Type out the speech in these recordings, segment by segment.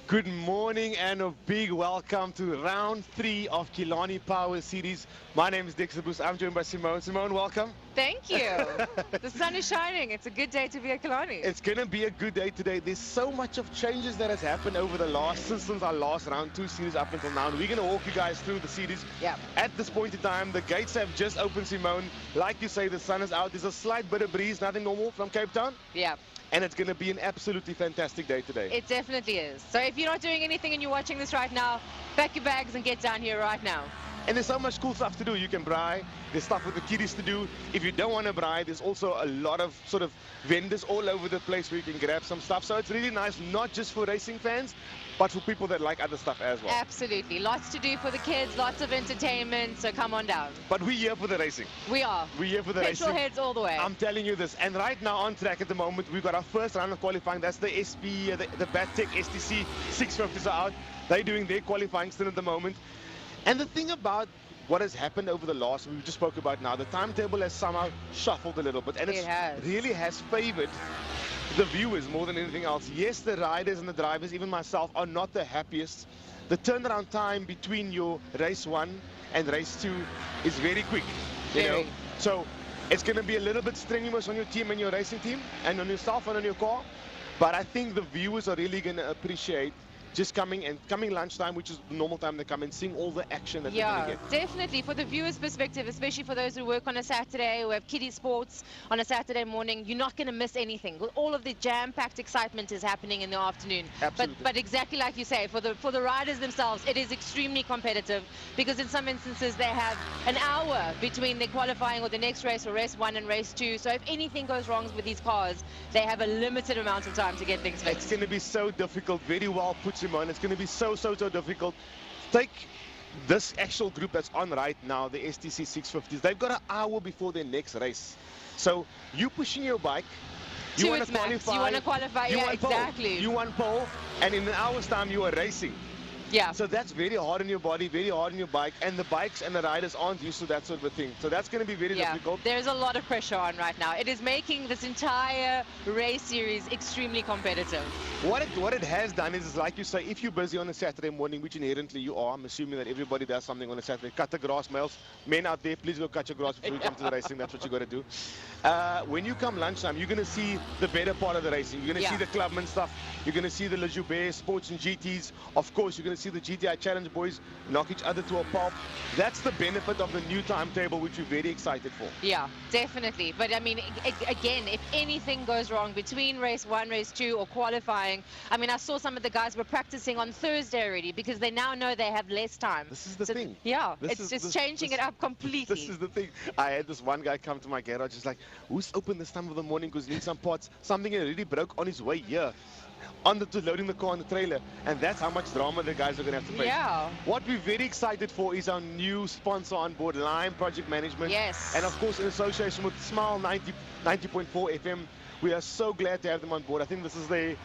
Good morning and a big welcome to round 3 of Killarney Power Series. My name is Dixon Boost. I'm joined by Simone. Simone, welcome. Thank you. The sun is shining. It's a good day to be at Killarney. It's going to be a good day today. There's so much of changes that has happened over the since our last round 2 series up until now. And we're going to walk you guys through the series. Yeah. At this point in time, the gates have just opened, Simone. Like you say, the sun is out. There's a slight bit of breeze, nothing normal from Cape Town. Yeah. And it's going to be an absolutely fantastic day today. It definitely is. So if you're not doing anything and you're watching this right now, pack your bags and get down here right now. And there's so much cool stuff to do. You can braai. There's stuff with the kiddies to do. If you don't want to braai, there's also a lot of sort of vendors all over the place where you can grab some stuff. So it's really nice, not just for racing fans, but for people that like other stuff as well. Absolutely. Lots to do for the kids, lots of entertainment, so come on down. But we're here for the racing. We are. We're here for the Petrol racing. heads all the way. I'm telling you this. And right now on track at the moment, we've got our first round of qualifying. That's the SP, the Battec STC 650s are out. They're doing their qualifying still at the moment. And the thing about what has happened over the last, we just spoke about now, the timetable has somehow shuffled a little bit, and it really has favored the viewers more than anything else. Yes, the riders and the drivers, even myself, are not the happiest. The turnaround time between your race 1 and race 2 is very quick, you know. So it's going to be a little bit strenuous on your team and your racing team, and on yourself and on your car. But I think the viewers are really going to appreciate just coming lunchtime, which is the normal time they come and seeing all the action that they're going to get. Definitely. For the viewers' perspective, especially for those who work on a Saturday, who have kiddie sports on a Saturday morning, you're not going to miss anything. All of the jam-packed excitement is happening in the afternoon. Absolutely. But exactly like you say, for the riders themselves, it is extremely competitive, because in some instances they have an hour between their qualifying or the next race, or race 1 and race 2. So if anything goes wrong with these cars, they have a limited amount of time to get things fixed. It's going to be so difficult. Very well put, Simone. It's going to be so difficult. Take this actual group that's on right now, the STC 650s. They've got an hour before their next race. So you pushing your bike, you want to qualify. You want to qualify, yeah, exactly. You want pole, and in an hour's time you are racing. Yeah. So that's very hard on your body, very hard on your bike, and the bikes and the riders aren't used to that sort of a thing. So that's going to be very difficult. There's a lot of pressure on right now. It is making this entire race series extremely competitive. What it has done is, like you say, if you're busy on a Saturday morning, which inherently you are, I'm assuming that everybody does something on a Saturday. Cut the grass, males. Men out there, please go cut your grass before you come to the racing. That's what you got to do. When you come lunchtime, you're going to see the better part of the racing. You're going to see the Clubman stuff. You're going to see the Libre sports and GTs. Of course, you're going to see the GTI Challenge boys knock each other to a pulp. That's the benefit of the new timetable, which we're very excited for. Yeah, definitely. But I mean, again, if anything goes wrong between race 1, race 2, or qualifying, I mean, I saw some of the guys were practicing on Thursday already, because they now know they have less time. This is the thing. Yeah, it's just changing it up completely. This is the thing. I had this one guy come to my garage. He's like, who's open this time of the morning because he needs some parts? Something already broke on his way here. To loading the car on the trailer, and that's how much drama the guys are going to have to face. Yeah. What we're very excited for is our new sponsor on board, Libre Project Management. Yes. And of course, in association with Smile 90.4 FM, we are so glad to have them on board. I think this is they've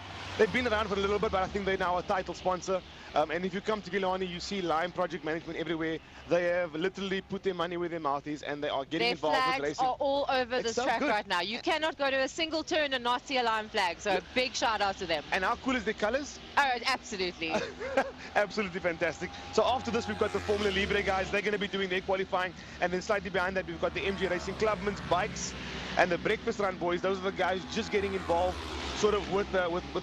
been around for a little bit, but I think they're now a title sponsor. And if you come to Killarney, you see Libre Project Management everywhere. They have literally put their money where their mouth is, and they are getting involved with racing. Their flags are all over this track right now. You cannot go to a single turn and not see a Libre flag. So big shout out to them. And how cool is their colors? Oh, absolutely. Absolutely fantastic. So after this, we've got the Formula Libre guys. They're going to be doing their qualifying. And then slightly behind that, we've got the MG Racing Clubman's bikes and the Breakfast Run boys. Those are the guys just getting involved sort of with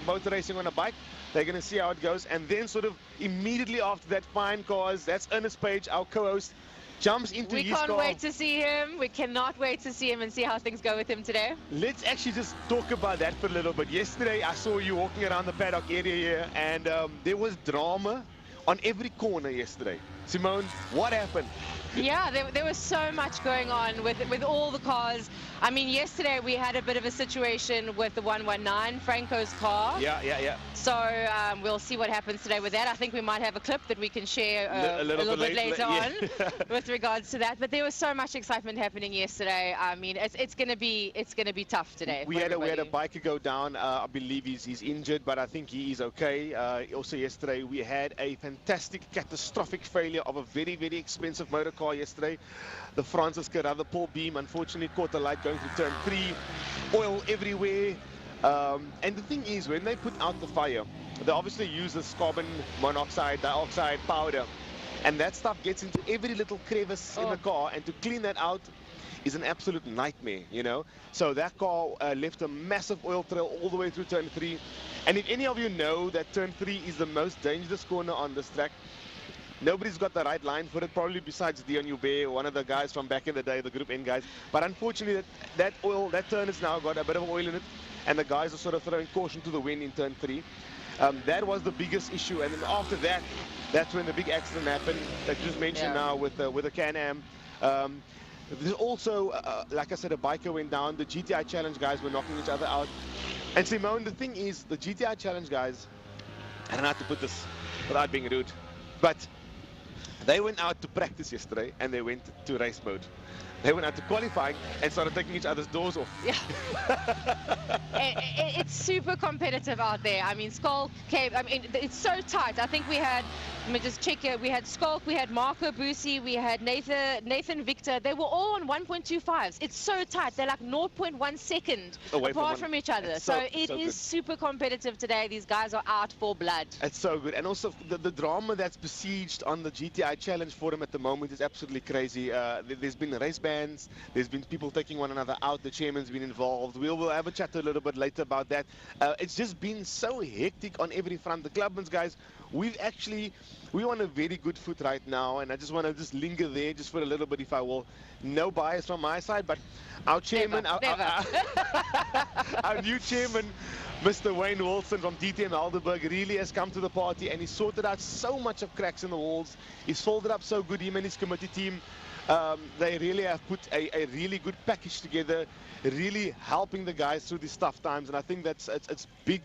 motor racing on a bike. They're going to see how it goes. And then sort of immediately after that, Fine Cars, that's Ernest Page, our co-host, jumps into his car. We can't wait to see him. We cannot wait to see him and see how things go with him today. Let's actually just talk about that for a little bit. Yesterday, I saw you walking around the paddock area here, and there was drama on every corner yesterday. Simone, what happened? Yeah, there was so much going on with all the cars. I mean, yesterday we had a bit of a situation with the 119, Franco's car. Yeah. So we'll see what happens today with that. I think we might have a clip that we can share a little bit later on with regards to that. But there was so much excitement happening yesterday. I mean, it's going to be tough today. We had a biker go down. I believe he's injured, but I think he is okay. Also yesterday we had a fantastic catastrophic failure of a very expensive motor car yesterday. The Francis Carrera pole beam unfortunately caught the light going through turn 3. Oil everywhere. And the thing is, when they put out the fire, they obviously use this carbon monoxide, dioxide powder, and that stuff gets into every little crevice in the car, and to clean that out is an absolute nightmare, you know. So that car left a massive oil trail all the way through turn 3. And if any of you know that turn 3 is the most dangerous corner on this track, nobody's got the right line for it, probably besides Dion Hubert, one of the guys from back in the day, the Group N guys. But unfortunately, that turn has now got a bit of oil in it, and the guys are sort of throwing caution to the wind in turn 3. That was the biggest issue, and then after that, that's when the big accident happened that you just mentioned now with the Can-Am. There's also, like I said, a biker went down. The GTI Challenge guys were knocking each other out. And Simone, the thing is, the GTI Challenge guys, I don't know how to put this without being rude, but they went out to practice yesterday and they went to race mode. They went out to qualifying and started taking each other's doors off. Yeah. It's super competitive out there. I mean, Skulk came, I mean, it's so tight. I think we had, let me just check here, we had Skulk, we had Marco Busi, we had Nathan Victor. They were all on 1.25s. It's so tight. They're like 0.1 second apart from each other. So it is super competitive today. These guys are out for blood. It's so good. And also the drama that's besieged on the GTI Challenge forum at the moment is absolutely crazy. There's been race bans. There's been people taking one another out. The chairman's been involved. We'll have a chat a little bit later about that. It's just been so hectic on every front. The Clubman's guys, we're on a very good foot right now, and I just want to just linger there just for a little bit, if I will. No bias from my side, but our chairman, our new chairman, Mr. Wayne Wilson from DTM Alderberg, really has come to the party, and he sorted out so much of cracks in the walls. He's folded up so good, him and his committee team. They really have put a really good package together, really helping the guys through these tough times, and I think that's it's big,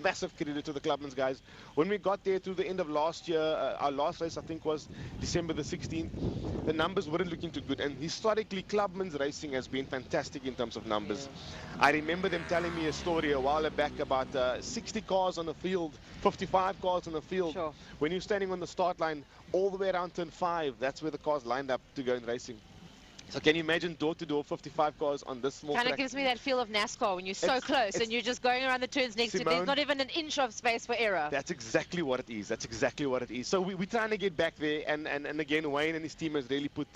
massive credit to the Clubman's guys. When we got there through the end of last year, our last race I think was December the 16th, the numbers weren't looking too good, and historically Clubman's racing has been fantastic in terms of numbers. Yeah. I remember them telling me a story a while back about 60 cars on the field, 55 cars on the field. Sure. When you're standing on the start line all the way around turn 5, that's where the cars lined up to go in racing. So can you imagine door-to-door 55 cars on this small track? Kind of gives me that feel of NASCAR when you're so close and you're just going around the turns next to, there's not even an inch of space for error. That's exactly what it is. That's exactly what it is. So we're trying to get back there, and again, Wayne and his team has really put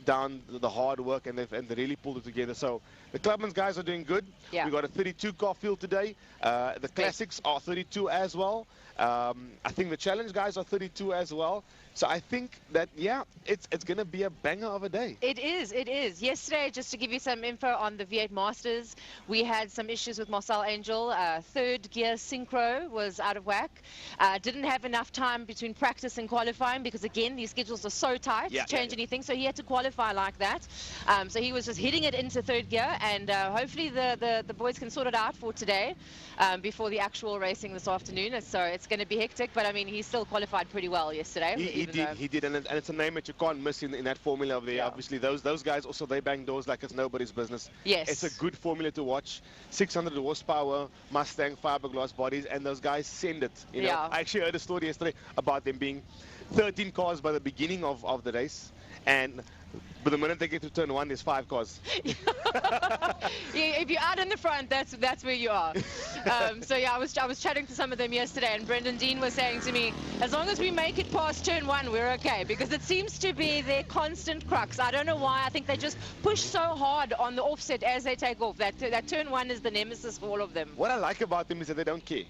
down the hard work, and they really pulled it together. So the Clubman's guys are doing good. Yeah. We got a 32 car field today. The classics are 32 as well. I think the challenge guys are 32 as well. So I think that, yeah, it's going to be a banger of a day. It is, it is. Yesterday, just to give you some info on the V8 Masters, we had some issues with Marcel Angel. Third gear synchro was out of whack. Didn't have enough time between practice and qualifying because, again, these schedules are so tight to change anything. So he had to qualify like that. So he was just hitting it into third gear, and hopefully the boys can sort it out for today before the actual racing this afternoon. So it's going to be hectic, but I mean, he still qualified pretty well yesterday. He did, and it's a name that you can't miss in that formula of there. Yeah. Obviously, those guys also, they bang doors like it's nobody's business. Yes. It's a good formula to watch. 600 horsepower, Mustang fiberglass bodies, and those guys send it. You know? I actually heard a story yesterday about them being 13 cars by the beginning of the race, and but the minute they get to turn 1, there's 5 cars. If you're out in the front, that's where you are. So yeah, I was chatting to some of them yesterday, and Brendan Dean was saying to me, as long as we make it past turn 1, we're okay, because it seems to be their constant crux. I don't know why. I think they just push so hard on the offset as they take off. That turn 1 is the nemesis for all of them. What I like about them is that they don't care.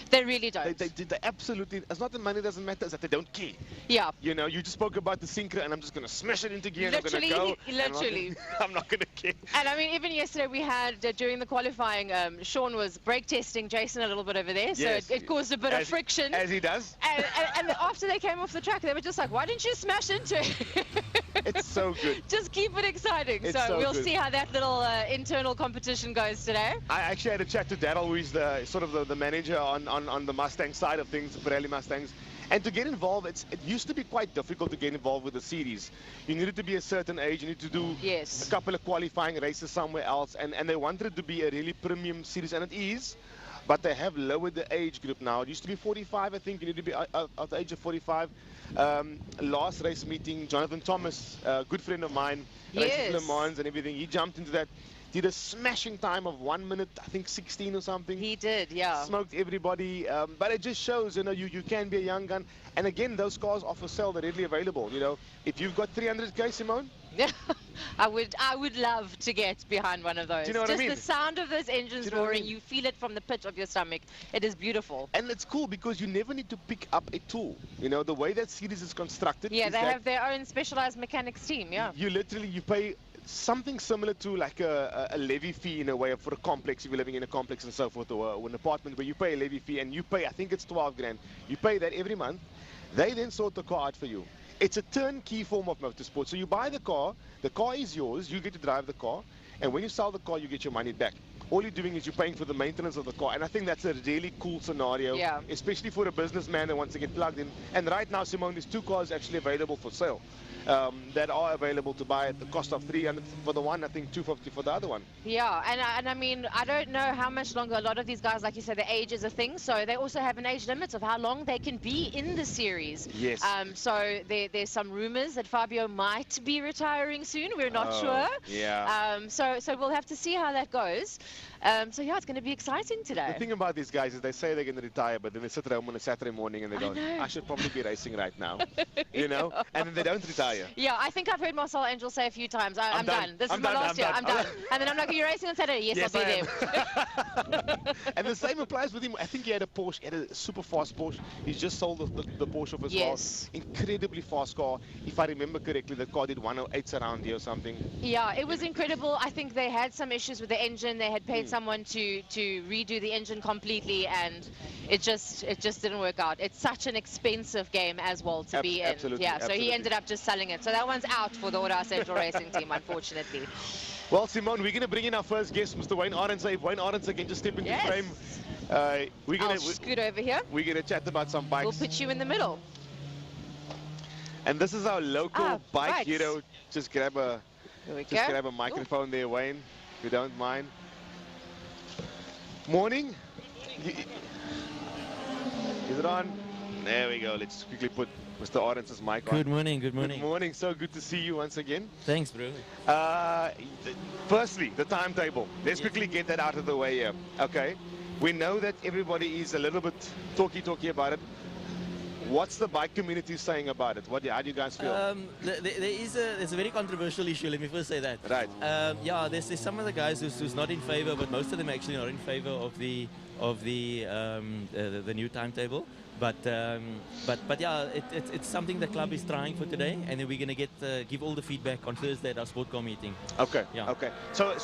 They really don't. They absolutely, it's not that money doesn't matter, it's that they don't care. Yeah. You know, you just spoke about the synchro, and I'm just going to smash it into gear, literally, and I'm going to go. Literally. I'm not going to care. And I mean, even yesterday we had, during the qualifying, Sean was brake testing Jason a little bit over there, so it caused a bit of friction. As he does. And after they came off the track, they were just like, why didn't you smash into it? It's so good. Just keep it exciting. So we'll see how that little internal competition goes today. I actually had a chat to Daryl, who is the sort of the manager on the Mustang side of things, Pirelli Mustangs. And to get involved, it used to be quite difficult to get involved with the series. You needed to be a certain age, you need to do a couple of qualifying races somewhere else, and they wanted it to be a really premium series, and it is. But they have lowered the age group now. It used to be 45, I think. You need to be at the age of 45. Last race meeting, Jonathan Thomas, a good friend of mine, races Le Mans and everything, he jumped into that. did a smashing time of 1 minute, I think 16 or something. He did, yeah. Smoked everybody, but it just shows, you know, you can be a young gun. And again, those cars are for sale, they're readily available. You know, if you've got 300k, Simone, I would love to get behind one of those. Do you know what I mean? Just the sound of those engines roaring, you feel it from the pit of your stomach. It is beautiful. And it's cool because you never need to pick up a tool. You know, the way that series is constructed. Yeah, they have their own specialized mechanics team, yeah. You literally, you pay something similar to like a levy fee in a way for a complex, if you're living in a complex and so forth, or an apartment where you pay a levy fee and you pay, I think it's 12 grand. You pay that every month. They then sort the car out for you. It's a turnkey form of motorsport. So you buy the car is yours, you get to drive the car, and when you sell the car, you get your money back. All you're doing is you're paying for the maintenance of the car, and I think that's a really cool scenario, especially for a businessman that wants to get plugged in. And right now, Simone, there's 2 cars actually available for sale that are available to buy at the cost of 300 for the one, I think 250 for the other one. Yeah, and I mean, I don't know how much longer. A lot of these guys, like you said, the age is a thing, so they also have an age limit of how long they can be in the series. Yes. So there's some rumors that Fabio might be retiring soon. We're not sure. Yeah. So we'll have to see how that goes. So yeah, it's going to be exciting today. The thing about these guys is they say they're going to retire, but then they sit at home on a Saturday morning and they go, I should probably be racing right now, you know, and then they don't retire. Yeah, I think I've heard Marcel Angel say a few times, I'm done. This is my last year. I'm done. And then I'm like, are you racing on Saturday? Yes, I'll be there. And the same applies with him. I think he had a Porsche, he had a super fast Porsche. He's just sold the Porsche off as well. Incredibly fast car. If I remember correctly, the car did 108s around here or something. Yeah, it was incredible. I think they had some issues with the engine. They had paid someone to redo the engine completely, and it just didn't work out. It's such an expensive game as well to be in. Absolutely, yeah, so he ended up just selling it. So that one's out for the Oda Central Racing team, unfortunately. Well, Simone, we're going to bring in our first guest, Mr. Wayne Arendse. If Wayne Arendse can just step into frame, I'll scoot over here. We're going to chat about some bikes. We'll put you in the middle. And this is our local bike hero. Just grab a microphone there, Wayne, if you don't mind. Morning. Is it on? There we go. Let's quickly put Mr. Arendse's mic on. Good morning, good morning. Good morning. So good to see you once again. Thanks, bro. Firstly, the timetable. Let's quickly get that out of the way here. Okay. We know that everybody is a little bit talky about it. What's the bike community saying about it? How do you guys feel? There's a very controversial issue. Let me first say that. Right. Yeah, there's some of the guys who's not in favor, but most of them actually not in favor of the new timetable. But yeah, it's something the club is trying for today, and then we're gonna give all the feedback on Thursday at our sport car meeting. Okay. Yeah. Okay. So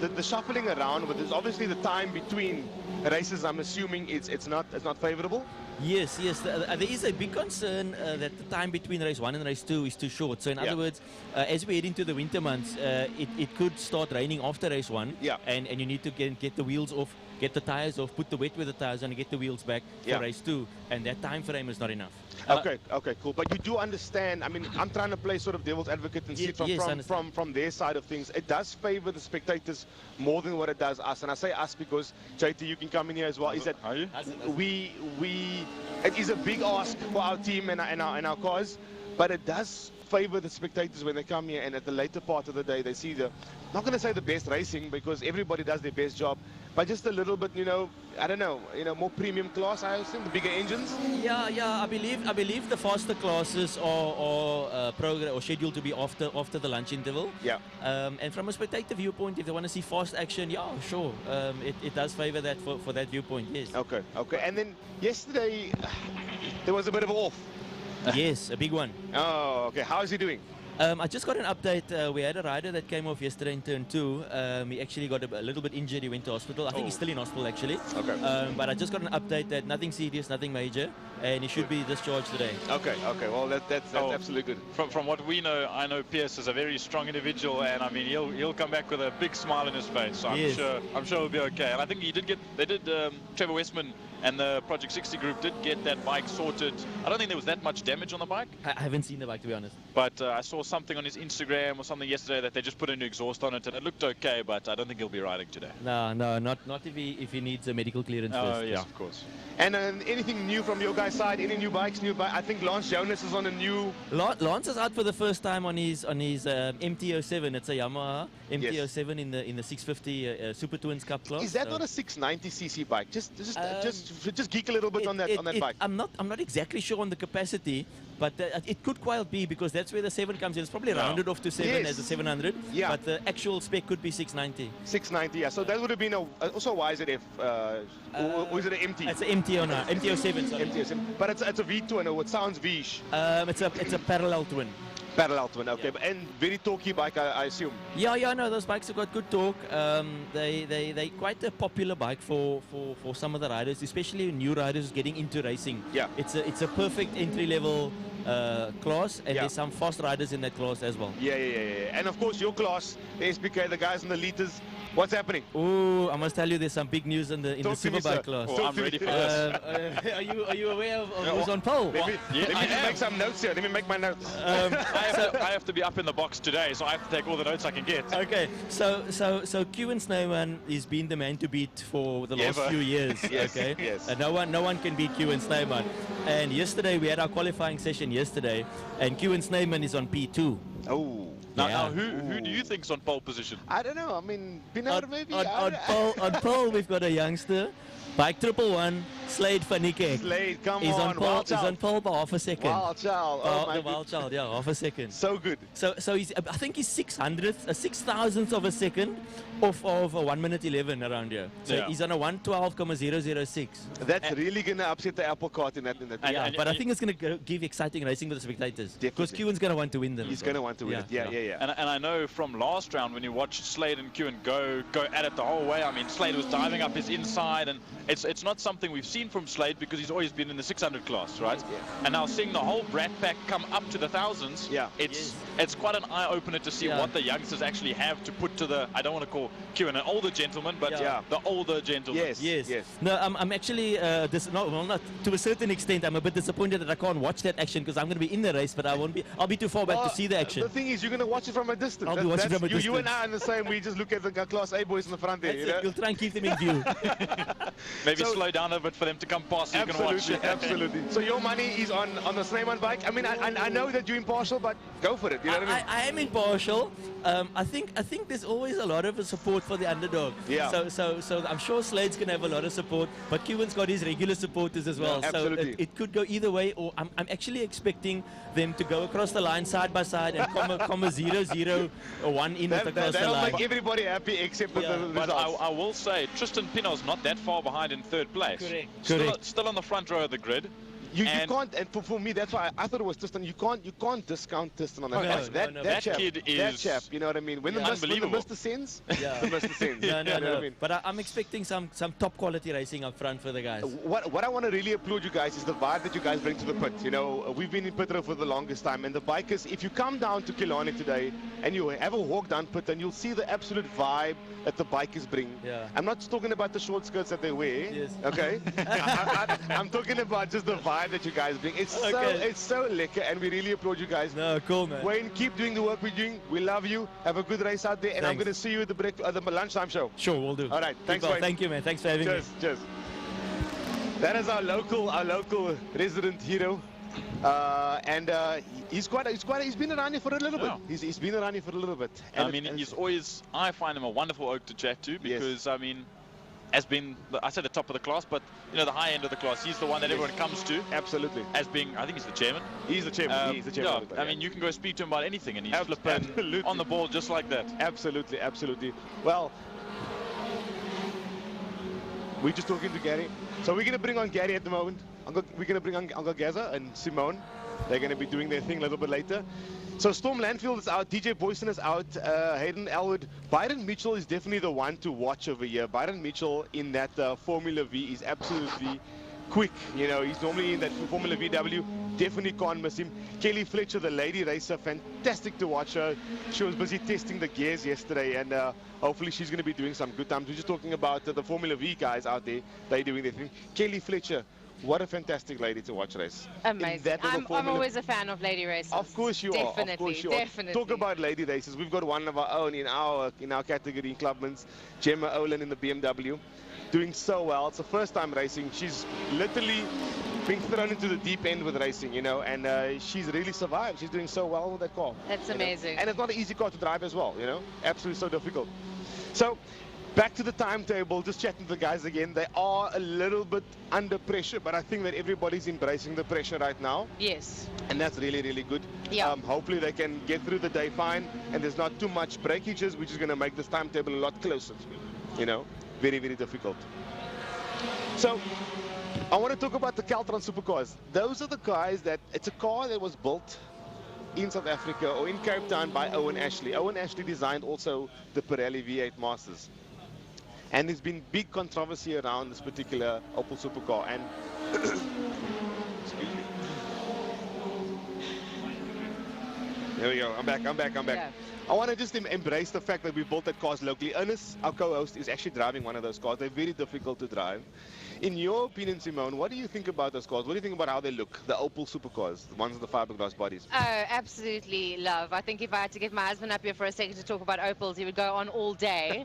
the shuffling around, with obviously the time between races, I'm assuming it's not favorable. Yes. There is a big concern that the time between race 1 and race 2 is too short. So in other words, as we head into the winter months, it could start raining after race 1. Yeah. And you need to get the wheels off, get the tires off, put the wet with the tires on, and get the wheels back for race 2. And that time frame is not enough. Okay, cool. But you do understand, I mean, I'm trying to play sort of devil's advocate and see it from their side of things. It does favor the spectators more than what it does us. And I say us because, JT, you can come in here as well. Is that it is a big ask for our team and our cars, but it does favor the spectators when they come here, and at the later part of the day they see not going to say the best racing because everybody does their best job, but just a little bit, I don't know, more premium class, I assume, the bigger engines. Yeah, I believe the faster classes are programmed or scheduled to be after the lunch interval. Yeah. And from a spectator viewpoint, if they want to see fast action, yeah, sure, it does favor that for that viewpoint. Yes. Okay. And then yesterday there was a bit of an off. Yes, a big one. Oh, okay. How is he doing? I just got an update. We had a rider that came off yesterday in turn 2. He actually got a little bit injured. He went to hospital. I think he's still in hospital, actually. Okay. But I just got an update that nothing serious, nothing major, and he should be discharged today. Okay. Well, that's absolutely good. From what we know, I know Pierce is a very strong individual, and I mean he'll come back with a big smile on his face. So I'm sure he'll be okay. And I think they did Trevor Westman and the Project 60 group did get that bike sorted. I don't think there was that much damage on the bike. I haven't seen the bike, to be honest. But I saw something on his Instagram or something yesterday that they just put a new exhaust on it, and it looked okay, but I don't think he'll be riding today. No, not if he needs a medical clearance first. Oh, yeah, of course. And anything new from your guys' side? Any new bikes? I think Lance Jonas is on a new... Lance is out for the first time on his MT-07. It's a Yamaha MT-07 in the 650 Super Twins Cup class. Is that not a 690cc bike? Just geek a little bit on that bike. I'm not exactly sure on the capacity, but it could quite be, because that's where the 7 comes in. It's probably rounded off to 7 as a 700. Yeah. But the actual spec could be 690. 690, yeah. So that would have been also a YZF. Or is it an MT? It's an MT on MT-07. Sorry. MT-07. But it's a V2, and it sounds V-ish. It's a parallel twin. Parallel twin, okay. Yeah. And very talky bike, I assume. Yeah, no, those bikes have got good torque. They quite a popular bike for some of the riders, especially new riders getting into racing. Yeah. It's a perfect entry level class, and there's some fast riders in that class as well. Yeah. And of course, your class, the SPK, the guys in the liters. What's happening? Oh, I must tell you, there's some big news in the Superbike class. Oh, I'm ready for this. Are you aware of who's on pole? Let me just make some notes here. Let me make my notes. I have to be up in the box today, so I have to take all the notes I can get. Okay, so Kieran Snowman has been the man to beat for the last few years. Yes, okay, yes. And no one can beat Kieran Snowman. And yesterday we had our qualifying session yesterday, and Kieran Snowman is on P2. Oh. Now, who do you think's on pole position? I don't know. I mean, Pinar maybe. On pole, we've got a youngster. Bike 111, Slade van Niekerk. Slade, come He's on. He's on pole by half a second. Wild child. Oh, my Wild child, yeah, half a second. So good. So he's, I think he's 6,000th of a second off of a 1 minute 11 around here. So he's on a 112,006. That's really going to upset the apple cart in that. Yeah, but I think it's going to give exciting racing for the spectators. Because Kewen's going to want to win them. He's going to want to win it. Yeah. And I know from last round when you watched Slade and Kewen go at it the whole way. I mean, Slade was diving up his inside, and it's not something we've seen from Slade because he's always been in the 600 class, right? Yeah. And now seeing the whole Brat Pack come up to the thousands, it's quite an eye-opener to see what the youngsters actually have to put to the, I don't want to call Kewen an older gentleman, but the older gentleman. Yes. No, I'm actually, not to a certain extent, I'm a bit disappointed that I can't watch that action because I'm going to be in the race, but I'll be too far back to see the action. The thing is, you're going to watch it from a distance. I'll be watching from a distance. You and I are the same. We just look at the Class A boys in the front there. We'll try and keep them in view. Maybe slow down a bit for them to come past so you can watch. Absolutely. So your money is on the Sneyman bike. I mean, I know that you're impartial, but go for it. You know what I mean? I am impartial. I think there's always a lot of support for the underdog. Yeah. So I'm sure Slade's going to have a lot of support, but Kewen's got his regular supporters as well. Yeah, absolutely. So it could go either way, or I'm actually expecting them to go across the line side by side and come a 0-0 or 1 in across the line. That'll make everybody happy except for the results. But I will say, Tristan Pinot's not that far behind in third place. Correct. Still on the front row of the grid. You can't, and for me, that's why I thought it was Tristan. You can't discount Tristan on that. That kid is that chap. You know what I mean? When the Mr. sends, the Mr. sends. No. You know what I mean? But I'm expecting some top quality racing up front for the guys. What I want to really applaud you guys is the vibe that you guys bring to the pit. You know, we've been in pit row for the longest time, and the bikers. If you come down to Killarney today and you have a walk down pit, and you'll see the absolute vibe that the bikers bring. Yeah. I'm not talking about the short skirts that they wear. Yes. Okay. I'm talking about just the vibe that you guys bring. It's so lekker, and we really applaud you guys. No, cool, man. Wayne, keep doing the work we're doing. We love you. Have a good race out there, and I'm going to see you at the lunchtime show. Sure, we'll do. All right, thanks, Wayne. Thank you, man. Thanks for having me. Cheers. That is our local resident hero, and he's been around here for a little bit. He's been around here for a little bit. And I find him a wonderful oak to chat to because I mean, has been, I said the top of the class, but you know, the high end of the class. He's the one that everyone comes to. Absolutely. As being, I think he's the chairman. He's the chairman. He's the chairman. I mean, you can go speak to him about anything, and he's flipping on the ball just like that. Absolutely. Well, we're just talking to Gary. So we're going to bring on Gary at the moment. We're going to bring on Uncle Gaza and Simone. They're going to be doing their thing a little bit later. So Storm Landfield is out, DJ Boyson is out, Hayden Elwood. Byron Mitchell is definitely the one to watch over here. Byron Mitchell in that Formula V is absolutely quick. You know, he's normally in that Formula VW. Definitely can't miss him. Kelly Fletcher, the lady racer, fantastic to watch her. She was busy testing the gears yesterday, and hopefully she's going to be doing some good times. We're just talking about the Formula V guys out there. They're doing their thing. Kelly Fletcher, what a fantastic lady to watch race. Amazing. I'm always a fan of lady racers. Of course you are. Of course you are. Definitely. Talk about lady races. We've got one of our own in our category in Clubman's, Gemma Olin in the BMW, doing so well. It's the first time racing. She's literally being thrown into the deep end with racing, you know, and she's really survived. She's doing so well with that car. That's amazing. Know? And it's not an easy car to drive as well, you know. Absolutely so difficult. So back to the timetable, just chatting to the guys again. They are a little bit under pressure, but I think that everybody's embracing the pressure right now. Yes. And that's really, really good. Yeah. Hopefully they can get through the day fine, and there's not too much breakages, which is going to make this timetable a lot closer. You know, very, very difficult. So I want to talk about the Caltron Supercars. Those are the guys that, it's a car that was built in South Africa or in Cape Town by Owen Ashley. Owen Ashley designed also the Pirelli V8 Masters. And there's been big controversy around this particular Opal Supercar. And excuse me. There we go. I'm back. Yeah. I want to just embrace the fact that we built that cars locally. Ernest, our co-host, is actually driving one of those cars. They're very difficult to drive. In your opinion, Simone, what do you think about those cars? What do you think about how they look? The Opal Supercars, the ones with the fiberglass bodies. Oh, absolutely love. I think if I had to get my husband up here for a second to talk about Opals, he would go on all day.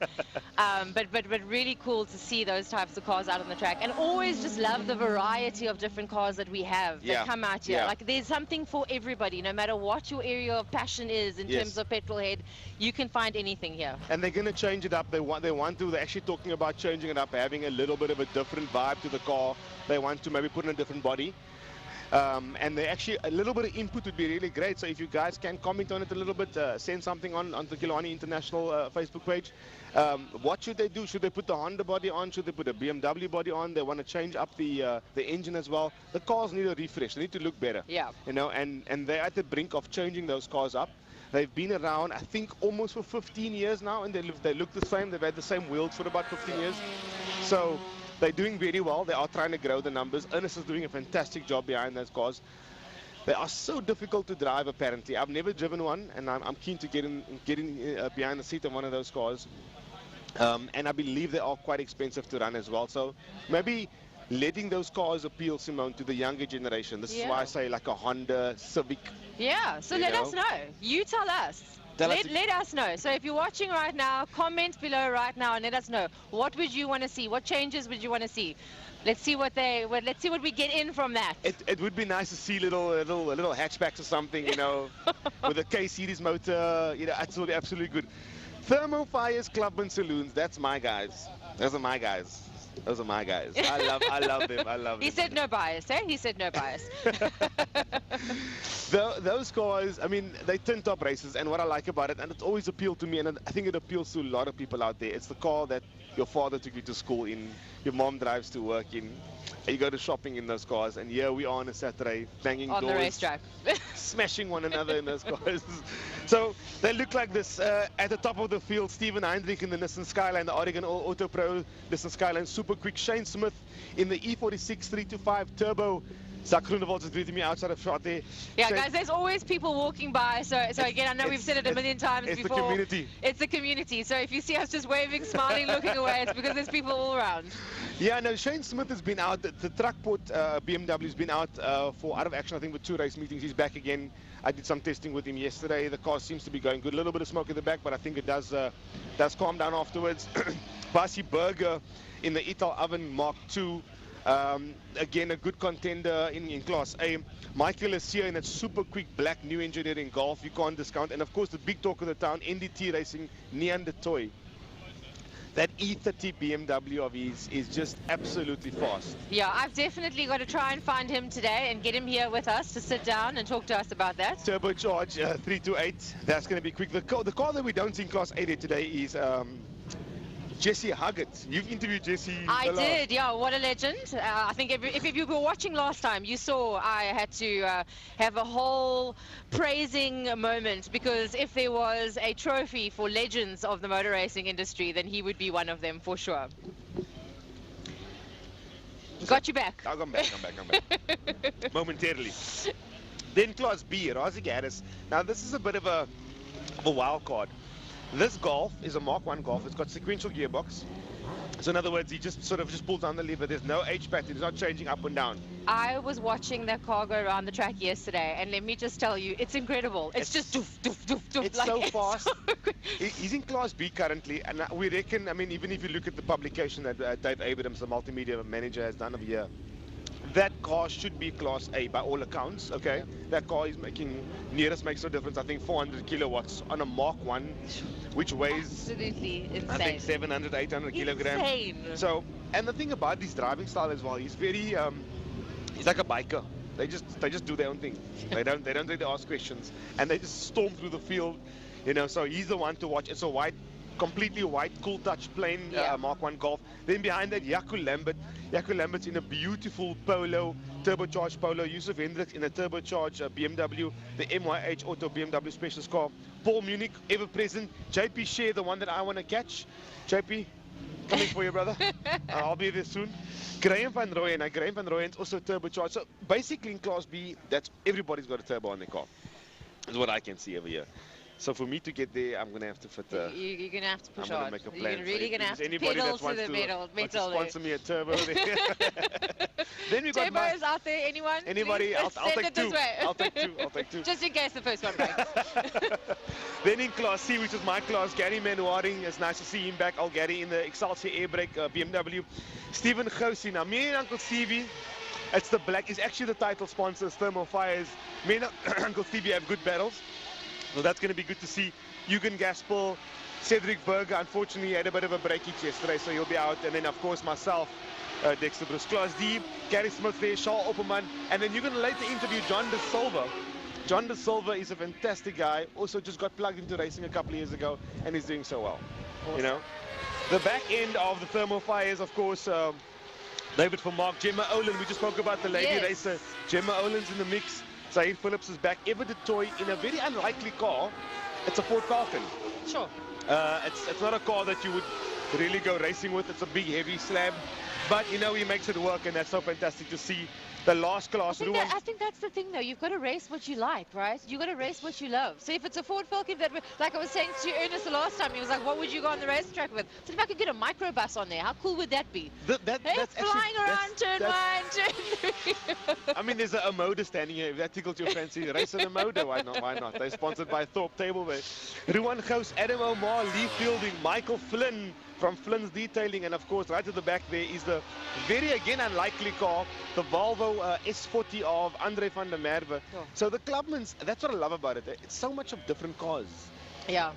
But really cool to see those types of cars out on the track. And always just love the variety of different cars that we have that come out here. Yeah. Like there's something for everybody, no matter what your area of passion is in terms of petrol head, you can find anything here. And they're going to change it up. They're actually talking about changing it up, having a little bit of a different vibe to the car. They want to maybe put in a different body. And they actually, a little bit of input would be really great. So if you guys can comment on it a little bit, send something on the Killarney International Facebook page. What should they do? Should they put the Honda body on? Should they put a BMW body on? They want to change up the engine as well. The cars need a refresh. They need to look better. Yeah. You know, and they're at the brink of changing those cars up. They've been around, I think, almost for 15 years now, and they look the same. They've had the same wheels for about 15 years. So they're doing very well. They are trying to grow the numbers. Ernest is doing a fantastic job behind those cars. They are so difficult to drive, apparently. I've never driven one, and I'm keen to get in behind the seat of one of those cars. And I believe they are quite expensive to run as well. So maybe letting those cars appeal, Simone, to the younger generation. This is why I say like a Honda Civic. Yeah, so let us know. You tell us. Let us know. So if you're watching right now, comment below right now and let us know. What would you want to see? What changes would you want to see? Let's see what we get in from that. It would be nice to see little hatchbacks or something, you know, with a K-series motor. You know, absolutely good. Thermo Fires, Clubman Saloons. That's my guys. Those are my guys. Those are my guys. I love them. I love them. He said no bias, eh? He said no bias. Those cars, I mean, they turn top races, and what I like about it, and it's always appealed to me, and I think it appeals to a lot of people out there. It's the car that your father took you to school in, your mom drives to work in, and you go to shopping in those cars, and here we are on a Saturday, banging doors. On the racetrack. Smashing one another in those cars. So they look like this. At the top of the field, Steven Heinrich in the Nissan Skyline, the Oregon Auto Pro Nissan Skyline Super Quick. Shane Smith in the E46 325 Turbo. Zach Groenewald is greeting me outside of shot there. Yeah, Shane, guys, there's always people walking by. So again, I know we've said it a million times it's before. The community. It's the community. So if you see us just waving, smiling, looking away, it's because there's people all around. Yeah, no, Shane Smith has been out. The Truckport BMW has been out out of action, I think, with 2 race meetings. He's back again. I did some testing with him yesterday. The car seems to be going good. A little bit of smoke in the back, but I think it does calm down afterwards. Basi Berger in the Ital Oven Mark II. Again, a good contender in Class A. Michael is here in that super quick black new engineering Golf. You can't discount. And of course, the big talk of the town, NDT Racing, Neanderthal. That E30 BMW of his is just absolutely fast. Yeah, I've definitely got to try and find him today and get him here with us to sit down and talk to us about that. Turbocharge 328. That's going to be quick. The car that we don't see in Class A today is Jesse Huggett. You've interviewed Jesse. I did, yeah, what a legend. I think if you were watching last time, you saw I had to have a whole praising moment, because if there was a trophy for legends of the motor racing industry, then he would be one of them for sure. Got you back. I'm back. Momentarily. Then Class B, Razik Harris. Now this is a bit of a wild card. This Golf is a Mark 1 Golf. It's got sequential gearbox. So in other words, he just pulls down the lever. There's no H pattern. He's not changing up and down. I was watching that car go around the track yesterday, and let me just tell you, it's incredible. It's just doof, doof, doof, doof. It's like, so it's fast. so He's in Class B currently, and we reckon, I mean, even if you look at the publication that Dave Abrams, the multimedia manager, has done of the year, that car should be Class A by all accounts, okay? Yeah. That car is nearest makes no difference, I think 400 kilowatts on a Mark 1, which weighs, absolutely insane. I think 700, 800 kilograms. Insane. So, and the thing about his driving style as well, he's very, he's like a biker. They just do their own thing. They don't really ask questions, and they just storm through the field, you know. So he's the one to watch. It's a white, completely white, cool touch plain Mark 1 Golf. Then behind that, Jaco Lambert. Jaco Lambert's in a beautiful Polo, turbocharged Polo. Yusuf Hendricks in a turbocharged BMW, the MYH Auto BMW specialist car. Paul Munich, ever present. JP Share, the one that I want to catch. JP, coming for you, brother. I'll be there soon. Graham van Rooyen. Now, Graham van Rooyen's also turbocharged. So basically in Class B, that's everybody's got a turbo on their car. That's what I can see over here. So for me to get there, I'm going to have to fit the... You're going to have to push I'm on. going to make a plan. You're really going to have to anybody pedal that to wants the metal sponsor me a turbo there. Then we got Turbos out there, anyone? Anybody? Please, I'll take it two. this way. I'll take two. Just in case the first one breaks. Then in Class C, which is my class, Gary Manuaring. It's nice to see him back. Gary in the Excelsior Airbrake BMW. Stephen Gousie. Now, me and Uncle Stevie, it's the black. Is actually the title sponsor, Thermal Fires. Me and Uncle Stevie have good battles. So that's going to be good to see. Eugen Gaspel, Cedric Berger, unfortunately had a bit of a breakage yesterday, so he'll be out. And then, of course, myself, Dexter Bruce. Class D, Gary Smith there, Charles Opperman. And then you're going to later interview John De Silva. John De Silva is a fantastic guy. Also just got plugged into racing a couple of years ago, and he's doing so well. Awesome. You know, the back end of the Thermal Fires, of course, David from Mark, Gemma Olin. We just spoke about the lady racer. Gemma Olin's in the mix. Zahir Phillips is back. Ever de Toy in a very unlikely car. It's a Ford Falcon. Sure. It's not a car that you would really go racing with. It's a big, heavy slab. But, you know, he makes it work, and that's so fantastic to see. The last class. I think that's the thing, though. You've got to race what you like, right? You've got to race what you love. So if it's a Ford Falcon, like I was saying to Ernest the last time, he was like, what would you go on the racetrack with? So if I could get a microbus on there, how cool would that be? That's flying around, turn one, turn three. I mean, there's a Moda standing here. If that tickles your fancy, race in a Moda. Why not? Why not? They're sponsored by Thorpe Tableware. Ruan Gous, Adam Omar, Lee Fielding, Michael Flynn from Flynn's Detailing, and of course right at the back there is the very again unlikely car, the Volvo S40 of Andre van der Merwe. Oh. So the Clubmans, that's what I love about it. It's so much of different cars. Yeah.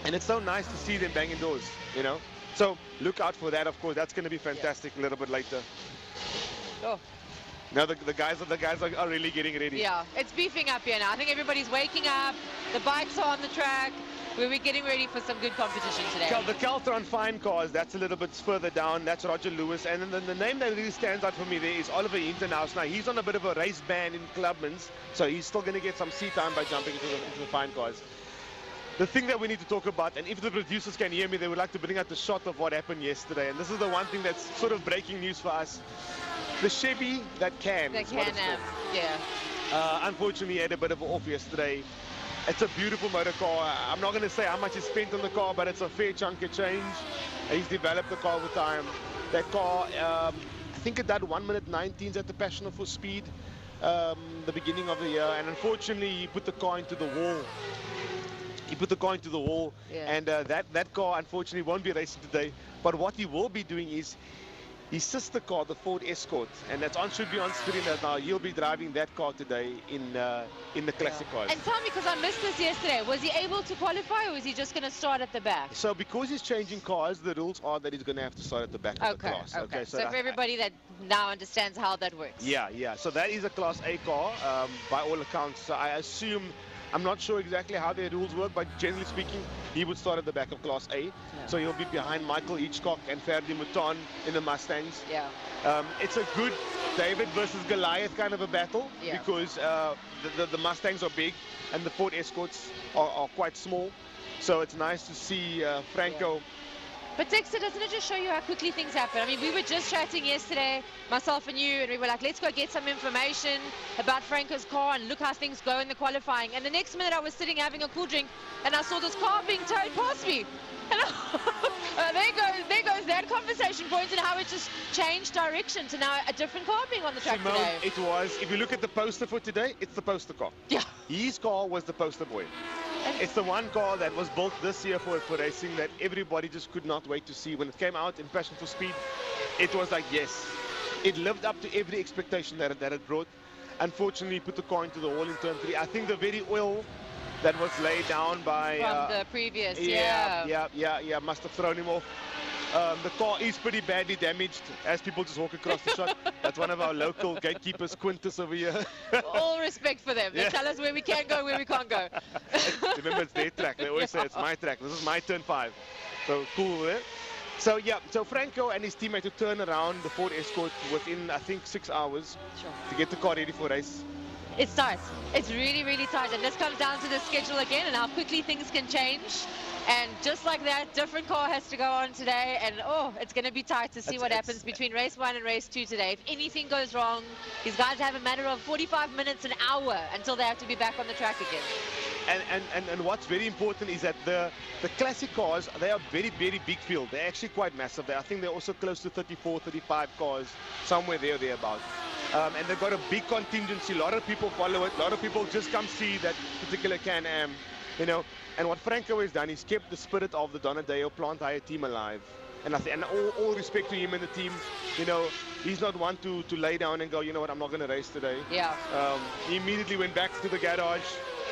And it's so nice to see them banging doors, you know. So look out for that, of course. That's going to be fantastic a little bit later. Oh. Now the guys are really getting ready. Yeah, it's beefing up here now. I think everybody's waking up. The bikes are on the track. We're getting ready for some good competition today. The Supercars and Fine Cars, that's a little bit further down. That's Roger Lewis. And then the name that really stands out for me there is Oliver Hintenhouse. Now, he's on a bit of a race ban in Clubman's, so he's still going to get some seat time by jumping into the Fine Cars. The thing that we need to talk about, and if the producers can hear me, they would like to bring out the shot of what happened yesterday. And this is the one thing that's sort of breaking news for us. The Chevy that can. That can, yeah. Unfortunately, had a bit of an off yesterday. It's a beautiful motor car. I'm not going to say how much is spent on the car, but it's a fair chunk of change. He's developed the car over time. That car, I think it did 1 minute 19s at the Passion for Speed, the beginning of the year. And unfortunately, he put the car into the wall. And that car, unfortunately, won't be racing today. But what he will be doing is his sister car, the Ford Escort, and that should be on screen now. He'll be driving that car today in the classic cars. And tell me, because I missed this yesterday, was he able to qualify, or was he just going to start at the back? So because he's changing cars, the rules are that he's going to have to start at the back of the class. Okay. So for everybody that now understands how that works. Yeah. So that is a Class A car by all accounts. So I assume, I'm not sure exactly how their rules work, but generally speaking, he would start at the back of Class A. Yeah. So he'll be behind Michael Hitchcock and Ferdi Mouton in the Mustangs. Yeah. It's a good David versus Goliath kind of a battle, because the Mustangs are big and the Ford Escorts are quite small. So it's nice to see Franco But Dexter, doesn't it just show you how quickly things happen? I mean, we were just chatting yesterday, myself and you, and we were like, let's go get some information about Franco's car and look how things go in the qualifying. And the next minute I was sitting having a cool drink and I saw this car being towed past me. And there goes that conversation point and how it just changed direction to now a different car being on the track Simone, today. it was, if you look at the poster for today, it's the poster car. Yeah. His car was the poster boy. It's the one car that was built this year for racing that everybody just could not wait to see. When it came out in Passion for Speed, it was like, yes, it lived up to every expectation that it brought. Unfortunately, put the car into the wall in turn 3. I think the very oil that was laid down by... From the previous, yeah, must have thrown him off. The car is pretty badly damaged as people just walk across the shot. That's one of our local gatekeepers, Quintus, over here. All respect for them. They tell us where we can go, where we can't go. Remember, it's their track. They always say it's my track. This is my turn 5. So cool, eh? So yeah, so Franco and his team had to turn around the Ford Escort within, I think, 6 hours to get the car ready for race. It's tight. It's really, really tight. And this comes down to the schedule again and how quickly things can change. And just like that, different car has to go on today. And, oh, it's going to be tight to see what happens between race 1 and race 2 today. If anything goes wrong, these guys have a matter of 45 minutes, an hour, until they have to be back on the track again. And what's very important is that the classic cars, they are very, very big field. They're actually quite massive. I think they're also close to 34, 35 cars, somewhere there or thereabouts. And they've got a big contingency. A lot of people follow it. A lot of people just come see that particular Can-Am, you know. And what Franco has done, he's kept the spirit of the Donadeo plant hire team alive. And all respect to him and the team, you know, he's not one to lay down and go, you know what, I'm not going to race today. Yeah. He immediately went back to the garage,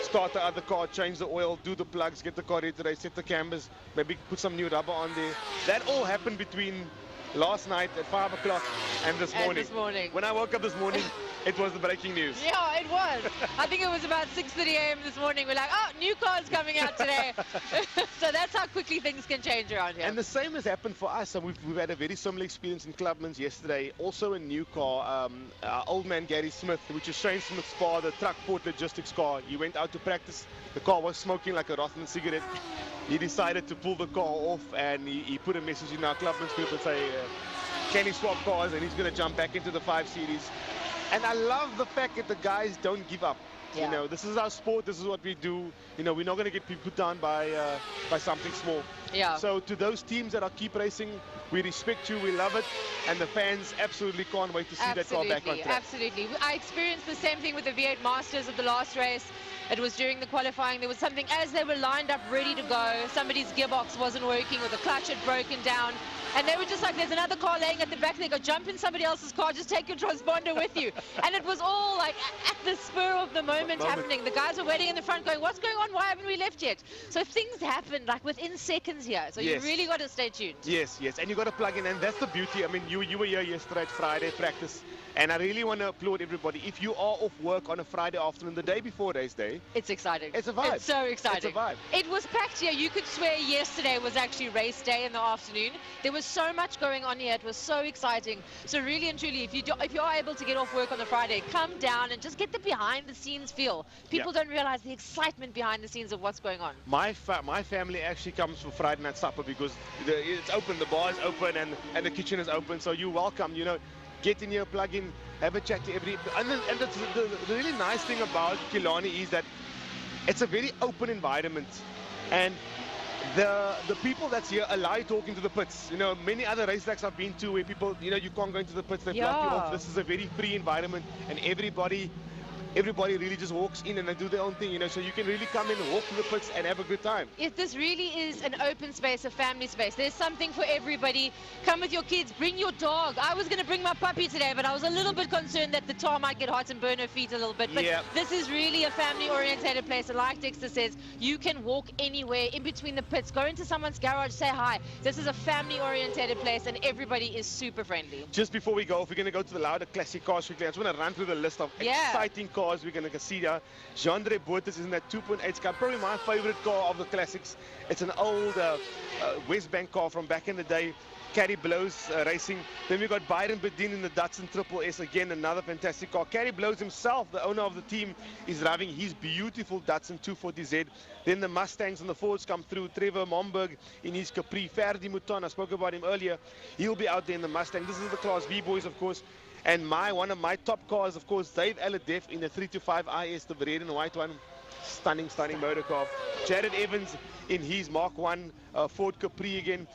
start the other car, change the oil, do the plugs, get the car ready today, set the cambers, maybe put some new rubber on there. That all happened between last night at 5 o'clock and this morning. When I woke up this morning, it was the breaking news. Yeah, it was. I think it was about 6:30 a.m. this morning. We're like, oh, new car's coming out today. So that's how quickly things can change around here. And the same has happened for us. And we've had a very similar experience in Clubman's yesterday. Also a new car, our old man Gary Smith, which is Shane Smith's father, truck port logistics car. He went out to practice. The car was smoking like a rotten cigarette. He decided to pull the car off, and he put a message in our Clubman's group and say, can he swap cars? And he's going to jump back into the 5 Series. And I love the fact that the guys don't give up. Yeah. You know, this is our sport. This is what we do. You know, we're not going to get put down by something small. Yeah. So to those teams that are keep racing, we respect you. We love it. And the fans absolutely can't wait to see that car back on track. Absolutely. I experienced the same thing with the V8 Masters of the last race. It was during the qualifying. There was something as they were lined up ready to go. Somebody's gearbox wasn't working or the clutch had broken down. And they were just like, there's another car laying at the back. They go, jump in somebody else's car, just take your transponder with you. And it was all like at the spur of the moment happening. The guys were waiting in the front going, what's going on? Why haven't we left yet? So things happen like within seconds here. So you really got to stay tuned. Yes. And you got to plug in. And that's the beauty. I mean, you were here yesterday at Friday practice. And I really want to applaud everybody. If you are off work on a Friday afternoon, the day before race day, it's exciting. It's a vibe. It's so exciting. It's a vibe. It was packed here. You could swear yesterday was actually race day in the afternoon. There was so much going on here. It was so exciting. So really and truly, if you are able to get off work on the Friday, come down and just get the behind the scenes feel. People don't realize the excitement behind the scenes of what's going on. My family actually comes for Friday night supper because it's open, the bar is open, and the kitchen is open. So you're welcome. You know, get in here, plug in, have a chat to everybody. And the really nice thing about Killarney is that it's a very open environment. And the people that's here allow you talking to the pits. You know, many other racetracks I've been to where people, you know, you can't go into the pits, they block you off. This is a very free environment, and everybody really just walks in and they do their own thing, you know, so you can really come in, walk to the pits and have a good time. This really is an open space, a family space. There's something for everybody. Come with your kids, bring your dog. I was going to bring my puppy today, but I was a little bit concerned that the tar might get hot and burn her feet a little bit. But this is really a family-orientated place, and like Dexter says, you can walk anywhere in between the pits, go into someone's garage, say hi. This is a family-orientated place, and everybody is super friendly. Just before we go, if we're going to go to the louder classic cars quickly, I just want to run through the list of exciting cars we're going to see here. Jean-Andre Bottas is in that 2.8 car, probably my favorite car of the classics. It's an old West Bank car from back in the day. Caddy Blows Racing. Then we got Byron Bedin in the Datsun Triple S, again another fantastic car. Caddy Blows himself, the owner of the team, is driving his beautiful Datsun 240Z. Then the Mustangs and the Fords come through. Trevor Momberg in his Capri. Ferdi Mouton, I spoke about him earlier. He'll be out there in the Mustang. This is the Class B boys, of course. And one of my top cars, of course, Dave Aladef in the 325 IS, the red and white one. Stunning motor car. Jared Evans in his Mark 1 Ford Capri again.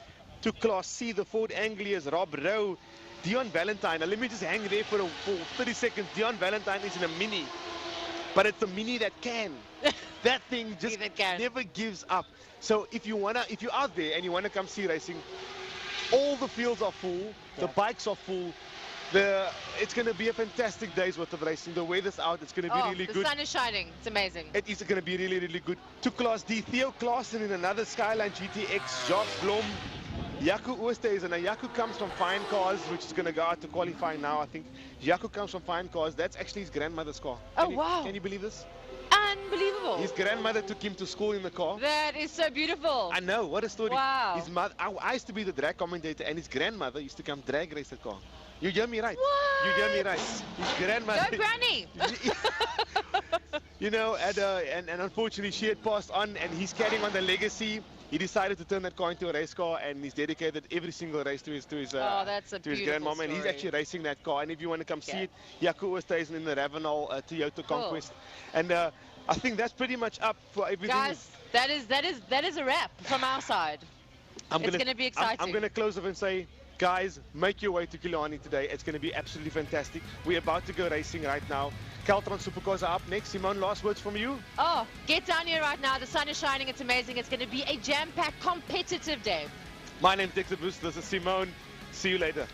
To Class C, the Ford Anglias, Rob Rowe, Dion Valentine. Now let me just hang there for 30 seconds. Dion Valentine is in a Mini, but it's a Mini that can. That thing just never gives up. So if you're out there and you wanna come see racing, all the fields are full, the bikes are full. It's going to be a fantastic day's worth of racing. The weather's out. It's going to be really good. The sun is shining. It's amazing. It is going to be really, really good. To Class D, Theo Klaassen in another Skyline GTX. Jacques Blom, Jaco Oosthuizen. And Jaco comes from Fine Cars, which is going to go out to qualify now, I think. Jaco comes from Fine Cars. That's actually his grandmother's car. Wow. Can you believe this? Unbelievable. His grandmother took him to school in the car. That is so beautiful. I know. What a story. Wow. His mother, I used to be the drag commentator, and his grandmother used to come drag race the car. You hear me right? What? You hear me right? His grandmother. Go Granny. You know, and unfortunately she had passed on, and he's carrying on the legacy. He decided to turn that car into a race car, and he's dedicated every single race to his grandmama, and he's actually racing that car. And if you want to come see it, Jaco Oosthuizen in the Ravenel Toyota Conquest. And I think that's pretty much up for everything. Guys, that is a wrap from our side. It's going to be exciting. I'm going to close off and say, guys, make your way to Killarney today. It's going to be absolutely fantastic. We're about to go racing right now. Caltron Supercars are up next. Simone, last words from you? Oh, get down here right now. The sun is shining. It's amazing. It's going to be a jam-packed, competitive day. My name's Dexter Bruce. This is Simone. See you later.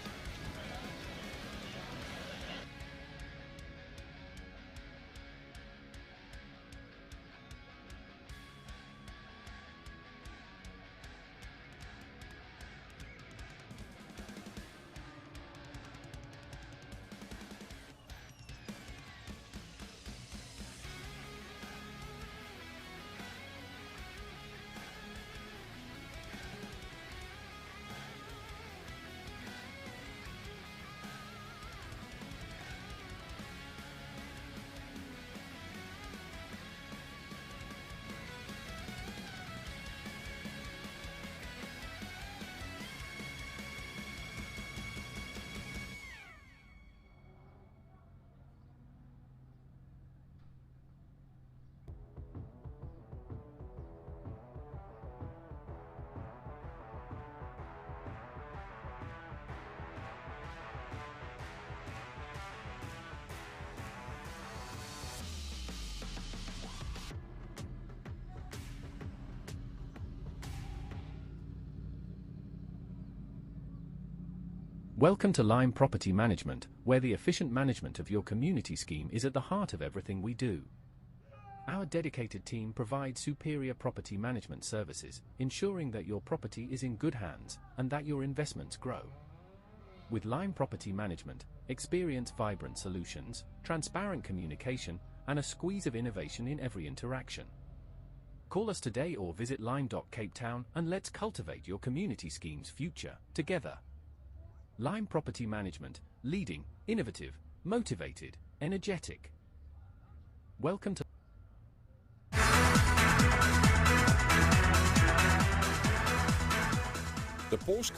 Welcome to Lime Property Management, where the efficient management of your community scheme is at the heart of everything we do. Our dedicated team provides superior property management services, ensuring that your property is in good hands and that your investments grow. With Lime Property Management, experience vibrant solutions, transparent communication, and a squeeze of innovation in every interaction. Call us today or visit lime.cape town and let's cultivate your community scheme's future together. Lime Property Management, leading, innovative, motivated, energetic. Welcome to the Porsche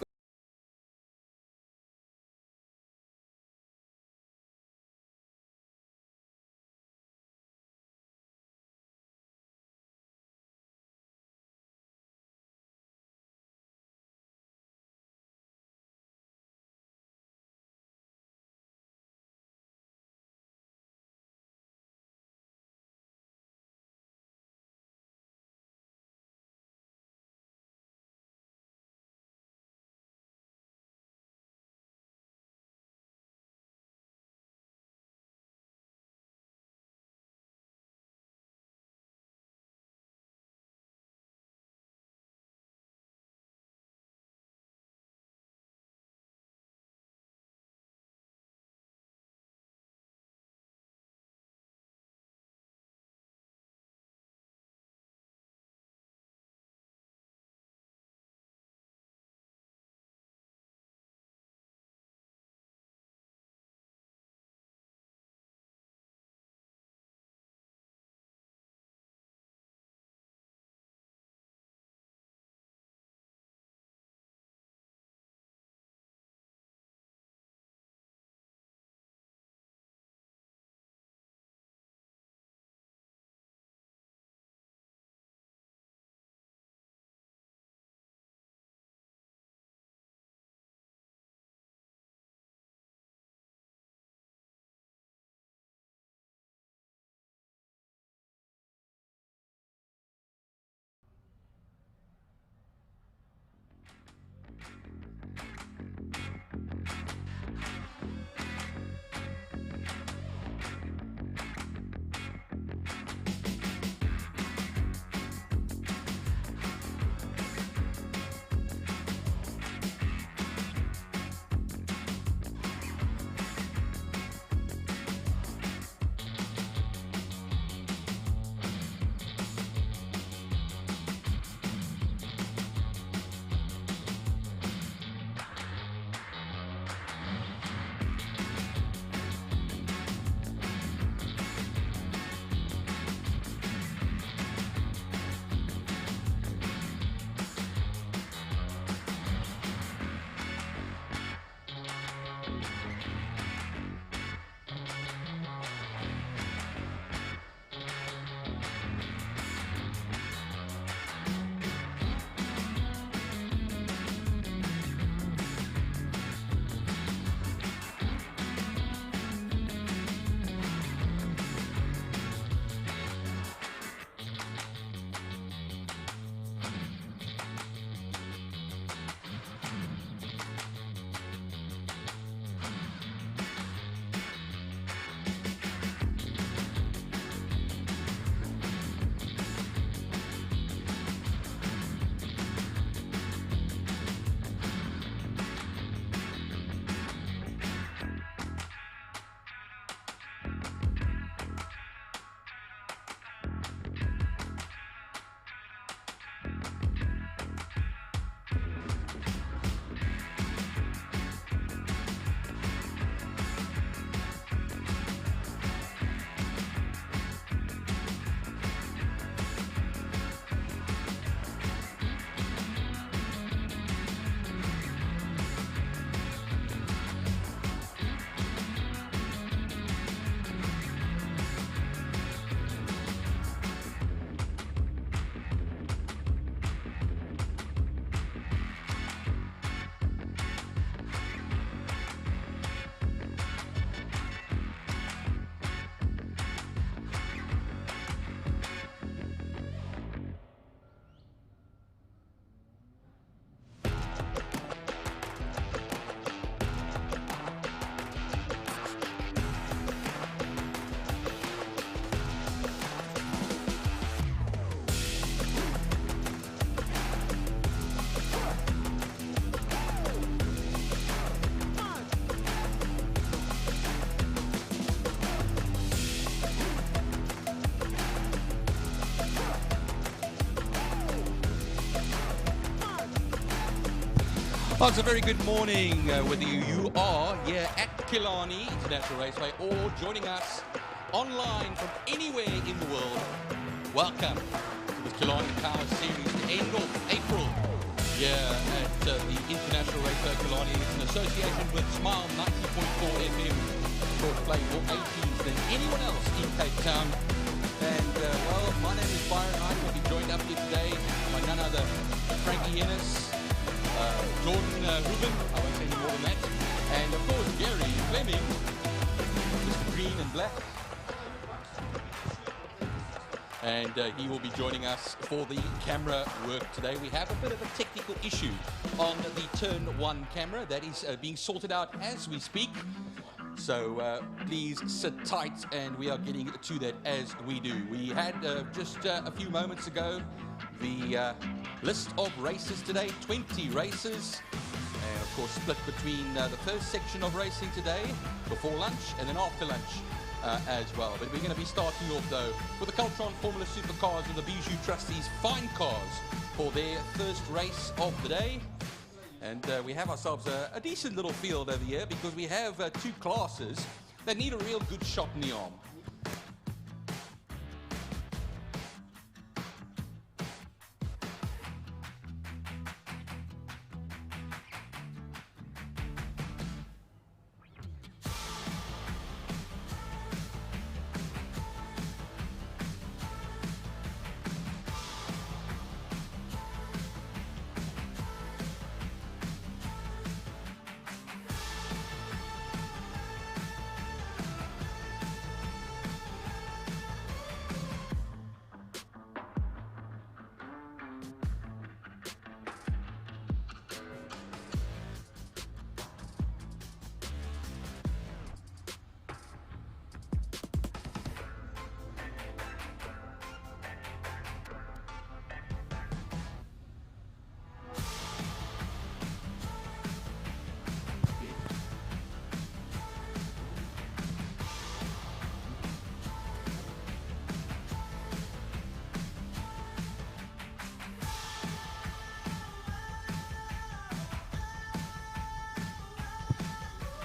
Well, it's a very good morning, whether you are here at Killarney International Raceway or joining us online from anywhere in the world. Welcome to the Killarney Power Series, the end of April here at the International Raceway Killarney. It's in association with Smile 90.4 FM, short play more 18s than anyone else in Cape Town. And, well, my name is Byron Knight. We'll be joined up here today by none other Frankie Ennis, Jordan Ruben, I won't say any more than that, and of course Gary Fleming, Mr. Green and Black, and he will be joining us for the camera work today. We have a bit of a technical issue on the turn 1 camera that is being sorted out as we speak, so please sit tight, and we are getting to that as we do. We had just a few moments ago the list of races today, 20 races, and of course split between the first section of racing today before lunch and then after lunch as well. But we're going to be starting off though with the Caltron Formula Supercars and the Bijou Trustees Fine Cars for their first race of the day. And we have ourselves a decent little field over here because we have 2 classes that need a real good shot in the arm.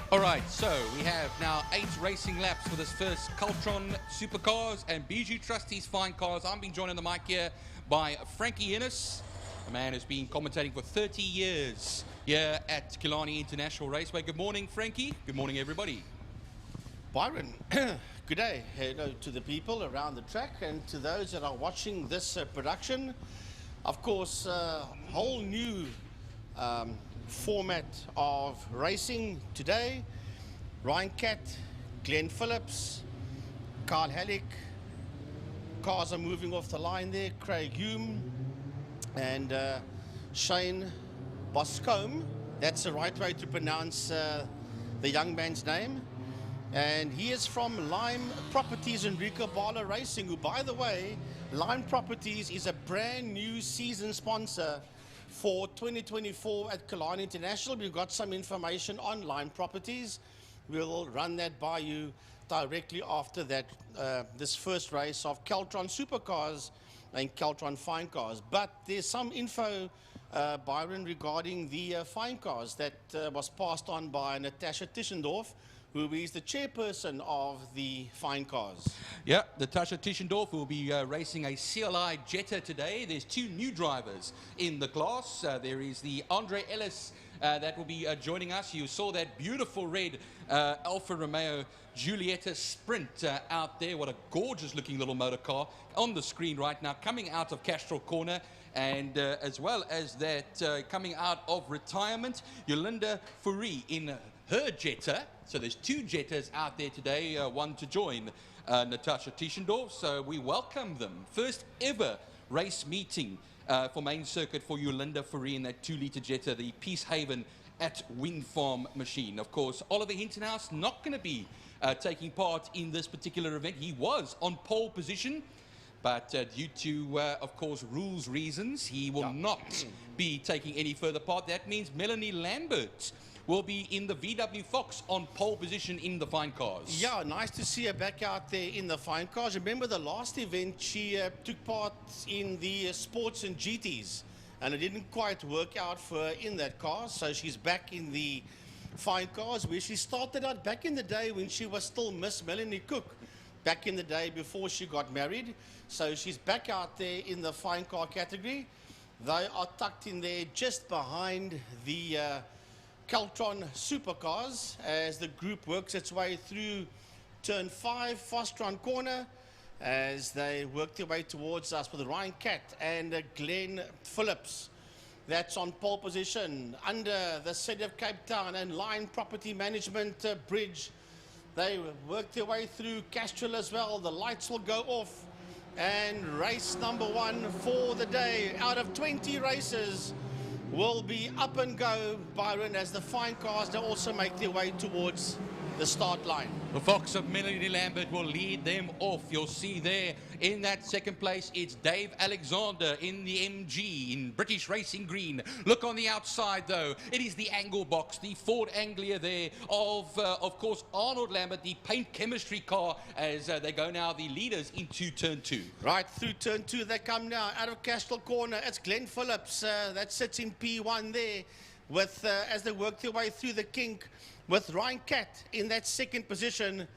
All right, so we have now 8 racing laps for this first Caltron Supercars and Bijou Trustees Fine Cars. I'm being joined on the mic here by Frankie Ennis, a man who's been commentating for 30 years here at Killarney International Raceway. Good morning, Frankie. Good morning, everybody. Byron, good day. Hello to the people around the track and to those that are watching this production. Of course, a whole new format of racing today. Ryan Catt, Glenn Phillips, Carl Halleck. Cars are moving off the line there. Craig Hume and Shane Boscombe. That's the right way to pronounce the young man's name. And he is from Lime Properties and Rico Bala Racing, who, by the way, Lime Properties is a brand new season sponsor for 2024 at Killarney International. We've got some information on Lime Properties. We'll run that by you directly after that, this first race of Caltron Supercars and Caltron Fine Cars. But there's some info, Byron, regarding the Fine Cars that was passed on by Natasha Tischendorf, who is the chairperson of the Fine Cars. Yeah, Natasha Tischendorf will be racing a CLI Jetta today. There's 2 new drivers in the class. There is the Andre Ellis that will be joining us. You saw that beautiful red Alfa Romeo Giulietta Sprint out there. What a gorgeous looking little motor car on the screen right now, coming out of Castrol Corner. And as well as that, coming out of retirement, Yolinda Fourie in her Jetta. So there's 2 Jettas out there today, one to join Natasha Tischendorf. So we welcome them. First ever race meeting for main circuit for Yolinda Fourie in that 2-litre Jetta, the Peacehaven at Wind Farm machine. Of course, Oliver Hintonhouse not going to be taking part in this particular event. He was on pole position, but due to, of course, rules reasons, he will not be taking any further part. That means Melanie Lambert will be in the VW Fox on pole position in the Fine Cars. Yeah, nice to see her back out there in the Fine Cars. Remember the last event, she took part in the Sports and GTs. and it didn't quite work out for her in that car. So she's back in the Fine Cars, where she started out back in the day when she was still Miss Melanie Cook, back in the day before she got married. So she's back out there in the Fine Car category. They are tucked in there just behind the Keltron Supercars as the group works its way through turn 5, Fostron corner, as they work their way towards us with Ryan Catt and Glenn Phillips. That's on pole position under the City of Cape Town and Line Property Management Bridge. They work their way through Castrol as well. The lights will go off, and race number 1 for the day out of 20 races will be up and go, Byron, as the Fine Cars they also make their way towards the start line. The Fox of Melanie Lambert will lead them off. You'll see there in that second place, it's Dave Alexander in the MG in British Racing Green. Look on the outside, though. It is the angle box, the Ford Anglia there of course, Arnold Lambert, the paint chemistry car, as they go now, the leaders into turn 2. Right through turn 2, they come now out of Castrol corner. It's Glenn Phillips that sits in P1 there with as they work their way through the kink, with Ryan Catt in that second position.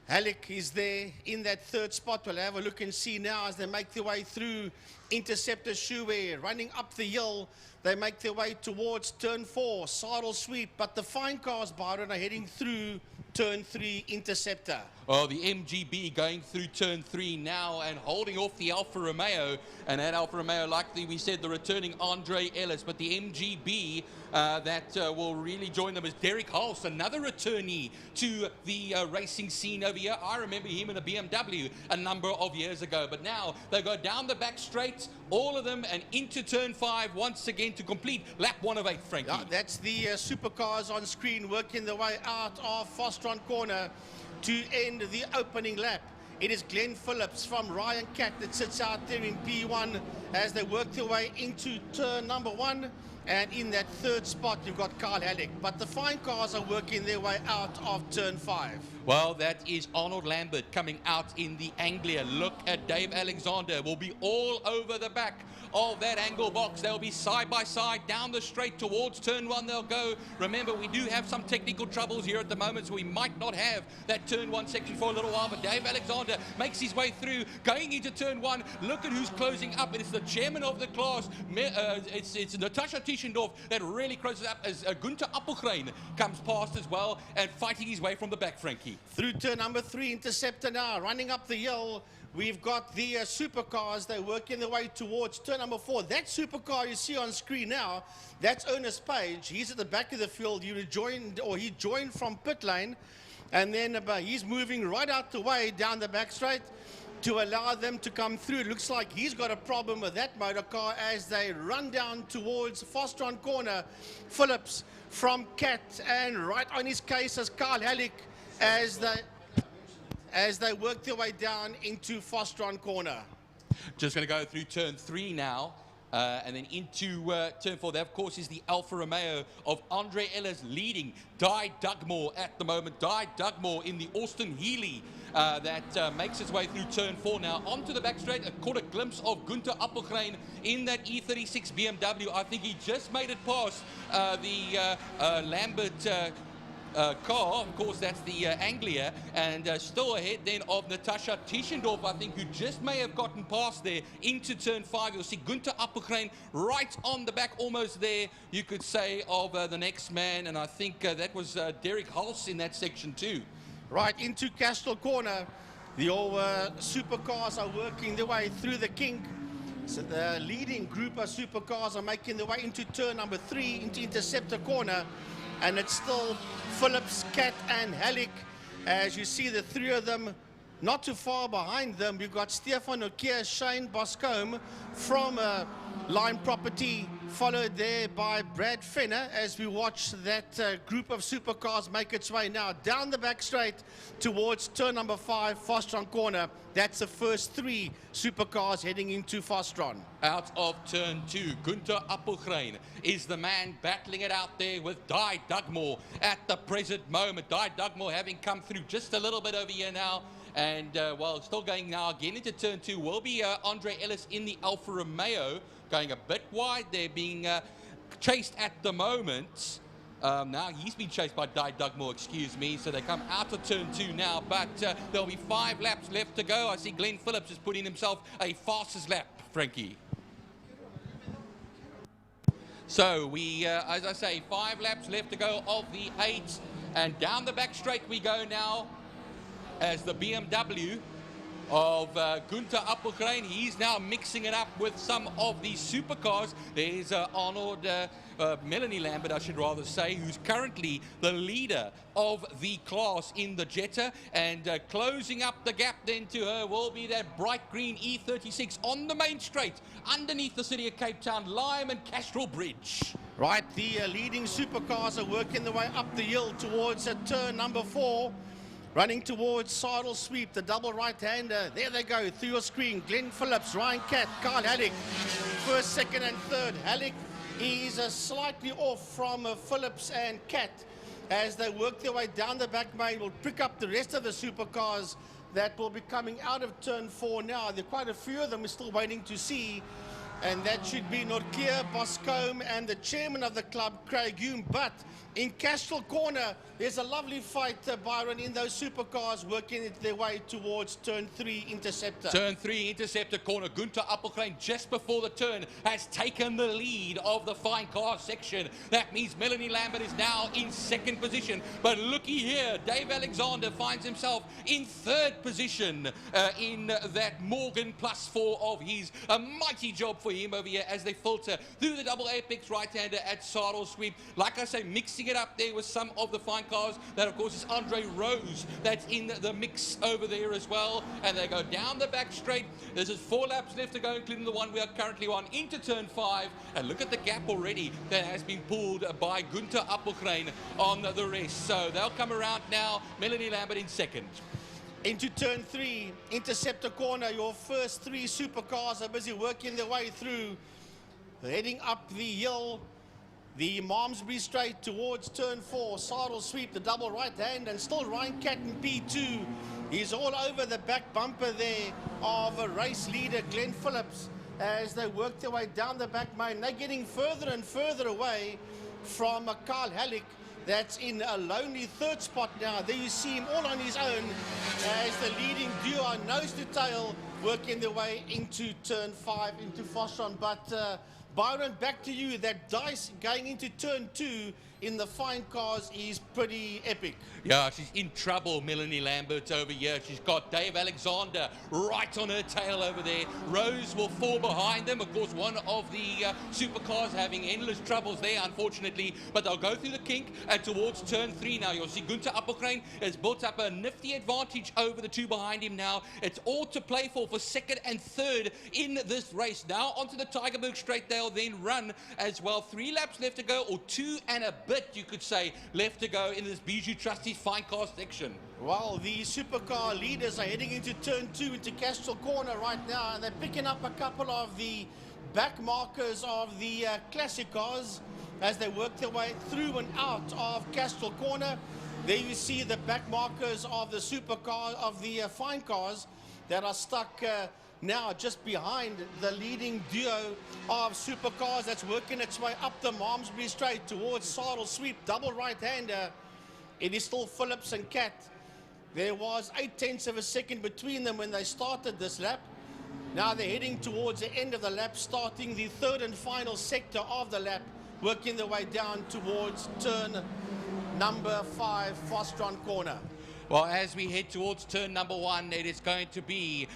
Halleck is there in that third spot. We'll have a look and see now as they make their way through Interceptor Shoewear, running up the hill. They make their way towards turn 4, Saddle Sweep, but the Fine Cars, Byron, are heading through turn 3, Interceptor. Oh, the MGB going through turn 3 now and holding off the Alfa Romeo. And that Alfa Romeo, like we said, the returning Andre Ellis. But the MGB that will really join them is Derek Hulse, another returnee to the racing scene over here. I remember him in a BMW a number of years ago. But now they go down the back straight, all of them, and into turn 5 once again to complete lap 1 of 8, Frankie. Yeah, that's the Supercars on screen working their way out of Fostron corner to end the opening lap. It is Glenn Phillips from Ryan Catt that sits out there in P1 as they work their way into turn number 1. And in that third spot, you've got Carl Halleck. But the Fine Cars are working their way out of turn 5. Well, that is Arnold Lambert coming out in the Anglia. Look at Dave Alexander. Will be all over the back of that angle box. They'll be side by side down the straight towards turn 1. They'll go. Remember, we do have some technical troubles here at the moment, so we might not have that turn 1 section for a little while. But Dave Alexander makes his way through, going into turn 1. Look at who's closing up. It's the chairman of the class. It's Natasha Tischendorf that really closes up as Gunther Appelgren comes past as well and fighting his way from the back, Frankie. Through turn number 3, Interceptor now, running up the hill. We've got the Supercars. They're working their way towards turn number 4. That Supercar you see on screen now, that's Ernest Page. He's at the back of the field. He joined from pit lane, and then he's moving right out the way down the back straight to allow them to come through. It looks like he's got a problem with that motor car as they run down towards Fostron corner. Phillips from Catt, and right on his case is Carl Halleck as they work their way down into Fostron corner. Just going to go through turn 3 now. And then into turn 4, there of course is the Alfa Romeo of Andre Ellis leading Di Dugmore at the moment. Di Dugmore in the Austin Healey that makes its way through turn 4 now. Onto the back straight, caught a glimpse of Gunther Appelgren in that E36 BMW. I think he just made it past the Lambert car. Of course, that's the Anglia, and still ahead then of Natasha Tischendorf, I think, who just may have gotten past there into turn 5. You'll see Gunther Appelgren right on the back, almost there, you could say, of the next man, and I think that was Derek Hulse in that section too. Right into Castrol corner, the old Supercars are working their way through the kink. So the leading group of Supercars are making their way into turn number 3, into Interceptor corner. And it's still Phillips, Catt, and Halleck. As you see the 3 of them not too far behind them, you've got Stefan Okier, Shane Boscombe from Line Property, followed there by Brad Fenner as we watch that group of Supercars make its way now down the back straight towards turn number 5, Fostron corner. That's the first 3 Supercars heading into Fostron. Out of turn 2, Gunther Appelgren is the man battling it out there with Di Dugmore at the present moment. Di Dugmore having come through just a little bit over here now And well, still going now again into turn 2 will be Andre Ellis in the Alfa Romeo, going a bit wide. They're being chased at the moment. Now he's been chased by Dugmore, excuse me, so they come out of turn 2 now, but there'll be 5 laps left to go. I see Glenn Phillips is putting himself a fastest lap, Frankie. So we, as I say, 5 laps left to go of the 8, and down the back straight we go now as the BMW of Gunther Appelgren. He's now mixing it up with some of the supercars. There's Arnold, Melanie Lambert, I should rather say, who's currently the leader of the class in the Jetta, and closing up the gap then to her will be that bright green E36 on the main straight underneath the city of Cape Town, Lime and Castrol Bridge. Right, the leading supercars are working their way up the hill towards turn number 4. Running towards Sidle Sweep, the double right-hander. There they go, through your screen. Glenn Phillips, Ryan Catt, Carl Halleck. First, second, and third. Halleck is slightly off from Phillips and Catt as they work their way down the back main. Will pick up the rest of the supercars that will be coming out of turn 4 now. There are quite a few of them we're still waiting to see. And that should be Nortclear, Boscombe, and the chairman of the club, Craig Hume. But in Castrol Corner, there's a lovely fight, Byron, in those supercars working their way towards turn 3 Interceptor. Turn 3 Interceptor corner. Gunther Appelgren just before the turn has taken the lead of the fine car section. That means Melanie Lambert is now in 2nd position. But looky here, Dave Alexander finds himself in 3rd position in that Morgan +4 of his. A mighty job for him over here as they filter through the double apex right-hander at Sidle Sweep. Like I say, mixing it up there with some of the fine cars. That, of course, is Andre Rose that's in the mix over there as well. And they go down the back straight. There's 4 laps left to go, including the one we are currently on, into turn 5. And look at the gap already that has been pulled by Gunther Appelgren on the rest. So they'll come around now. Melanie Lambert in 2nd. Into turn 3, Interceptor corner. Your first 3 supercars are busy working their way through. Heading up the hill, the Malmesbury straight towards turn 4. Sidle Sweep, the double right hand, and still Ryan Catt in P2. He's all over the back bumper there of a race leader, Glenn Phillips, as they work their way down the back main. They're getting further and further away from Carl Halleck. That's in a lonely 3rd spot now. There you see him all on his own as the leading duo, nose to tail, working their way into turn 5, into Fosron. But Byron, back to you. That dice going into turn 2 in the fine cars is pretty epic. Yeah, she's in trouble, Melanie Lambert over here. She's got Dave Alexander right on her tail over there. Rose will fall behind them. Of course, one of the supercars having endless troubles there, unfortunately. But they'll go through the kink and towards turn 3 now. You'll see Gunther Appelgren has built up a nifty advantage over the 2 behind him now. It's all to play for 2nd and 3rd in this race. Now onto the Tygerberg straight. They'll then run as well. 3 laps left to go, or 2 and a bit, you could say, left to go in this Bijou Trustees fine car section. Well, the supercar leaders are heading into turn 2 into Castrol Corner right now, and they're picking up a couple of the back markers of the classic cars as they work their way through and out of Castrol Corner. There you see the back markers of the supercar, of the fine cars that are stuck now just behind the leading duo of supercars that's working its way up the Malmesbury straight towards Sidle Sweep, double right-hander. It is still Phillips and Catt. There was 0.8 of a second between them when they started this lap. Now they're heading towards the end of the lap, starting the 3rd and final sector of the lap, working their way down towards turn number 5, Fostron Corner. Well, as we head towards turn number 1, it is going to be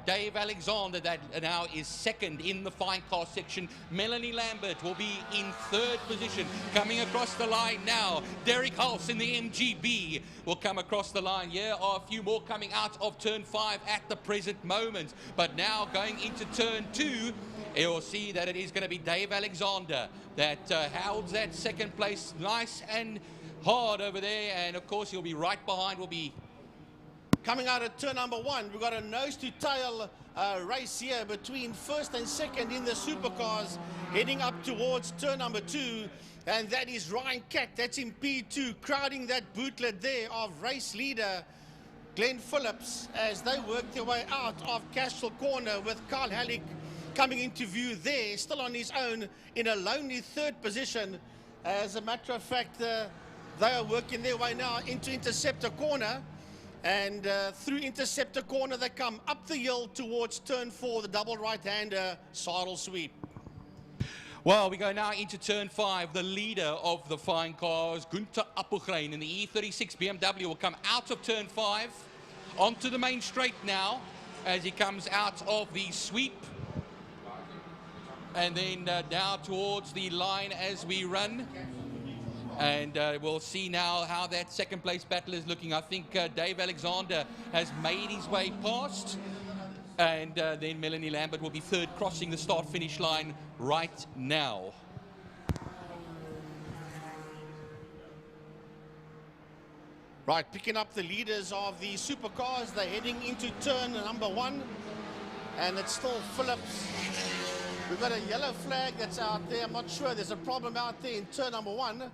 Dave Alexander that now is 2nd in the fine car section. Melanie Lambert will be in 3rd position. Coming across the line now, Derek Hulse in the MGB will come across the line. Here are a few more coming out of turn 5 at the present moment. But now going into turn 2, you'll see that it is going to be Dave Alexander that holds that 2nd place nice and hard over there, and of course he'll be right behind. Will be coming out of turn number 1. We've got a nose to tail race here between 1st and 2nd in the supercars, heading up towards turn number 2, and that is Ryan Catt. That's in P2, crowding that bootlet there of race leader Glenn Phillips as they work their way out of Castro Corner, with Carl Halleck coming into view there, still on his own in a lonely third position. As a matter of fact, they are working their way now into Interceptor Corner, and through Interceptor Corner they come up the hill towards turn 4, the double right-hander saddle sweep. Well, we go now into turn 5. The leader of the fine cars, Gunther Appelgren in the E36 BMW, will come out of turn 5 onto the main straight now as he comes out of the sweep. And then now towards the line as we run. And we'll see now how that second place battle is looking. I think Dave Alexander has made his way past. And then Melanie Lambert will be third, crossing the start-finish line right now. Right, picking up the leaders of the supercars. They're heading into turn number 1. And it's still Phillips. We've got a yellow flag that's out there. I'm not sure. There's a problem out there in turn number 1.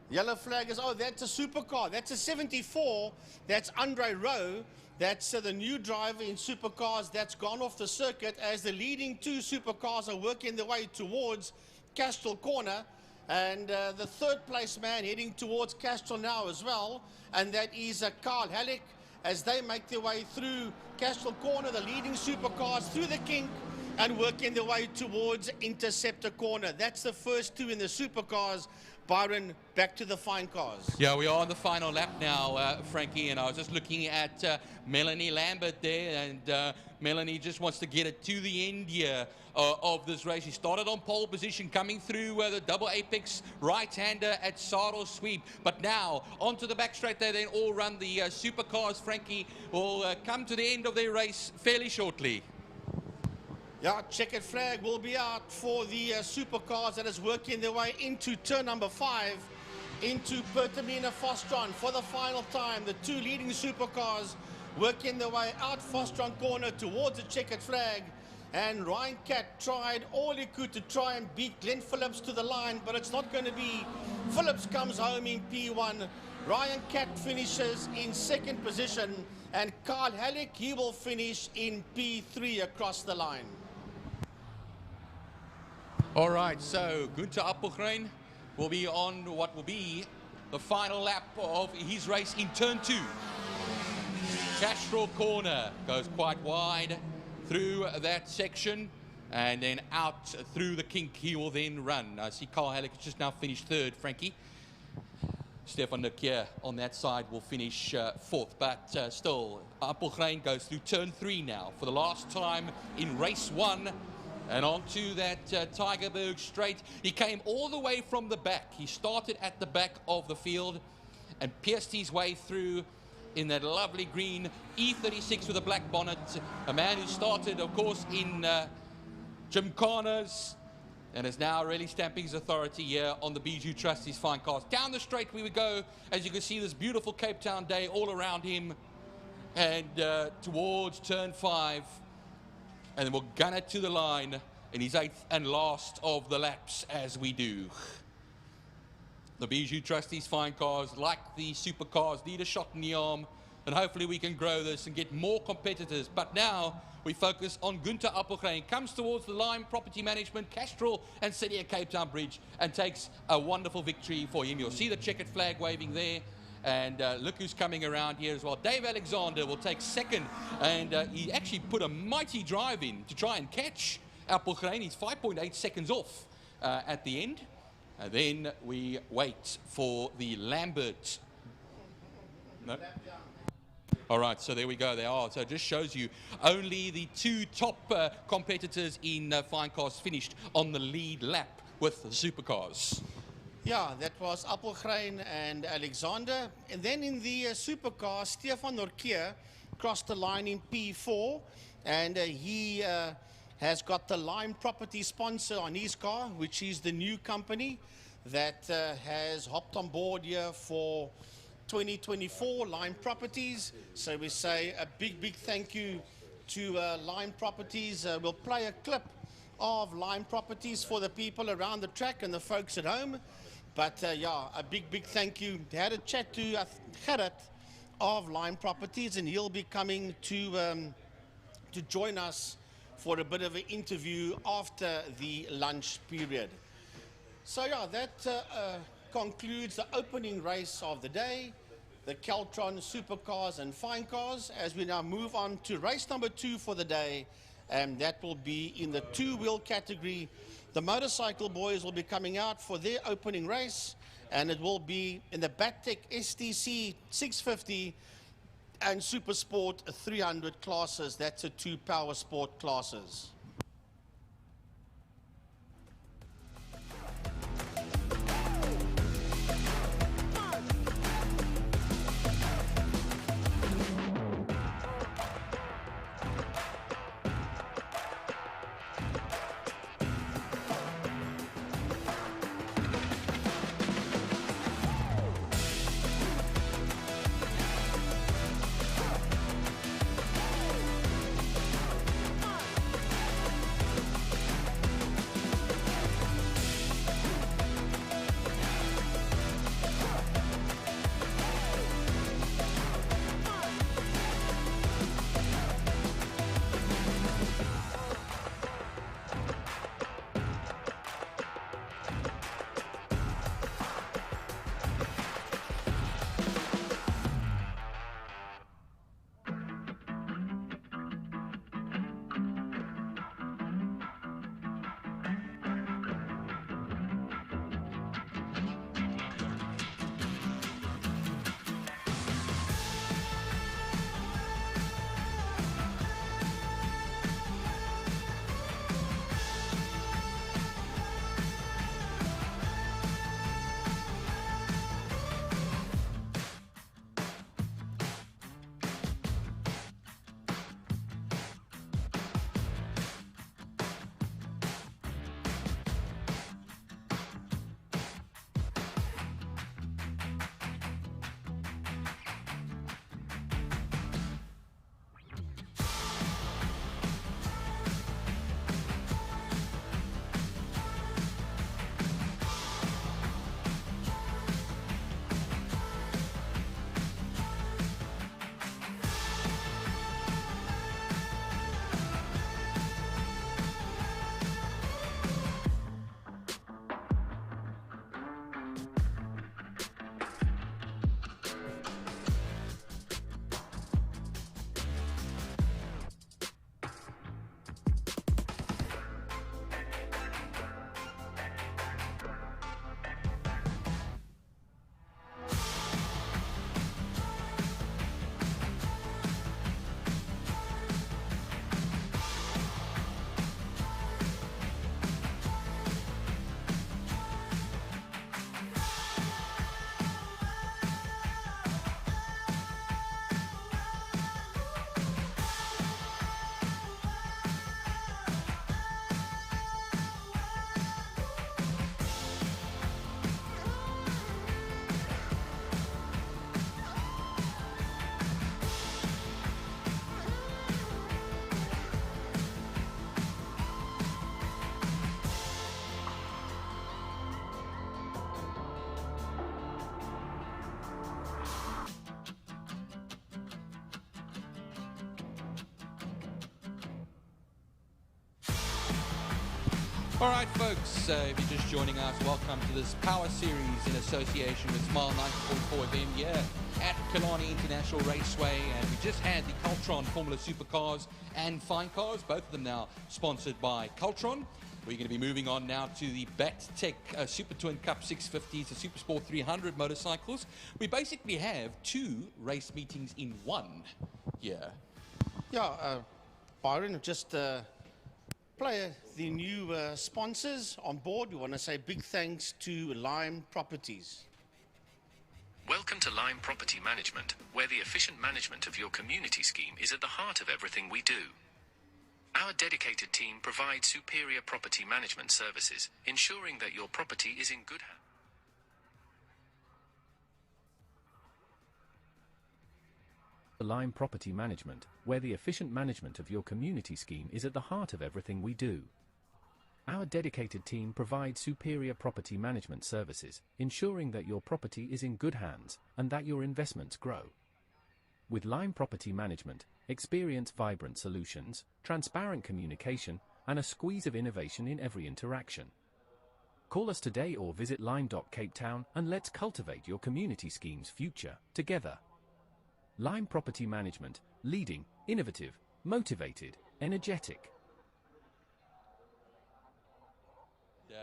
Yellow flag is, oh, that's a supercar. That's a 74. That's Andre Rowe. That's the new driver in supercars that's gone off the circuit, as the leading 2 supercars are working their way towards Castro Corner. And the third place man heading towards Castro now as well. And that is Carl Halleck as they make their way through Castro Corner, the leading supercars through the kink and working their way towards Interceptor Corner. That's the first 2 in the supercars. Byron, back to the fine cars. Yeah, we are on the final lap now, Frankie, and I was just looking at Melanie Lambert there, and Melanie just wants to get it to the end here of this race. She started on pole position, coming through the double apex right-hander at saddle sweep, but now onto the back straight there. Then all run the supercars. Frankie will come to the end of their race fairly shortly. Yeah, checkered flag will be out for the supercars that is working their way into turn number 5, into Pertamina Fostron for the final time. The 2 leading supercars working their way out Fostron Corner towards the checkered flag. And Ryan Catt tried all he could to try and beat Glenn Phillips to the line, but it's not going to be. Phillips comes home in P1. Ryan Catt finishes in 2nd position, and Carl Halleck, he will finish in P3 across the line. All right, so Gunther Appelgren will be on what will be the final lap of his race in turn 2. Castro Corner goes quite wide through that section, and then out through the kink he will then run. I see Carl Halleck has just now finished 3rd, Frankie. Stefan Leclerc on that side will finish 4th, but still Appelgren goes through turn 3 now for the last time in race 1. And onto that Tigerberg straight. He came all the way from the back. He started at the back of the field and pierced his way through in that lovely green E36 with a black bonnet. A man who started, of course, in Gymkhanas and is now really stamping his authority here on the Bijou Trustees Fine Cars. Down the straight we would go, as you can see, this beautiful Cape Town day all around him, and towards turn 5. And then we'll gun it to the line in his 8th and last of the laps as we do. The Bijou Trustees Fine Cars, like the supercars, need a shot in the arm, and hopefully we can grow this and get more competitors. But now we focus on Gunther Appelgren. Comes towards the Lime Property Management, Castrol and City of Cape Town Bridge, and takes a wonderful victory for him. You'll see the checkered flag waving there. And look who's coming around here as well. Dave Alexander will take 2nd, and he actually put a mighty drive in to try and catch Appelgren. He's 5.8 seconds off at the end. And then we wait for the Lambert. No? All right, so there we go. They are. So it just shows you only the 2 top competitors in Fine Cars finished on the lead lap with the supercars. Yeah, that was Appelgren and Alexander. And then in the supercar, Stefan Norkeer crossed the line in P4. And he has got the Lime Property sponsor on his car, which is the new company that has hopped on board here for 2024, Lime Properties. So we say a big, big thank you to Lime Properties. We'll play a clip of Lime Properties for the people around the track and the folks at home. But yeah, a big, big thank you. Had a chat to Gerrit of Lime Properties, and he'll be coming to join us for a bit of an interview after the lunch period. So yeah, that concludes the opening race of the day, the Keltron Supercars and Fine Cars, as we now move on to race number 2 for the day, and that will be in the two-wheel category. The motorcycle boys will be coming out for their opening race, and it will be in the Battec STC 650 and Super Sport 300 classes. That's the 2 power sport classes. All right, folks, if you're just joining us, welcome to this Power Series in association with Smile 94.4 FM here at Killarney International Raceway. And we just had the Keltron Formula Supercars and Fine Cars, both of them now sponsored by Keltron. We're going to be moving on now to the Battec Super Twin Cup 650s, the Super Sport 300 motorcycles. We basically have 2 race meetings in one here. Yeah, Byron, just play the new sponsors on board. We want to say big thanks to Lime Properties. Welcome to Lime Property Management, where the efficient management of your community scheme is at the heart of everything we do. Our dedicated team provides superior property management services, ensuring that your property is in good hands. Lime Property Management, where the efficient management of your community scheme is at the heart of everything we do. Our dedicated team provides superior property management services, ensuring that your property is in good hands and that your investments grow. With Lime Property Management, experience vibrant solutions, transparent communication, and a squeeze of innovation in every interaction. Call us today or visit Lime.Cape Town and let's cultivate your community scheme's future together. Lime Property Management, leading, innovative, motivated, energetic.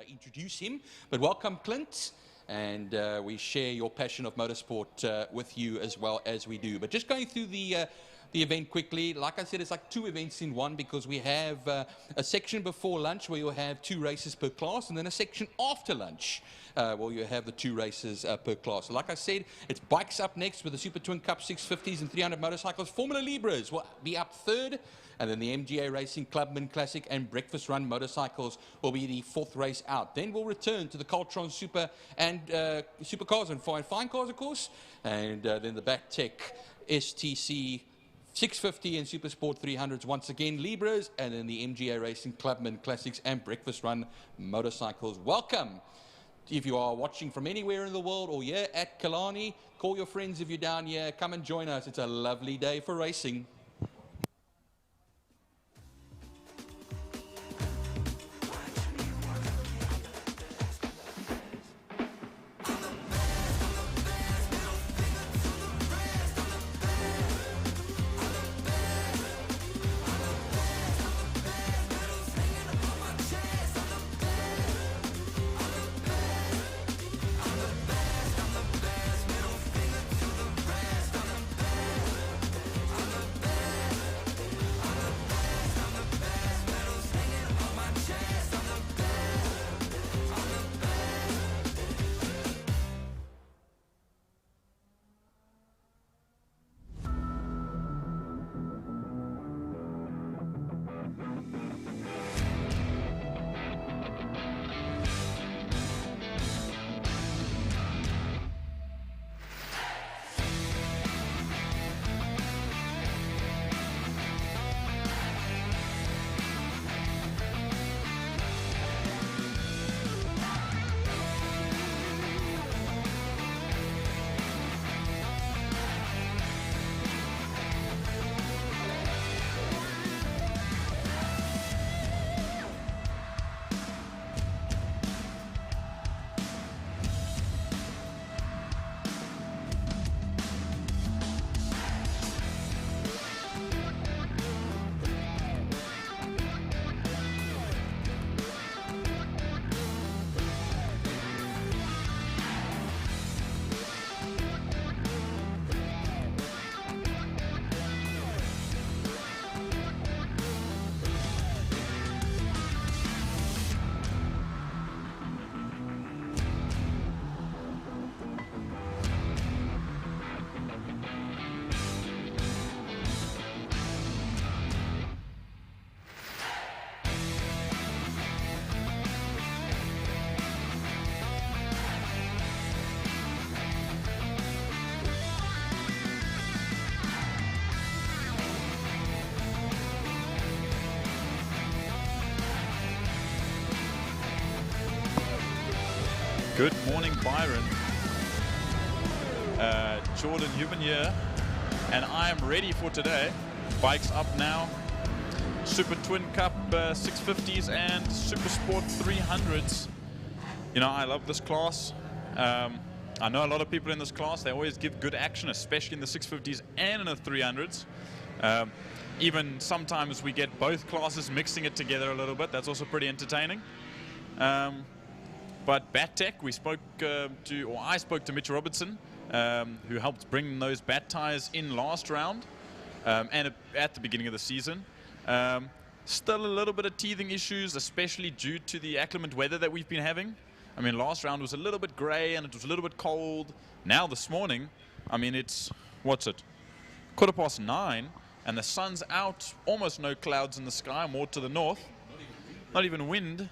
Introduce him, but welcome Clint, and we share your passion of motorsport with you as well as we do. But just going through the event quickly, like I said, it's like two events in one, because we have a section before lunch where you'll have 2 races per class, and then a section after lunch where you have the 2 races per class. So like I said, it's bikes up next with the Super Twin Cup 650s and 300 motorcycles. Formula Libres will be up third, and then the MGA Racing Clubman Classic and Breakfast Run motorcycles will be the 4th race out. Then we'll return to the Coltron Super and Supercars and Fine Cars, of course, and then the BATTEC STC 650 and Super Sport 300s once again, Libres, and then the MGA Racing Clubman Classics and Breakfast Run motorcycles. Welcome. If you are watching from anywhere in the world or here at Killarney, call your friends if you're down here. Come and join us. It's a lovely day for racing. Good morning, Byron. Jordan Human here, and I am ready for today. Bikes up now. Super Twin Cup 650s and Super Sport 300s. You know, I love this class. I know a lot of people in this class, they always give good action, especially in the 650s and in the 300s. Even sometimes we get both classes mixing it together a little bit. That's also pretty entertaining. But BATTEC, I spoke to Mitch Robertson, who helped bring those BAT tires in last round and at the beginning of the season. Still a little bit of teething issues, especially due to the inclement weather that we've been having. I mean, last round was a little bit grey and it was a little bit cold. Now this morning, I mean, it's, what's it, 9:15, and the sun's out, almost no clouds in the sky, more to the north, not even wind.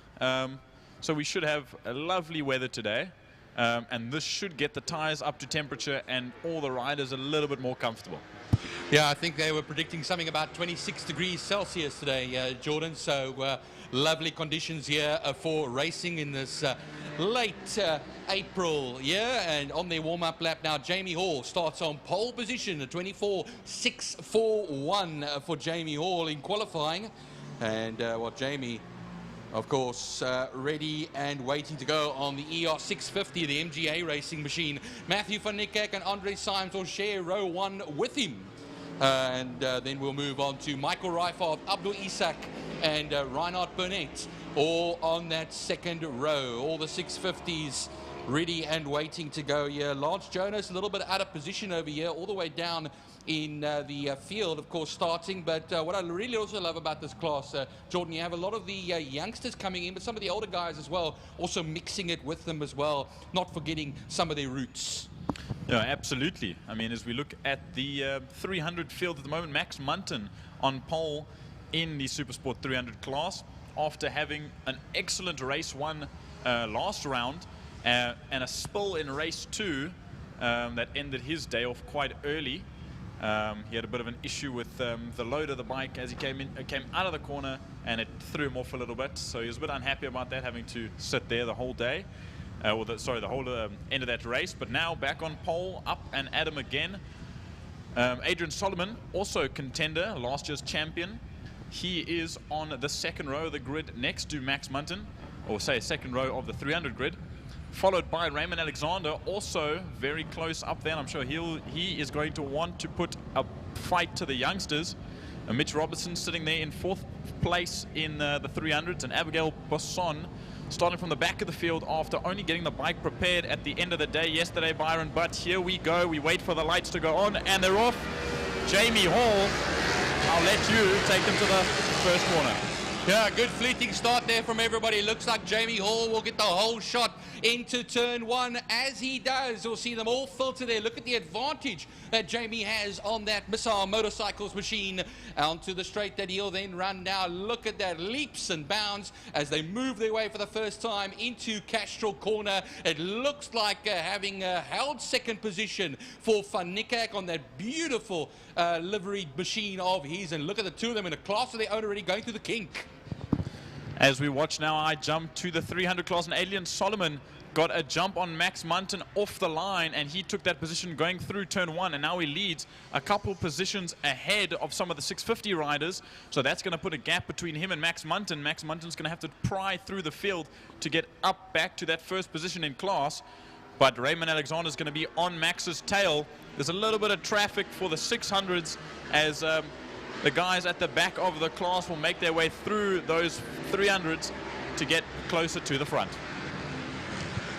So we should have a lovely weather today, and this should get the tires up to temperature and all the riders a little bit more comfortable. Yeah, I think they were predicting something about 26 degrees Celsius today, Jordan. So lovely conditions here for racing in this late April year. And on their warm-up lap now, Jamie Hall starts on pole position, a 24.641 for Jamie Hall in qualifying. And Jamie, of course, ready and waiting to go on the ER650, the MGA racing machine. Matthew van Niekerk and Andre Symes will share row 1 with him. Then we'll move on to Michael Reifert, Abdul Isak and Reinhard Burnett, all on that second row. All the 650s ready and waiting to go here. Lance Jonas a little bit out of position over here, all the way down in the field, of course, starting. But what I really also love about this class, Jordan, you have a lot of the youngsters coming in, but some of the older guys as well, also mixing it with them as well, not forgetting some of their roots. Yeah, absolutely. I mean, as we look at the 300 field at the moment, Max Munton on pole in the Supersport 300 class after having an excellent race 1 last round and a spill in race 2 that ended his day off quite early. He had a bit of an issue with the load of the bike as he came out of the corner, and it threw him off a little bit. So he was a bit unhappy about that, having to sit there the whole day. The whole end of that race. But now back on pole, up and at him again. Adrian Solomon, also a contender, last year's champion. He is on the second row of the grid next to Max Munton, or say second row of the 300 grid, followed by Raymond Alexander, also very close up there. And I'm sure he is going to want to put a fight to the youngsters. Mitch Robertson sitting there in 4th place in the 300s, and Abigail Bosson starting from the back of the field after only getting the bike prepared at the end of the day yesterday, Byron. But here we go. We wait for the lights to go on, and they're off. Jamie Hall, I'll let you take them to the first corner. Yeah, good fleeting start there from everybody. Looks like Jamie Hall will get the whole shot into turn 1. As he does, we'll see them all filter there. Look at the advantage that Jamie has on that Missile Motorcycles machine. Onto the straight that he'll then run now. Look at that, leaps and bounds as they move their way for the first time into Castrol Corner. It looks like having held second position for Van Niekerk on that beautiful liveried machine of his. And look at the two of them in a class of their own already going through the kink. As we watch now, I jump to the 300 class, and Adrian Solomon got a jump on Max Munton off the line, and he took that position going through turn 1, and now he leads a couple positions ahead of some of the 650 riders. So that's going to put a gap between him and Max Munton. Max Munton's going to have to pry through the field to get up back to that first position in class. But Raymond Alexander is going to be on Max's tail. There's a little bit of traffic for the 600s as the guys at the back of the class will make their way through those 300s to get closer to the front.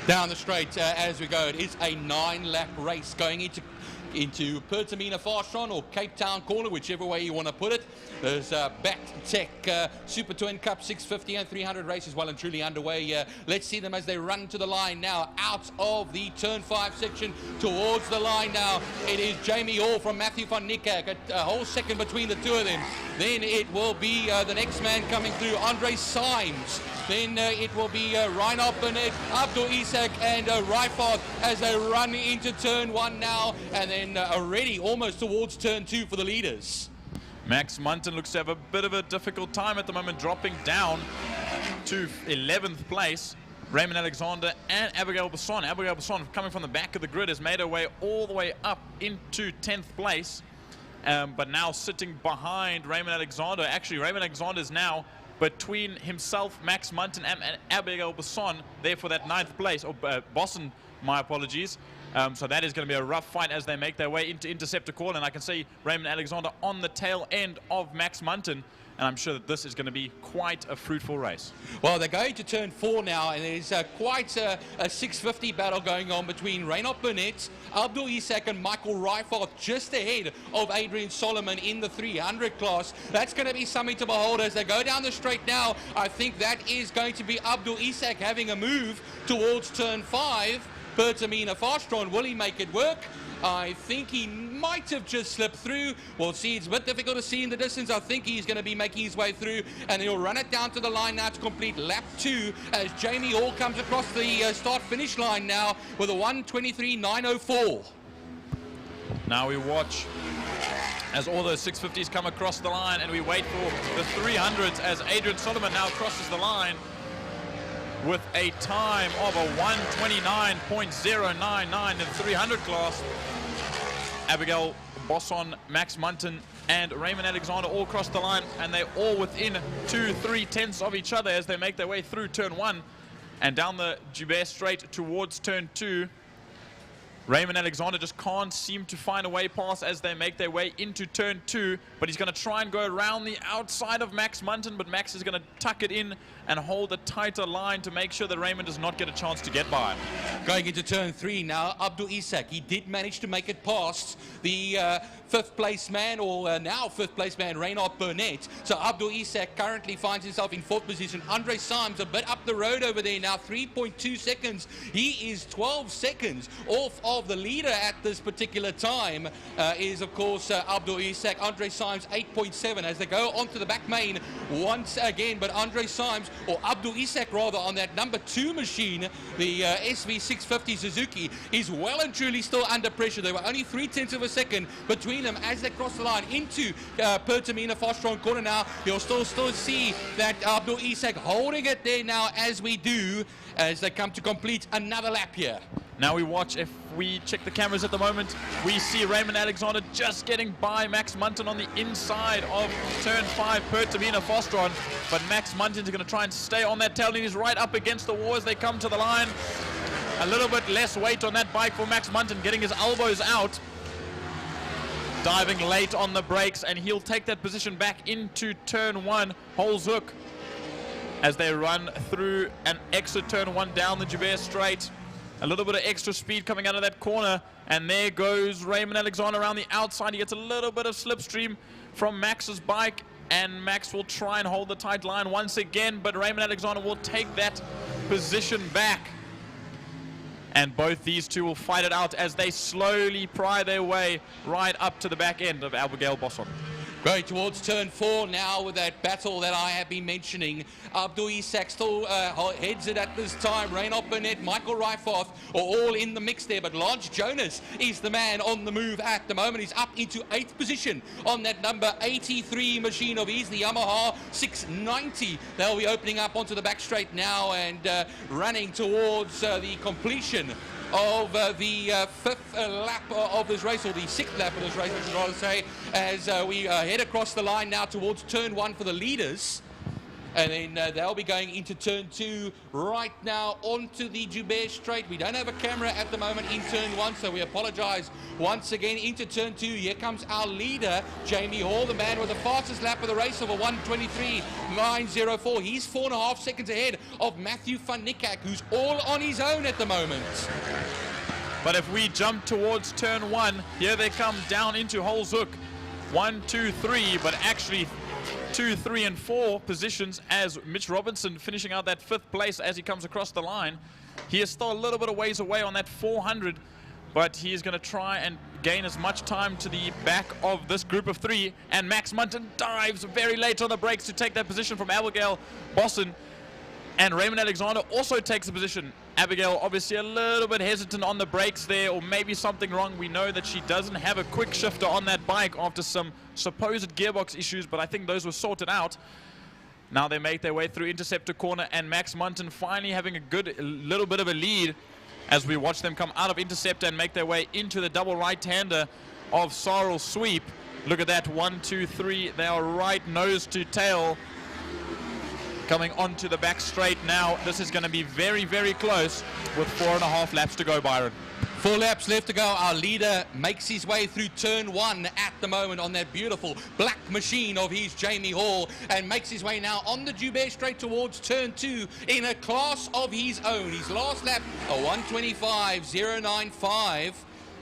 Down the straight as we go. It is a 9-lap race going into Pertamina Farstron or Cape Town Corner, whichever way you want to put it. There's BAT-TEC Super Twin Cup 650 and 300 races well and truly underway. Let's see them as they run to the line now, out of the turn 5 section towards the line now. It is Jamie Hall from Matthew van Niekerk, a whole second between the two of them. Then it will be the next man coming through, Andre Symes. Then it will be Reinhard Burnett, Abdul Isak and Reifert as they run into turn 1 now, and then already almost towards turn 2 for the leaders. Max Munton looks to have a bit of a difficult time at the moment, dropping down to 11th place. Raymond Alexander and Abigail Bosson. Abigail Bosson, coming from the back of the grid, has made her way all the way up into 10th place, but now sitting behind Raymond Alexander. Actually, Raymond Alexander is now between himself, Max Munton, and Abigail Bosson there for that 9th place, or Bosson, my apologies. So that is going to be a rough fight as they make their way into Interceptor Corner, and I can see Raymond Alexander on the tail end of Max Munton, and I'm sure that this is going to be quite a fruitful race. Well, they're going to turn 4 now, and there's quite a 650 battle going on between Reinhard Burnett, Abdul Isak and Michael Reifert, just ahead of Adrian Solomon in the 300 class. That's going to be something to behold as they go down the straight now. I think that is going to be Abdul Isak having a move towards turn 5. Pertamina Farstron, will he make it work? I think he might have just slipped through. We'll see. It's a bit difficult to see in the distance. I think he's going to be making his way through, and he'll run it down to the line now to complete lap 2 as Jamie Hall comes across the start-finish line now with a 1:23.904. Now we watch as all those 650s come across the line, and we wait for the 300s as Adrian Solomon now crosses the line with a time of a 129.099 in the 300 class. Abigail Bosson, Max Munton, and Raymond Alexander all cross the line, and they're all within 2-3 tenths of each other as they make their way through turn 1 and down the Joubert Straight towards turn 2. Raymond Alexander just can't seem to find a way past as they make their way into turn 2, but he's going to try and go around the outside of Max Munton, but Max is going to tuck it in and hold a tighter line to make sure that Raymond does not get a chance to get by. Going into turn 3 now, Abdul Isak. He did manage to make it past the fifth place man, or now fifth place man, Reynard Burnett. So Abdul Isak currently finds himself in 4th position. Andre Symes a bit up the road over there now, 3.2 seconds. He is 12 seconds off of the leader at this particular time, is of course Abdul Isak. Andre Symes 8.7 as they go onto the back main once again, but Andre Symes, or Abdul Isak rather, on that number 2 machine, the SV650 Suzuki, is well and truly still under pressure. There were only 0.3 of a second between them as they cross the line into Pertamina Fostron corner now. You'll still see that Abdul Isak holding it there now as we do, as they come to complete another lap here. Now we watch, if we check the cameras at the moment, we see Raymond Alexander just getting by Max Munton on the inside of turn 5, Pertamina Fostron. But Max Munton's going to try and stay on that tail, and he's right up against the wall as they come to the line. A little bit less weight on that bike for Max Munton, getting his elbows out. Diving late on the brakes, and he'll take that position back into turn 1, Holzhoek, as they run through an exit turn 1 down the Joubert Straight. A little bit of extra speed coming out of that corner, and there goes Raymond Alexander around the outside. He gets a little bit of slipstream from Max's bike, and Max will try and hold the tight line once again, but Raymond Alexander will take that position back. And both these two will fight it out as they slowly pry their way right up to the back end of Abigail Bosson. Going towards turn 4 now with that battle that I have been mentioning. Abdul Isak still heads it at this time. Reynald Burnett, Michael Ryfoth are all in the mix there, but Lance Jonas is the man on the move at the moment. He's up into 8th position on that number 83 machine of his, the Yamaha 690. They'll be opening up onto the back straight now and running towards the completion of the 5th lap of this race, or the 6th lap of this race, I should rather say, as we head across the line now towards turn 1 for the leaders. And then they'll be going into turn 2 right now onto the Joubert Straight. We don't have a camera at the moment in turn 1, so we apologize once again. Into turn 2, here comes our leader, Jamie Hall, the man with the fastest lap of the race of a 1:23.904. He's 4.5 seconds ahead of Matthew van Niekerk, who's all on his own at the moment. But if we jump towards turn 1, here they come down into Holzhoek. 1, 2, 3, but actually 2, 3, and 4 positions as Mitch Robinson finishing out that 5th place as he comes across the line. He is still a little bit of ways away on that 400, but he is going to try and gain as much time to the back of this group of 3. And Max Munton dives very late on the brakes to take that position from Abigail Bosson. And Raymond Alexander also takes a position. Abigail obviously a little bit hesitant on the brakes there, or maybe something wrong. We know that she doesn't have a quick shifter on that bike after some supposed gearbox issues, but I think those were sorted out. Now they make their way through Interceptor corner, and Max Munton finally having a little bit of a lead as we watch them come out of Interceptor and make their way into the double right-hander of Sarl Sweep. Look at that, 1, 2, 3. They are right nose to tail coming onto the back straight now. This is going to be very, very close with 4.5 laps to go, Byron. 4 laps left to go. Our leader makes his way through turn 1 at the moment on that beautiful black machine of his, Jamie Hall, and makes his way now on the Joubert Straight towards turn 2 in a class of his own. His last lap, a 1:25.095.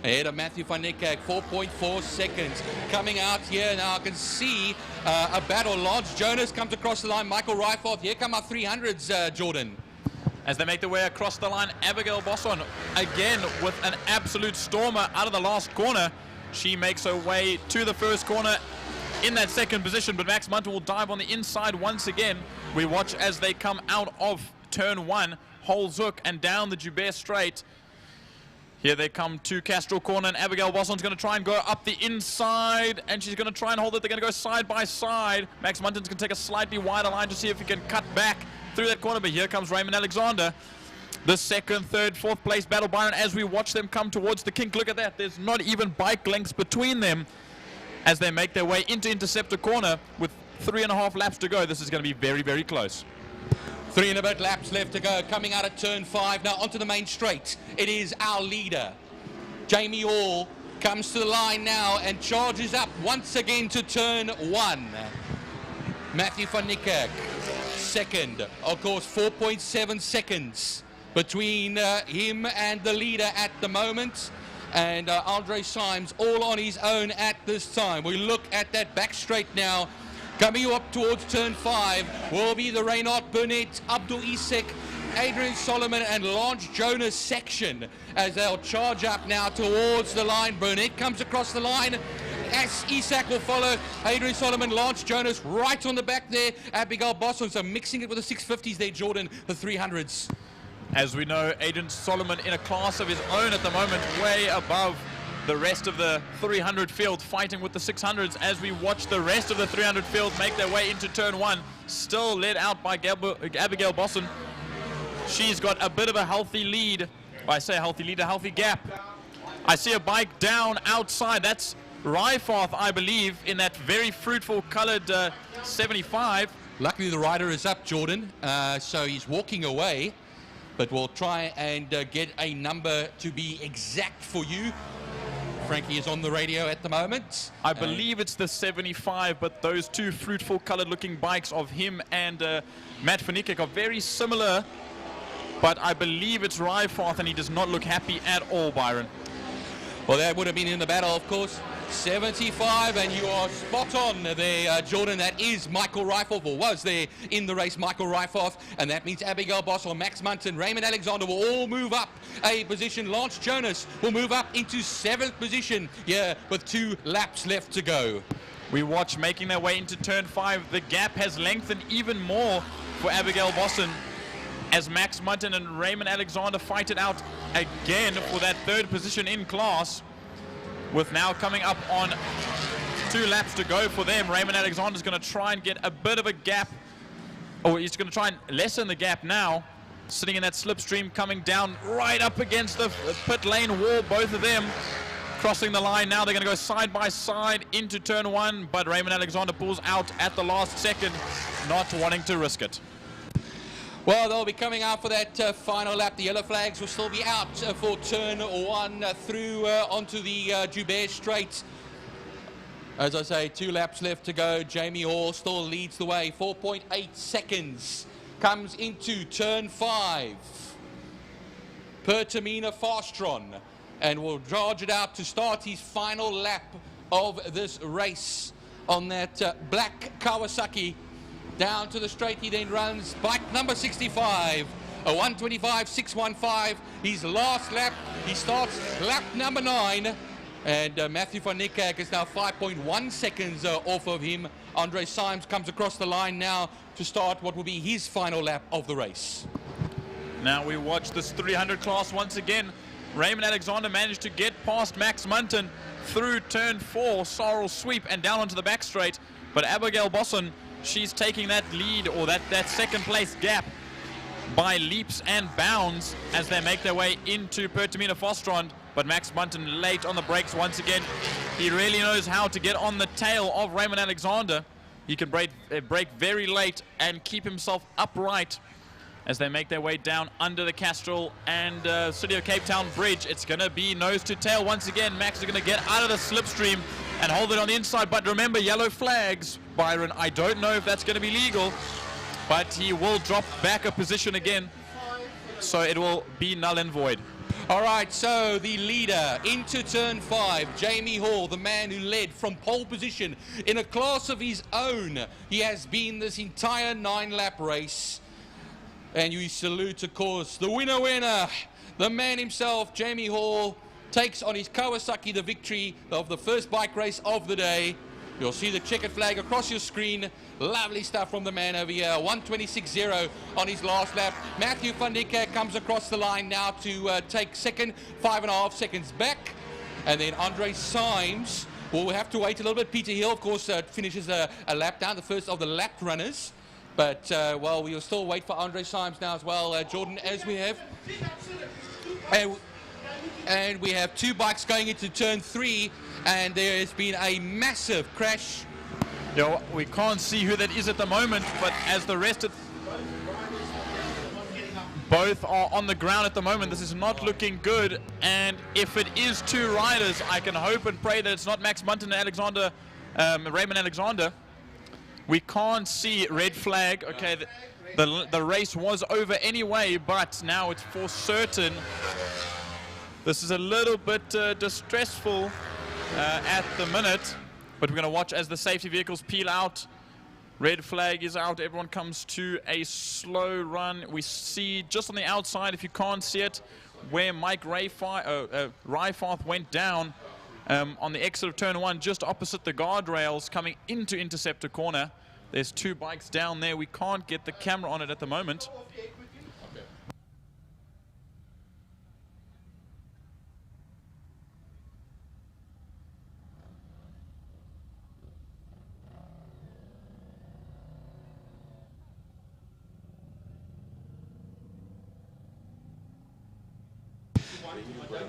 Ahead of Matthew van Niekerk, 4.4 seconds. Coming out here now, I can see a battle. Lance Jonas comes across the line. Michael Ryfoth. Here come our 300s, Jordan. As they make their way across the line, Abigail Bosson again with an absolute stormer out of the last corner. She makes her way to the first corner in that 2nd position, but Max Munton will dive on the inside once again. We watch as they come out of turn 1, Holzhoek, and down the Joubert Straight. Here they come to Castrol Corner, and Abigail Bosson's going to try and go up the inside, and she's going to try and hold it. They're going to go side by side. Max Munton's going to take a slightly wider line to see if he can cut back through that corner, but here comes Raymond Alexander. The second, third, fourth place battle, Byron, as we watch them come towards the kink. Look at that. There's not even bike lengths between them as they make their way into Interceptor Corner with 3.5 laps to go. This is going to be very, very close. 3 and a bit laps left to go. Coming out of turn 5 now onto the main straight. It is our leader, Jamie Hall, comes to the line now and charges up once again to turn 1. Matthew van Niekerk, second. Of course, 4.7 seconds between him and the leader at the moment. And Andre Symes all on his own at this time. We look at that back straight now. Coming up towards turn 5 will be the Reynard Burnett, Abdul Isek, Adrian Solomon and Lance Jonas section as they'll charge up now towards the line. Burnett comes across the line as Isak will follow. Adrian Solomon, Lance Jonas right on the back there. Abigail Bosson, so mixing it with the 650s there, Jordan, the 300s. As we know, Adrian Solomon in a class of his own at the moment, way above the rest of the 300 field, fighting with the 600s as we watch the rest of the 300 field make their way into turn 1, still led out by Abigail Bosson. She's got a bit of a healthy lead. I say a healthy lead, a healthy gap. I see a bike down outside. That's Ryfarth, I believe, in that very fruitful colored 75. Luckily the rider is up, Jordan, so he's walking away, but we'll try and get a number to be exact for you. Frankie is on the radio at the moment. I believe it's the 75, but those two fruitful colored looking bikes of him and Matt van Niekerk are very similar, but I believe it's Ryfarth, and he does not look happy at all, Byron. Well, that would have been in the battle, of course. 75, and you are spot on there, Jordan. That is Michael Ryforth, or was there in the race, Michael Ryforth, and that means Abigail Bossel, Max Munton, Raymond Alexander will all move up a position. Lance Jonas will move up into 7th position, with 2 laps left to go. We watch making their way into turn 5. The gap has lengthened even more for Abigail Bosson as Max Munton and Raymond Alexander fight it out again for that 3rd position in class. With now coming up on 2 laps to go for them, Raymond Alexander's going to try and get a bit of a gap, or he's going to try and lessen the gap now, sitting in that slipstream, coming down right up against the pit lane wall, both of them crossing the line now. They're going to go side by side into turn 1, but Raymond Alexander pulls out at the last second, not wanting to risk it. Well, they'll be coming out for that final lap. The yellow flags will still be out for turn 1 through onto the Joubert Straight. As I say, 2 laps left to go. Jamie Hall still leads the way. 4.8 seconds comes into turn 5. Pertamina Fastron, and will charge it out to start his final lap of this race on that black Kawasaki. Down to the straight, he then runs bike number 65, a 1:25.615. His last lap, he starts lap number 9, and Matthew van Niekerk is now 5.1 seconds off of him. Andre Symes comes across the line now to start what will be his final lap of the race. Now we watch this 300 class once again. Raymond Alexander managed to get past Max Munton through turn 4, sorrel sweep, and down onto the back straight, but Abigail Bosson, she's taking that lead, or that 2nd place gap, by leaps and bounds as they make their way into Pertamina Fostrand. But Max Munton late on the brakes once again. He really knows how to get on the tail of Raymond Alexander. He can brake very late and keep himself upright as they make their way down under the Castrol and City of Cape Town Bridge. It's going to be nose to tail once again. Max is going to get out of the slipstream and hold it on the inside, but remember, yellow flags, Byron. I don't know if that's going to be legal, but he will drop back a position again, so it will be null and void. All right, so the leader into turn 5, Jamie Hall, the man who led from pole position in a class of his own. He has been this entire 9-lap race, and you salute, of course, the winner, the man himself, Jamie Hall, takes on his Kawasaki the victory of the first bike race of the day. You'll see the checkered flag across your screen. Lovely stuff from the man over here. 1:26.0 on his last lap. Matthew van Dijk comes across the line now to take second, 5.5 seconds back. And then Andre Symes will have to wait a little bit. Peter Hill, of course, finishes a lap down, the first of the lapped runners. But, well, we'll still wait for Andre Symes now as well, Jordan, as we have. And we have two bikes going into turn 3, and there has been a massive crash. You know, we can't see who that is at the moment, but as the rest of both are on the ground at the moment, this is not looking good. And if it is two riders, I can hope and pray that it's not Max Munton and Raymond Alexander. We can't see red flag. Okay, the race was over anyway, but now it's for certain. This is a little bit distressful at the minute, but we're going to watch as the safety vehicles peel out. Red flag is out. Everyone comes to a slow run. We see just on the outside, if you can't see it, where Mike Ryfarth went down on the exit of turn 1, just opposite the guardrails coming into Interceptor Corner. There's two bikes down there. We can't get the camera on it at the moment.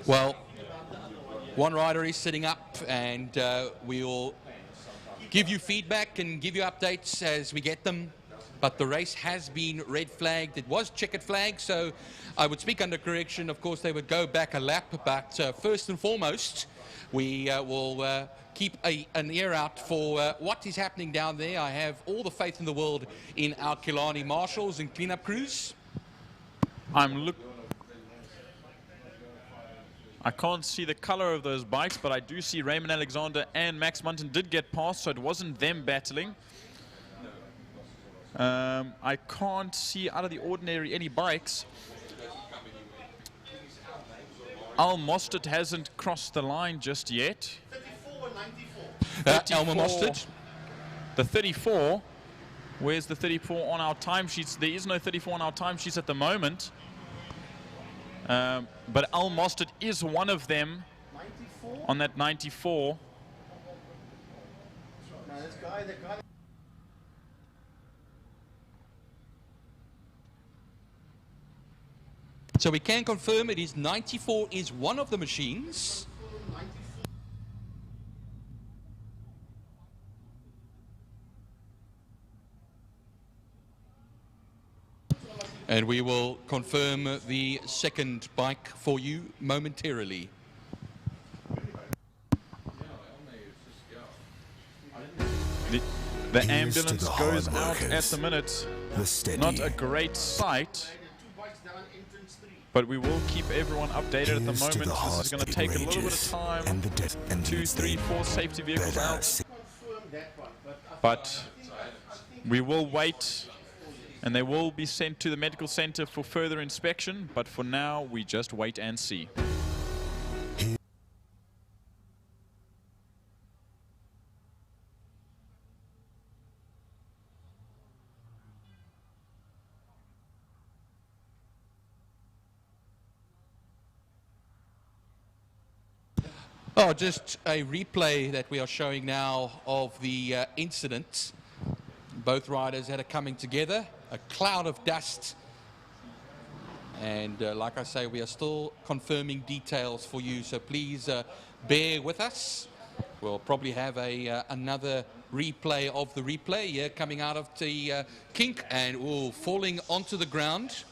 Well, one rider is sitting up, and we'll give you feedback and give you updates as we get them. But the race has been red flagged. It was checkered flag, so I would speak under correction. Of course, they would go back a lap. But first and foremost, we will keep an ear out for what is happening down there. I have all the faith in the world in our Killarney marshals and cleanup crews. I can't see the color of those bikes, but I do see Raymond Alexander and Max Munton did get past, so it wasn't them battling. I can't see out of the ordinary any bikes. Al Mostert hasn't crossed the line just yet. 34. Elmer Mostert. The 34. Where's the 34 on our timesheets? There is no 34 on our timesheets at the moment. But Al Mostert is one of them 94? On that 94. No, this guy, So we can confirm it is 94 is one of the machines. And we will confirm the second bike for you momentarily. The ambulance goes out at the minute. Not a great sight, but we will keep everyone updated at the moment. This is going to take a little bit of time. 2, 3, 4 safety vehicles out. But we will wait, and they will be sent to the medical center for further inspection. But for now, we just wait and see. Oh, just a replay that we are showing now of the incident. Both riders had a coming together, a cloud of dust. And like I say, we are still confirming details for you, so please bear with us. We'll probably have another replay of the replay here coming out of the kink and falling onto the ground.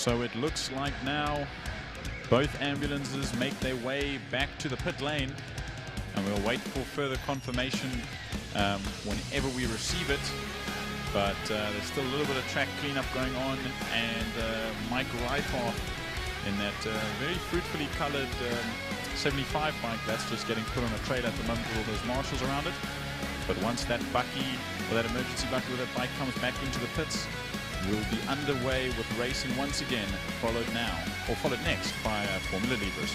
So it looks like now both ambulances make their way back to the pit lane, and we'll wait for further confirmation whenever we receive it. But there's still a little bit of track cleanup going on, and Mike Ryfoff in that very fruitfully colored 75 bike, that's just getting put on a trailer at the moment with all those marshals around it. But once that bucky, or that emergency bucky with that bike comes back into the pits, we'll be underway with racing once again, followed next by Formula Libres.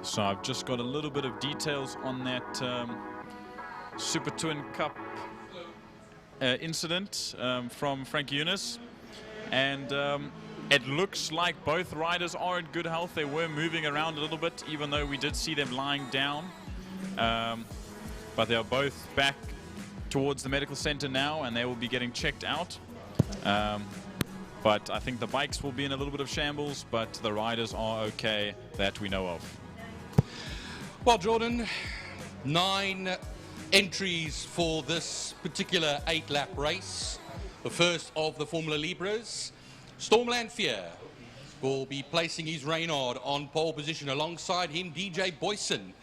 So I've just got a little bit of details on that Super Twin Cup incident from Frank Eunice, and it looks like both riders are in good health. They were moving around a little bit, even though we did see them lying down, but they are both back towards the medical center now, and they will be getting checked out. But I think the bikes will be in a little bit of shambles, but the riders are okay that we know of. Well, Jordan, 9 entries for this particular 8-lap race. The first of the Formula Libres. Stormland Fear will be placing his Reynard on pole position. Alongside him, DJ Boyson,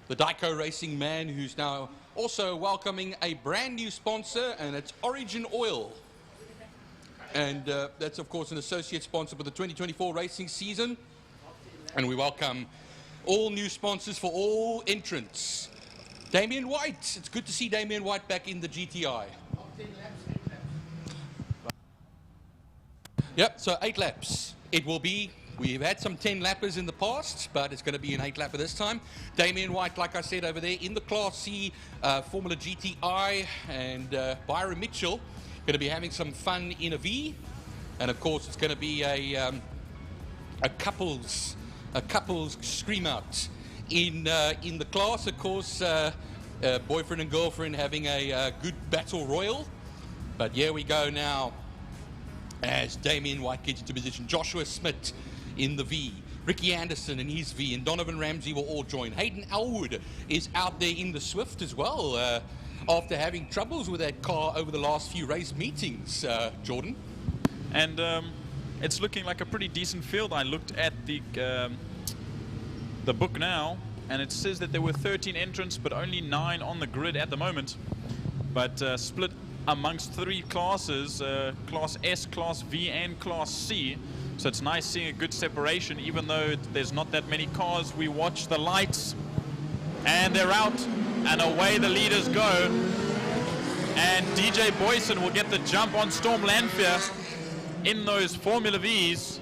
the Dyco Racing man, who's now also welcoming a brand new sponsor, and it's Origin Oil. And that's, of course, an associate sponsor for the 2024 racing season. And we welcome all new sponsors for all entrants. Damien White. It's good to see Damien White back in the GTI. Yep, so 8 laps. It will be. We've had some 10-lappers in the past, but it's going to be an 8-lapper this time. Damien White, like I said, over there in the Class C Formula GTI, and Byron Mitchell going to be having some fun in a V. And of course, it's going to be a couples scream out in the class. Of course, boyfriend and girlfriend having a good battle royal. But here we go now as Damien White gets into position. Joshua Smith in the V. Ricky Anderson in his V and Donovan Ramsey will all join. Hayden Elwood is out there in the Swift as well, after having troubles with that car over the last few race meetings, Jordan. And it's looking like a pretty decent field. I looked at the book now, and it says that there were 13 entrants, but only 9 on the grid at the moment. But split amongst 3 classes, Class S, Class V, and Class C. So it's nice seeing a good separation, even though there's not that many cars. We watch the lights, and they're out, and away the leaders go. And DJ Boyson will get the jump on Storm Lanfear in those Formula Vs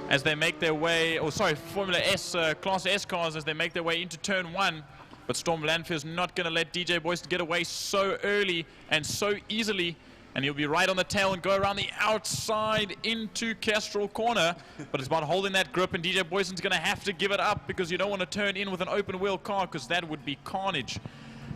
as they make their way, or sorry, Formula S, Class S cars as they make their way into turn 1. But Storm Lanfear is not going to let DJ Boyson get away so early and so easily. And he'll be right on the tail and go around the outside into Kestrel Corner. But it's about holding that grip, and DJ Boyson's going to have to give it up because you don't want to turn in with an open wheel car, because that would be carnage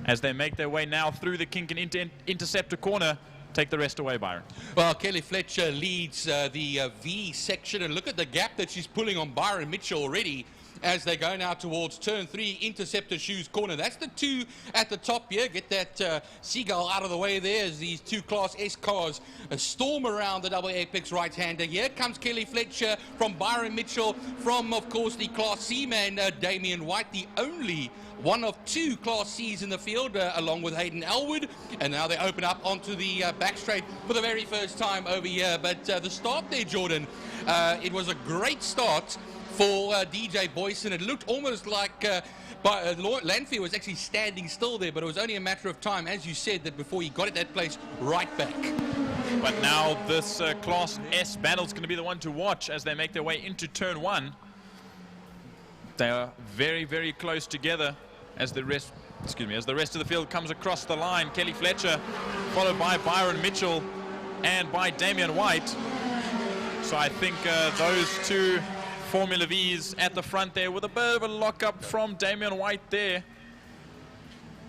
as they make their way now through the kink and into Interceptor Corner. Take the rest away, Byron. Well, Kelly Fletcher leads the V section, and look at the gap that she's pulling on Byron Mitchell already as they go now towards turn 3, Interceptor Shoes Corner. That's the 2 at the top here. Get that seagull out of the way there as these 2 Class S cars storm around the double apex right-hander. Here comes Kelly Fletcher from Byron Mitchell, from, of course, the Class C man, Damian White, the only one of 2 Class Cs in the field, along with Hayden Elwood. And now they open up onto the back straight for the very first time over here. But the start there, Jordan, it was a great start for DJ Boyson. It looked almost like Lanfear was actually standing still there, but it was only a matter of time, as you said, that before he got at that place right back. But now this Class S battle is going to be the one to watch as they make their way into turn 1. They are very, very close together as the rest, as the rest of the field comes across the line. Kelly Fletcher, followed by Byron Mitchell and by Damian White. So I think those 2 Formula Vs at the front there with a bit of a lock-up from Damian White there.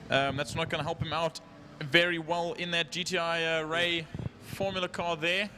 That's not going to help him out very well in that GTI Ray Formula car there.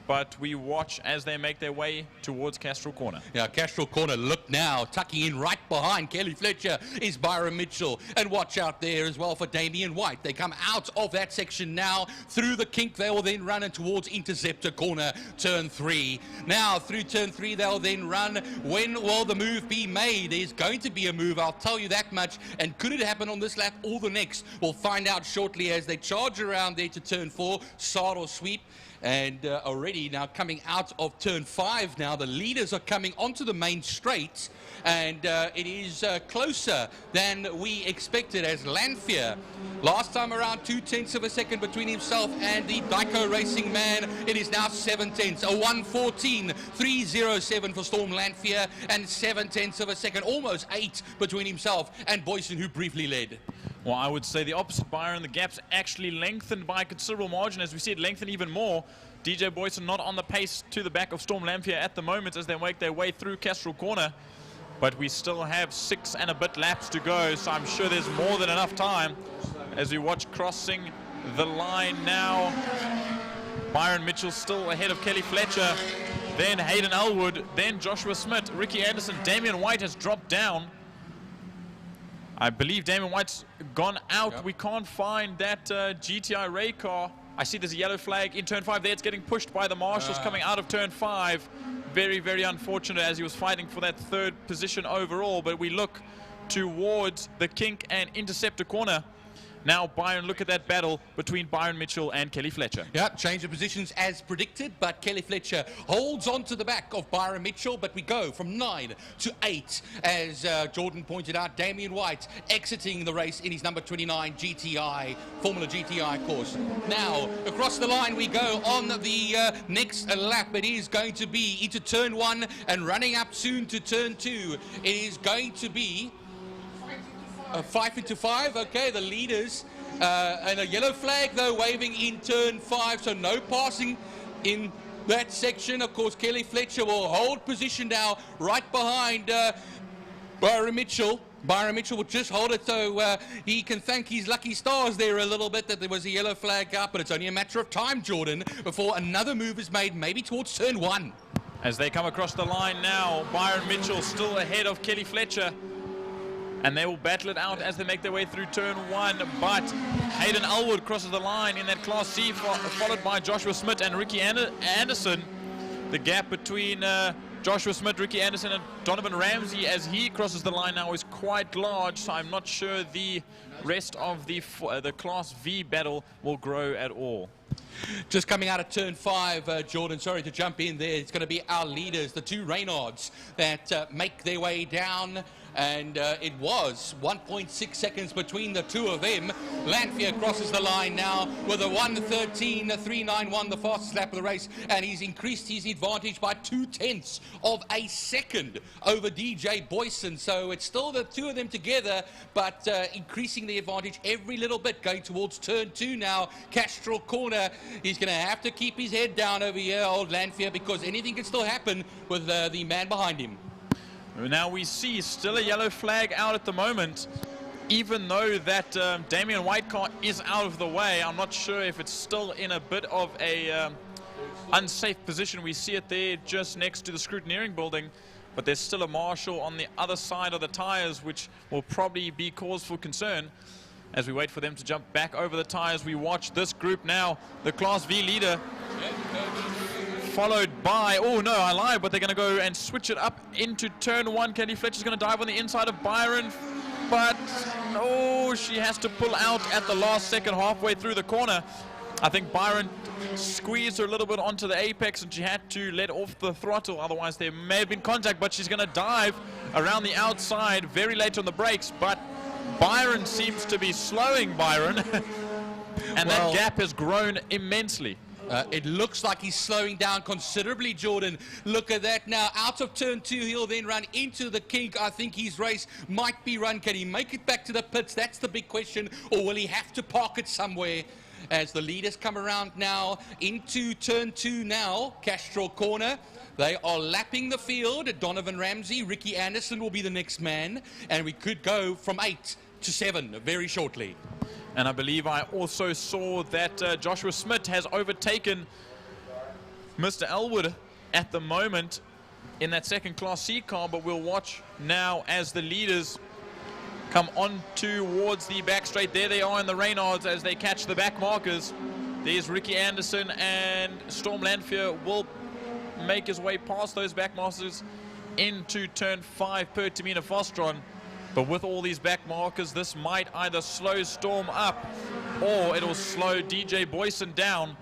But we watch as they make their way towards Kestrel Corner. Yeah, Kestrel Corner, look now, tucking in right behind Kelly Fletcher is Byron Mitchell. And watch out there as well for Damian White. They come out of that section now through the kink. They will then run in towards Interceptor Corner, turn 3. Now, through turn 3, they'll then run. When will the move be made? There's going to be a move, I'll tell you that much. And could it happen on this lap or the next? We'll find out shortly as they charge around there to turn 4, start or sweep. And already now coming out of turn 5 now, the leaders are coming onto the main straight, and it is closer than we expected as Lanfear, last time around 0.2 of a second between himself and the Dyko Racing man. It is now 0.7, a 1:14.307 for Storm Lanfear, and 0.7 of a second, almost 8 between himself and Boyson, who briefly led. Well, I would say the opposite, Byron. The gap's actually lengthened by a considerable margin. As we see it lengthen even more. DJ Boyson not on the pace to the back of Storm Lanfear at the moment as they make their way through Kestrel Corner. But we still have 6 and a bit laps to go, so I'm sure there's more than enough time as we watch crossing the line now. Byron Mitchell still ahead of Kelly Fletcher, then Hayden Elwood, then Joshua Smith, Ricky Anderson. Damian White has dropped down. I believe Damian White's gone out. Yep. We can't find that GTI Ray car. I see there's a yellow flag in turn 5 there. It's getting pushed by the marshals coming out of turn 5. Very, very unfortunate as he was fighting for that 3rd position overall. But we look towards the kink and Interceptor Corner. Now, Byron, look at that battle between Byron Mitchell and Kelly Fletcher. Yeah, change of positions as predicted, but Kelly Fletcher holds on to the back of Byron Mitchell, but we go from 9 to 8, as Jordan pointed out. Damian White exiting the race in his number 29 GTI, Formula GTI course. Now, across the line we go on the next lap. It is going to be into turn 1 and running up soon to turn 2. It is going to be 5 into 5, okay, the leaders, and a yellow flag though waving in turn 5, so no passing in that section. Of course, Kelly Fletcher will hold position now right behind Byron Mitchell. Byron Mitchell will just hold it, so he can thank his lucky stars there a little bit that there was a yellow flag up, but it's only a matter of time, Jordan, before another move is made, maybe towards turn 1. As they come across the line now, Byron Mitchell still ahead of Kelly Fletcher. And they will battle it out as they make their way through turn 1. But Hayden Elwood crosses the line in that Class C, followed by Joshua Smith and Ricky Anderson. The gap between Joshua Smith, Ricky Anderson and Donovan Ramsey as he crosses the line now is quite large. So I'm not sure the rest of the Class V battle will grow at all. Just coming out of turn 5, Jordan, sorry to jump in there. It's going to be our leaders, the two Reynards, that make their way down. And it was 1.6 seconds between the two of them. Lanphier crosses the line now with a 1:13.391, the fastest lap of the race, and he's increased his advantage by 0.2 of a second over DJ Boyson. So it's still the two of them together, but increasing the advantage every little bit, going towards turn 2 now. Castrol corner, he's going to have to keep his head down over here, old Lanphier, because anything can still happen with the man behind him. Now we see still a yellow flag out at the moment, even though that Damien White car is out of the way. I'm not sure if it's still in a bit of a unsafe position. We see it there just next to the scrutineering building, but there's still a marshal on the other side of the tires, which will probably be cause for concern. As we wait for them to jump back over the tires, we watch this group now, the Class V leader, followed by, oh no, I lied, but they're going to go and switch it up into turn 1. Kelly Fletcher's going to dive on the inside of Byron, but oh, she has to pull out at the last second, halfway through the corner. I think Byron squeezed her a little bit onto the apex and she had to let off the throttle, otherwise there may have been contact, but she's going to dive around the outside very late on the brakes, but Byron seems to be slowing Byron, and that gap has grown immensely. It looks like he's slowing down considerably, Jordan. Look at that now. Out of turn 2, he'll then run into the kink. I think his race might be run. Can he make it back to the pits? That's the big question. Or will he have to park it somewhere? As the leaders come around now into turn 2 now, Castrol corner. They are lapping the field. Donovan Ramsey, Ricky Anderson will be the next man. And we could go from 8 to 7 very shortly. And I believe I also saw that Joshua Smith has overtaken Mr. Elwood at the moment in that second Class C car, but we'll watch now as the leaders come on towards the back straight. There they are in the Reynards as they catch the back markers. There's Ricky Anderson, and Storm Lanphier will make his way past those back markers into turn 5 per Tamina Fostron. But with all these back markers, this might either slow Storm up or it'll slow DJ Boyson down,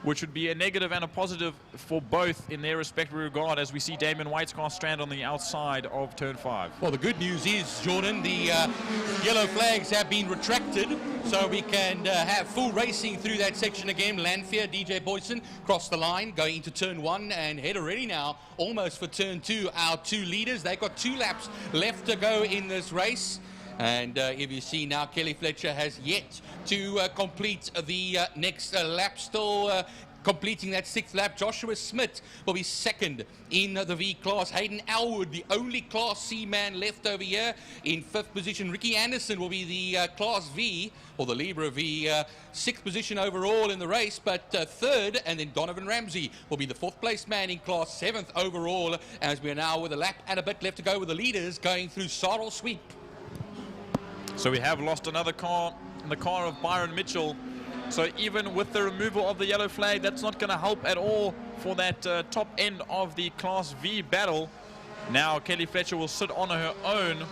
which would be a negative and a positive for both in their respective regard, as we see Damien White's car strand on the outside of turn 5. Well, the good news is, Jordan, the yellow flags have been retracted, so we can have full racing through that section again. Lanphier, DJ Boyson cross the line, going into turn 1 and head already now almost for turn 2. Our two leaders, they've got 2 laps left to go in this race. And if you see now, Kelly Fletcher has yet to complete the next lap, still completing that 6th lap. Joshua Smith will be second in the V class. Hayden Elwood, the only Class C man left over here, in 5th position. Ricky Anderson will be the Class V, or the Libre V, 6th position overall in the race, but 3rd, and then Donovan Ramsey will be the 4th place man in class, 7th overall, as we are now with a lap and a bit left to go with the leaders going through Sarl Sweep. So we have lost another car, in the car of Byron Mitchell. So even with the removal of the yellow flag, that's not going to help at all for that top end of the Class V battle. Now Kelly Fletcher will sit on her own,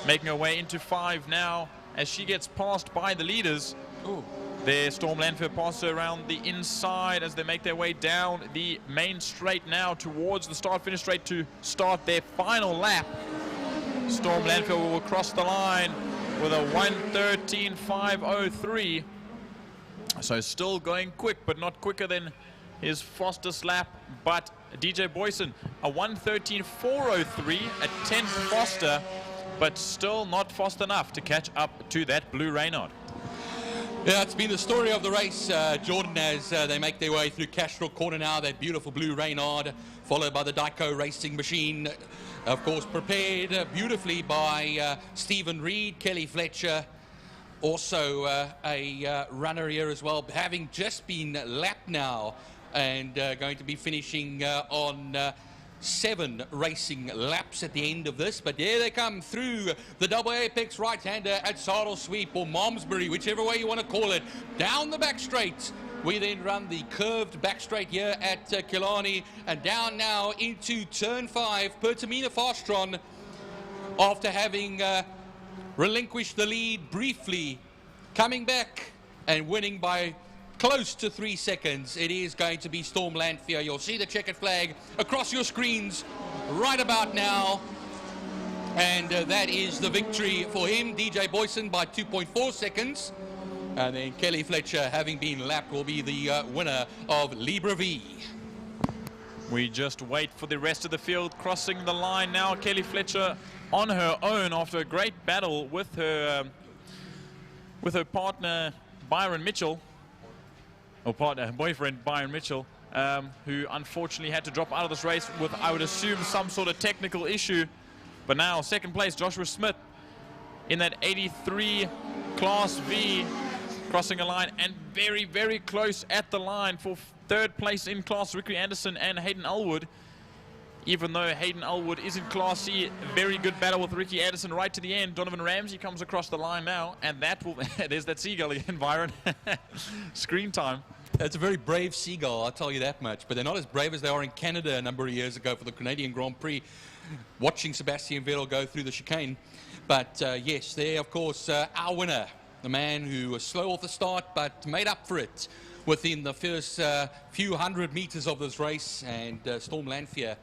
making her way into 5 now as she gets passed by the leaders. Ooh. There, Storm Lanphier passes her around the inside as they make their way down the main straight now towards the start-finish straight to start their final lap. Storm Lanphier will cross the line with a 1:13.503. So still going quick, but not quicker than his fastest lap. But DJ Boyson, a 1:13.403, a 10th faster, but still not fast enough to catch up to that blue Reynard. Yeah, it's been the story of the race, Jordan, as they make their way through Castrol corner now, that beautiful blue Reynard, followed by the Dyco racing machine. Of course, prepared beautifully by Stephen Reed, Kelly Fletcher, also a runner here as well, having just been lapped now and going to be finishing on 7 racing laps at the end of this. But there they come through the double apex right-hander at Saddle Sweep or Malmesbury, whichever way you want to call it, down the back straight. We then run the curved back straight here at Killarney, and down now into turn 5. Pertamina Fastron, after having relinquished the lead briefly, coming back and winning by close to 3 seconds. It is going to be Storm Lanphier. You'll see the checkered flag across your screens right about now. And that is the victory for him. DJ Boyson by 2.4 seconds. And then Kelly Fletcher, having been lapped, will be the winner of Libre V. We just wait for the rest of the field crossing the line now. Kelly Fletcher on her own after a great battle with her partner Byron Mitchell, or boyfriend Byron Mitchell, who unfortunately had to drop out of this race with, I would assume, some sort of technical issue. But now second place Joshua Smith in that 83 Class V, crossing a line, and very, very close at the line for third place in class, Ricky Anderson and Hayden Elwood. Even though Hayden Elwood is in Class C, very good battle with Ricky Anderson right to the end. Donovan Ramsey comes across the line now, and that will, there's that seagull again, Byron. Screen time. It's a very brave seagull, I'll tell you that much, but they're not as brave as they are in Canada a number of years ago for the Canadian Grand Prix, watching Sebastian Vettel go through the chicane. But yes, there, of course, our winner, the man who was slow off the start but made up for it within the first few hundred meters of this race, and Storm Lanphier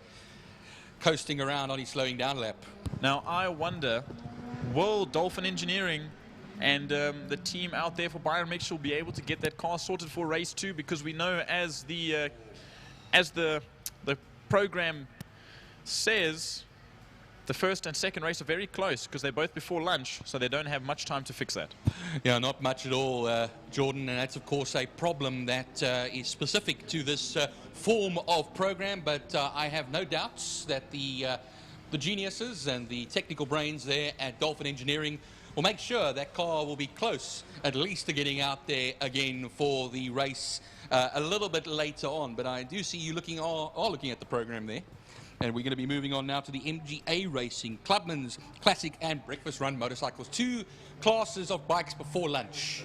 coasting around on his slowing down lap. Now I wonder, will Dolphin Engineering and the team out there for Byron Mitchell be able to get that car sorted for race 2? Because we know, as the program says, the first and second race are very close because they're both before lunch, so they don't have much time to fix that. Yeah, not much at all, Jordan, and that's of course a problem that is specific to this form of program, but I have no doubts that the geniuses and the technical brains there at Dolphin Engineering will make sure that car will be close at least to getting out there again for the race a little bit later on. But I do see you are looking at the program there. And we're going to be moving on now to the MGA Racing, Clubman's Classic and Breakfast Run motorcycles. 2 classes of bikes before lunch.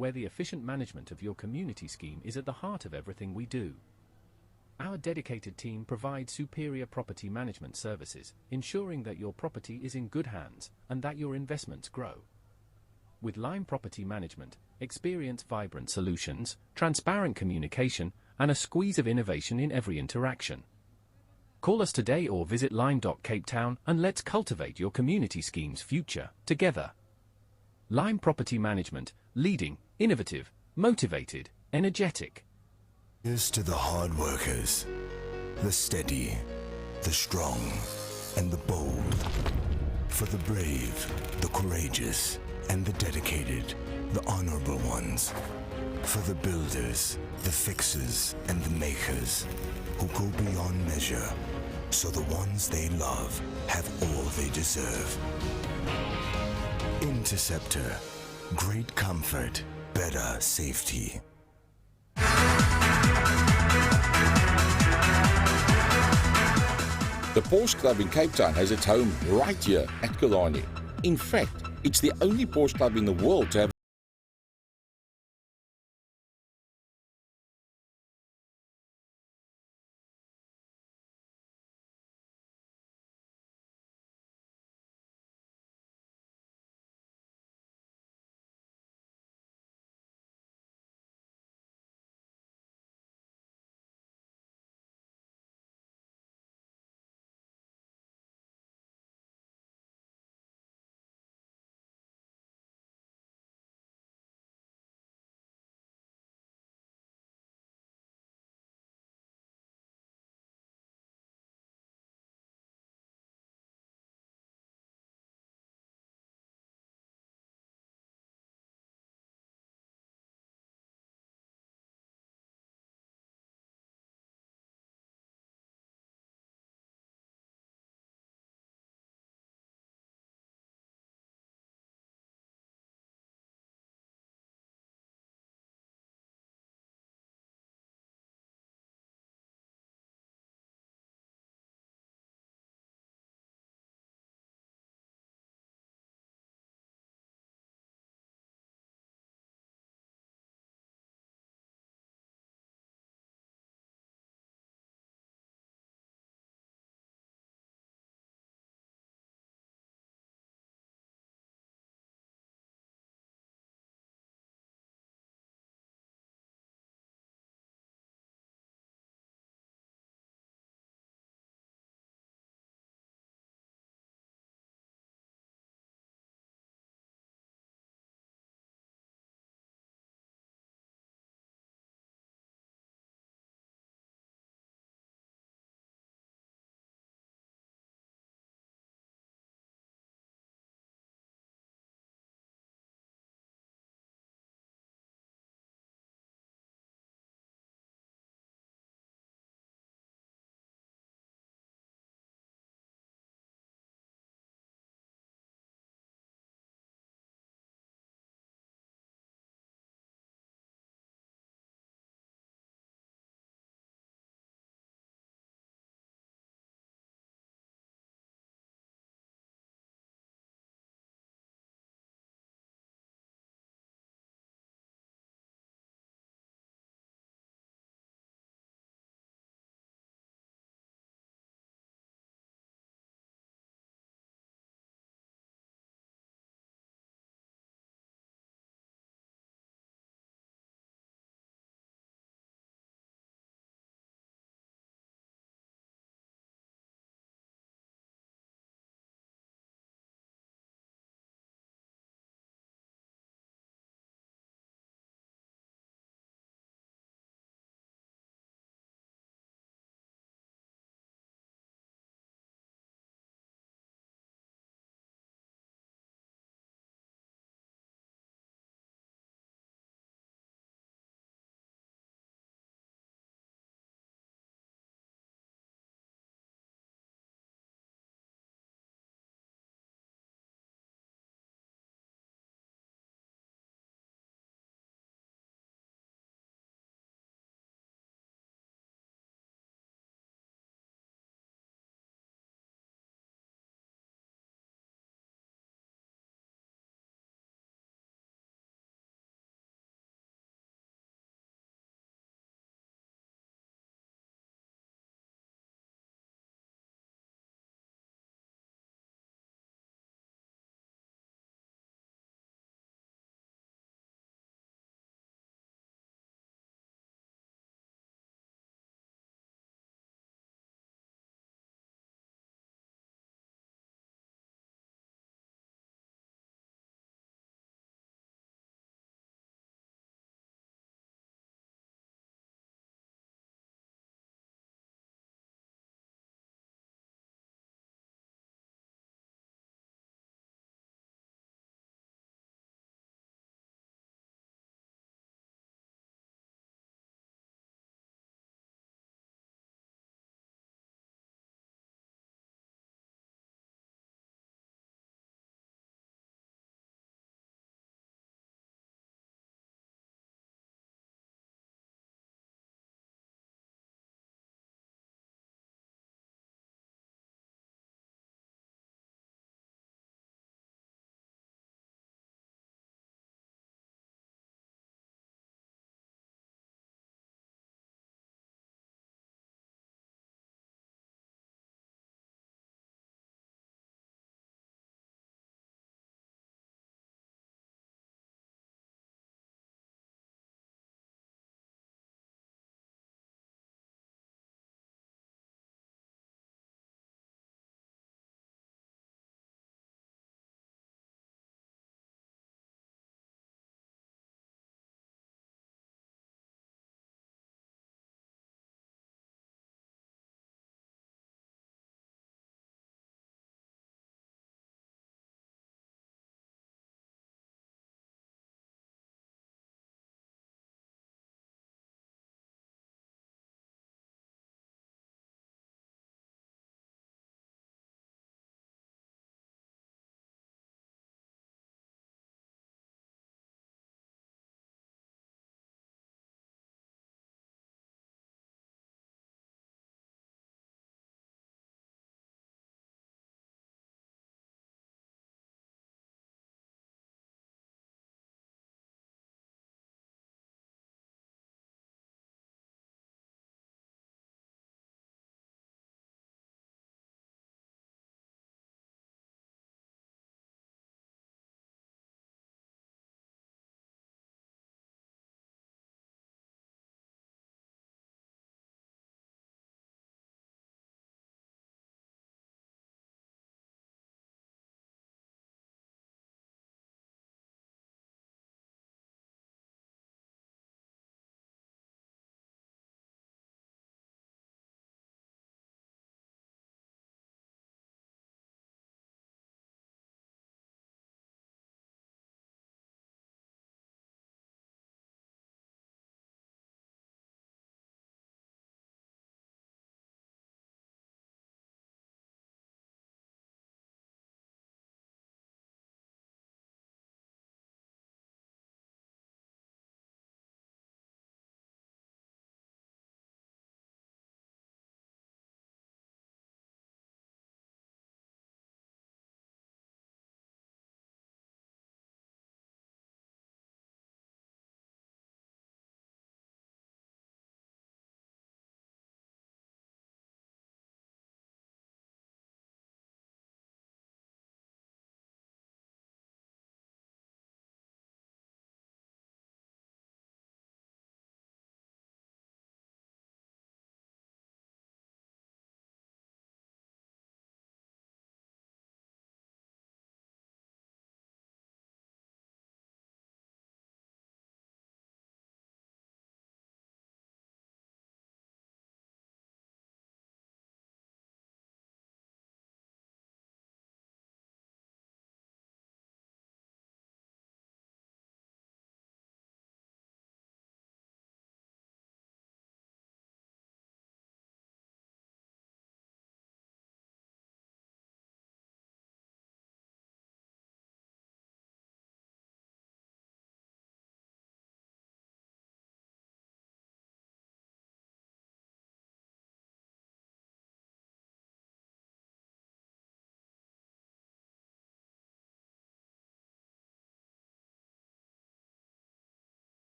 where the efficient management of your community scheme is at the heart of everything we do. Our dedicated team provides superior property management services, ensuring that your property is in good hands and that your investments grow. With Lime Property Management, experience vibrant solutions, transparent communication, and a squeeze of innovation in every interaction. Call us today or visit lime.cape town and let's cultivate your community scheme's future together. Lime Property Management, leading, innovative, motivated, energetic. Here's to the hard workers, the steady, the strong, and the bold. For the brave, the courageous, and the dedicated, the honorable ones. For the builders, the fixers, and the makers, who go beyond measure, so the ones they love have all they deserve. Interceptor, great comfort, better safety. The Porsche Club in Cape Town has its home right here at Killarney. In fact, it's the only Porsche club in the world to have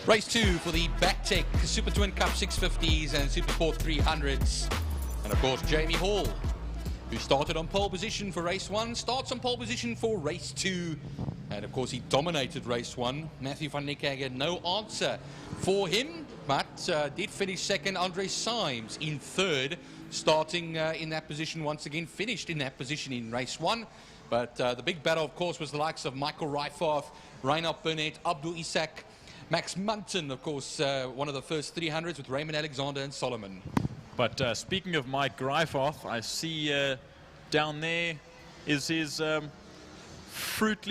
Race 2 for the Backtech Super Twin Cup 650s and Super Sport 300s. And of course, Jamie Hall, who started on pole position for race 1, starts on pole position for race 2. And of course, he dominated race 1. Matthew van Niekerk had no answer for him, but did finish second. Andre Symes in third, starting in that position once again, finished in that position in race 1. But the big battle, of course, was the likes of Michael Ryfoff, Reinhard Burnett, Abdul Isak, Max Munton, of course, one of the first 300s with Raymond Alexander and Solomon. But speaking of Mike Greifoff, I see down there is his fruit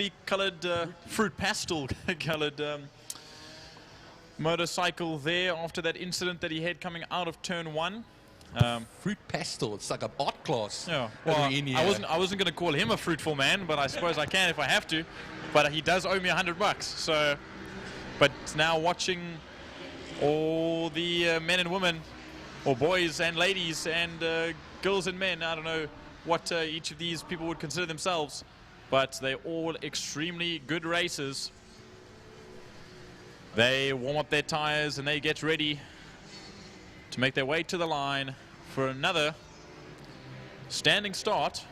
pastel colored motorcycle there after that incident that he had coming out of turn 1. Fruit pastel, it's like a art class. Yeah, well, I wasn't going to call him a fruitful man, but I suppose I can if I have to. But he does owe me $100, so. But now watching all the men and women, or boys and ladies and girls and men, I don't know what each of these people would consider themselves, but they're all extremely good racers. They warm up their tires and they get ready to make their way to the line for another standing start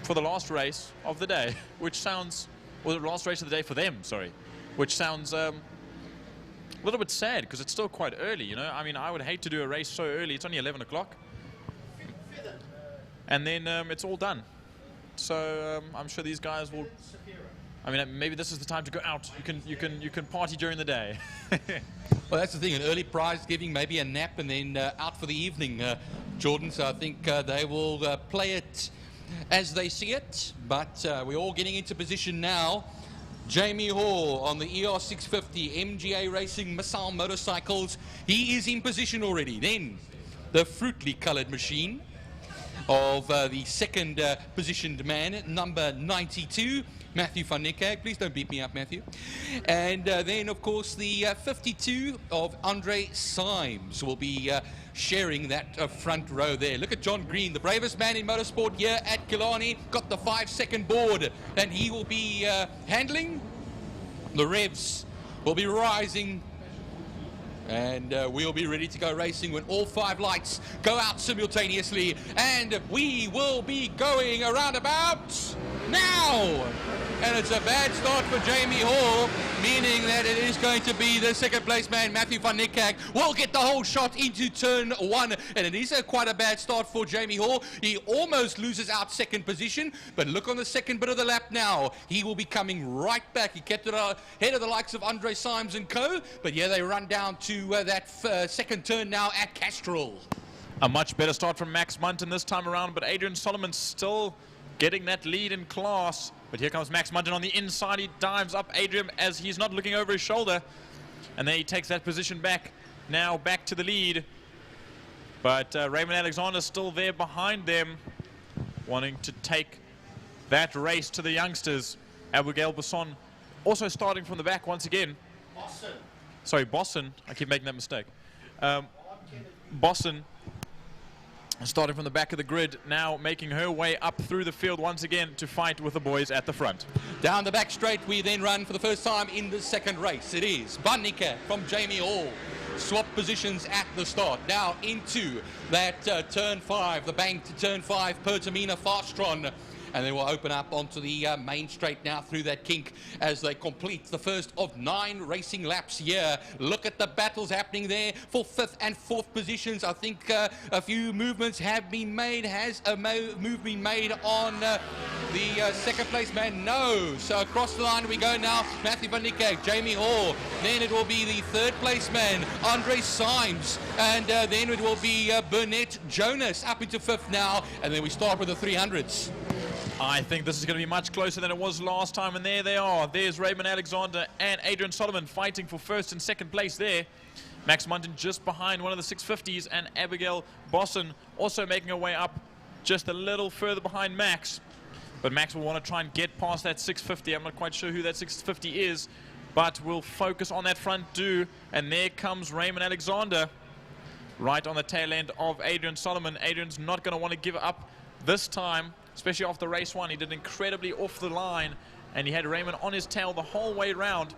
for the last race of the day, which sounds, or the last race of the day for them, sorry. Which sounds a little bit sad because it's still quite early, you know. I mean, I would hate to do a race so early. It's only 11 o'clock. And then it's all done. So I'm sure these guys will. I mean, maybe this is the time to go out. You can party during the day. Well, that's the thing. An early prize giving, maybe a nap, and then out for the evening, Jordan. So I think they will play it as they see it. But we're all getting into position now. Jamie Hall on the ER650 MGA Racing Missile Motorcycles. He is in position already. Then the fruitly coloured machine of the second positioned man, number 92, Matthew van Niekerk. Please don't beat me up, Matthew. And then, of course, the 52 of Andre Symes will be sharing that front row there. Look at John Green, the bravest man in motorsport here at Killarney, got the 5-second board, and he will be handling. The revs will be rising, and we'll be ready to go racing when all 5 lights go out simultaneously, and we will be going around about now. And it's a bad start for Jamie Hall, meaning that it is going to be the second place man, Matthew van Niekerk, will get the whole shot into turn 1. And it is quite a bad start for Jamie Hall. He almost loses out second position, but look on the second bit of the lap now. He will be coming right back. He kept it ahead of the likes of Andre Symes and co. But yeah, they run down to that second turn now at Castrol. A much better start from Max Munton this time around, but Adrian Solomon still getting that lead in class. But here comes Max Munton on the inside. He dives up Adrian as he's not looking over his shoulder. And then he takes that position back. Now back to the lead. But Raymond Alexander still there behind them, wanting to take that race to the youngsters. Abigail Basson also starting from the back once again. Boston. Sorry, Boston. I keep making that mistake. Boston starting from the back of the grid, now making her way up through the field once again to fight with the boys at the front. Down the back straight, we then run for the first time in the second race. It is Van Niekerk from Jamie Hall. Swap positions at the start. Now into that turn 5, the bank to turn 5, Pertamina Fastron. And they will open up onto the main straight now through that kink as they complete the first of 9 racing laps here. Look at the battles happening there for 5th and 4th positions. I think a few movements have been made. Has a move been made on the second place man? No. So across the line we go now. Matthew van Niekerk, Jamie Hall. Then it will be the 3rd place man, Andre Symes. And then it will be Burnett Jonas up into 5th now. And then we start with the 300s. I think this is going to be much closer than it was last time, and there they are. There's Raymond Alexander and Adrian Solomon fighting for 1st and 2nd place there. Max Munton just behind one of the 650s, and Abigail Bosson also making her way up just a little further behind Max. But Max will want to try and get past that 650. I'm not quite sure who that 650 is, but we'll focus on that front two. And there comes Raymond Alexander right on the tail end of Adrian Solomon. Adrian's not going to want to give up this time, especially after race 1. He did incredibly off the line, and he had Raymond on his tail the whole way round.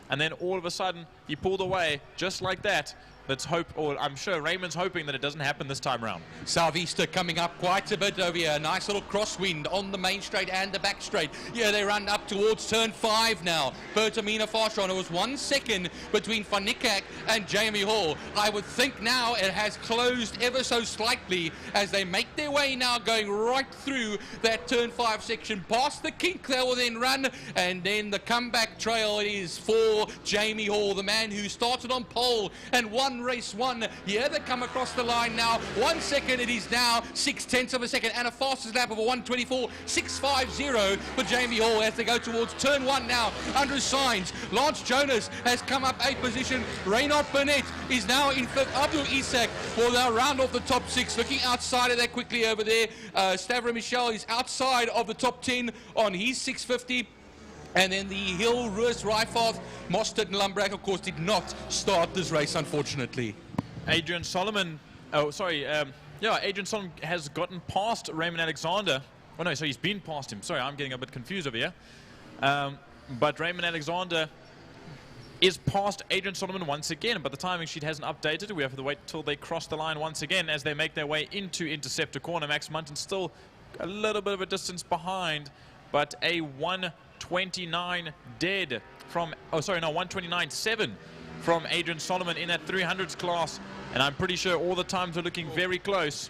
And then all of a sudden, he pulled away just like that. Let's hope, or I'm sure Raymond's hoping that it doesn't happen this time round. Southeaster coming up quite a bit over here. Nice little crosswind on the main straight and the back straight. Yeah, they run up towards turn 5 now. Pertamina Fastron. It was 1 second between Van Niekerk and Jamie Hall. I would think now it has closed ever so slightly as they make their way now going right through that turn 5 section. Past the kink they will then run, and then the comeback trail is for Jamie Hall, the man who started on pole and won race 1. Yeah, they come across the line now. 1 second, it is now 0.6 of a second, and a fastest lap of a 1:24.650 for Jamie Hall as they go towards turn 1 now. Under signs, Lance Jonas has come up 8 position. Reynard Burnett is now in 5th. Abdul Isak will now round off the top 6. Looking outside of that quickly over there. Stavro Michel is outside of the top 10 on his 650. And then the Hill, Roos, Ryfoth, Mostert and Lumbrak, of course, did not start this race, unfortunately. Adrian Solomon, Adrian Solomon has gotten past Raymond Alexander. Oh no, so he's been past him. Sorry, I'm getting a bit confused over here. But Raymond Alexander is past Adrian Solomon once again, but the timing sheet hasn't updated. We have to wait till they cross the line once again as they make their way into Interceptor Corner. Max Munton still a little bit of a distance behind, but a 1:29 dead from, 1:29.7 from Adrian Solomon in that 300s class. And I'm pretty sure all the times are looking very close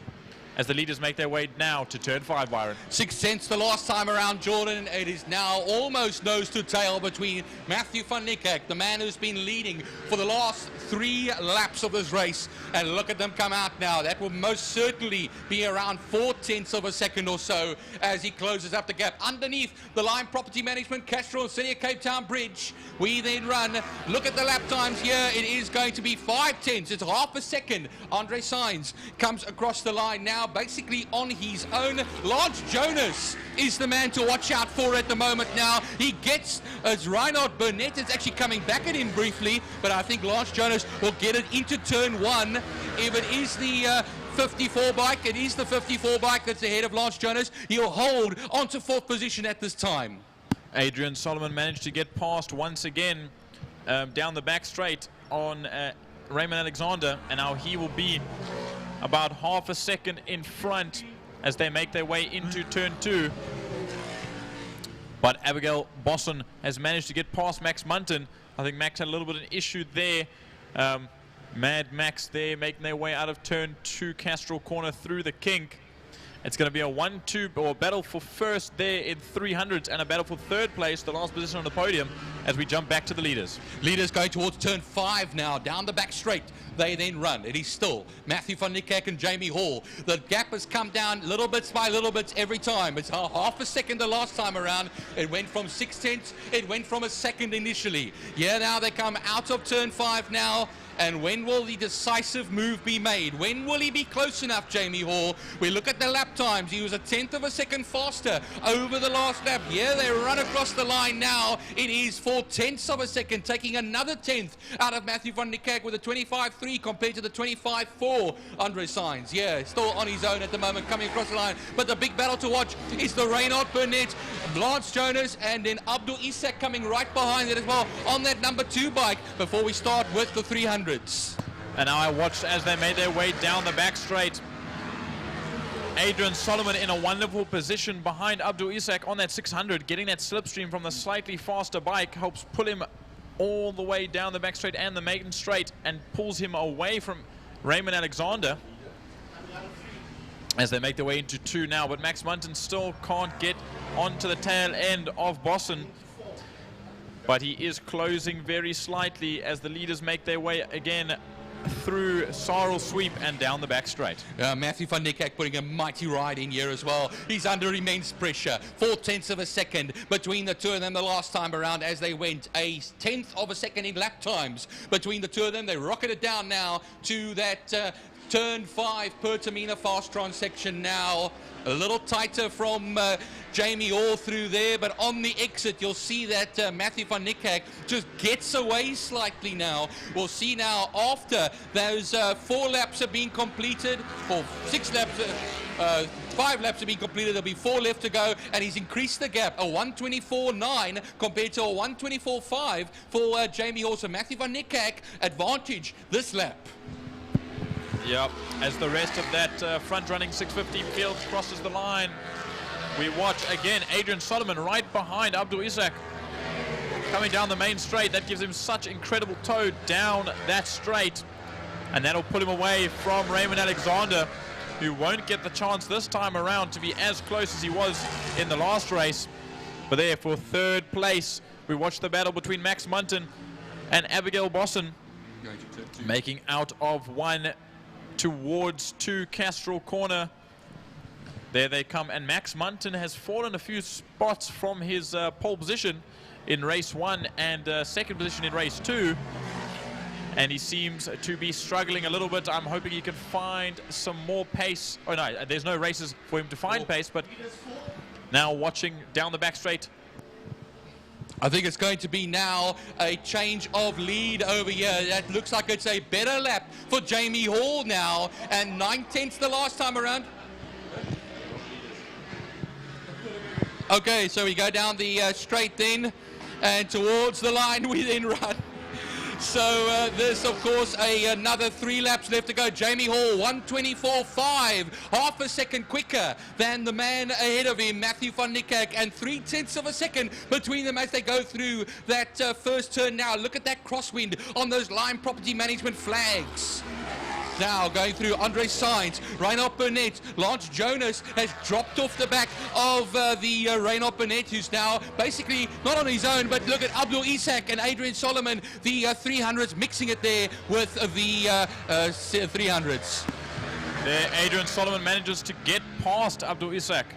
as the leaders make their way now to turn 5, Byron. 0.6 the last time around, Jordan. It is now almost nose to tail between Matthew van Niekerk, the man who's been leading for the last 3 laps of this race. And look at them come out now. That will most certainly be around 0.4 of a second or so as he closes up the gap. Underneath the Line Property Management, Castrol City of Cape Town Bridge, we then run. Look at the lap times here. It is going to be 5/10. It's half a second. Andre Symes comes across the line now, basically on his own. Lance Jonas is the man to watch out for at the moment now. He gets, as Reinhard Burnett is actually coming back at him briefly, but I think Lance Jonas will get it into turn 1. If it is the 54 bike, it is the 54 bike that's ahead of Lance Jonas. He'll hold onto 4th position at this time. Adrian Solomon managed to get past once again down the back straight on Raymond Alexander, and now he will be about half a second in front as they make their way into turn 2. But Abigail Bosson has managed to get past Max Munton. I think Max had a little bit of an issue there. Mad Max there making their way out of turn 2, Castrol corner through the kink. It's going to be a 1-2 or battle for first there in 300s and a battle for third place, the last position on the podium, as we jump back to the leaders. Leaders going towards turn 5 now, down the back straight. They then run. It is still Matthew van Niekerk and Jamie Hall. The gap has come down little bits by little bits every time. It's half a second the last time around. It went from 6/10, it went from a second initially. Yeah, now they come out of turn 5 now. And when will the decisive move be made? When will he be close enough, Jamie Hall? We look at the lap times. He was a 1/10 of a second faster over the last lap. Yeah, they run across the line now. It is 4/10 of a second, taking another 1/10 out of Matthew van Niekerk with a 25.3 compared to the 25.4. Andre Sainz, yeah, still on his own at the moment, coming across the line. But the big battle to watch is the Reynard Burnett, Lance Jonas, and then Abdul Isak coming right behind it as well on that number 2 bike before we start with the 300. And now I watched as they made their way down the back straight. Adrian Solomon in a wonderful position behind Abdul Isak on that 600, getting that slipstream from the slightly faster bike, helps pull him all the way down the back straight and the maiden straight and pulls him away from Raymond Alexander as they make their way into 2 now. But Max Munton still can't get onto the tail end of Bosson. But he is closing very slightly as the leaders make their way again through Sarl Sweep and down the back straight. Matthew van Niekerk putting a mighty ride in here as well. He's under immense pressure. 4/10 of a second between the two of them the last time around as they went. A 1/10 of a second in lap times between the two of them. They rocket it down now to that turn 5 Pertamina fast transaction now. A little tighter from Jamie Hall through there, but on the exit you'll see that Matthew van Niekerk just gets away slightly now. We'll see now after those 4 laps have been completed, or 6 laps, 5 laps have been completed, there'll be 4 left to go, and he's increased the gap, a 1:24.9 compared to a 1:24.5 for Jamie Hall. So Matthew van Niekerk advantage this lap. Yep, as the rest of that front-running 650 field crosses the line, we watch again Adrian Solomon right behind Abdul Isak coming down the main straight. That gives him such incredible tow down that straight, and that'll put him away from Raymond Alexander, who won't get the chance this time around to be as close as he was in the last race. But there for third place, we watch the battle between Max Munton and Abigail Bosson, making out of 1 towards 2 Castrol corner. There they come, and Max Munton has fallen a few spots from his pole position in race 1 and second position in race 2, and he seems to be struggling a little bit. I'm hoping he can find some more pace. Oh no, there's no races for him to find pace, but now watching down the back straight, I think it's going to be now a change of lead over here. That looks like it's a better lap for Jamie Hall now, and 9/10 the last time around. Okay, so we go down the straight then, and towards the line we then run. So there's, of course, another 3 laps left to go. Jamie Hall, 1:24.5, half a second quicker than the man ahead of him, Matthew van Niekerk, and 3/10 of a second between them as they go through that first turn now. Look at that crosswind on those line property management flags. Now going through Andre Sainz, Reynard Burnett, Lance Jonas has dropped off the back of the Reynard Burnett, who's now basically not on his own, but look at Abdul Isak and Adrian Solomon, the 300s, mixing it there with the 300s. There, Adrian Solomon manages to get past Abdul Isak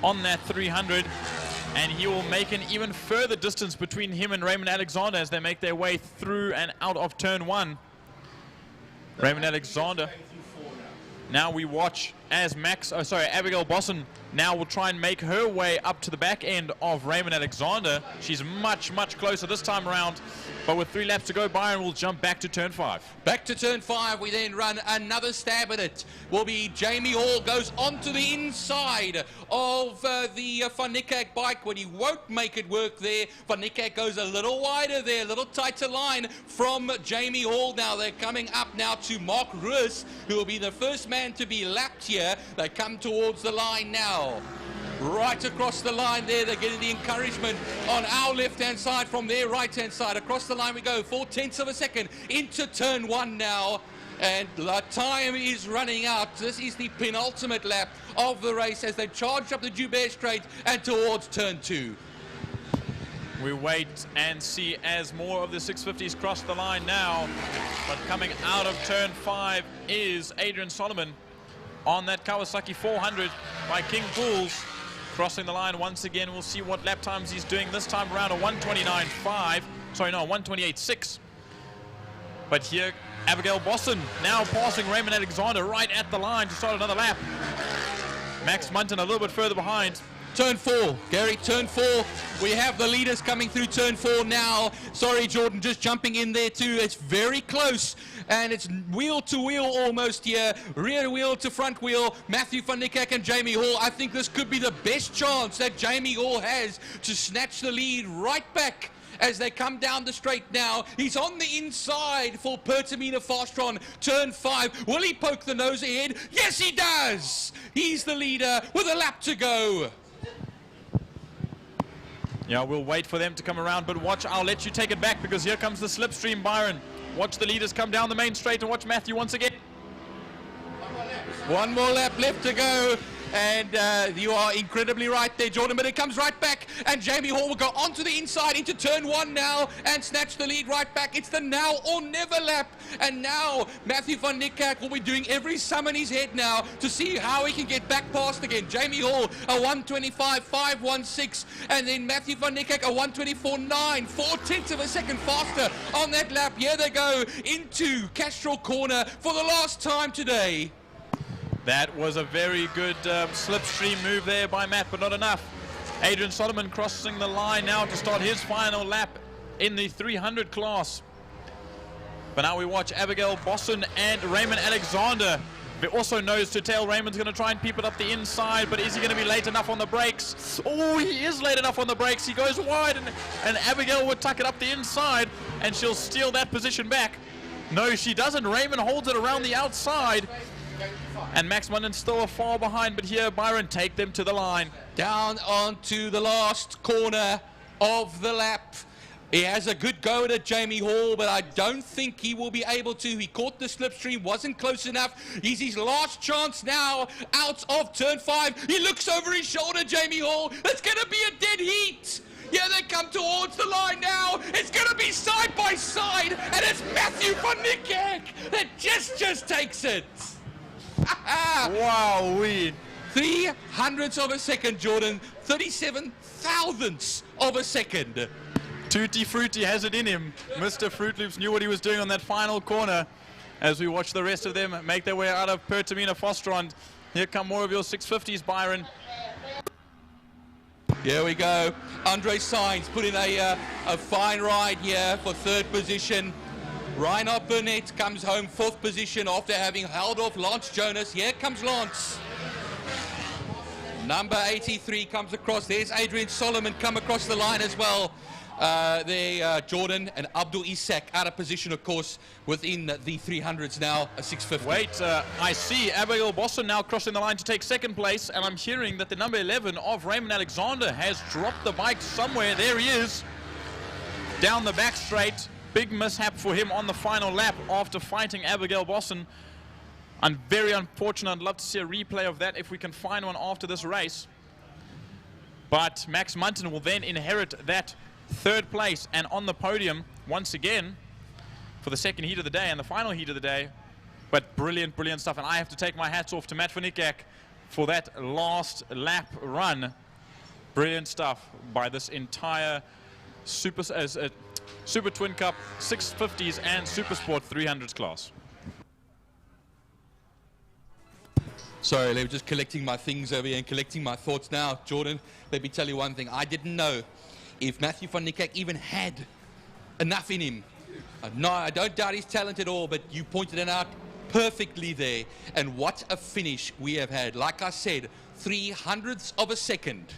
on that 300, and he will make an even further distance between him and Raymond Alexander as they make their way through and out of turn 1. Raymond Alexander. Now we watch as Abigail Bosson now will try and make her way up to the back end of Raymond Alexander. She's much, much closer this time around. But with 3 laps to go, Byron will jump back to turn 5. Back to turn 5, we then run another stab at it. Will be Jamie Hall goes onto the inside of the Van Niekerk bike when he won't make it work there. Van Niekerk goes a little wider there, a little tighter line from Jamie Hall now. They're coming up now to Mark Ruis, who will be the first man to be lapped here. They come towards the line now. right across the line there. They're getting the encouragement on our left-hand side from their right-hand side. Across the line we go, 0.4 of a second into turn 1 now. And the time is running out. This is the penultimate lap of the race as they charge up the Joubert Straight and towards turn 2. We wait and see as more of the 650s cross the line now. But coming out of turn 5 is Adrian Solomon on that Kawasaki 400 by King Pools. Crossing the line once again. We'll see what lap times he's doing this time around, a 1:29.5. Sorry, no, 1:28.6. But here, Abigail Bosson now passing Raymond Alexander right at the line to start another lap. Max Munton a little bit further behind. Turn 4, Gary, turn 4. We have the leaders coming through turn 4 now. Sorry, Jordan, just jumping in there too. It's very close, and it's wheel to wheel almost here. Rear wheel to front wheel. Matthew van Niekerk and Jamie Hall. I think this could be the best chance that Jamie Hall has to snatch the lead right back as they come down the straight now. He's on the inside for Pertamina Fastron. Turn 5. Will he poke the nose ahead? Yes, he does. He's the leader with a lap to go. Yeah, we'll wait for them to come around, but watch, I'll let you take it back because here comes the slipstream, Byron. Watch the leaders come down the main straight and watch Matthew once again. One more lap left to go. And you are incredibly right there, Jordan, but it comes right back, and Jamie Hall will go onto the inside into turn 1 now and snatch the lead right back. It's the now or never lap, and now Matthew van Niekerk will be doing every sum in his head now to see how he can get back past again. Jamie Hall, a 1:25.516, and then Matthew van Niekerk, a 1:24.9, 0.4 of a second faster on that lap. Here they go into Castrol Corner for the last time today. That was a very good slipstream move there by Matt, but not enough. Adrian Solomon crossing the line now to start his final lap in the 300 class. But now we watch Abigail Bosson and Raymond Alexander. He also knows to tail. Raymond's going to try and peep it up the inside, but is he going to be late enough on the brakes? Oh, he is late enough on the brakes. He goes wide, and Abigail would tuck it up the inside, and she'll steal that position back. No, she doesn't. Raymond holds it around the outside. And Max Munden's still far behind, but here, Byron, take them to the line. Down onto the last corner of the lap. He has a good go at Jamie Hall, but I don't think he will be able to. He caught the slipstream, wasn't close enough. He's his last chance now out of turn 5. He looks over his shoulder, Jamie Hall. It's going to be a dead heat. Yeah, they come towards the line now. It's going to be side by side, and it's Matthew van Niekerk that just takes it. Wow, 300ths of a second, Jordan. 37 thousandths of a second. Tutti Frutti has it in him. Mr. Fruit Loops knew what he was doing on that final corner as we watch the rest of them make their way out of Pertamina Fastron. Here come more of your 650s, Byron. Here we go. Andre Sainz put in a fine ride here for 3rd position. Reinhard Burnett comes home 4th position after having held off Lance Jonas. Here comes Lance. Number 83 comes across. There's Adrian Solomon come across the line as well. Jordan and Abdul Isak out of position, of course, within the 300s now, a 650. Wait, I see Abigail Bosson now crossing the line to take 2nd place, and I'm hearing that the number 11 of Raymond Alexander has dropped the bike somewhere. There he is, down the back straight. Big mishap for him on the final lap after fighting Abigail Bosson. And very unfortunate. I'd love to see a replay of that if we can find one after this race. But Max Munton will then inherit that 3rd place and on the podium once again for the 2nd heat of the day and the final heat of the day. But brilliant stuff. And I have to take my hats off to Matt van Niekerk for that last lap run. Brilliant stuff by this entire Super Twin Cup 650s and Super Sport 300s class. Sorry, they were just collecting my things over here and collecting my thoughts now. Jordan, let me tell you one thing. I didn't know if Matthew van Niekerk even had enough in him. No, I don't doubt his talent at all, but you pointed it out perfectly there. And what a finish we have had. Like I said, 300ths of a second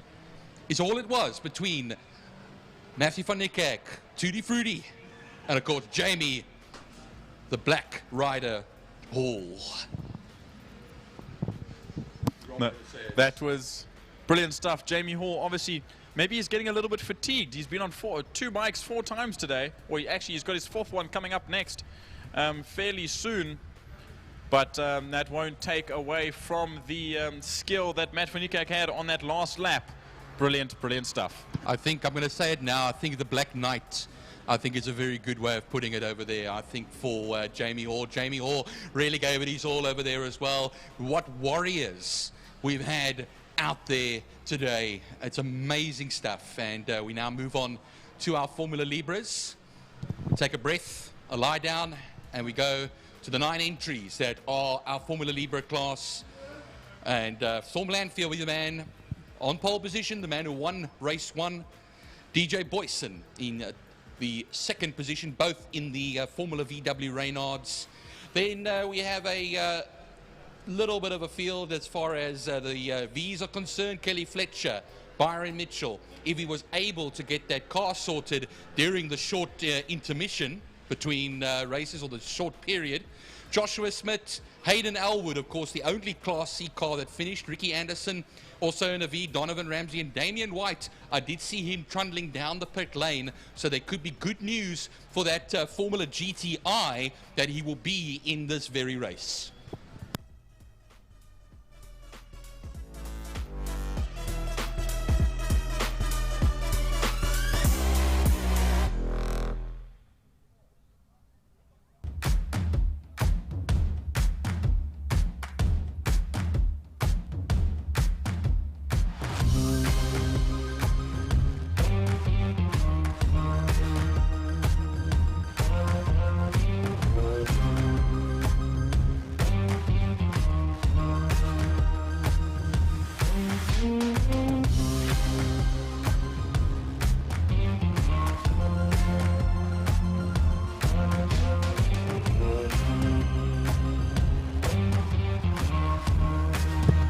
is all it was between Matthew van Niekerk, Tutti Frutti, and of course Jamie, the Black Rider Hall. No, that was Brilliant stuff. Jamie Hall, obviously, maybe he's getting a little bit fatigued. He's been on two bikes 4 times today. Or he's got his 4th one coming up next fairly soon. But that won't take away from the skill that Matt van Niekerk had on that last lap. Brilliant, brilliant stuff. I think I'm going to say it now. I think the Black Knight, I think it's a very good way of putting it over there. I think for Jamie Hall. Jamie Hall really gave it his all over there as well. What warriors we've had out there today. It's amazing stuff. And we now move on to our Formula Libres. Take a breath, a lie down, and we go to the 9 entries that are our Formula Libre class. And Storm Landfield with the man on pole position, the man who won race 1, DJ Boyson in the 2nd position, both in the Formula VW Reynards. Then we have a little bit of a field as far as the V's are concerned. Kelly Fletcher, Byron Mitchell, if he was able to get that car sorted during the short intermission between races, or the short period. Joshua Smith, Hayden Elwood, of course, the only Class C car that finished. Ricky Anderson, also in a V, Donovan Ramsey, and Damian White. I did see him trundling down the pit lane, so there could be good news for that Formula GTI that he will be in this very race.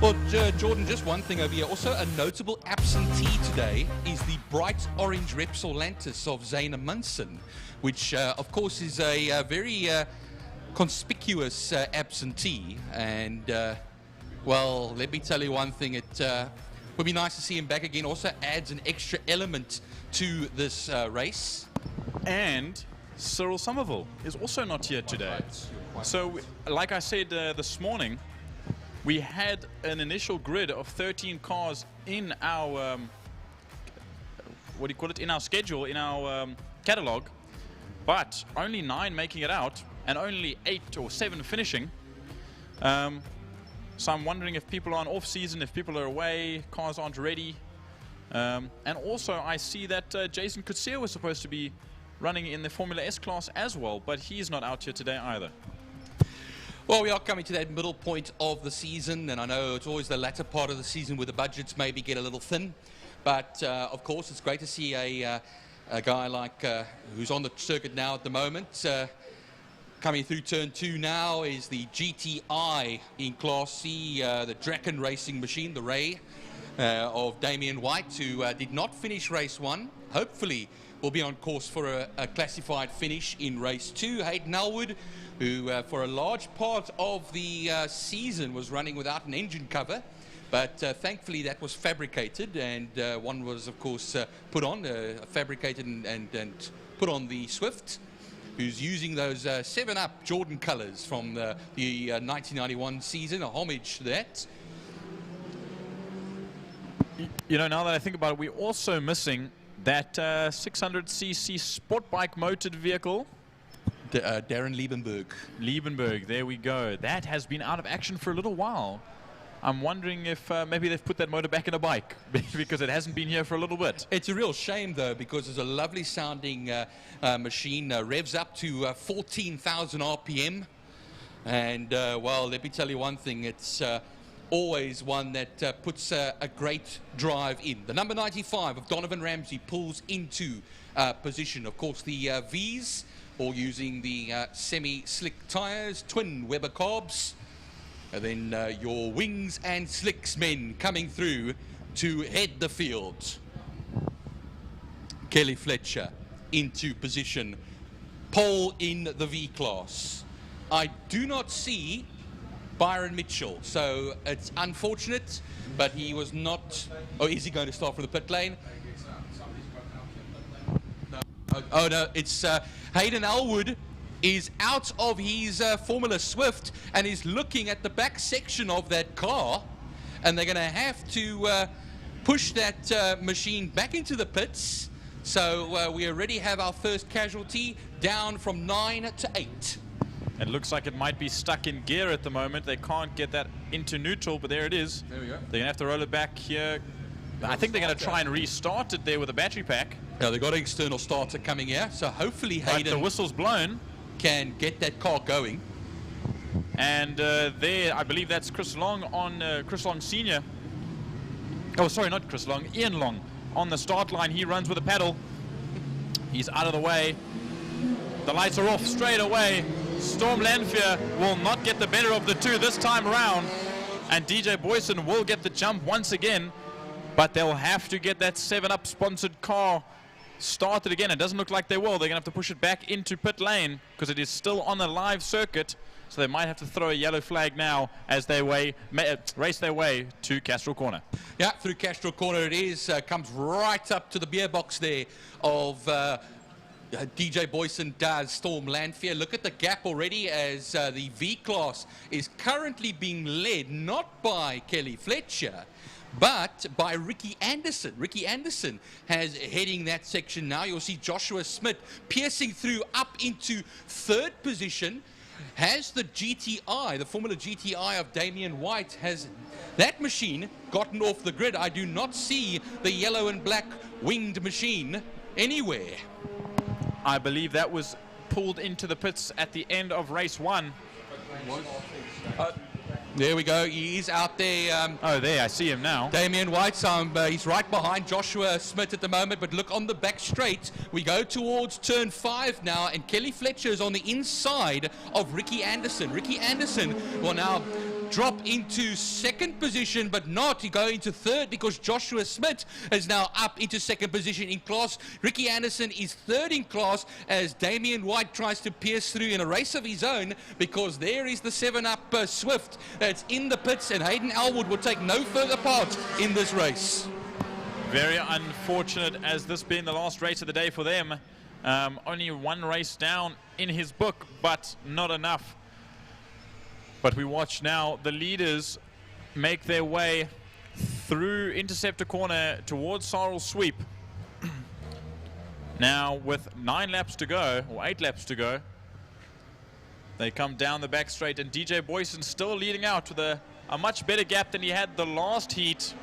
Well, Jordan, just one thing over here. Also, a notable absentee today is the bright orange Repsol Lantis of Zane Munson, which, of course, is a very conspicuous absentee. And, well, let me tell you one thing. It would be nice to see him back again. Also adds an extra element to this race. And Cyril Somerville is also not here today. So, like I said this morning, we had an initial grid of 13 cars in our, what do you call it, in our schedule, in our catalog, but only 9 making it out and only 8 or 7 finishing. So I'm wondering if people are on off season, if people are away, cars aren't ready. And also I see that Jason Kutsia was supposed to be running in the Formula S class as well, but he's not out here today either. Well, we are coming to that middle point of the season, and I know it's always the latter part of the season where the budgets maybe get a little thin. But, of course, it's great to see a guy like who's on the circuit now at the moment. Coming through turn 2 now is the GTI in Class C, the Draken racing machine, the Ray, of Damian White, who did not finish race 1. Hopefully will be on course for a classified finish in race 2. Hayden Elwood, who for a large part of the season was running without an engine cover, but thankfully that was fabricated, and one was of course put on, fabricated and put on the Swift, who's using those 7-Up Jordan colours from the 1991 season, a homage to that. You know, now that I think about it, we're also missing that 600cc sport bike motored vehicle. Darren Liebenberg. Liebenberg, there we go. That has been out of action for a little while. I'm wondering if maybe they've put that motor back in a bike because it hasn't been here for a little bit. It's a real shame, though, because it's a lovely sounding machine. Revs up to 14,000 RPM. And, well, let me tell you one thing. It's always one that puts a great drive in. The number 95 of Donovan Ramsey pulls into position. Of course, the V's, all using the semi-slick tyres, twin Weber carbs. And then your wings and slicks men coming through to head the field. Kelly Fletcher into position. Pole in the V class. I do not see Byron Mitchell. So it's unfortunate, but he was not... Oh, is he going to start from the pit lane? No. Oh, no, it's Hayden Elwood is out of his Formula Swift and is looking at the back section of that car, and they're going to have to push that machine back into the pits. So we already have our first casualty, down from 9 to 8. It looks like it might be stuck in gear at the moment. They can't get that into neutral, but there it is. There we go. They're going to have to roll it back here. I think they're going to try and restart it there with a battery pack. Now they've got an external starter coming here, so hopefully Hayden the whistle's blown. Can get that car going. And there, I believe that's Chris Long on Chris Long Senior. Oh, sorry, not Chris Long, Ian Long on the start line. He runs with a pedal. He's out of the way. The lights are off straight away. Storm Lanfear will not get the better of the two this time around, and DJ Boyson will get the jump once again, but they'll have to get that 7-Up sponsored car started again. It doesn't look like they will. They're going to have to push it back into pit lane because it is still on a live circuit, so they might have to throw a yellow flag now as they race their way to Castrol Corner. Yeah, through Castrol Corner it is. Comes right up to the beer box there of DJ Boyson does Storm Lanfear. Look at the gap already as the V-Class is currently being led not by Kelly Fletcher, but by Ricky Anderson. Ricky Anderson has heading that section now. You'll see Joshua Smith piercing through up into 3rd position. Has the GTI, the Formula GTI of Damian White, has that machine gotten off the grid? I do not see the yellow and black winged machine anywhere. I believe that was pulled into the pits at the end of race 1. There we go. He is out there. Oh, there. I see him now. Damian White. He's right behind Joshua Smith at the moment. But look on the back straight. We go towards turn 5 now. And Kelly Fletcher is on the inside of Ricky Anderson. Ricky Anderson will now drop into 2nd position, but not to go into 3rd because Joshua Smith is now up into 2nd position in class. Ricky Anderson is 3rd in class as Damian White tries to pierce through in a race of his own, because there is the 7-Up Swift that's in the pits, and Hayden Elwood will take no further part in this race. Very unfortunate, as this being the last race of the day for them. Only 1 race down in his book, but not enough. But we watch now the leaders make their way through Interceptor Corner towards Sorrel Sweep. Now with 9 laps to go, or 8 laps to go, they come down the back straight, and DJ Boyson still leading out with a much better gap than he had the last heat.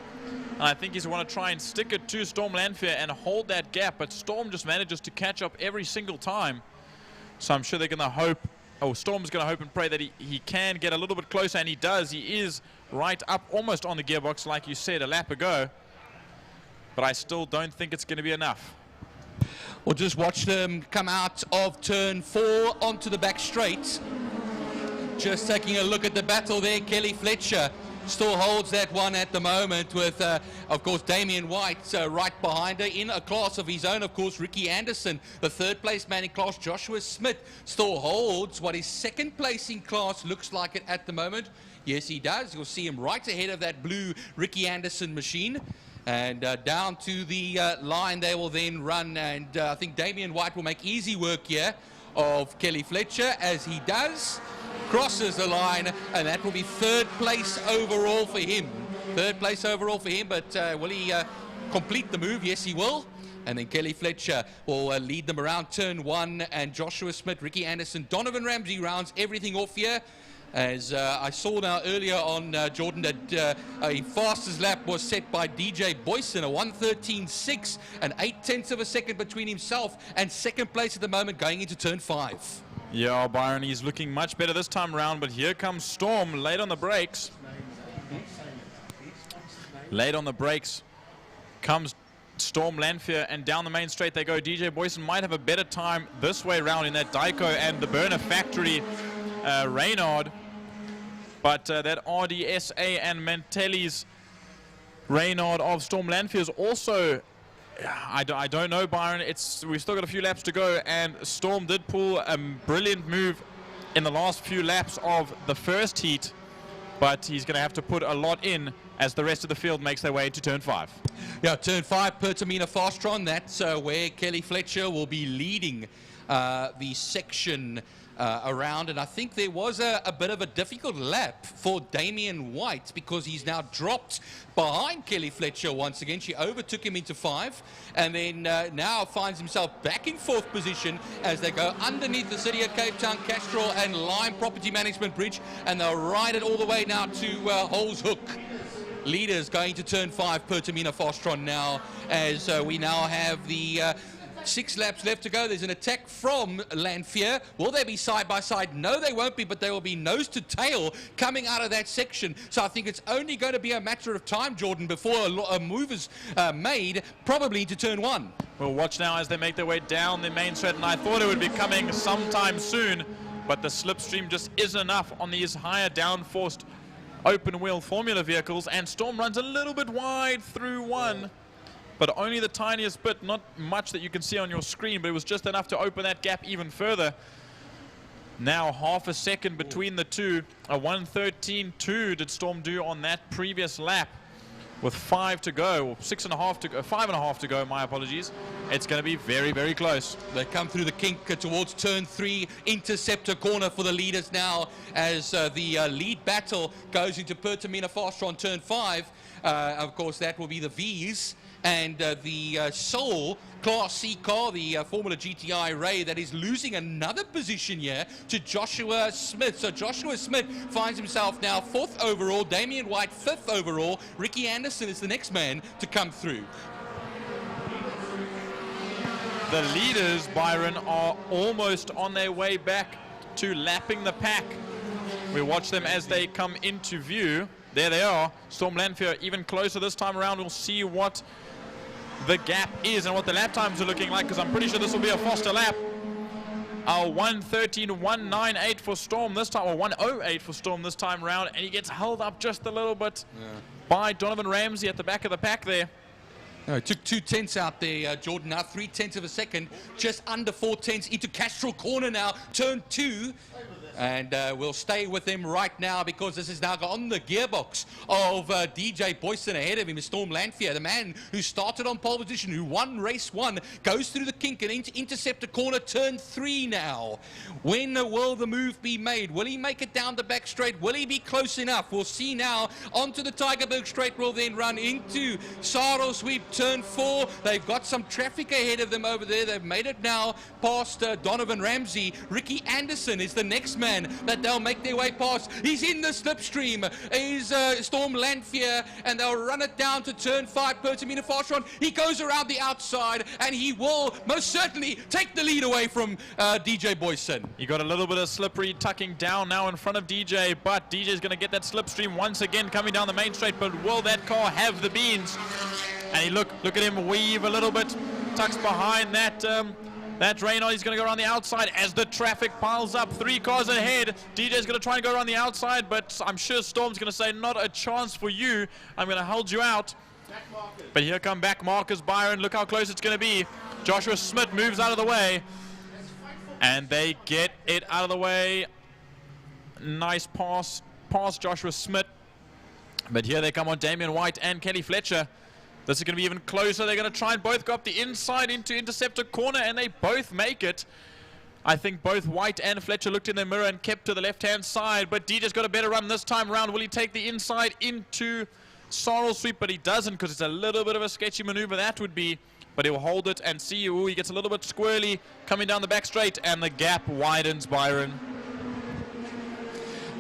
And I think he's going to try and stick it to Storm Lanfear and hold that gap, but Storm just manages to catch up every single time. So I'm sure they're going to hope, Storm's going to hope and pray that he can get a little bit closer, and he does. He is right up almost on the gearbox, like you said, a lap ago. But I still don't think it's going to be enough. We'll just watch them come out of turn 4 onto the back straight. Just taking a look at the battle there. Kelly Fletcher still holds that one at the moment with, of course, Damian White right behind her in a class of his own. Of course, Ricky Anderson, the 3rd place man in class. Joshua Smith still holds what is 2nd place in class, looks like it at the moment. Yes, he does. You'll see him right ahead of that blue Ricky Anderson machine. And down to the line they will then run. And I think Damian White will make easy work here of Kelly Fletcher, as he does. Crosses the line, and that will be 3rd place overall for him. 3rd place overall for him, but will he complete the move? Yes, he will. And then Kelly Fletcher will lead them around turn 1, and Joshua Smith, Ricky Anderson, Donovan Ramsey rounds everything off here. As I saw now earlier on, Jordan, that a fastest lap was set by DJ Boyson, a 1:13.6, and 0.8 of a second between himself and 2nd place at the moment going into turn 5. Yeah, Byron, he's looking much better this time around, but here comes Storm late on the brakes. Late on the brakes comes Storm Lanfear, and down the main straight they go. DJ Boyson might have a better time this way around in that Dyco and the Burner Factory Reynard, but that RDSA and Mantelli's Reynard of Storm Lanfear is also, I don't know, Byron. We've still got a few laps to go, and Storm did pull a brilliant move in the last few laps of the first heat but he's going to have to put a lot in as the rest of the field makes their way into turn 5. Yeah, turn 5, Pertamina Fastron. That's where Kelly Fletcher will be leading the section around, and I think there was a bit of a difficult lap for Damien White because he's now dropped behind Kelly Fletcher once again. She overtook him into 5 and then now finds himself back in 4th position as they go underneath the City of Cape Town Castrol and Lime Property Management Bridge, and they'll ride it all the way now to Holes Hook. Leaders going to turn 5, Pertamina Fastron now, as we now have the 6 laps left to go. There's an attack from Lanfear. Will they be side by side? No, they won't be, but they will be nose to tail coming out of that section. So I think it's only going to be a matter of time, Jordan, before a move is made, probably to turn 1. We'll watch now as they make their way down the main straight, and I thought it would be coming sometime soon, but the slipstream just isn't enough on these higher downforced open wheel formula vehicles, and Storm runs a little bit wide through 1. But only the tiniest bit, not much that you can see on your screen, but it was just enough to open that gap even further. Now half a second between the two. A 1:13.2 did Storm do on that previous lap with 5 to go, or 6.5 to go, 5.5 to go, my apologies. It's going to be very, very close. They come through the kink towards turn 3, interceptor corner for the leaders now as the lead battle goes into Pertamina Fastron turn 5. Of course, that will be the V's. And the Soul Class C car, the Formula GTI Ray, that is losing another position here to Joshua Smith. So Joshua Smith finds himself now 4th overall, Damien White 5th overall. Ricky Anderson is the next man to come through. The leaders, Byron, are almost on their way back to lapping the pack. We watch them as they come into view. There they are. Storm Lanfear even closer this time around. We'll see what the gap is and what the lap times are looking like, because I'm pretty sure this will be a faster lap. 1:13.198 for Storm this time, or 1:08 for Storm this time around, and he gets held up just a little bit by Donovan Ramsey at the back of the pack there. No, it took 2 tenths out there, Jordan. Now 3/10 of a second, just under 4 tenths into Castrol corner now, turn 2. And we'll stay with them right now because this is now on the gearbox of DJ Boyson. Ahead of him is Storm Lanfear, the man who started on pole position, who won race 1, goes through the kink and into interceptor corner, turn 3 now. When will the move be made? Will he make it down the back straight? Will he be close enough? We'll see now. Onto the Tygerberg straight, will then run into Saro Sweep, turn 4. They've got some traffic ahead of them over there. They've made it now past Donovan Ramsey. Ricky Anderson is the next man that they'll make their way past. He's in the slipstream. Is Storm Lanfear, and they'll run it down to turn 5, Pertamina Fastron. He goes around the outside, and he will most certainly take the lead away from DJ Boyson. You got a little bit of slippery tucking down now in front of DJ, but DJ's going to get that slipstream once again coming down the main straight, but will that car have the beans? And he look at him weave a little bit, tucks behind that Reynolds. He's going to go around the outside as the traffic piles up. 3 cars ahead. DJ's going to try and go around the outside, but I'm sure Storm's going to say, not a chance for you. I'm going to hold you out. But here come back markers, Byron. Look how close it's going to be. Joshua Smith moves out of the way. And they get it out of the way. Nice pass past Joshua Smith. But here they come on Damien White and Kelly Fletcher. This is going to be even closer. They're going to try and both go up the inside into interceptor corner, and they both make it. I think both White and Fletcher looked in their mirror and kept to the left-hand side, but DJ's got a better run this time around. Will he take the inside into Sorrel Sweep? But he doesn't, because it's a little bit of a sketchy maneuver, that would be. But he'll hold it and see. Ooh, he gets a little bit squirrely coming down the back straight, and the gap widens, Byron.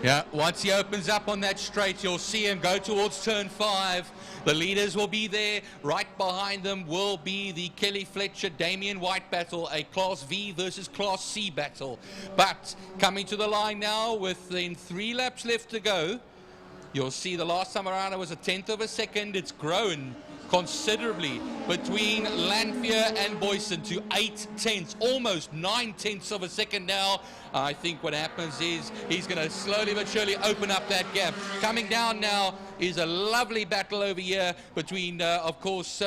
Yeah, once he opens up on that straight, you'll see him go towards turn 5. The leaders will be there. Right behind them will be the Kelly Fletcher, Damien White battle, a Class V versus Class C battle. But coming to the line now within 3 laps left to go, you'll see the last time around it was a 1/10 of a second. It's grown considerably between Lanfear and Boyson to 8/10, almost 9/10 of a second now. I think what happens is he's going to slowly but surely open up that gap. Coming down now is a lovely battle over here between, of course,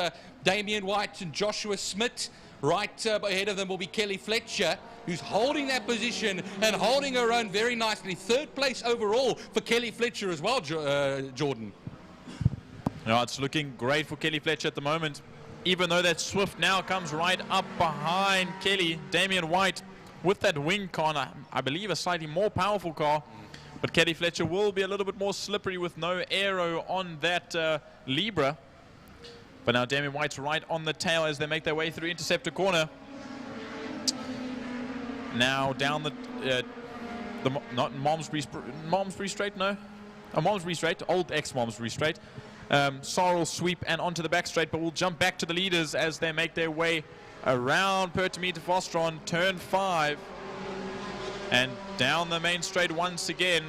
Damien White and Joshua Smith. Right ahead of them will be Kelly Fletcher, who's holding that position and holding her own very nicely. Third place overall for Kelly Fletcher as well, Jordan. No, it's looking great for Kelly Fletcher at the moment. Even though that Swift now comes right up behind Kelly, Damien White with that wing car, I believe a slightly more powerful car. But Kelly Fletcher will be a little bit more slippery with no aero on that Libre. But now Damien White's right on the tail as they make their way through Interceptor Corner. Now down the not Malmesbury Straight, no. Malmesbury Straight, old ex-Malmesbury Straight. Sorrel sweep and onto the back straight, but we'll jump back to the leaders as they make their way around Pertamita Vostron, turn 5. And down the main straight once again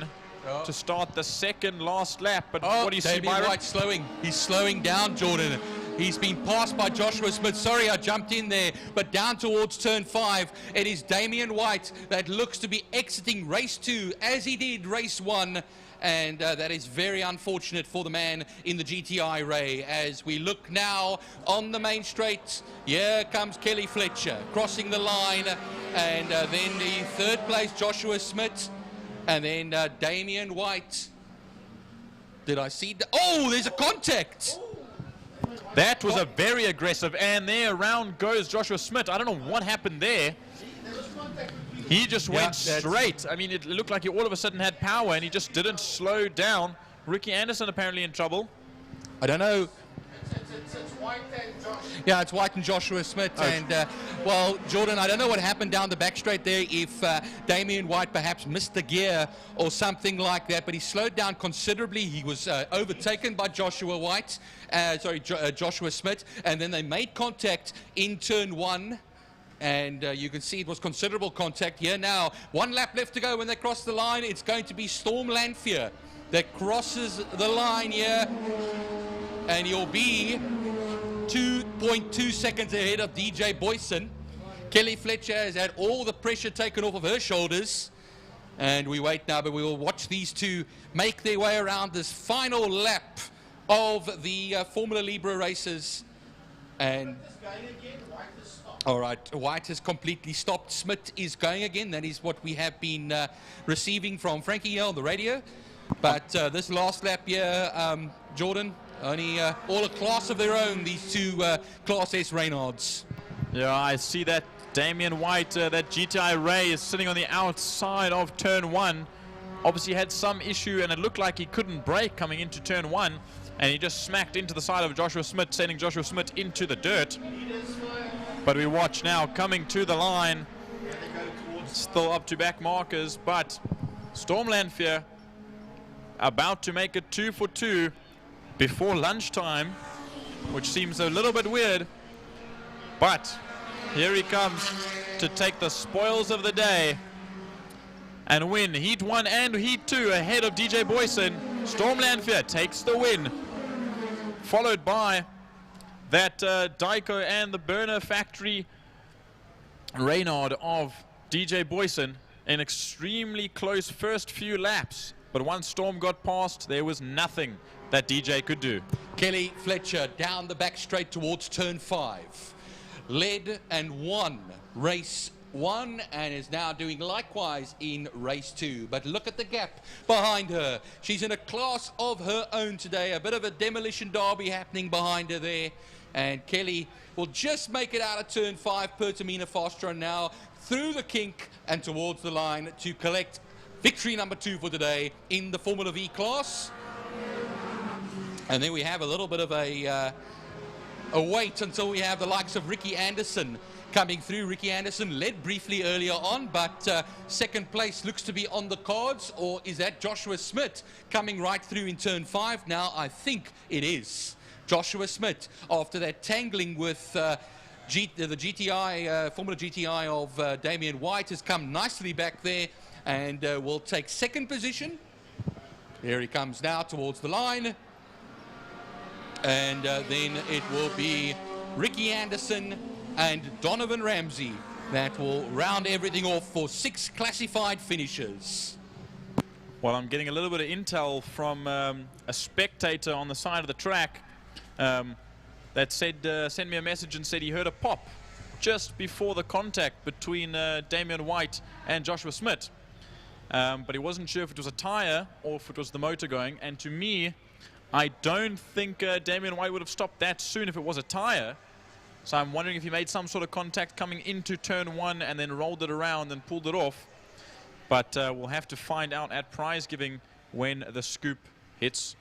to start the second last lap. But what do you see, Byron? White slowing. He's slowing down, Jordan. He's been passed by Joshua Smith. Sorry, I jumped in there. But down towards turn 5, it is Damien White that looks to be exiting race 2 as he did race 1. And that is very unfortunate for the man in the GTI Ray. As we look now on the main straight, here comes Kelly Fletcher crossing the line. And then the third place, Joshua Smith. And then Damien White. Did I see? Oh, there's a contact. That was a very aggressive. And there around goes Joshua Smith. I don't know what happened there. He just went straight. I mean, it looked like he all of a sudden had power and he just didn't slow down. Ricky Anderson apparently in trouble. I don't know. It's White and Josh. Yeah, it's White and Joshua Smith. Oh. And, well, Jordan, I don't know what happened down the back straight there, if Damien White perhaps missed the gear or something like that, but he slowed down considerably. He was overtaken by Joshua Smith, and then they made contact in turn 1. And you can see it was considerable contact here now. 1 lap left to go when they cross the line. It's going to be Storm Lanphier that crosses the line here. And he'll be 2.2 seconds ahead of DJ Boyson. Kelly Fletcher has had all the pressure taken off of her shoulders. And we wait now, but we will watch these two make their way around this final lap of the Formula Libre races. And all right, White has completely stopped. Smith is going again. That is what we have been receiving from Frankie on the radio. But this last lap here, Jordan, only all a class of their own, these two Class S Reynards. Yeah, I see that Damien White, that GTI Ray, is sitting on the outside of turn 1. Obviously had some issue and it looked like he couldn't brake coming into turn 1. And he just smacked into the side of Joshua Smith, sending Joshua Smith into the dirt. But we watch now coming to the line. Still up to back markers, but Storm Lanphier about to make it 2 for 2 before lunchtime, which seems a little bit weird. But here he comes to take the spoils of the day and win Heat 1 and Heat 2 ahead of DJ Boyson. Storm Lanphier takes the win, followed by that Dyko and the Burner Factory Reynard of DJ Boyson. An extremely close first few laps, but once Storm got past, there was nothing that DJ could do. Kelly Fletcher down the back straight towards turn 5. Led and won race 1 and is now doing likewise in race 2. But look at the gap behind her. She's in a class of her own today. A bit of a demolition derby happening behind her there. And Kelly will just make it out of turn 5. Pertamina Vostron now through the kink and towards the line to collect victory number 2 for today in the Formula V class. And then we have a little bit of a wait until we have the likes of Ricky Anderson coming through. Ricky Anderson led briefly earlier on, but second place looks to be on the cards. Or is that Joshua Smith coming right through in turn 5? Now I think it is Joshua Smith after that tangling with the GTI, Formula GTI of Damien White has come nicely back there and will take second position. Here he comes now towards the line. And then it will be Ricky Anderson and Donovan Ramsey that will round everything off for 6 classified finishers. Well, I'm getting a little bit of intel from a spectator on the side of the track that said, sent me a message and said he heard a pop just before the contact between Damian White and Joshua Smith. But he wasn't sure if it was a tire or if it was the motor going. And to me, I don't think Damian White would have stopped that soon if it was a tire. So I'm wondering if he made some sort of contact coming into turn 1 and then rolled it around and pulled it off. But we'll have to find out at prize giving when the scoop hits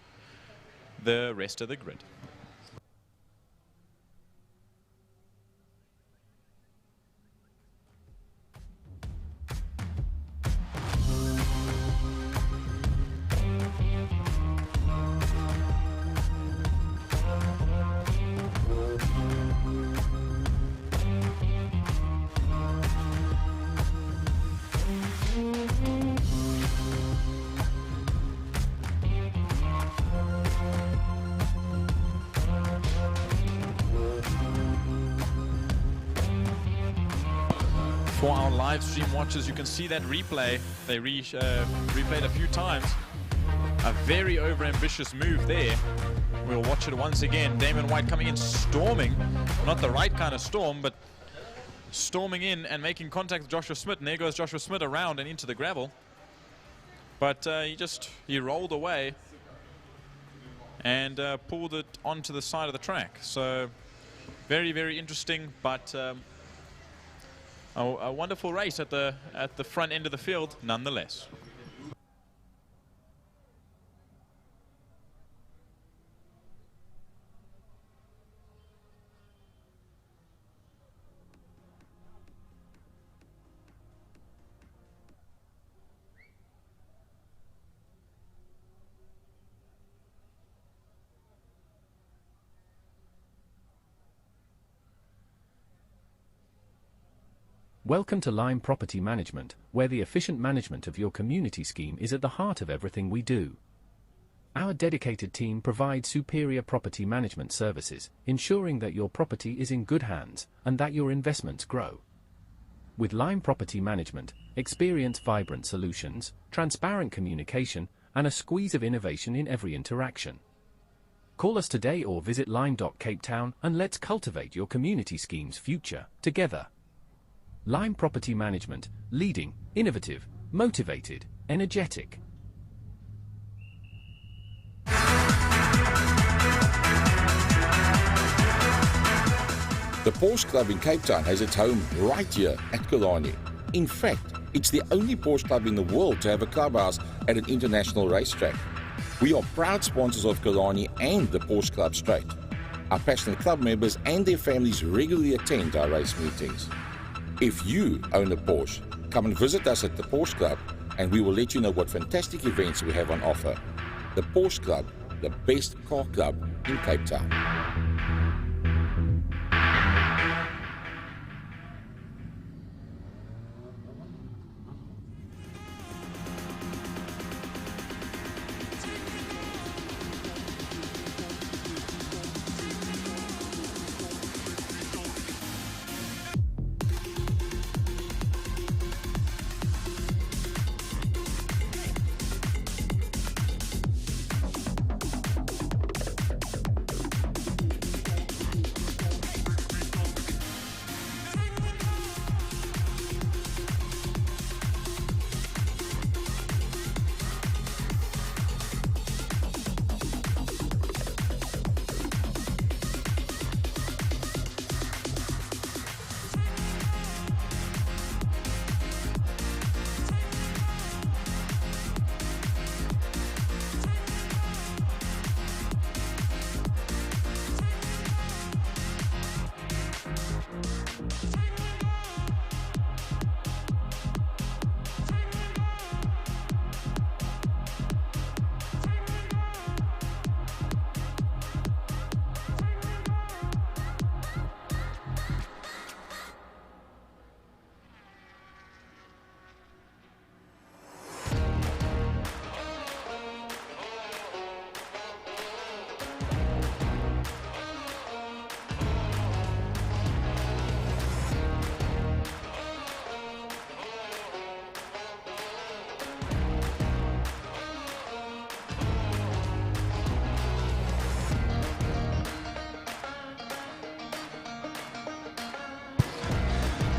the rest of the grid. For our live stream watchers, you can see that replay. They replayed a few times. A very overambitious move there. We'll watch it once again. Damian White coming in storming. Not the right kind of storm, but storming in and making contact with Joshua Smith. And there goes Joshua Smith around and into the gravel. But he rolled away and pulled it onto the side of the track. So very, very interesting, but a wonderful race at the front end of the field nonetheless. Welcome to Lime Property Management, where the efficient management of your community scheme is at the heart of everything we do. Our dedicated team provides superior property management services, ensuring that your property is in good hands and that your investments grow. With Lime Property Management, experience vibrant solutions, transparent communication, and a squeeze of innovation in every interaction. Call us today or visit lime.cape town and let's cultivate your community scheme's future together. Lime Property Management, leading, innovative, motivated, energetic. The Porsche Club in Cape Town has its home right here at Killarney. In fact, it's the only Porsche club in the world to have a clubhouse at an international racetrack. We are proud sponsors of Killarney and the Porsche Club Straight. Our passionate club members and their families regularly attend our race meetings. If you own a Porsche, come and visit us at the Porsche Club and we will let you know what fantastic events we have on offer. The Porsche Club, the best car club in Cape Town.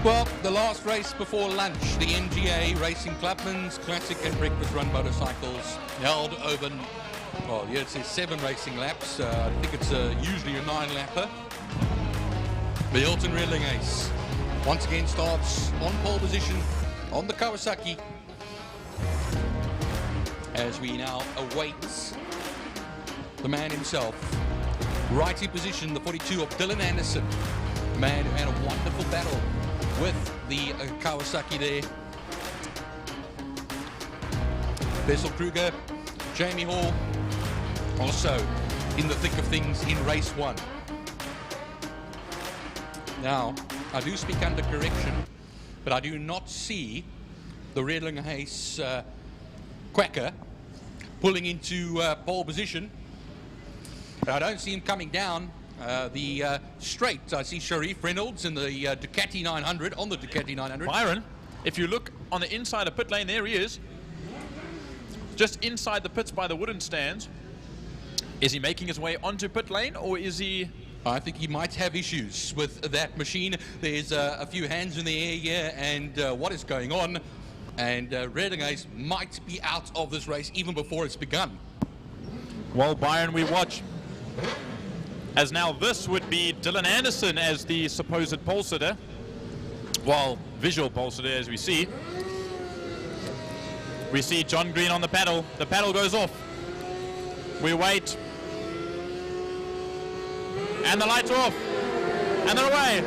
Well, the last race before lunch, the NGA Racing Clubman's Classic and Breakfast Run motorcycles held over, well, here it says 7 racing laps. I think it's usually a 9-lapper. The Hilton Redling Ace once again starts on pole position on the Kawasaki as we now await the man himself. Right in position, the 42 of Dylan Anderson, a man who had a wonderful battle with the Kawasaki there. Wessel Kruger, Jamie Hall, also in the thick of things in race 1. Now, I do speak under correction, but I do not see the Redling Ace Quacker pulling into pole position. I don't see him coming down the straight. I see Sharif Reynolds in the Ducati 900, on the Ducati 900. Byron, if you look on the inside of pit lane, there he is. Just inside the pits by the wooden stands. Is he making his way onto pit lane, or is he... I think he might have issues with that machine. There's a few hands in the air here, and what is going on? And Redling Ace might be out of this race even before it's begun. Well, Byron, we watch as now this would be Dylan Anderson as the supposed pole sitter. Well, visual pole sitter, as we see. We see John Green on the paddle. The paddle goes off. We wait. And the lights are off. And they're away.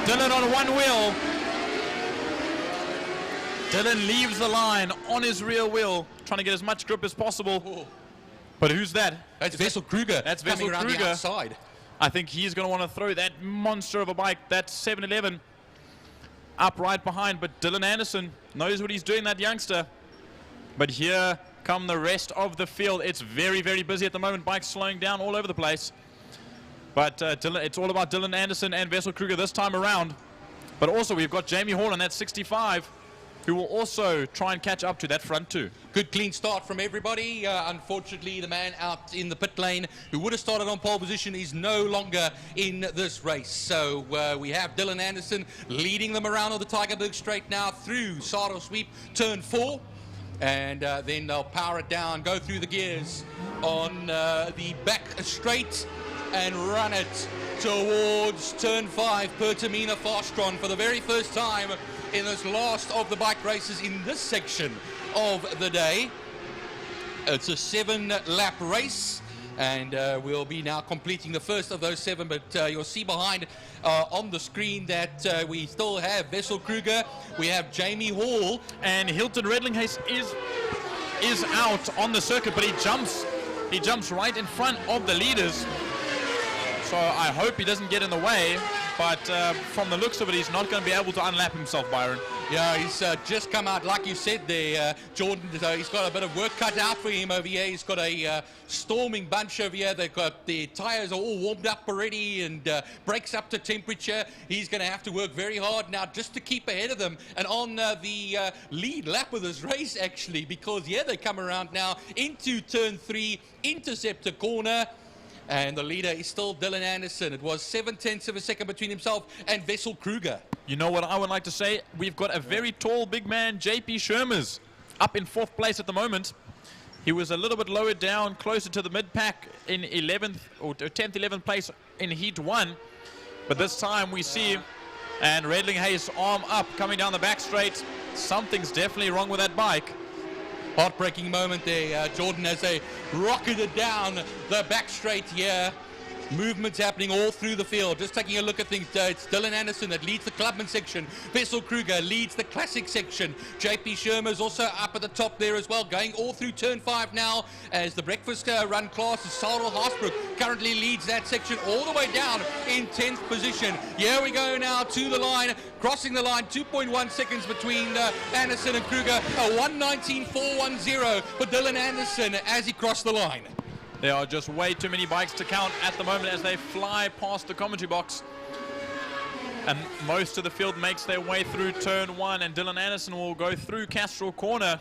Dylan on one wheel. Dylan leaves the line on his rear wheel, trying to get as much grip as possible. Ooh. But who's that? That's Wessel Kruger. That's coming Wessel around Kruger. the outside. I think he's going to want to throw that monster of a bike, that 711, up right behind. But Dylan Anderson knows what he's doing, that youngster. But here come the rest of the field. It's very, very busy at the moment. Bikes slowing down all over the place. But it's all about Dylan Anderson and Wessel Kruger this time around. But also we've got Jamie Hall on that 65, who will also try and catch up to that front two. Good clean start from everybody. Unfortunately, the man out in the pit lane who would have started on pole position is no longer in this race. So we have Dylan Anderson leading them around on the Tigerberg straight now through Saddle Sweep, turn 4. And then they'll power it down, go through the gears on the back straight and run it towards turn 5, Pertamina Fastron for the very first time in this last of the bike races in this section of the day. It's a 7-lap race, and we'll be now completing the first of those 7, but you'll see behind on the screen that we still have Wessel Kruger, we have Jamie Hall, and Hilton Redlinghase is out on the circuit, but he jumps right in front of the leaders. So I hope he doesn't get in the way, but from the looks of it, he's not going to be able to unlap himself, Byron. Yeah, he's just come out, like you said there, Jordan. He's got a bit of work cut out for him over here. He's got a storming bunch over here. They've got the tyres are all warmed up already and brakes up to temperature. He's going to have to work very hard now just to keep ahead of them and on the lead lap of this race, actually, because, yeah, they come around now into turn 3, interceptor corner. And the leader is still Dylan Anderson. It was 0.7 of a second between himself and Wessel Kruger. You know what I would like to say? We've got a very tall big man, JP Shermers, up in 4th place at the moment. He was a little bit lower down, closer to the mid-pack in 11th or 10th, 11th place in Heat 1. But this time we see, and Redlinghase arm up, coming down the back straight. Something's definitely wrong with that bike. Heartbreaking moment there, Jordan, as they rocketed down the back straight here. Movements happening all through the field. Just taking a look at things, it's Dylan Anderson that leads the Clubman section. Wessel Kruger leads the Classic section. JP Shermer's also up at the top there as well, going all through turn 5 now as the breakfast run class. Sarel Haasbroek currently leads that section all the way down in 10th position. Here we go now to the line, crossing the line, 2.1 seconds between Anderson and Kruger. A 1:19.410 for Dylan Anderson as he crossed the line. There are just way too many bikes to count at the moment as they fly past the commentary box. And most of the field makes their way through turn 1, and Dylan Anderson will go through Castrol Corner.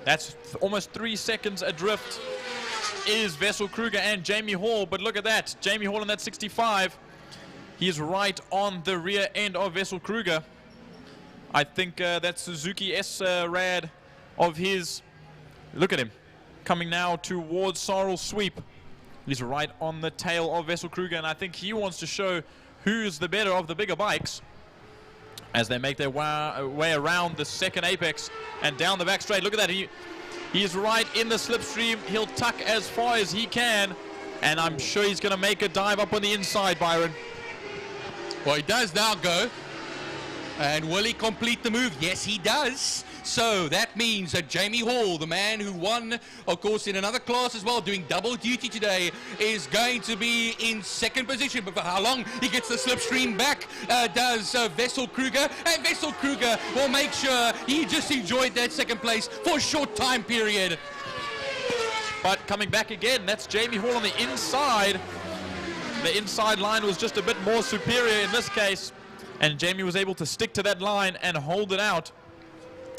That's almost 3 seconds adrift is Wessel Kruger and Jamie Hall. But look at that, Jamie Hall in that 65. He's right on the rear end of Wessel Kruger. I think that Suzuki S-Rad of his, look at him, coming now towards Sarl Sweep. He's right on the tail of Wessel Kruger, and I think he wants to show who's the better of the bigger bikes as they make their way around the second apex and down the back straight. Look at that, he's right in the slipstream. He'll tuck as far as he can, and I'm sure he's going to make a dive up on the inside, Byron. Well, he does now go. And will he complete the move? Yes, he does. So that means that Jamie Hall, the man who won, of course, in another class as well, doing double duty today, is going to be in second position. But for how long he gets the slipstream back does Wessel Kruger. And Wessel Kruger will make sure he just enjoyed that second place for a short time period. But coming back again, that's Jamie Hall on the inside. The inside line was just a bit more superior in this case. And Jamie was able to stick to that line and hold it out.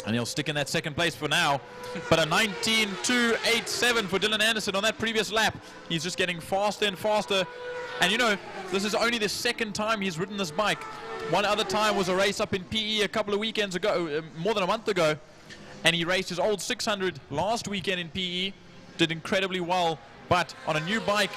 And he'll stick in that second place for now. But a 19.287 for Dylan Anderson on that previous lap. He's just getting faster and faster. And you know, this is only the second time he's ridden this bike. One other time was a race up in PE a couple of weekends ago, more than a month ago. And he raced his old 600 last weekend in PE. Did incredibly well. But on a new bike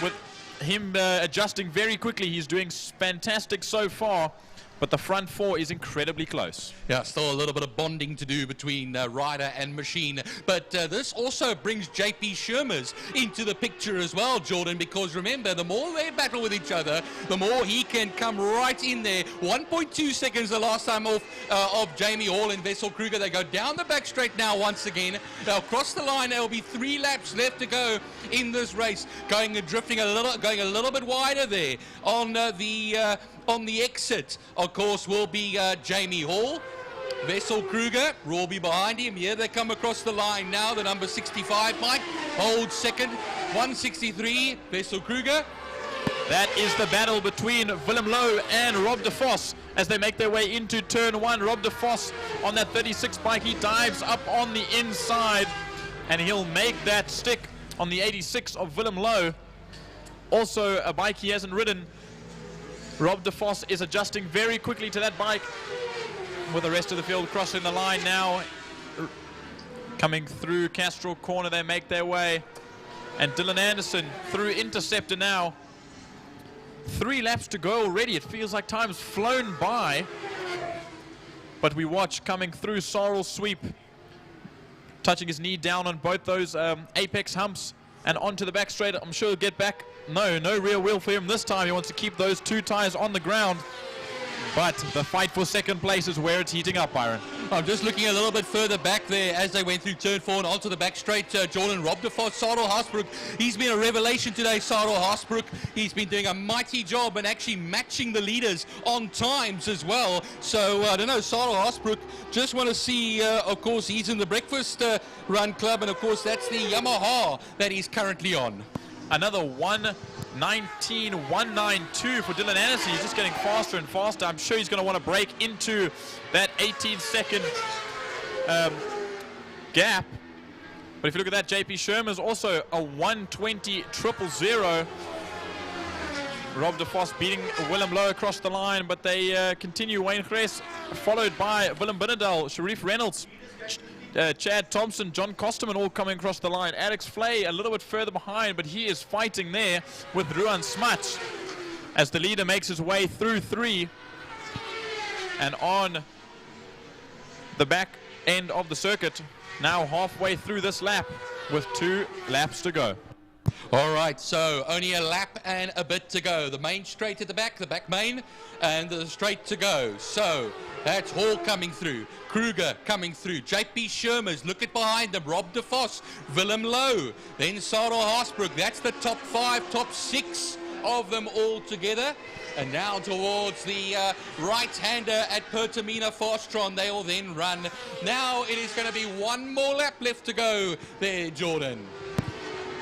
with him adjusting very quickly, he's doing fantastic so far, but the front four is incredibly close. Yeah, still a little bit of bonding to do between rider and machine, but this also brings JP Shermers into the picture as well, Jordan, because remember, the more they battle with each other, the more he can come right in there. 1.2 seconds the last time off of Jamie Hall and Wessel Kruger. They go down the back straight now once again. They'll cross the line. There will be 3 laps left to go in this race. Going and drifting a little bit wider there on the exit, of course, will be Jamie Hall. Wessel Kruger will be behind him. Here they come across the line now. The number 65, Mike, holds second. 163, Wessel Kruger. That is the battle between Willem Lowe and Rob de Vos as they make their way into turn 1. Rob de Vos on that 36 bike. He dives up on the inside, and he'll make that stick on the 86 of Willem Lowe. Also a bike he hasn't ridden. Rob de Vos is adjusting very quickly to that bike, with the rest of the field crossing the line now. Coming through Castrol corner, they make their way. And Dylan Anderson through Interceptor now. 3 laps to go already. It feels like time's flown by. But we watch coming through Sarl Sweep, touching his knee down on both those apex humps and onto the back straight. I'm sure he'll get back. No rear wheel for him this time. He wants to keep those 2 tires on the ground. But the fight for second place is where it's heating up, Byron. I'm just looking a little bit further back there as they went through turn 4 and onto the back straight. Jordan, Rob de Vos, Sarel Haasbroek. He's been a revelation today, Sarel Haasbroek. He's been doing a mighty job and actually matching the leaders on times as well. So, I don't know, Sarel Haasbroek, just want to see, of course, he's in the breakfast run club. And, of course, that's the Yamaha that he's currently on. Another 1:19.192 for Dylan Anderson. He's just getting faster and faster. I'm sure he's going to want to break into that 18-second gap. But if you look at that, JP Sherman's also a 1:20.000. Rob de Vos beating Willem Lowe across the line, but they continue. Wayne Gress, followed by Willem Binnendal, Sharif Reynolds, Chad Thompson, John Kosterman all coming across the line. Alex Flay a little bit further behind, but he is fighting there with Ruan Smuts as the leader makes his way through 3 and on the back end of the circuit. Now halfway through this lap with 2 laps to go. All right, so only a lap and a bit to go. The main straight at the back main, and the straight to go. So that's Hall coming through, Kruger coming through, JP Shermers, look at behind them, Rob de Vos, Willem Lowe, then Sarel Haasbroek. That's the top 5, top 6 of them all together. And now towards the right-hander at Pertamina Fastron, they will then run. Now it is going to be 1 more lap left to go there, Jordan.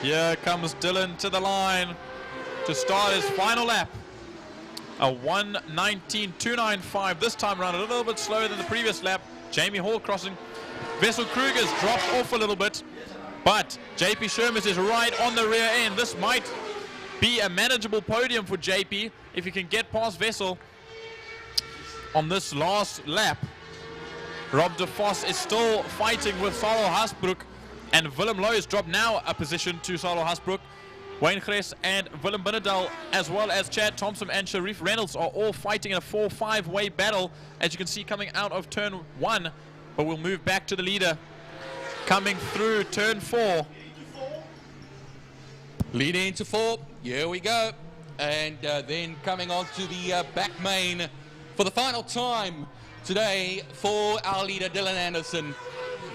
Here comes Dylan to the line to start his final lap. A 1:19.295 this time around, a little bit slower than the previous lap. Jamie Hall crossing. Wessel Kruger's dropped off a little bit, but JP Shermers is right on the rear end. This might be a manageable podium for JP if he can get past Vessel on this last lap. Rob de Vos is still fighting with Salo Hasbroek, and Willem Loos dropped now a position to Salo Hasbroek. Wayne Gress and Willem Binnendal, as well as Chad Thompson and Sharif Reynolds, are all fighting in a 4-5-way battle, as you can see coming out of turn 1. But we'll move back to the leader coming through turn 4. Leading into 4, here we go. And then coming on to the back main for the final time today for our leader, Dylan Anderson.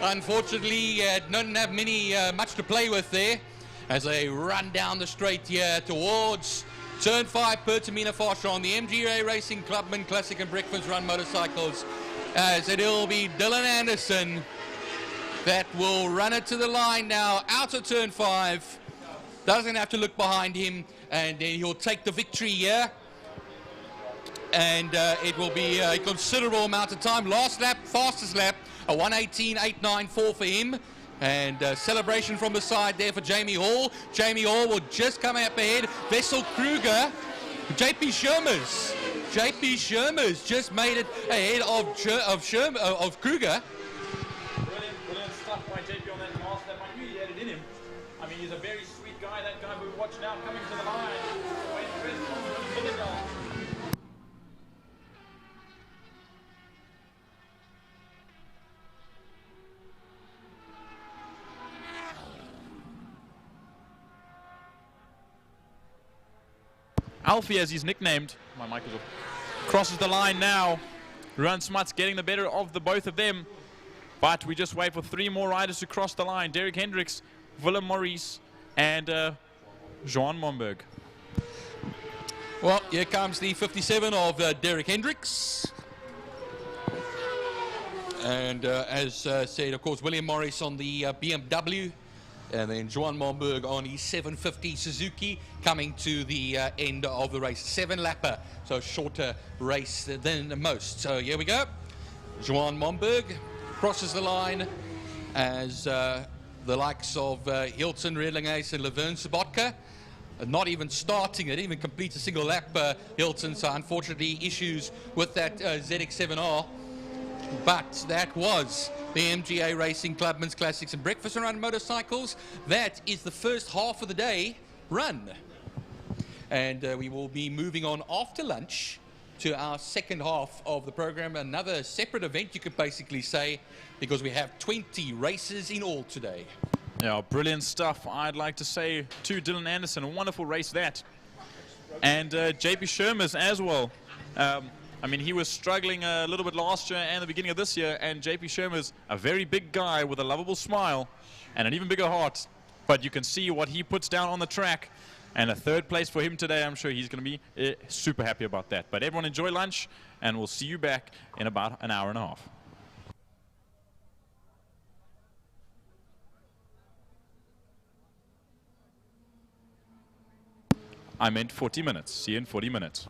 Unfortunately, didn't have much to play with there as they run down the straight here towards turn 5, Pertamina Farshaw on the MGA Racing Clubman Classic and Breakfast Run motorcycles. As it'll be Dylan Anderson that will run it to the line now, out of turn 5. Doesn't have to look behind him, and then he'll take the victory here. And it will be a considerable amount of time. Last lap, fastest lap, a 1:18.894 for him. And celebration from the side there for Jamie Hall. Jamie Hall will just come up ahead. Vessel Kruger, JP Shermers just made it ahead of Kruger. Brilliant stuff by JP on that last lap. I knew he had it in him. I mean, he's a very sweet guy, that guy we watch now coming to the line. Wayne Gress, Binnendal. Alfie, as he's nicknamed, my mic is off, crosses the line now. Ruan Smuts getting the better of the both of them. But we just wait for 3 more riders to cross the line. Derek Hendricks, Willem Maurice, and Johan Momberg. Well, here comes the 57 of Derek Hendricks. And as said, of course, William Morris on the BMW. And then Johan Momberg on his 750 Suzuki, coming to the end of the race. 7-lapper, so shorter race than most. So here we go. Johan Momberg crosses the line as the likes of Hilton Redlingace and Laverne Sabotka not even starting, they didn't even complete a single lap, Hilton, so unfortunately issues with that ZX7R. But that was the MGA Racing Clubman's Classics and Breakfast Run motorcycles. That is the first half of the day run. And we will be moving on after lunch to our second half of the program. Another separate event, you could basically say, because we have 20 races in all today. Yeah, brilliant stuff. I'd like to say to Dylan Anderson, a wonderful race that. And JP Shermers as well. I mean, he was struggling a little bit last year and the beginning of this year, and JP Shermers, a very big guy with a lovable smile and an even bigger heart. But you can see what he puts down on the track. And a third place for him today, I'm sure he's going to be super happy about that. But everyone enjoy lunch, and we'll see you back in about an hour and a half. I meant 40 minutes. See you in 40 minutes.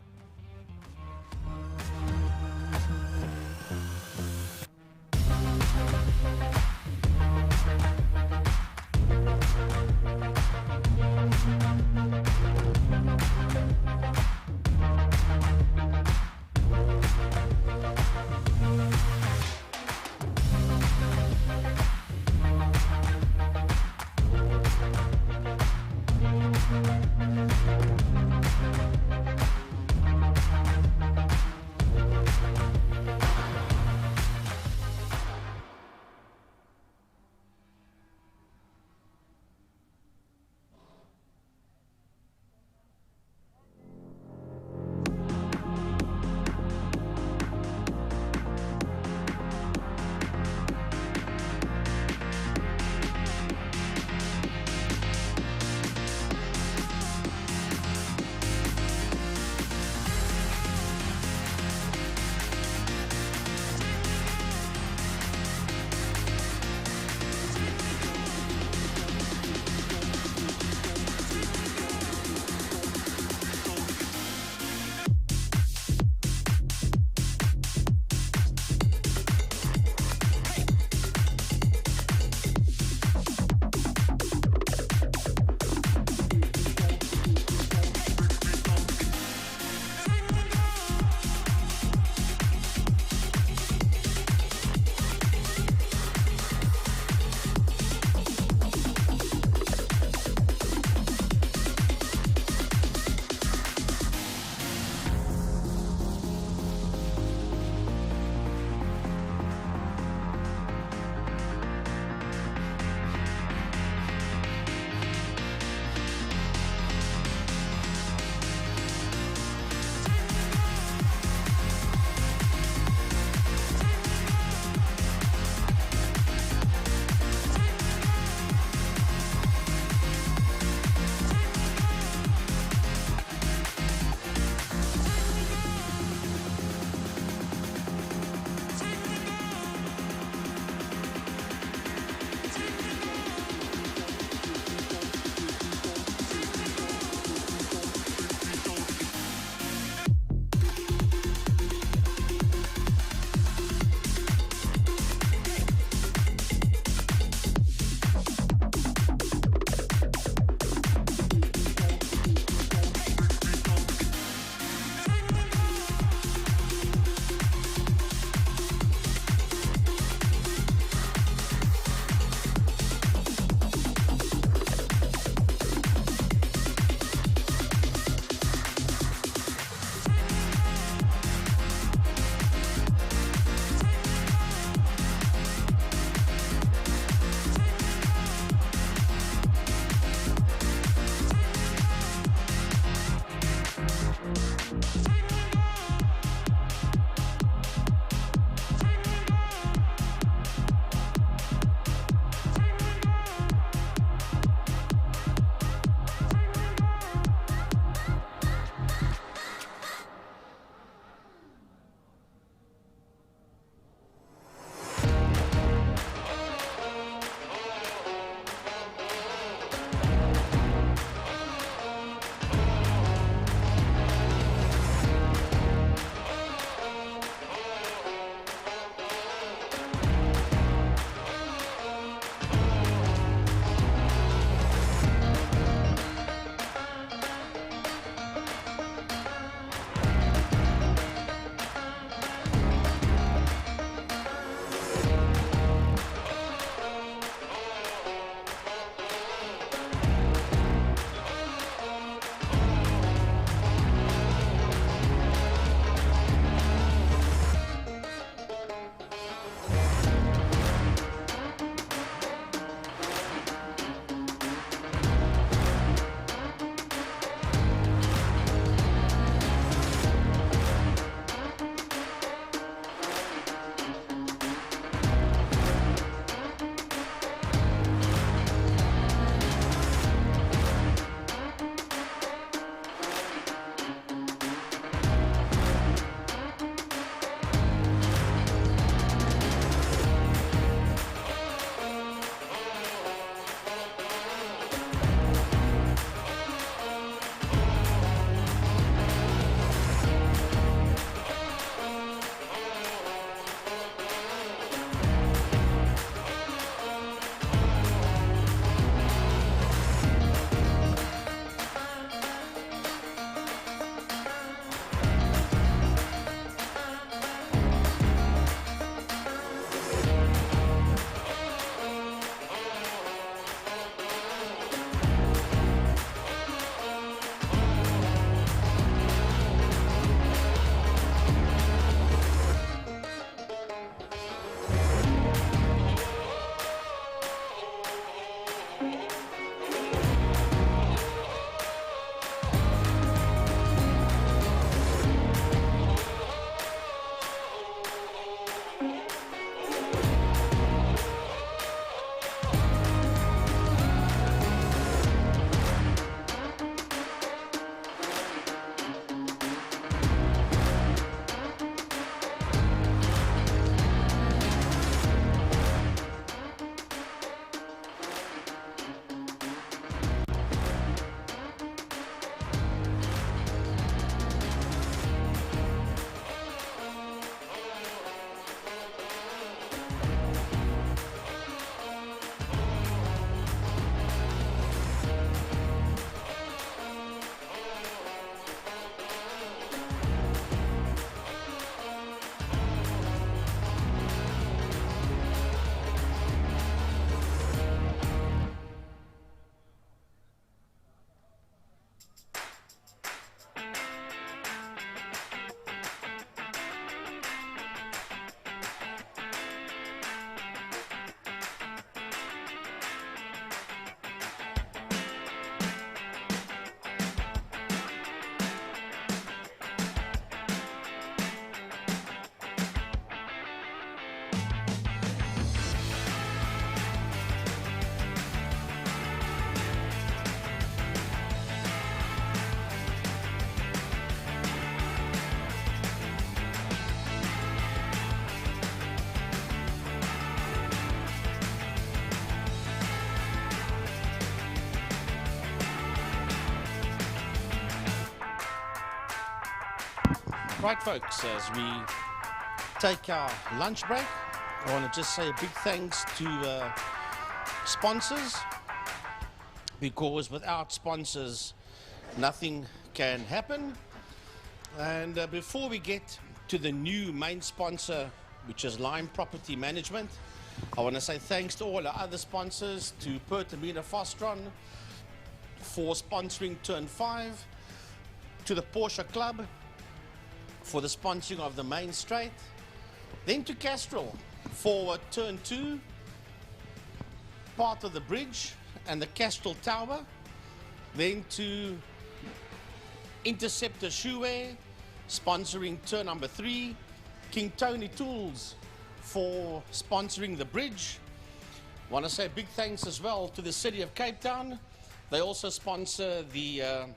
Right, folks, as we take our lunch break, I want to just say a big thanks to sponsors, because without sponsors, nothing can happen. And before we get to the new main sponsor, which is Lime Property Management, I want to say thanks to all our other sponsors, to Pertamina Fostron for sponsoring Turn 5, to the Porsche Club for the sponsoring of the main straight, then to Castrol for Turn 2, part of the bridge and the Castrol Tower, then to Interceptor Shoewear sponsoring turn number 3, King Tony Tools for sponsoring the bridge. I want to say a big thanks as well to the City of Cape Town. They also sponsor the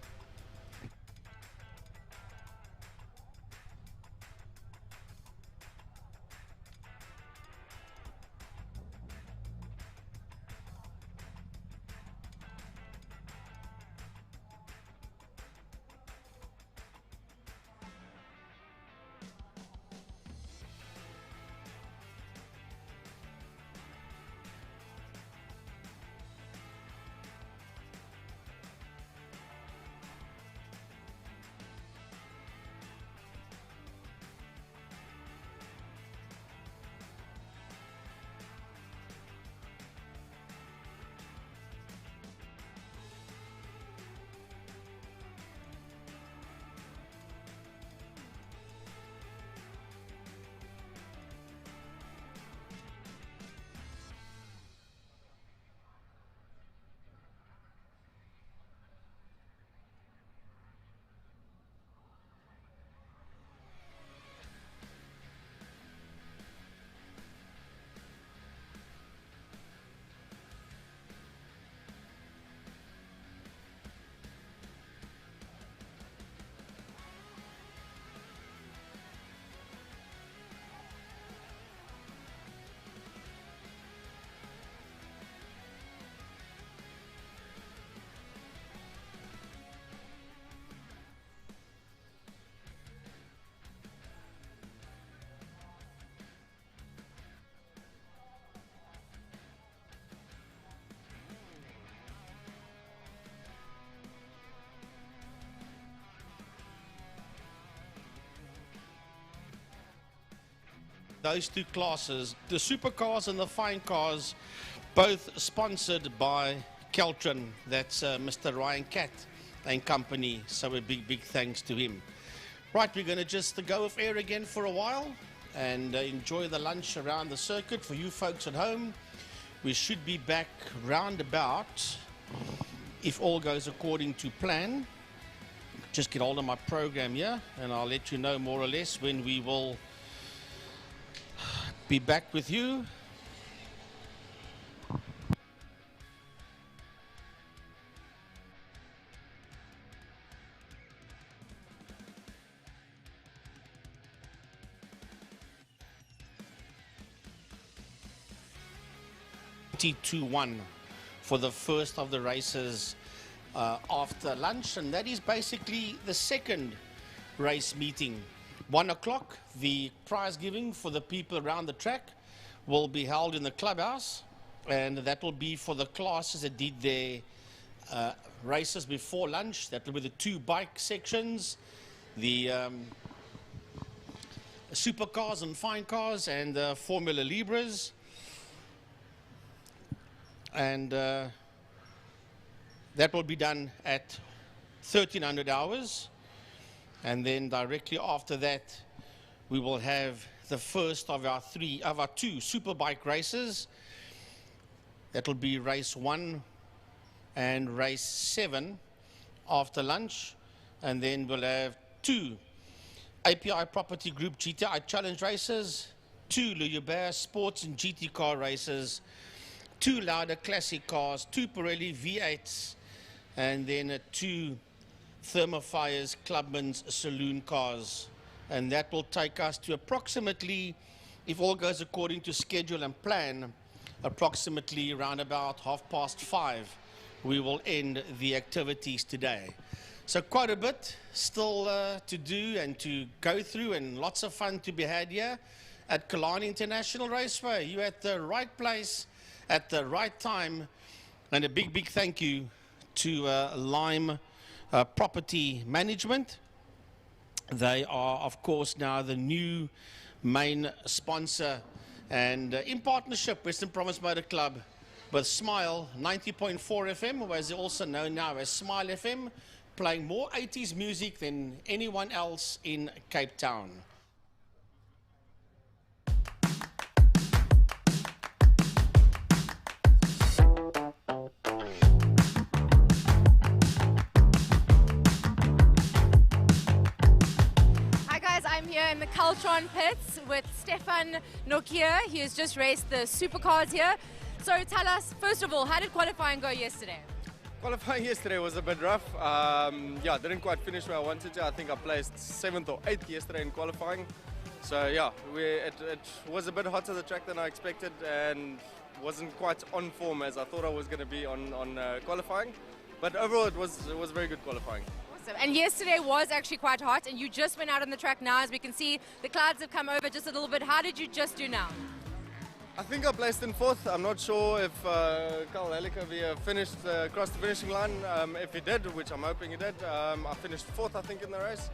those two classes, the Supercars and the Fine Cars, both sponsored by Keltron. That's Mr. Ryan Catt and company, so a big thanks to him. Right, we're going to just go off air again for a while and enjoy the lunch around the circuit. For you folks at home, we should be back round about, if all goes according to plan. Just get hold of my program here and I'll let you know more or less when we will be back with you. T21 for the first of the races after lunch, and that is basically the second race meeting. 1 o'clock, the prize giving for the people around the track will be held in the clubhouse, and that will be for the classes that did their races before lunch. That will be the 2 bike sections, the Supercars and Fine Cars and Formula Libres. And that will be done at 1300 hours. And then directly after that, we will have the first of our 2 Superbike races. That will be race 1 and race 7 after lunch. And then we'll have 2 API Property Group GTI Challenge races, 2 Libre Sports and GT car races, 2 Lauda Classic cars, 2 Pirelli V8s, and then 2 Thermofires Clubman's Saloon cars. And that will take us to approximately, if all goes according to schedule and plan, approximately around about 5:30 we will end the activities today. So quite a bit still to do and to go through, and lots of fun to be had here at Killarney International Raceway. You're at the right place at the right time, and a big, big thank you to Lime Property Management. They are, of course, now the new main sponsor, and in partnership Western Province Motor Club with Smile 90.4 FM, or as also known now as Smile FM, playing more 80s music than anyone else in Cape Town. In the Caltron pits with Stefan Nokia. He has just raced the Supercars here. So tell us, first of all, how did qualifying go yesterday? Qualifying yesterday was a bit rough. Yeah, didn't quite finish where I wanted to. I think I placed 7th or 8th yesterday in qualifying. So yeah, it was a bit hotter the track than I expected, and wasn't quite on form as I thought I was going to be on qualifying. But overall, it was very good qualifying. And yesterday was actually quite hot, and you just went out on the track now. As we can see, the clouds have come over just a little bit. How did you just do now? I think I placed in 4th. I'm not sure if Carl Helikavia finished across the finishing line. If he did, which I'm hoping he did, I finished 4th, I think, in the race.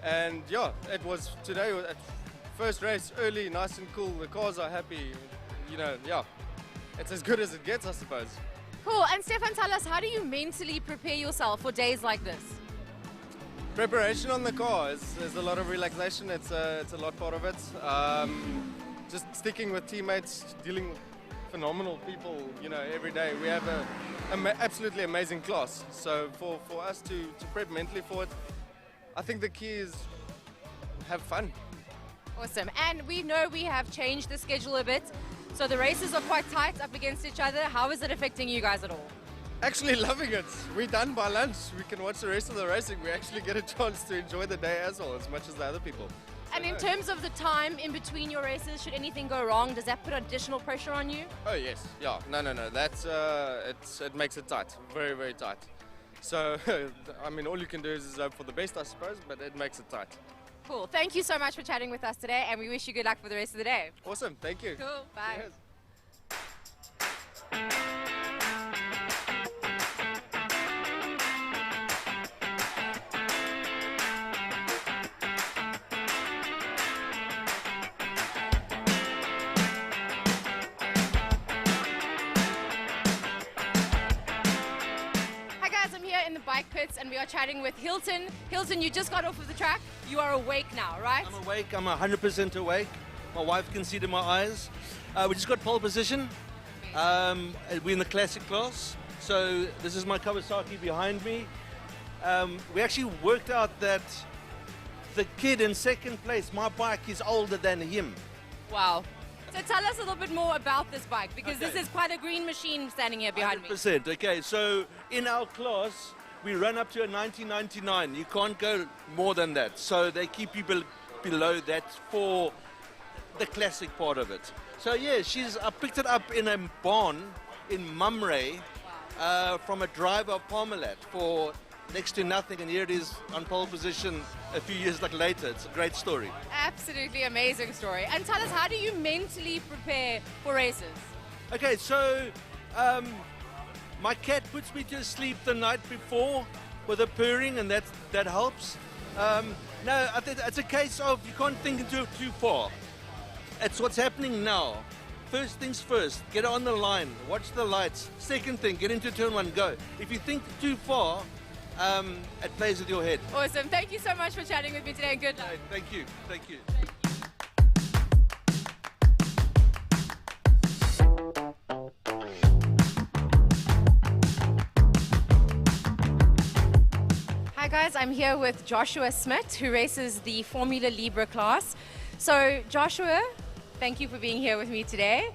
And yeah, it was today, at first race, early, nice and cool. The cars are happy. You know, yeah, it's as good as it gets, I suppose. Cool. And Stefan, tell us, how do you mentally prepare yourself for days like this? Preparation on the car is a lot of relaxation. It's a lot part of it. Just sticking with teammates, dealing with phenomenal people, you know, every day. We have an absolutely amazing class. So for us to prep mentally for it, I think the key is have fun. Awesome. And we know we have changed the schedule a bit. So the races are quite tight up against each other. How is it affecting you guys at all? Actually loving it. We're done by lunch. We can watch the rest of the racing. We actually get a chance to enjoy the day as well, as much as the other people. And in terms of the time in between your races, should anything go wrong, does that put additional pressure on you? Oh yes, yeah. No. That's it makes it tight, very, very tight. So I mean, all you can do is hope for the best, I suppose, but it makes it tight. Cool. Thank you so much for chatting with us today, and we wish you good luck for the rest of the day. Awesome. Thank you. Cool. Bye. Cheers. Bike pits, and we are chatting with Hilton. Hilton, you just got off of the track. You are awake now, right? I'm awake. I'm 100% awake. My wife can see it in my eyes. We just got pole position. We're in the classic class. So this is my Kawasaki behind me. We actually worked out that the kid in second place, my bike is older than him. Wow. So tell us a little bit more about this bike, because this is quite a green machine standing here behind 100%. Me. Okay, so in our class, we run up to a 1999. You can't go more than that. So they keep you below that for the classic part of it. So yeah, I picked it up in a barn in Mumray from a driver of Parmalat for next to nothing, and here it is on pole position a few years later. It's a great story. Absolutely amazing story. And tell us, how do you mentally prepare for races? Okay, so my cat puts me to sleep the night before with a purring, and that helps. No, I think it's a case of you can't think into it too far. It's what's happening now. First things first, get on the line, watch the lights. Second thing, get into turn one, go. If you think too far, it plays with your head. Awesome. Thank you so much for chatting with me today, and good luck. Thank you. Thank you. Hi guys, I'm here with Joshua Smith, who races the Formula Libre class. So Joshua, thank you for being here with me today.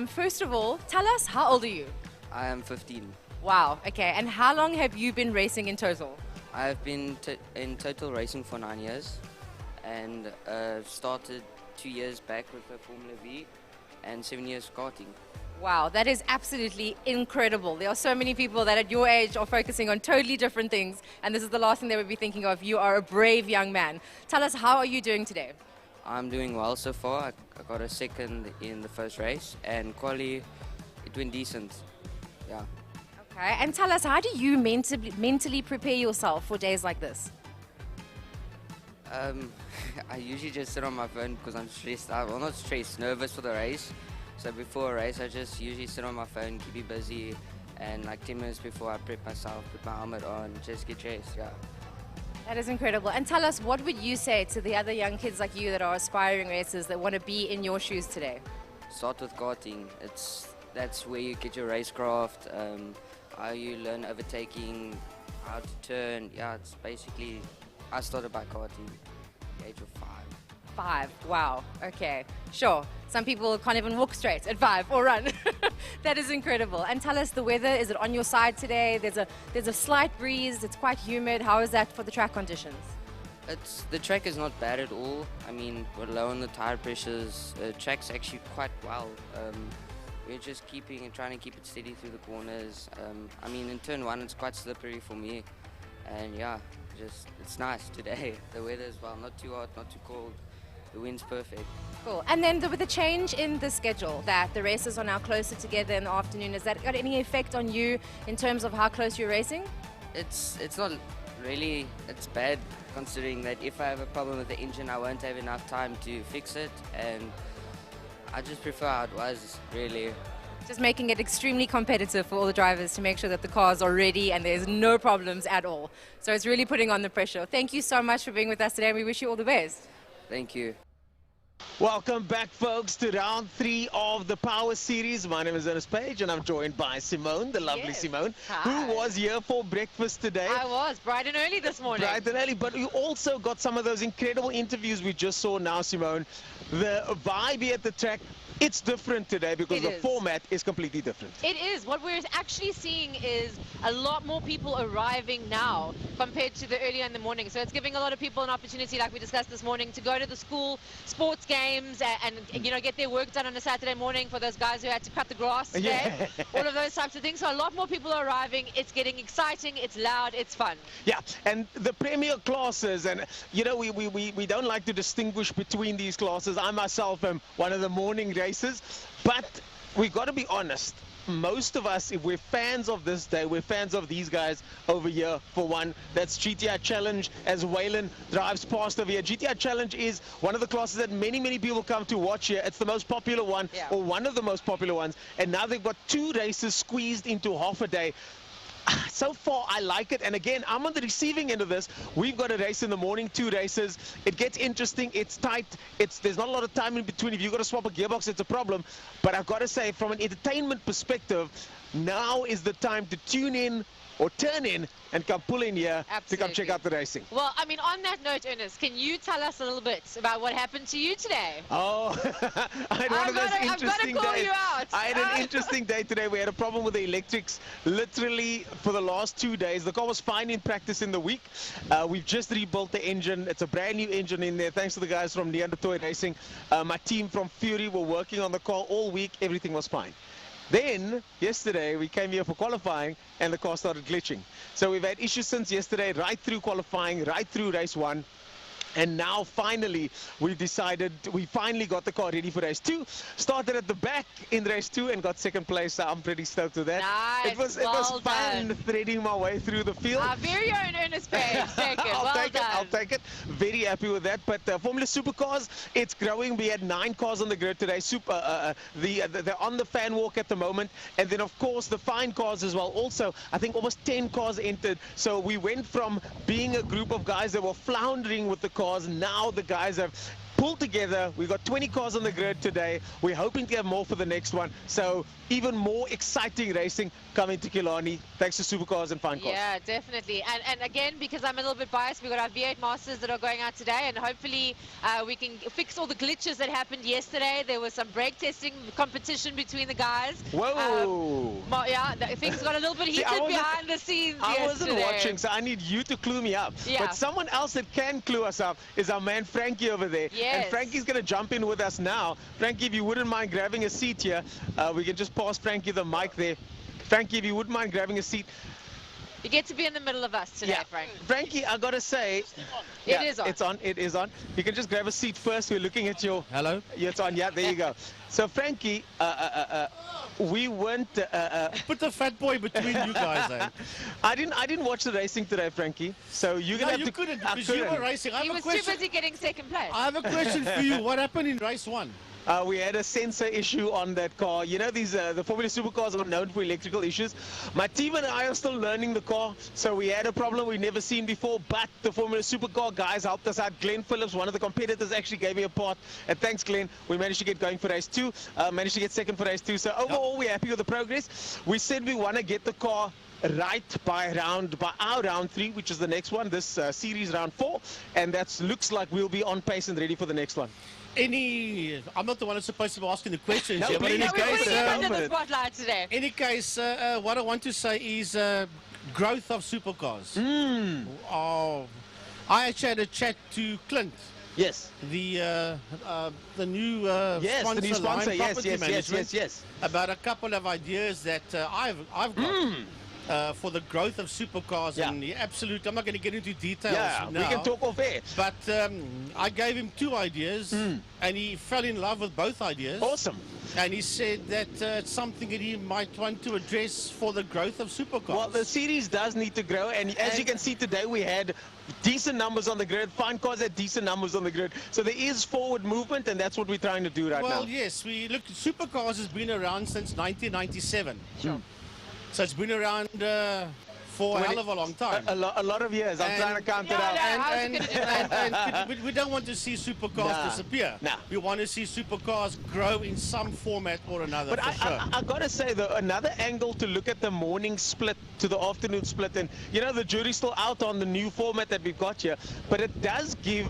First of all, tell us, how old are you? I am 15. Wow, okay. And how long have you been racing in total? I've been in total racing for 9 years, and started 2 years back with the Formula V and 7 years karting. Wow, that is absolutely incredible. There are so many people that at your age are focusing on totally different things, and this is the last thing they would be thinking of. You are a brave young man. Tell us, how are you doing today? I'm doing well so far. I got a second in the first race, and quali, it went decent. Yeah. Okay, and tell us, how do you mentally prepare yourself for days like this? I usually just sit on my phone because I'm stressed out. Well, not stressed, nervous for the race. So before a race, I just usually sit on my phone, keep me busy, and like 10 minutes before I prep myself, put my helmet on, just get dressed, yeah. That is incredible. And tell us, what would you say to the other young kids like you that are aspiring racers that want to be in your shoes today? Start with karting. That's where you get your racecraft, how you learn overtaking, how to turn. Yeah, it's basically, I started by karting at the age of 5. 5, wow, okay, sure. Some people can't even walk straight at 5 or run. That is incredible. And tell us, the weather, is it on your side today? There's a slight breeze, it's quite humid. How is that for the track conditions? The track is not bad at all. I mean, we're low on the tire pressures. The track's actually quite well. We're just trying to keep it steady through the corners. I mean, in turn 1, it's quite slippery for me. And yeah, it's nice today. The weather is well, not too hot, not too cold. The wind's perfect. Cool. And then with the change in the schedule, that the races are now closer together in the afternoon, has that got any effect on you in terms of how close you're racing? It's not really, it's bad considering that if I have a problem with the engine, I won't have enough time to fix it, and I just prefer how it was, really. Just making it extremely competitive for all the drivers to make sure that the cars are ready and there's no problems at all. So it's really putting on the pressure. Thank you so much for being with us today, and we wish you all the best. Thank you. Welcome back, folks, to round 3 of the Power Series. My name is Ernest Page, and I'm joined by Simone, the lovely Simone, who was here for breakfast today. I was, bright and early this morning. Bright and early, but we also got some of those incredible interviews we just saw now, Simone. The vibe here at the track, it's different today because the format is completely different. It is. What we're actually seeing is a lot more people arriving now compared to the earlier in the morning. So it's giving a lot of people an opportunity, like we discussed this morning, to go to the school sports games and you know, get their work done on a Saturday morning for those guys who had to cut the grass today. All of those types of things. So a lot more people are arriving. It's getting exciting. It's loud. It's fun. Yeah, and the premier classes, and you know, we don't like to distinguish between these classes. I myself am one of the morning races, but we've got to be honest. Most of us, if we're fans of this day, we're fans of these guys over here. For one, that's GTI Challenge, as Waylon drives past over here. GTI Challenge is one of the classes that many people come to watch here. It's the most popular one, or one of the most popular ones, and now they've got 2 races squeezed into half a day. So far, I like it, and again, I'm on the receiving end of this. We've got a race in the morning, 2 races. It gets interesting. It's tight. There's not a lot of time in between. If you've got to swap a gearbox, it's a problem. But I've got to say, from an entertainment perspective, now is the time to tune in or turn in and come pull in here to come check out the racing. Well, I mean, on that note, Ernest, can you tell us a little bit about what happened to you today? Oh, I had one of those interesting days. I had an interesting day today. We had a problem with the electrics literally for the last 2 days. The car was fine in practice in the week. We've just rebuilt the engine. It's a brand new engine in there, thanks to the guys from Neanderthal Racing. My team from Fury were working on the car all week. Everything was fine. Then, yesterday, we came here for qualifying, and the car started glitching. So we've had issues since yesterday, right through qualifying, right through race 1. And now, finally, we finally got the car ready for race 2. Started at the back in race 2 and got 2nd place, so I'm pretty stoked with that. Nice. It was fun threading my way through the field. Very own Ernest Page. Take it. I'll take it. Very happy with that. But Formula Supercars, it's growing. We had 9 cars on the grid today. They're on the fan walk at the moment. And then, of course, the fine cars as well. Also, I think almost 10 cars entered. So we went from being a group of guys that were floundering with the cars. Now the guys have pulled together. We've got 20 cars on the grid today. We're hoping to have more for the next one. So even more exciting racing coming to Killarney, thanks to Supercars and Fine Cars. Yeah, definitely. And again, because I'm a little bit biased, we've got our V8 Masters that are going out today, and hopefully we can fix all the glitches that happened yesterday. There was some brake testing competition between the guys. Whoa! Yeah, things got a little bit heated behind the scenes yesterday. I wasn't watching, so I need you to clue me up. Yeah. But someone else that can clue us up is our man Frankie over there. Yes. Yes. And Frankie's going to jump in with us now. Frankie, if you wouldn't mind grabbing a seat here, we can just pass Frankie the mic there. Frankie, if you wouldn't mind grabbing a seat. You get to be in the middle of us today, Frank. Frankie, I got to say... It is on. It's on. It is on. You can just grab a seat first. We're looking at your... Hello? Yeah, it's on. Yeah, there you go. So, Frankie, we weren't... Put the fat boy between you guys, eh? I didn't watch the racing today, Frankie. So you're going to have to... couldn't, because you were racing. He was too busy getting second place. I have a question for you. What happened in race 1? We had a sensor issue on that car. You know, these the Formula Supercars are known for electrical issues. My team and I are still learning the car, so we had a problem we've never seen before, but the Formula Supercar guys helped us out. Glenn Phillips, one of the competitors, actually gave me a part, and thanks, Glenn. We managed to get going for race 2, managed to get second for race 2. So overall, we're happy with the progress. We said we want to get the car right by our round 3, which is the next one, this series round 4, and that looks like we'll be on pace and ready for the next one. I'm not the one who's supposed to be asking the questions, No, here, but in any case, the spotlight today. any case, what I want to say is growth of supercars. I actually had a chat to Clint. Yes. The new yes, sponsor, the new sponsor. Line Property Management, yes. about a couple of ideas that I've got. For the growth of supercars, and I'm not going to get into details now. We can talk off air. But I gave him 2 ideas, and he fell in love with both ideas. Awesome. And he said that it's something that he might want to address for the growth of supercars. Well, the series does need to grow, and as you can see today, we had decent numbers on the grid. Fine Cars had decent numbers on the grid. So there is forward movement, and that's what we're trying to do right now. Well, yes. Supercars has been around since 1997. Sure. So it's been around for a hell of a long time. A lot of years. I'm trying to count it out. And we don't want to see supercars disappear. Nah. We want to see supercars grow in some format or another. But I got to say, though, another angle to look at the morning split to the afternoon split, and you know, the jury's still out on the new format that we've got here, but it does give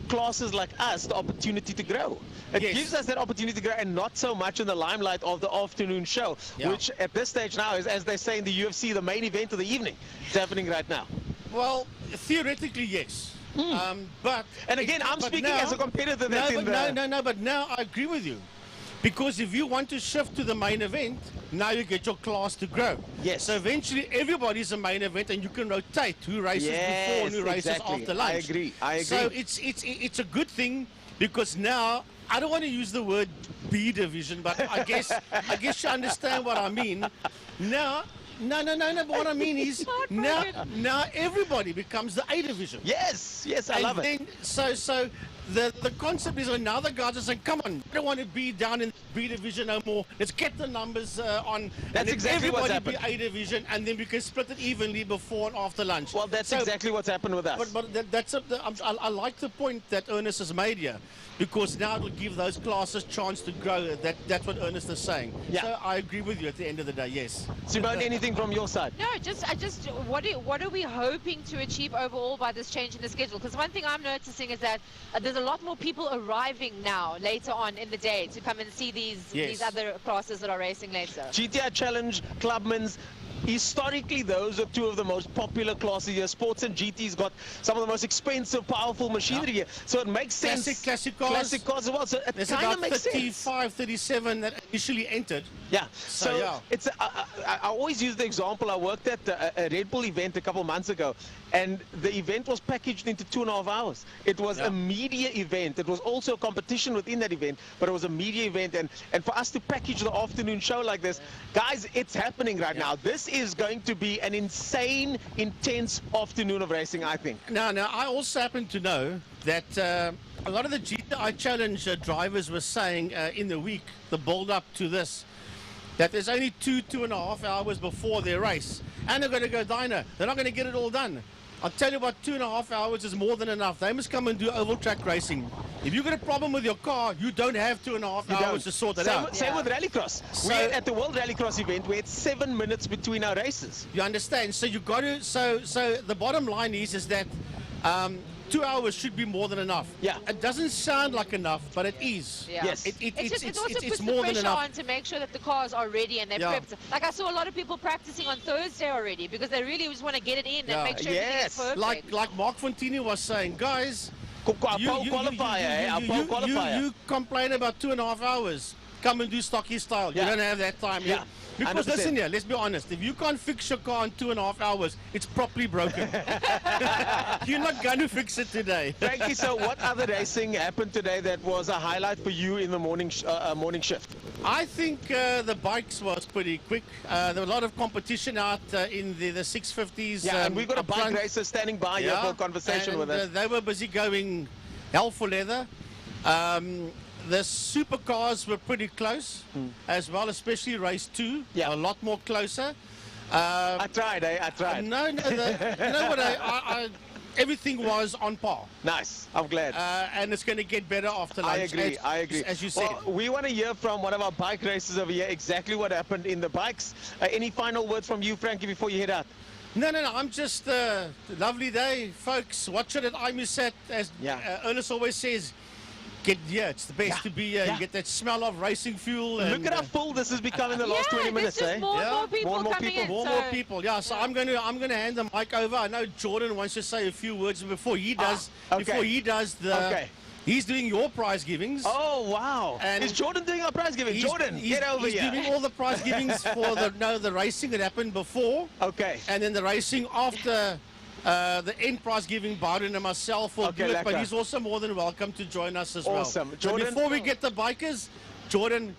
classes like us the opportunity to grow. It gives us that opportunity to grow, and not so much in the limelight of the afternoon show, which at this stage now is, as they say in the UFC, the main event of the evening. It's happening right now. Well, theoretically, yes. But and again, I'm speaking as a competitor. But now I agree with you. Because if you want to shift to the main event, now you get your class to grow. Yes. So eventually everybody's a main event, and you can rotate who races before and who races after lunch. I agree. So it's a good thing, because now, I don't want to use the word B division, but I guess you understand what I mean. Now, but what I mean is now everybody becomes the A division. Yes, I love it. So the concept is, now the guys are saying, come on, I don't want to be down in B division no more. Let's get the numbers on. That's exactly what's happened. Everybody be A division, and then we can split it evenly before and after lunch. Well, that's exactly what's happened with us. But I like the point that Ernest has made here, because now it will give those classes chance to grow. That's what Ernest is saying. Yeah. So I agree with you at the end of the day, yes. Simone, anything from your side? No, what are we hoping to achieve overall by this change in the schedule? Because one thing I'm noticing is that there's a lot more people arriving now later on in the day to come and see these other classes that are racing later. GTI Challenge, Clubman's. Historically, those are 2 of the most popular classes here. Sports and GT's got some of the most expensive, powerful machinery here. So it makes sense. Classic cars as well. So it There's kind about of makes 35, sense. 37 that initially entered. Yeah. So it's. I always use the example. I worked at a Red Bull event a couple months ago, and the event was packaged into 2.5 hours. It was a media event. It was also a competition within that event, but it was a media event. And for us to package the afternoon show like this, guys, it's happening right now. This is going to be an insane, intense afternoon of racing, I think. Now, I also happen to know that a lot of the GTI Challenge drivers were saying in the week, the build-up to this, that there's only 2.5 hours before their race, and they're going to go diner. They're not going to get it all done. I'll tell you what, 2.5 hours is more than enough. They must come and do oval track racing. If you've got a problem with your car, you don't have 2.5 hours to sort it out. Same with Rallycross. So at the World Rallycross event, we had 7 minutes between our races. You understand? So you got to. So the bottom line is that 2 hours should be more than enough. Yeah. It doesn't sound like enough, but it is. Yeah. Yes. It also puts more the than pressure enough. on to make sure that the cars are ready and they're prepped. Like I saw a lot of people practicing on Thursday already because they really just want to get it in and make sure everything is perfect. Like Mark Fontini was saying, guys, qualifier. You complain about 2.5 hours. Come and do stocky style. Yeah. You don't have that time. Yeah. Because 100%. listen here, let's be honest. If you can't fix your car in 2.5 hours, it's properly broken. You're not going to fix it today. Frankie, so what other racing happened today that was a highlight for you in the morning morning shift? I think the bikes was pretty quick. There was a lot of competition out in the 650s. Yeah, and we got a bike front. racer standing by here for a conversation and, with us. They were busy going hell for leather. The supercars were pretty close as well, especially race 2. Yeah. A lot more closer. I tried. No, you know what? Everything was on par. Nice. I'm glad. And it's going to get better after lunch. I agree. As you said. Well, we want to hear from one of our bike racers over here exactly what happened in the bikes. Any final words from you, Frankie, before you head out? No. I'm just lovely day, folks. Watch it at IMUSAT, as Ernest always says. It's the best to be here. You get that smell of racing fuel. Look at how full this has become in the last 20 minutes, just more and more people coming in. More people. Yeah, so I'm going to hand the mic over. I know Jordan wants to say a few words before he does. He's doing your prize givings. Oh wow! And is Jordan doing our prize giving? Jordan, get over here. He's doing all the prize givings for the racing that happened before. Okay. And then the racing after. The end prize giving, Byron and myself will do it, but he's also more than welcome to join us as well. Awesome. Jordan, so before we get the bikers, Jordan,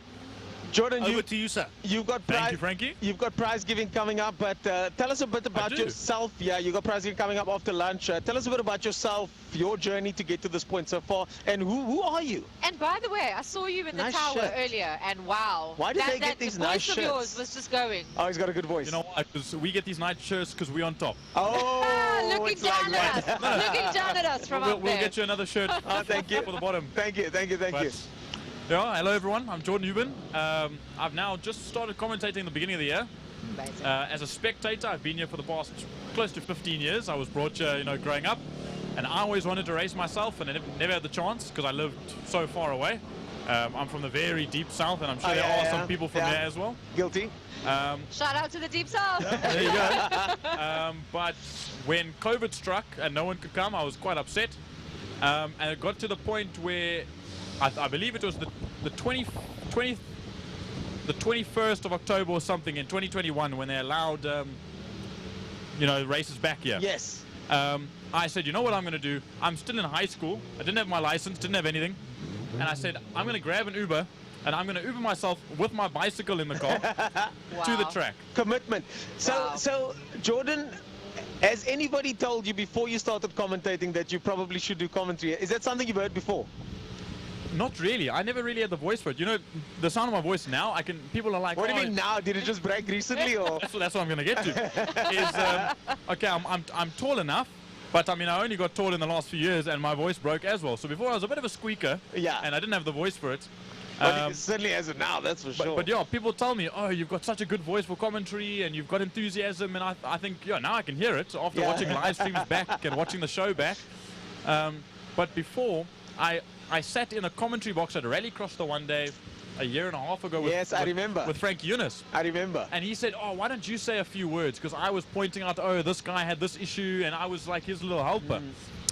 over to you, sir. You've got Thank you, Frankie. You've got prize giving coming up, but tell us a bit about yourself. Yeah, you got prize giving coming up after lunch. Tell us a bit about yourself, your journey to get to this point so far, and who are you? And by the way, I saw you in the tower earlier, and wow. Why did they get these nice shirts? The voice of yours was just going. Oh, he's got a good voice. You know why? Because we get these nice shirts because we're on top. Oh, looking down at us. Looking down at us from up there. We'll get you another shirt. Thank you. For the bottom. Thank you. Yeah, hello everyone, I'm Jordan Hubin. I've now just started commentating in the beginning of the year. As a spectator, I've been here for the past close to 15 years. I was brought here, growing up, and I always wanted to race myself, and I never had the chance because I lived so far away. I'm from the very deep south, and I'm sure there are some people from there as well. Guilty. Shout out to the deep south. There you go. But when COVID struck and no one could come, I was quite upset. And it got to the point where I believe it was the 21st of October or something in 2021 when they allowed races back here. Yes. I said, you know what I'm going to do? I'm still in high school. I didn't have my license, didn't have anything. And I said, I'm going to grab an Uber and I'm going to Uber myself with my bicycle in the car to the track. Commitment. So Jordan, has anybody told you before you started commentating that you probably should do commentary? Is that something you've heard before? Not really. I never really had the voice for it. The sound of my voice now, people are like, what do you mean now? Did it just break recently? Or? That's what I'm going to get to. Okay, I'm tall enough, but I only got tall in the last few years and my voice broke as well. So before I was a bit of a squeaker, and I didn't have the voice for it. But it certainly has it now, that's for sure. But yeah, people tell me, oh, you've got such a good voice for commentary and you've got enthusiasm, and I think, now I can hear it after watching live streams back and watching the show back. But before, I sat in a commentary box at Rallycross the one day a year and a half ago I remember. With Frank Eunice. I remember. And he said, oh, why don't you say a few words? Because I was pointing out, oh, this guy had this issue, and I was like his little helper.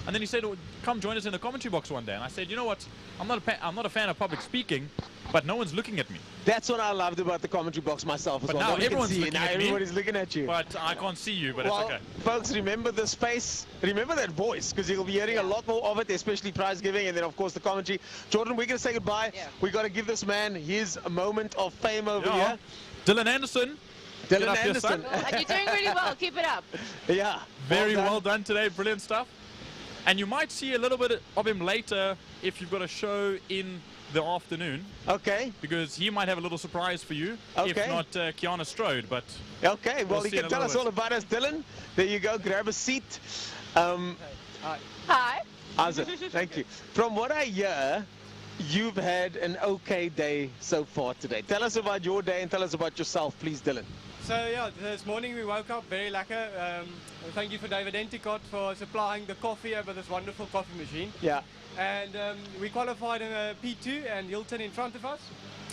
And then he said, oh, come join us in the commentary box one day. And I said, you know what? I'm not a fan of public speaking, but no one's looking at me. That's what I loved about the commentary box myself as well. Now everyone's looking at me. Everybody's looking at you. But I can't see you, but it's okay. Folks, remember the space. Remember that voice, because you'll be hearing a lot more of it, especially prize giving, and then, of course, the commentary. Jordan, we're going to say goodbye. We got to give this man his moment of fame over here. Dylan Anderson. Dylan Anderson. You're doing really well. Keep it up. Yeah. Very well done today. Brilliant stuff. And you might see a little bit of him later if you've got a show in the afternoon. Okay. Because he might have a little surprise for you. Okay. If not Kiana Strode, but... Okay, well, he can tell us all about us. Dylan, there you go. Grab a seat. Hi. Azza, thank you. From what I hear, you've had an okay day so far today. Tell us about your day and tell us about yourself, please, Dylan. So yeah, this morning we woke up very lekker. Thank you for David Enticott for supplying the coffee with this wonderful coffee machine. Yeah. And we qualified in a P2 and Hilton in front of us.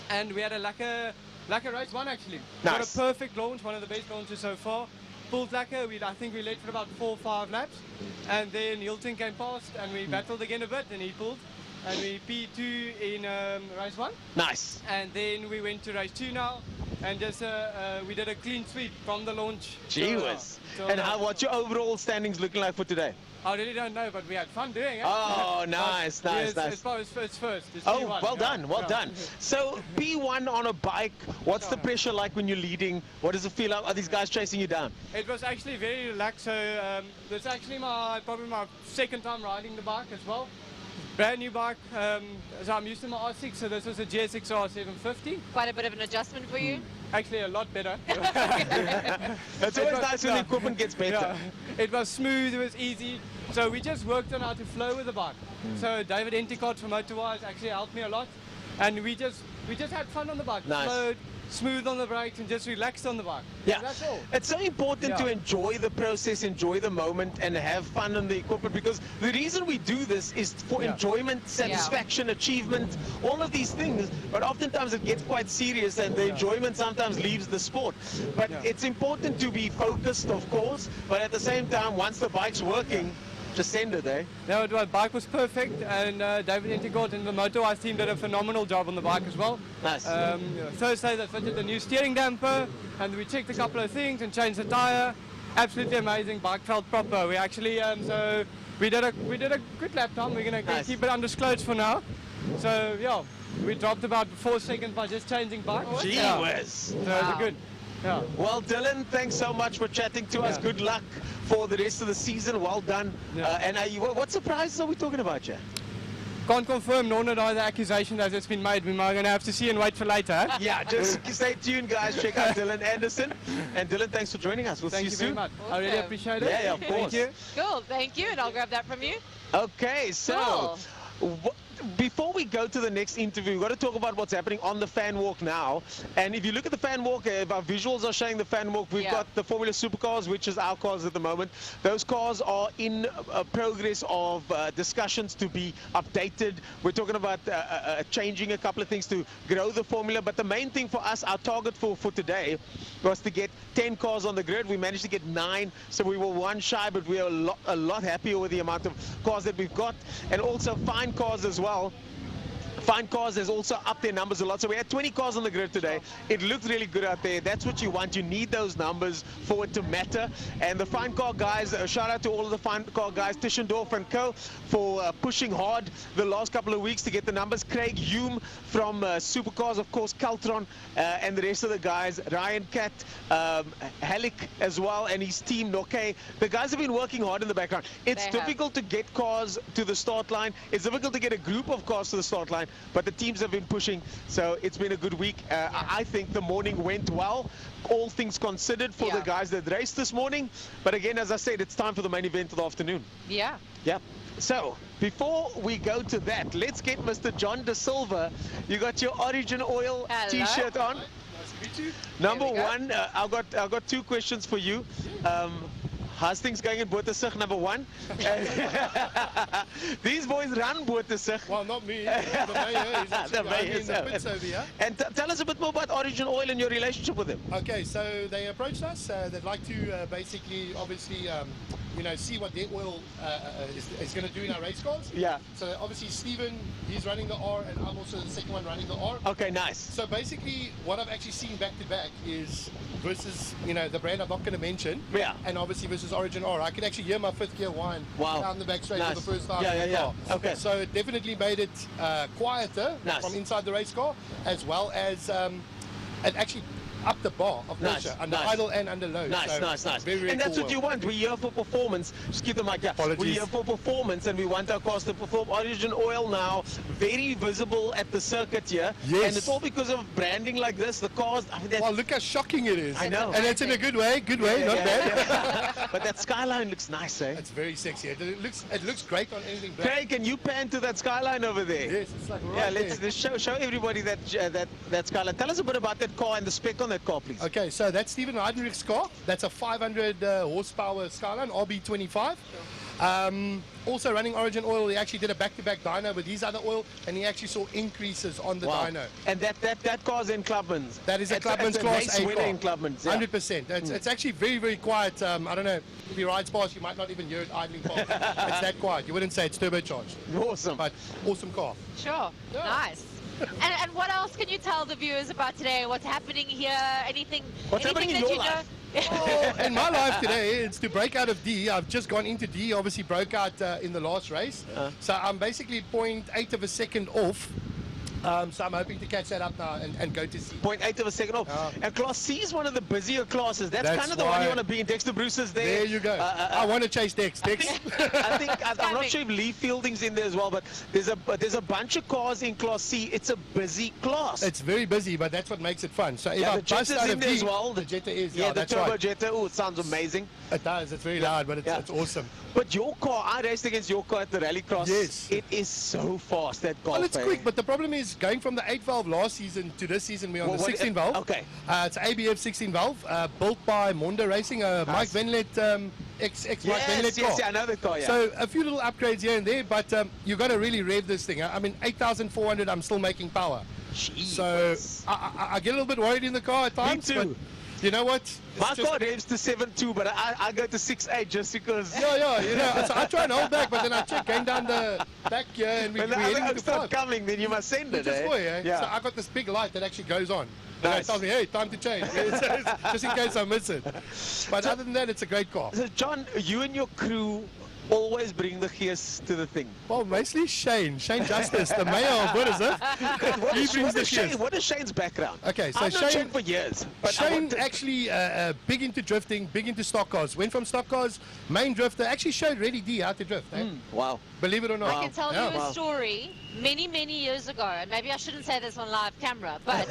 And we had a lekker race one actually. Nice. Got a perfect launch, one of the best launches so far. pulled lacquer. I think we led for about 4 or 5 laps. And then Hilton came past and we battled again a bit and he pulled. And we P2 in race 1. Nice. And then we went to race 2 now. And just we did a clean sweep from the launch. Gee whiz. And what's your overall standings looking like for today? I really don't know, but we had fun doing it. Oh, nice, nice, nice. It's first. It's oh, P1. well done, well done. So, P1 on a bike, what's the pressure like when you're leading? What does it feel like? Are these guys chasing you down? It was actually very relaxed. So, it's actually probably my second time riding the bike as well. Brand new bike, so I'm used to my R6, so this was a GSXR 750. Quite a bit of an adjustment for you? Actually, a lot better. It's always nice when the equipment gets better. Yeah, it was smooth, it was easy. So we just worked on how to flow with the bike. So David Enticott from Motorwise actually helped me a lot. And we just had fun on the bike. Nice. Flowed, smooth on the brakes and just relaxed on the bike. Yeah, that's all. It's so important to enjoy the process, enjoy the moment and have fun on the equipment, because the reason we do this is for enjoyment, satisfaction, achievement, all of these things, but oftentimes it gets quite serious and the enjoyment sometimes leaves the sport. But it's important to be focused, of course, but at the same time, once the bike's working, just send it, eh? No, the bike was perfect, and David Enticott and the Motorwise team did a phenomenal job on the bike as well. Nice. Thursday they fitted the new steering damper, and we checked a couple of things and changed the tyre. Absolutely amazing. Bike felt proper. We actually so we did a good lap time. We're gonna keep it undisclosed for now. So yeah, we dropped about 4 seconds by just changing bike. Gee whiz. So it's good. Yeah. Well, Dylan, thanks so much for chatting to us. Good luck for the rest of the season. Well done. And what surprises are we talking about here? Can't confirm nor deny the accusation that has been made. We're going to have to see and wait for later. Huh? Yeah, just stay tuned, guys. Check out Dylan Anderson. And Dylan, thanks for joining us. We'll see you soon. Thank you very much. I really appreciate it. Yeah, of course. Thank you. Cool, thank you. And I'll grab that from you. Okay, so before we go to the next interview, we've got to talk about what's happening on the fan walk now. And if you look at the fan walk, if our visuals are showing the fan walk, we've got the Formula Supercars, which is our cars at the moment. Those cars are in progress of discussions to be updated. We're talking about changing a couple of things to grow the formula. But the main thing for us, our target for today was to get 10 cars on the grid. We managed to get 9, so we were 1 shy, but we are a lot happier with the amount of cars that we've got. And also Fine Cars as well. Fine Cars has also upped their numbers a lot. So we had 20 cars on the grid today. It looked really good out there. That's what you want. You need those numbers for it to matter. And the Fine Car guys, shout out to all of the Fine Car guys, Tischendorf and co, for pushing hard the last couple of weeks to get the numbers. Craig Hume from Supercars, of course, Caltron, and the rest of the guys, Ryan Cat, Halleck as well, and his team, Noke. The guys have been working hard in the background. It's difficult to get cars to the start line. It's difficult to get a group of cars to the start line. But the teams have been pushing, so it's been a good week. I think the morning went well, all things considered, for the guys that raced this morning. But again, as I said, it's time for the main event of the afternoon. Yeah. Yeah. So, before we go to that, let's get Mr. John De Silva. You got your Origin Oil t-shirt on. Nice to meet you. Number one, I've got 2 questions for you. How's things going in Bootesig, number 1? These boys run Bootesig. Well, not me. The mayor is actually in the pits over here. And tell us a bit more about Origin Oil and your relationship with them. Okay, so they approached us. They'd like to basically, obviously, you know, see what their oil is going to do in our race cars. Yeah. So obviously Stephen, he's running the R, and I'm also the second one running the R. Okay, nice. So basically, what I've actually seen back to back is versus, you know, the brand I'm not going to mention. Yeah. And obviously versus Origin R. I could actually hear my 5th gear whine down the back straight for the first time in the car. Okay. So it definitely made it quieter from inside the race car, as well as it actually up the bar of pressure under idle and under low. Nice, so nice. Very, very and that's cool what you want. We're here for performance. Just keep the mic here. We're here for performance, and we want our cars to perform. Origin Oil now very visible at the circuit here. Yes. And it's all because of branding like this. The cars. I mean, well, look how shocking it is. I know. And it's in a good way. Good way, not bad. But that skyline looks nice, eh? It's very sexy. It looks great on anything black. Craig, can you pan to that skyline over there? Yes, it's like right let's show everybody that skyline. Tell us a bit about that car and the spec on that car, please. Okay, so that's Steven Heidenrich's car. That's a 500 horsepower Skyline, RB25. Also running Origin oil, he actually did a back-to-back dyno with his other oil, and he actually saw increases on the dyno. And that car's in Clubman's. That is a Clubman's Class A car. In Clubman's, yeah. 100%. It's actually very, very quiet. I don't know, if he rides past, you might not even hear it idling past. It's that quiet. You wouldn't say it's turbocharged. Awesome. But awesome car. Sure. Yeah. Nice. And what else can you tell the viewers about today? What's happening here? Anything? What's anything happening in that your life? In my life today, it's to break out of D. I've just gone into D, obviously broke out in the last race. So I'm basically 0.8 of a second off. So I'm hoping to catch that up now and go to C. 0.8 of a second off. And Class C is one of the busier classes. That's kind of the one you want to be in. Dexter Bruce is there. There you go. I want to chase Dex. I'm not sure if Lee Fielding's in there as well, but there's a bunch of cars in Class C. It's a busy class. It's very busy, but that's what makes it fun. So if yeah, I the Jetta's bust out in of there D, as well. The Jetta is. Yeah, the that's Turbo right. Jetta. Oh, it sounds amazing. It does. It's very loud, but it's awesome. But your car, I raced against your car at the Rallycross. Yes. It is so fast, that car. Well, it's quick, but the problem is going from the 8-valve last season to this season, we're on the 16-valve. Okay. It's ABF 16-valve, built by Monda Racing, Mike Venlet, ex-Mike Venlet car. Yes, I know the car, yeah. So a few little upgrades here and there, but you've got to really rev this thing. I mean, 8,400, I'm still making power. Jeez. So I get a little bit worried in the car at times. Me too. But you know what? My car revs to 7.2, but I go to 6.8 just because. Yeah, you know. So I try and hold back, but then I check going down the back here, and we're heading to start coming, then you must send it. Yeah. So I got this big light that actually goes on. And Nice. it tells me, hey, time to change. Just in case I miss it. But other than that, it's a great car. So John, you and your crew always bring the gears to the thing. Well, mostly Shane Justice, the mayor of Buddhism. What is Shane's background? Okay, so I've known Shane for years. Shane actually big into drifting, big into stock cars. Went from stock cars, main drifter. Actually showed Reddy D how to drift. Wow. Believe it or not. I can tell you a story many, many years ago, and maybe I shouldn't say this on live camera, but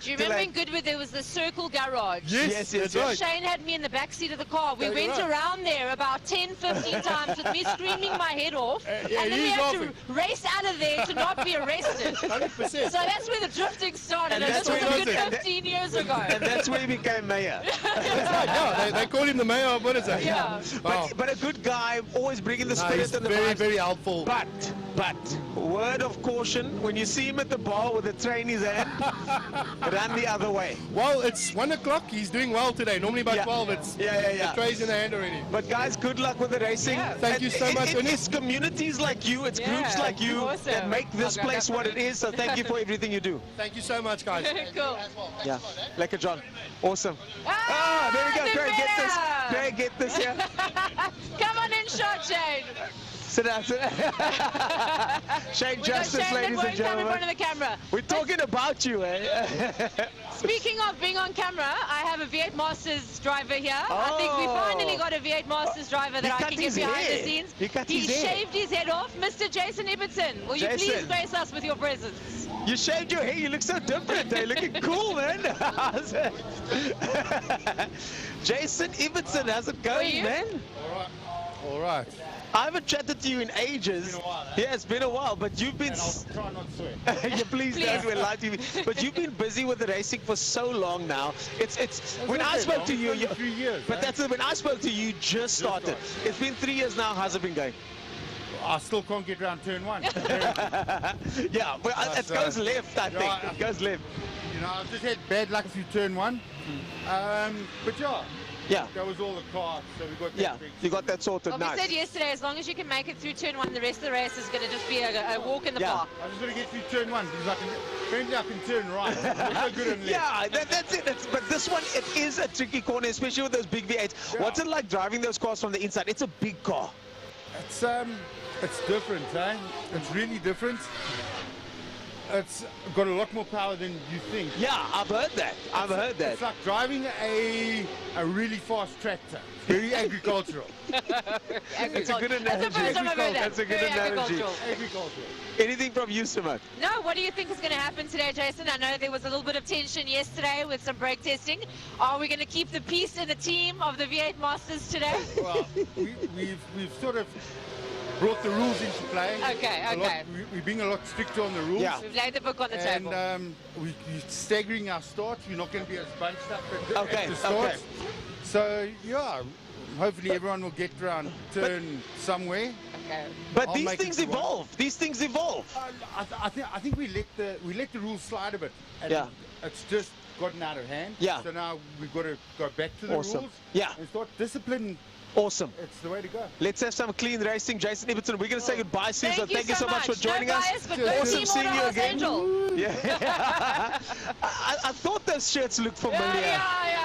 do you remember in Goodwood there was the Circle Garage? Yes, right. Shane had me in the back seat of the car. We went around there about 10, 15 times with me screaming my head off, and then we had to race out of there to not be arrested. 100%. So that's where the drifting started, and this was a good 15 years ago. And that's where he became mayor. That's right, yeah, they called him the mayor of Buddhism. Yeah. But a good guy, always bringing the spirit and the very, vibes. very helpful. But, word of caution, when you see him at the bar with a tray in his hand, run the other way. Well, it's 1 o'clock. He's doing well today. Normally by 12, it's the tray's in the hand already. But guys, good luck with the racing. Thank you so much. It's communities like you, it's groups like you that make this place what it is. So thank you for everything you do. Thank you so much, guys. Cool. Yeah, Lekker John. Awesome. There we go. Great, get this. Great, get this here. Come on in, shot, Shane. Sit down, sit down. Shane Justice, Shane ladies and that won't come in gentlemen. front of the camera. We're talking about you, eh? Speaking of being on camera, I have a V8 Masters driver here. I think we finally got a V8 Masters driver that I can get behind the scenes. He shaved his head off. Mr. Jason Ibbotson, will you please grace us with your presence? You shaved your hair, you look so different, eh? Looking cool, man. Jason Ibbotson, how's it going, man? All right. I haven't chatted to you in ages. It's been a while, eh? Yeah, it's been a while, but you've been... I'll try not to swear. Yeah, please don't, we're live TV. But you've been busy with the racing for so long now. It's when I spoke to you, 3 years. but that's when I spoke to you, you just started. It's been 3 years now. How's it been going? I still can't get around turn one. Yeah, but it goes left, I think. It goes left. You know, I've just had bad luck through turn one. But yeah, that was all the cards, so we got that fixed. you got that sorted. Well, Nice. we said yesterday, as long as you can make it through turn one, the rest of the race is going to just be a walk in the park. I just got to get through turn one because apparently I can turn right. I'm so good in left. Yeah, that's it. But this one, it is a tricky corner, especially with those big V8s. Yeah. What's it like driving those cars from the inside? It's a big car. It's different, eh? It's really different. It's got a lot more power than you think. Yeah, I've heard that. It's like driving a really fast tractor. Very agricultural. It's a good analogy. That's a good analogy. Agricultural. Anything from you, Simone? No, what do you think is going to happen today, Jason? I know there was a little bit of tension yesterday with some brake testing. Are we going to keep the peace in the team of the V8 Masters today? Well, we've sort of brought the rules into play. Okay. We're being a lot stricter on the rules. Yeah. We've laid the book on the table. And we're staggering our starts. We're not going to be as bunched up at the start. So, yeah, hopefully everyone will get around turn somewhere. Okay. But I'll these make it things to one. evolve. These things evolve. I think we let the rules slide a bit. And Yeah. It's just gotten out of hand. Yeah. So now we've got to go back to the Awesome. rules. Yeah. And start discipline. Awesome. It's the way to go. Let's have some clean racing. Jason Ibbotson, we're going to say goodbye soon. Thank so thank you so much for joining no us. bias, but go Awesome team seeing you Order again. Angel. Yeah. I thought those shirts looked familiar. Yeah.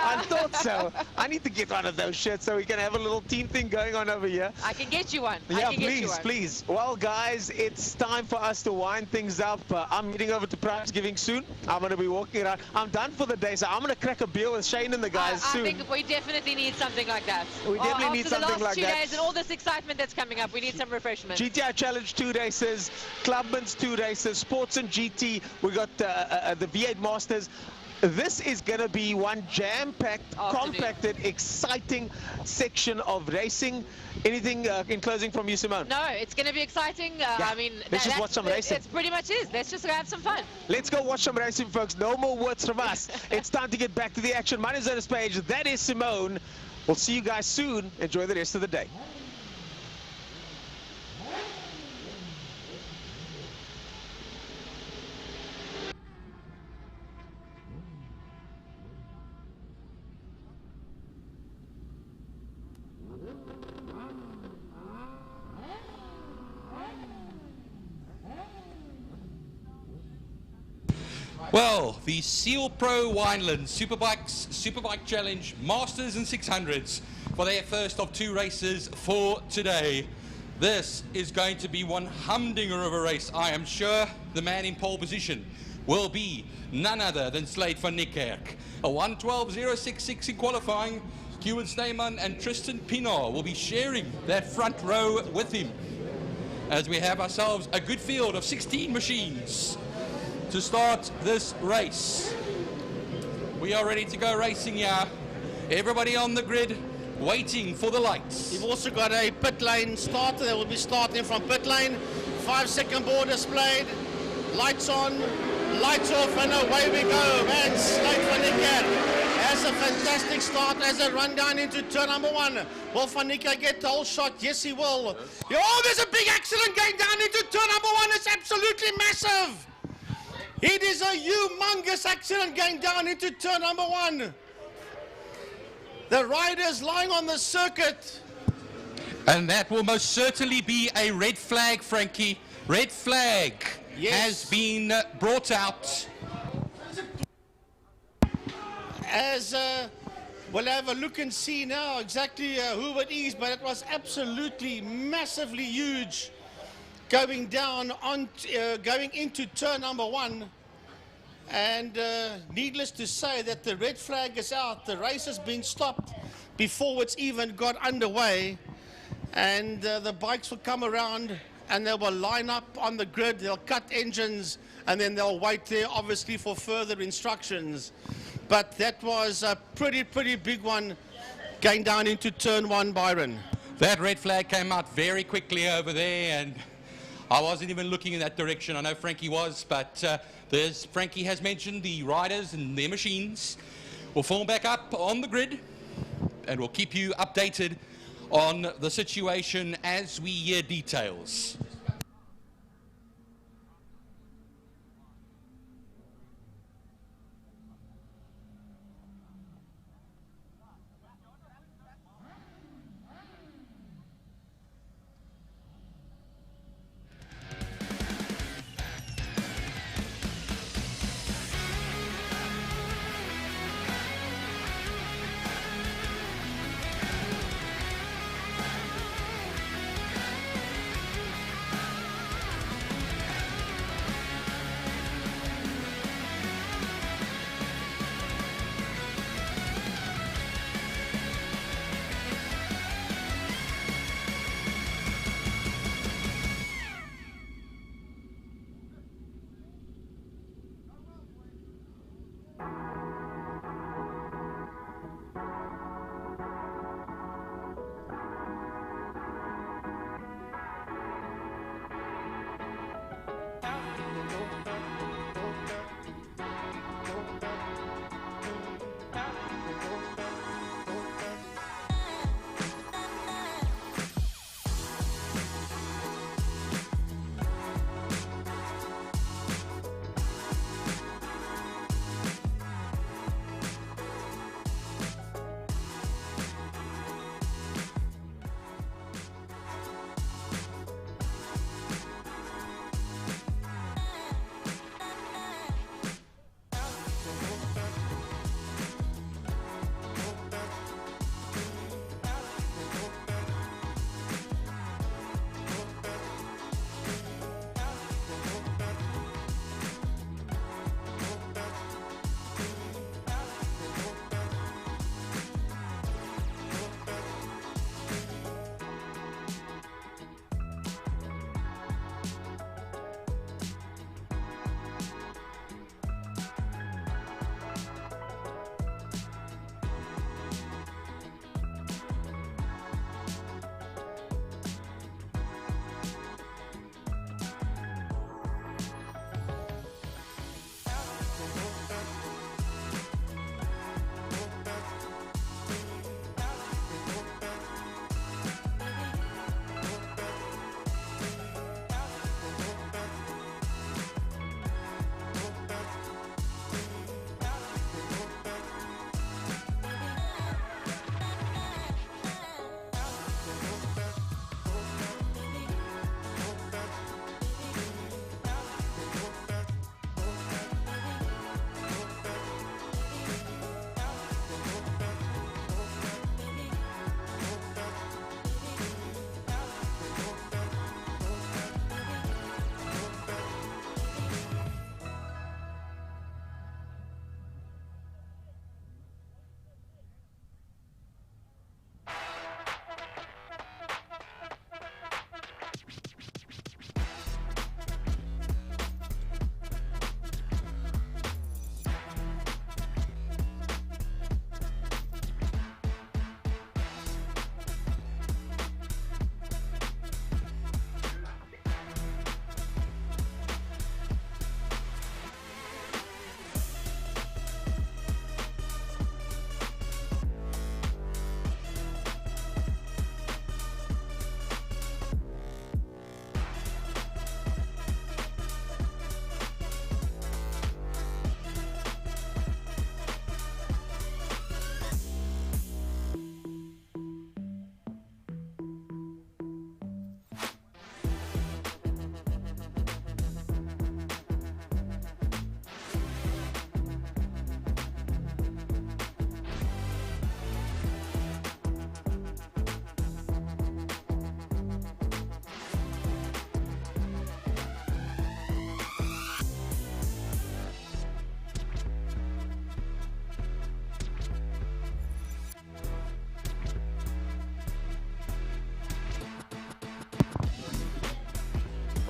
I thought so. I need to get one of those shirts so we can have a little team thing going on over here. I can get you one. Yeah, I can get you one. please. Well, guys, it's time for us to wind things up. I'm heading over to prize giving soon. I'm going to be walking around. I'm done for the day, so I'm going to crack a beer with Shane and the guys I soon. think we definitely need something like that. We definitely need something After the last like 2 that. days and all this excitement that's coming up, we need some refreshment. GTI Challenge 2 races, Clubman's 2 races, Sports and GT. We got the V8 Masters. This is going to be one jam-packed, compacted, exciting section of racing. Anything in closing from you, Simone? No, it's going to be exciting. I mean, let's just watch some racing. It's pretty much is. Let's just go have some fun. Let's go watch some racing, folks. No more words from us. It's time to get back to the action. My name is Ernest Page. That is Simone. We'll see you guys soon. Enjoy the rest of the day. Well, the Seal Pro Wineland Superbike Challenge Masters and 600s for their first of 2 races for today. This is going to be one humdinger of a race. I am sure the man in pole position will be none other than Slade van Niekerk. A 1:12.066 in qualifying. Kewin Steyman and Tristan Pinar will be sharing that front row with him as we have ourselves a good field of 16 machines to start this race. We are ready to go racing here. Everybody on the grid waiting for the lights. You've also got a pit lane starter that will be starting from pit lane. 5-second board displayed. Lights on, lights off, and away we go. And Slade van Niekerk has a fantastic start as a run down into turn number 1. Will van Niekerk get the whole shot? Yes, he will. Oh, there's a big accident going down into turn number 1. It's absolutely massive. It is a humongous accident going down into turn number 1. The riders lying on the circuit. And that will most certainly be a red flag, Frankie. Red flag has been brought out. As we'll have a look and see now exactly who it is, but it was absolutely massively huge going down on going into turn number 1. And needless to say that the red flag is out. The race has been stopped before it's even got underway, and the bikes will come around and they will line up on the grid. They'll cut engines and then they'll wait there obviously for further instructions. But that was a pretty big one going down into turn 1, Byron. That red flag came out very quickly over there, and I wasn't even looking in that direction. I know Frankie was, but Frankie has mentioned the riders and their machines will form back up on the grid, and we'll keep you updated on the situation as we hear details.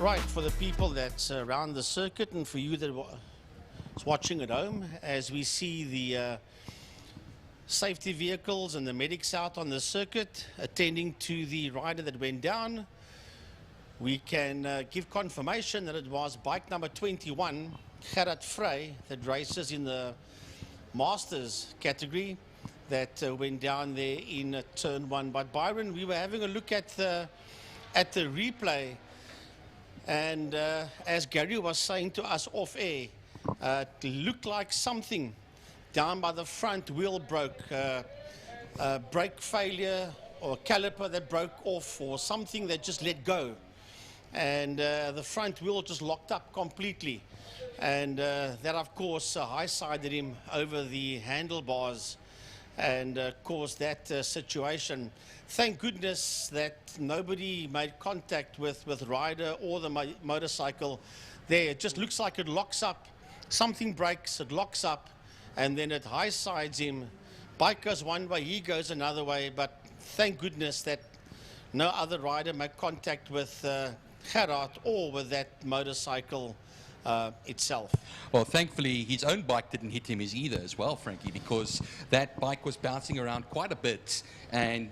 Right, for the people that's around the circuit and for you that is watching at home, as we see the safety vehicles and the medics out on the circuit attending to the rider that went down, we can give confirmation that it was bike number 21, Gerard Frey, that races in the Masters category, that went down there in turn 1. But Byron, we were having a look at the replay, and as Gary was saying to us off air, it looked like something down by the front wheel broke, brake failure or caliper that broke off or something that just let go, and the front wheel just locked up completely, and that of course high-sided him over the handlebars and caused that situation. Thank goodness that nobody made contact with rider or the motorcycle there. It just looks like it locks up. Something breaks, it locks up, and then it high-sides him. Bike goes one way, he goes another way, but thank goodness that no other rider made contact with Gerard or with that motorcycle itself. Well, thankfully, his own bike didn't hit him either as well, Frankie, because that bike was bouncing around quite a bit, and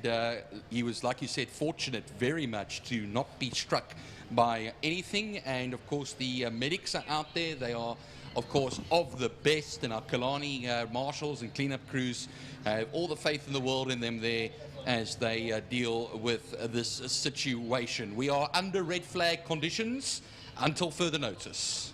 he was, like you said, fortunate very much to not be struck by anything. And of course, the medics are out there. They are, of course, of the best, and our Killarney marshals and cleanup crews have all the faith in the world in them there as they deal with this situation. We are under red flag conditions until further notice.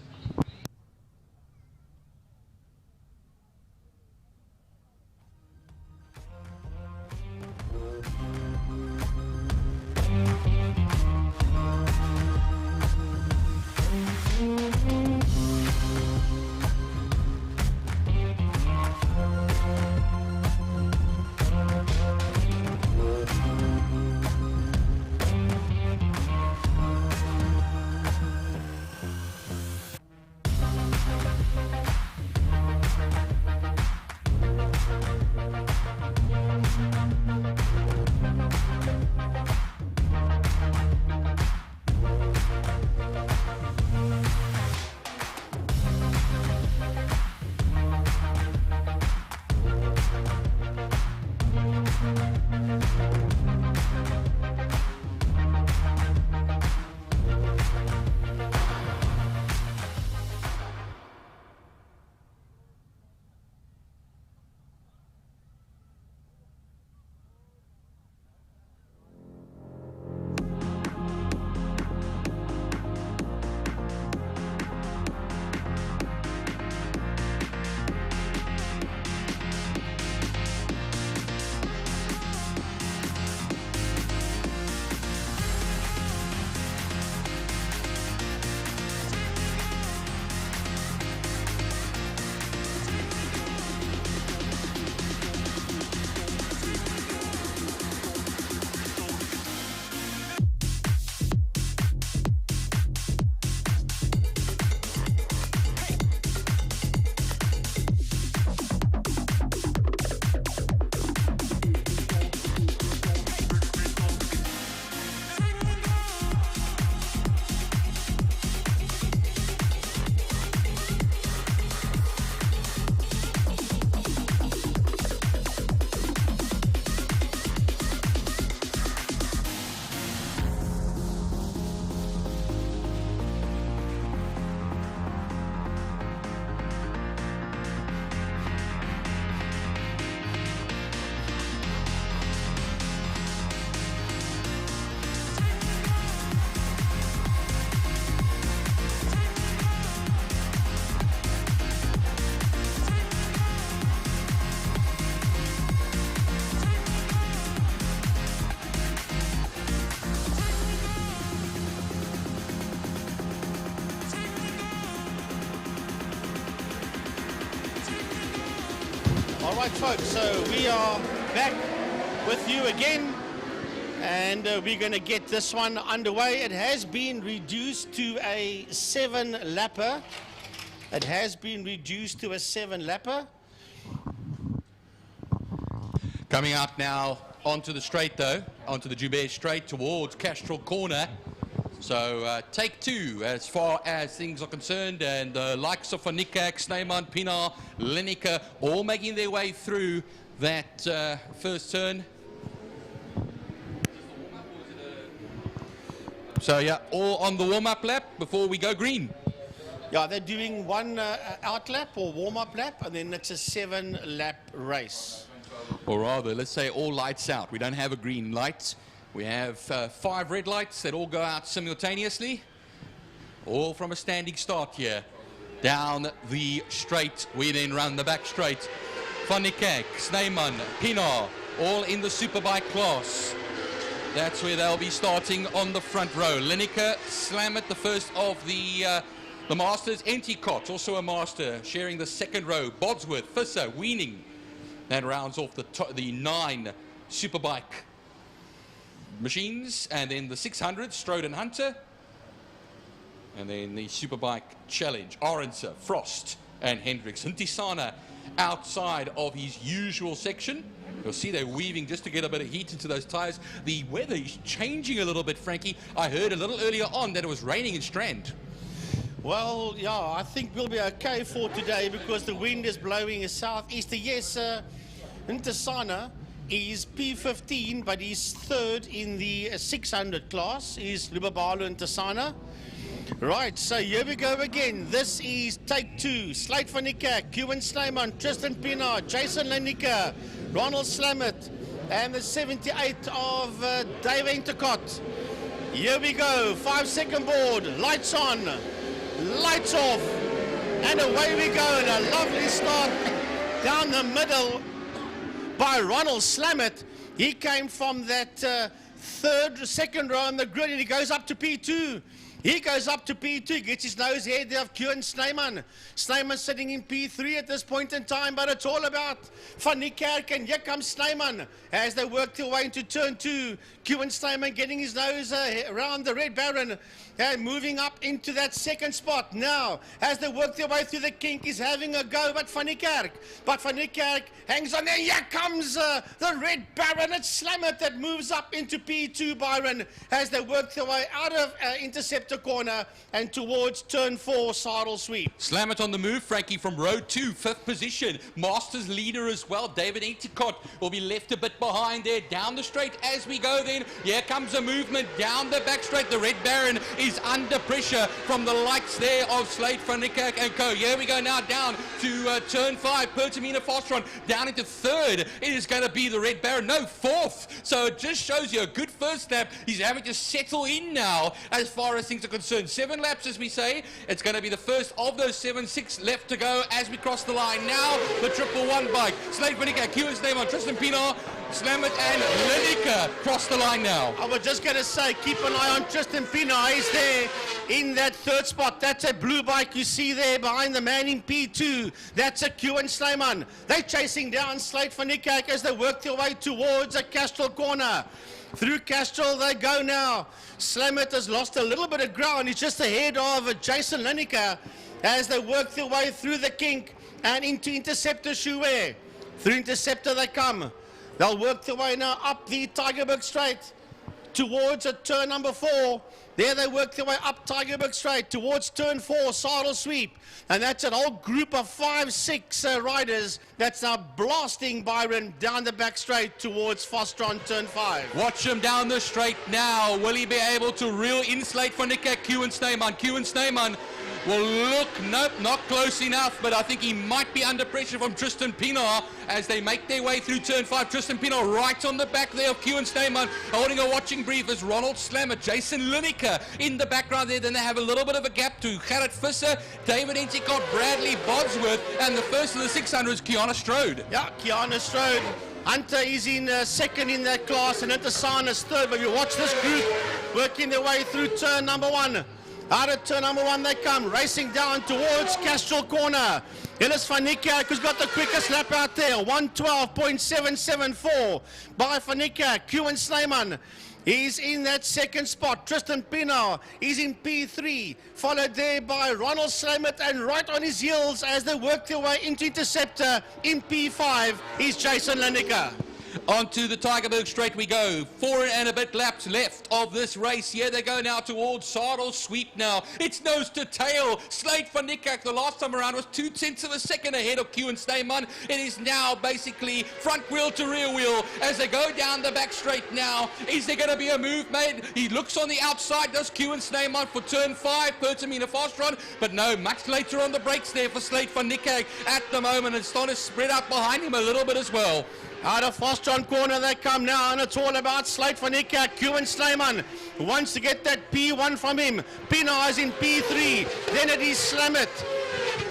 All right, folks, so we are back with you again, and we're going to get this one underway. It has been reduced to a 7-lapper. It has been reduced to a 7-lapper. Coming out now onto the straight, though, onto the Joubert straight towards Castrol Corner. So take two as far as things are concerned, and the likes of Van Niekerk, Snyman, Pienaar, Lineker all making their way through that first turn. So yeah, all on the warm-up lap before we go green. Yeah, they're doing one out lap or warm-up lap, and then it's a 7-lap race. Or rather, let's say all lights out. We don't have a green light. We have 5 red lights that all go out simultaneously. All from a standing start here. Down the straight, we then run the back straight. Van Niekerk, Snyman, Pienaar, all in the Superbike class. That's where they'll be starting on the front row. Lineker, Slamet, the first of the Masters. Enticott, also a Master, sharing the second row. Bodsworth, Visser, Weening. That rounds off the 9 Superbike machines. And then the 600, Strode and Hunter. And then the Superbike Challenge, Arendse, Frost, and Hendricks. Ntisana outside of his usual section. You'll see they're weaving just to get a bit of heat into those tyres. The weather is changing a little bit, Frankie. I heard a little earlier on that it was raining in Strand. Well, yeah, I think we'll be okay for today because the wind is blowing a southeaster. Yes, Ntisana is P15, but he's third in the 600 class. Is Lubabalo Ntisana. Right, so here we go again. This is take 2. Slate Van Niekerk, Kevin Snyman, Tristan Pienaar, Jason Lineker, Ronald Slamet, and the 78 of Dave Enticott. Here we go. 5-second board. Lights on. Lights off. And away we go. And a lovely start down the middle by Ronald Slamet. He came from that second row on the grid, and he goes up to P2. He goes up to P2, gets his nose ahead of Kieran Snyman. Snyman sitting in P3 at this point in time, but it's all about Van Niekerk, and here comes Snyman as they work their way into turn 2. Kieran Snyman getting his nose around the Red Baron and moving up into that second spot. Now, as they work their way through the kink, he's having a go, but Van Niekerk hangs on there. Here comes the Red Baron. It's Slamet that moves up into P2, Byron, as they work their way out of Interceptor corner and towards turn 4, Saddle Sweep. Slamet on the move, Frankie, from row 2, 5th position. Masters leader as well. David Enticott will be left a bit behind there. Down the straight as we go then. Here comes a movement down the back straight. The Red Baron is under pressure from the likes there of Slate, Van Niekerk and co. Here we go now down to turn 5. Pertamina Fastron down into 3rd. It is going to be the Red Baron. No, 4th. So it just shows you a good first lap. He's having to settle in now as far as things are concerned. 7 laps, as we say. It's going to be the first of those 7. 6 left to go as we cross the line. Now the 111 bike. Slate, Van Niekerk, Kieran's name on Tristan Pienaar, Slamet and Lineker cross the line now. I was just going to say, keep an eye on Tristan Pienaar. He's there in that 3rd spot. That's a blue bike you see there behind the man in P2. That's a Kieran Snyman. They're chasing down Slate Van Niekerk as they work their way towards a Castrol corner. Through Castrol they go now. Slamet has lost a little bit of ground. He's just ahead of Jason Lineker as they work their way through the kink and into Interceptor Chouet. Through Interceptor they come. They'll work their way now up the Tigerberg Straight towards a turn number 4. There they work their way up Tigerberg Straight towards turn 4, Saddle Sweep. And that's a whole group of 5-6 riders that's now blasting Byron down the back straight towards Fostron turn 5. Watch him down the straight now. Will he be able to reel in Slate Van Niekerk? Kieran Snyman will look, nope, not close enough, but I think he might be under pressure from Tristan Pienaar as they make their way through turn 5. Tristan Pienaar right on the back there of Kieran Snyman, holding a watching brief as Ronald Slamet, Jason Lineker in the background there. Then they have a little bit of a gap to Gerrit Visser, David Enticott, Bradley Bodsworth, and the first of the 600s, Kiana Strode. Yeah, Kiana Strode. Hunter is in 2nd in that class, and Ntisana's 3rd. But you watch this group working their way through turn number 1. Out of turn number 1 they come, racing down towards Castrol corner. Ellis Van Niekerk, who's got the quickest lap out there, 1:12.774 by Van Niekerk. Kieran Snyman, he's in that 2nd spot. Tristan Pienaar, he's in P3, followed there by Ronald Slamet, and right on his heels as they work their way into Interceptor in P5 is Jason Lineker. Onto the Tygerberg straight we go. 4 and a bit laps left of this race. Here they go now towards Saddle Sweep now. It's nose to tail. Slate van Niekerk the last time around was 0.2 of a second ahead of Q and Snyman. It is now basically front wheel to rear wheel as they go down the back straight now. Is there going to be a move made? He looks on the outside, does Q and Snyman for turn 5. Pertamina fast run, but no, much later on the brakes there for Slate van Niekerk at the moment. It's starting to spread out behind him a little bit as well. Out of Fostron corner they come now, and it's all about Slate van Niekerk. Q Snyman wants to get that P1 from him. Pina is in P3, then it is Slamit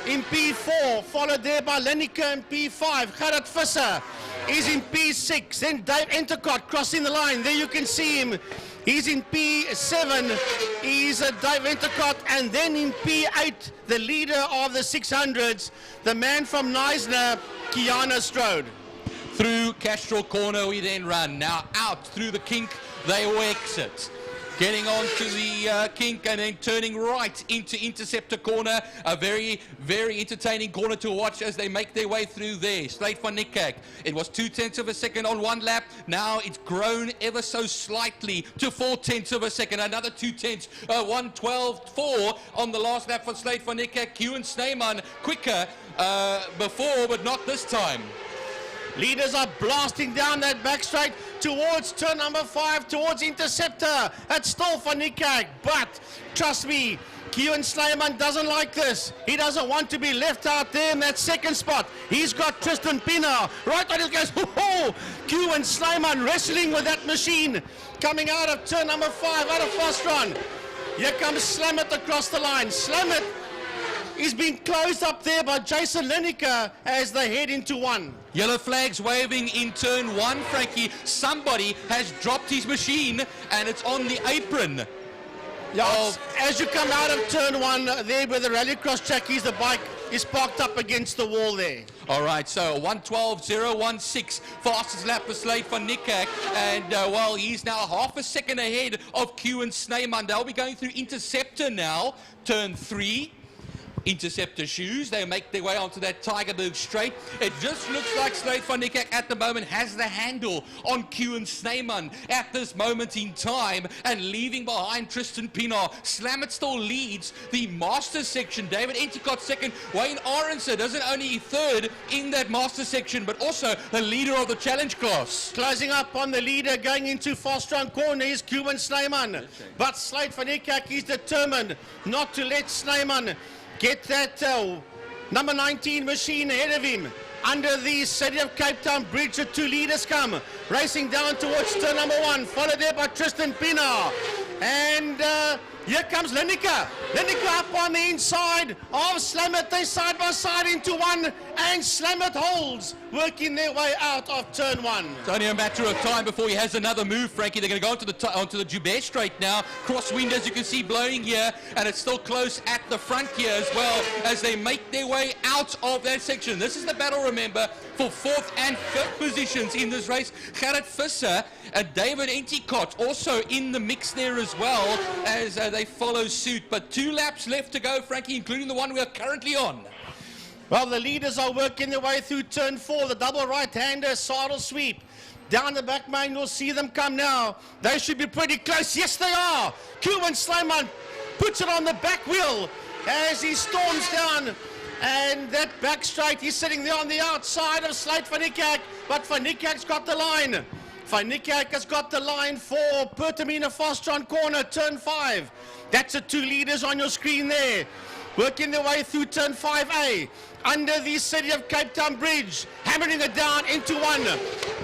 in P4, followed there by Lennica in P5. Gerrit Visser is in P6, then Dave Entercott crossing the line. There you can see him. He's in P7, he's Dave Entercott, and then in P8, the leader of the 600s, the man from Neisner, Kiana Strode. Through Castrol corner we then run. Now out through the kink, they will exit. Getting on to the kink and then turning right into Interceptor corner. A very, very entertaining corner to watch as they make their way through there. Slate van Niekerk. It was 0.2 of a second on one lap. Now it's grown ever so slightly to 0.4 of a second. Another 0.2, 1:12.4 on the last lap for Slate van Niekerk. Q and Snyman quicker before, but not this time. Leaders are blasting down that back straight towards turn number 5, towards Interceptor. It's still van Niekerk, but trust me, Q and Snyman doesn't like this. He doesn't want to be left out there in that second spot. He's got Tristan Pina. Right on it goes. Q and Snyman wrestling with that machine. Coming out of turn number 5, out of fast run. Here comes Slamit across the line. Slamit is being closed up there by Jason Lennica as they head into 1. Yellow flags waving in turn 1, Frankie. Somebody has dropped his machine and it's on the apron. Yeah, as you come out of turn 1, there where the rallycross track is, the bike is parked up against the wall there. All right, so 1:12.016, fastest lap for Slate van Niekerk, and well, he's now half a second ahead of Q and Snyman. They'll be going through Interceptor now, turn 3. Interceptor shoes, they make their way onto that Tygerberg straight. It just looks like Slate van Niekerk at the moment has the handle on Q and Snyman at this moment in time, and leaving behind Tristan Pienaar. Slamit still leads the Masters section. David Entercott second. Wayne Aronson doesn't only third in that Masters section, but also the leader of the challenge class. Closing up on the leader going into fast run corner is Q and Snyman. But Slate van Niekerk is determined not to let Snyman get that number 19 machine ahead of him. Under the City of Cape Town bridge, the 2 leaders come racing down towards turn number 1, followed there by Tristan Pienaar. And here comes Lennica. Lennica up on the inside of Slamit. They side by side into 1, and Slamit holds, working their way out of turn 1. It's only a matter of time before he has another move, Frankie. They're going to go onto the Joubert straight now. Crosswind, as you can see, blowing here, and it's still close at the front here as well as they make their way out of that section. This is the battle, remember, for 4th and 5th positions in this race. Gerrit Visser and David Entercott also in the mix there as well as they follow suit. But 2 laps left to go, Frankie, including the one we are currently on. Well, the leaders are working their way through turn 4, the double right-hander saddle sweep. Down the back main, you'll see them come now. They should be pretty close. Yes, they are. Q and Snyman puts it on the back wheel as he storms down. And that back straight, he's sitting there on the outside of Slate van Niekerk, but van Niekerk's got the line. Van Niekerk has got the line for Pertamina Fastron corner, turn 5. That's the 2 leaders on your screen there. Working their way through turn 5A. Under the City of Cape Town bridge, hammering it down into 1.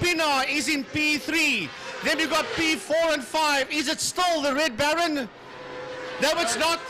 Pienaar is in P3. Then we've got P4 and 5. Is it still the Red Baron? No, it's not.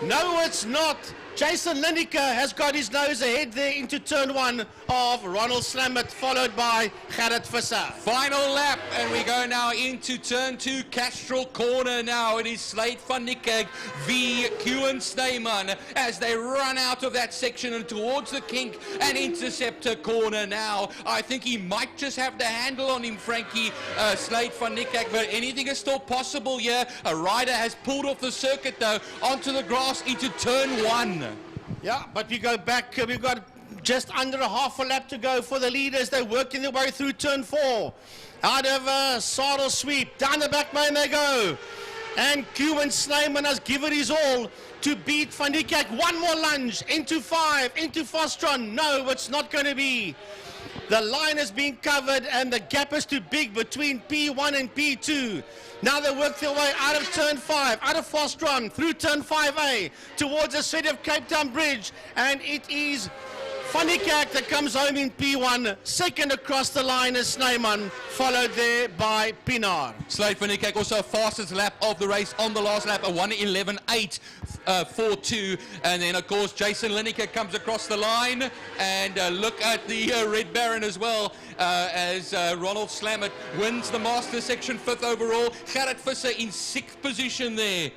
No, it's not. Jason Lennica has got his nose ahead there into turn 1 of Ronald Slamit, followed by Gerrit Visser. Final lap, and we go now into turn 2, Castrol corner now. It is Slate van Niekerk v Q and Snyman as they run out of that section and towards the kink and Interceptor corner now. I think he might just have the handle on him, Frankie, Slate van Niekerk, but anything is still possible here. A rider has pulled off the circuit though onto the grass into turn 1. Yeah, but we go back, we've got just under a half a lap to go for the leaders. They're working their way through turn 4. Out of saddle sweep. Down the back main they go. And Cuban Slayman has given his all to beat Van Niekerk. One more lunge into 5, into Fostron. No, it's not going to be. The line has been covered and the gap is too big between P1 and P2. Now they work their way out of turn 5, out of Fostron, through turn 5A, towards the city of Cape Town Bridge. And it is Van Niekerk that comes home in P1. Second across the line is Snyman, followed there by Pinar. Slade Van Niekerk also fastest lap of the race on the last lap, a 1:11.8.42. And then, of course, Jason Lineker comes across the line. And look at the Red Baron as well, as Ronald Slammert wins the Masters section 5th overall. Gerrit Visser in 6th position there.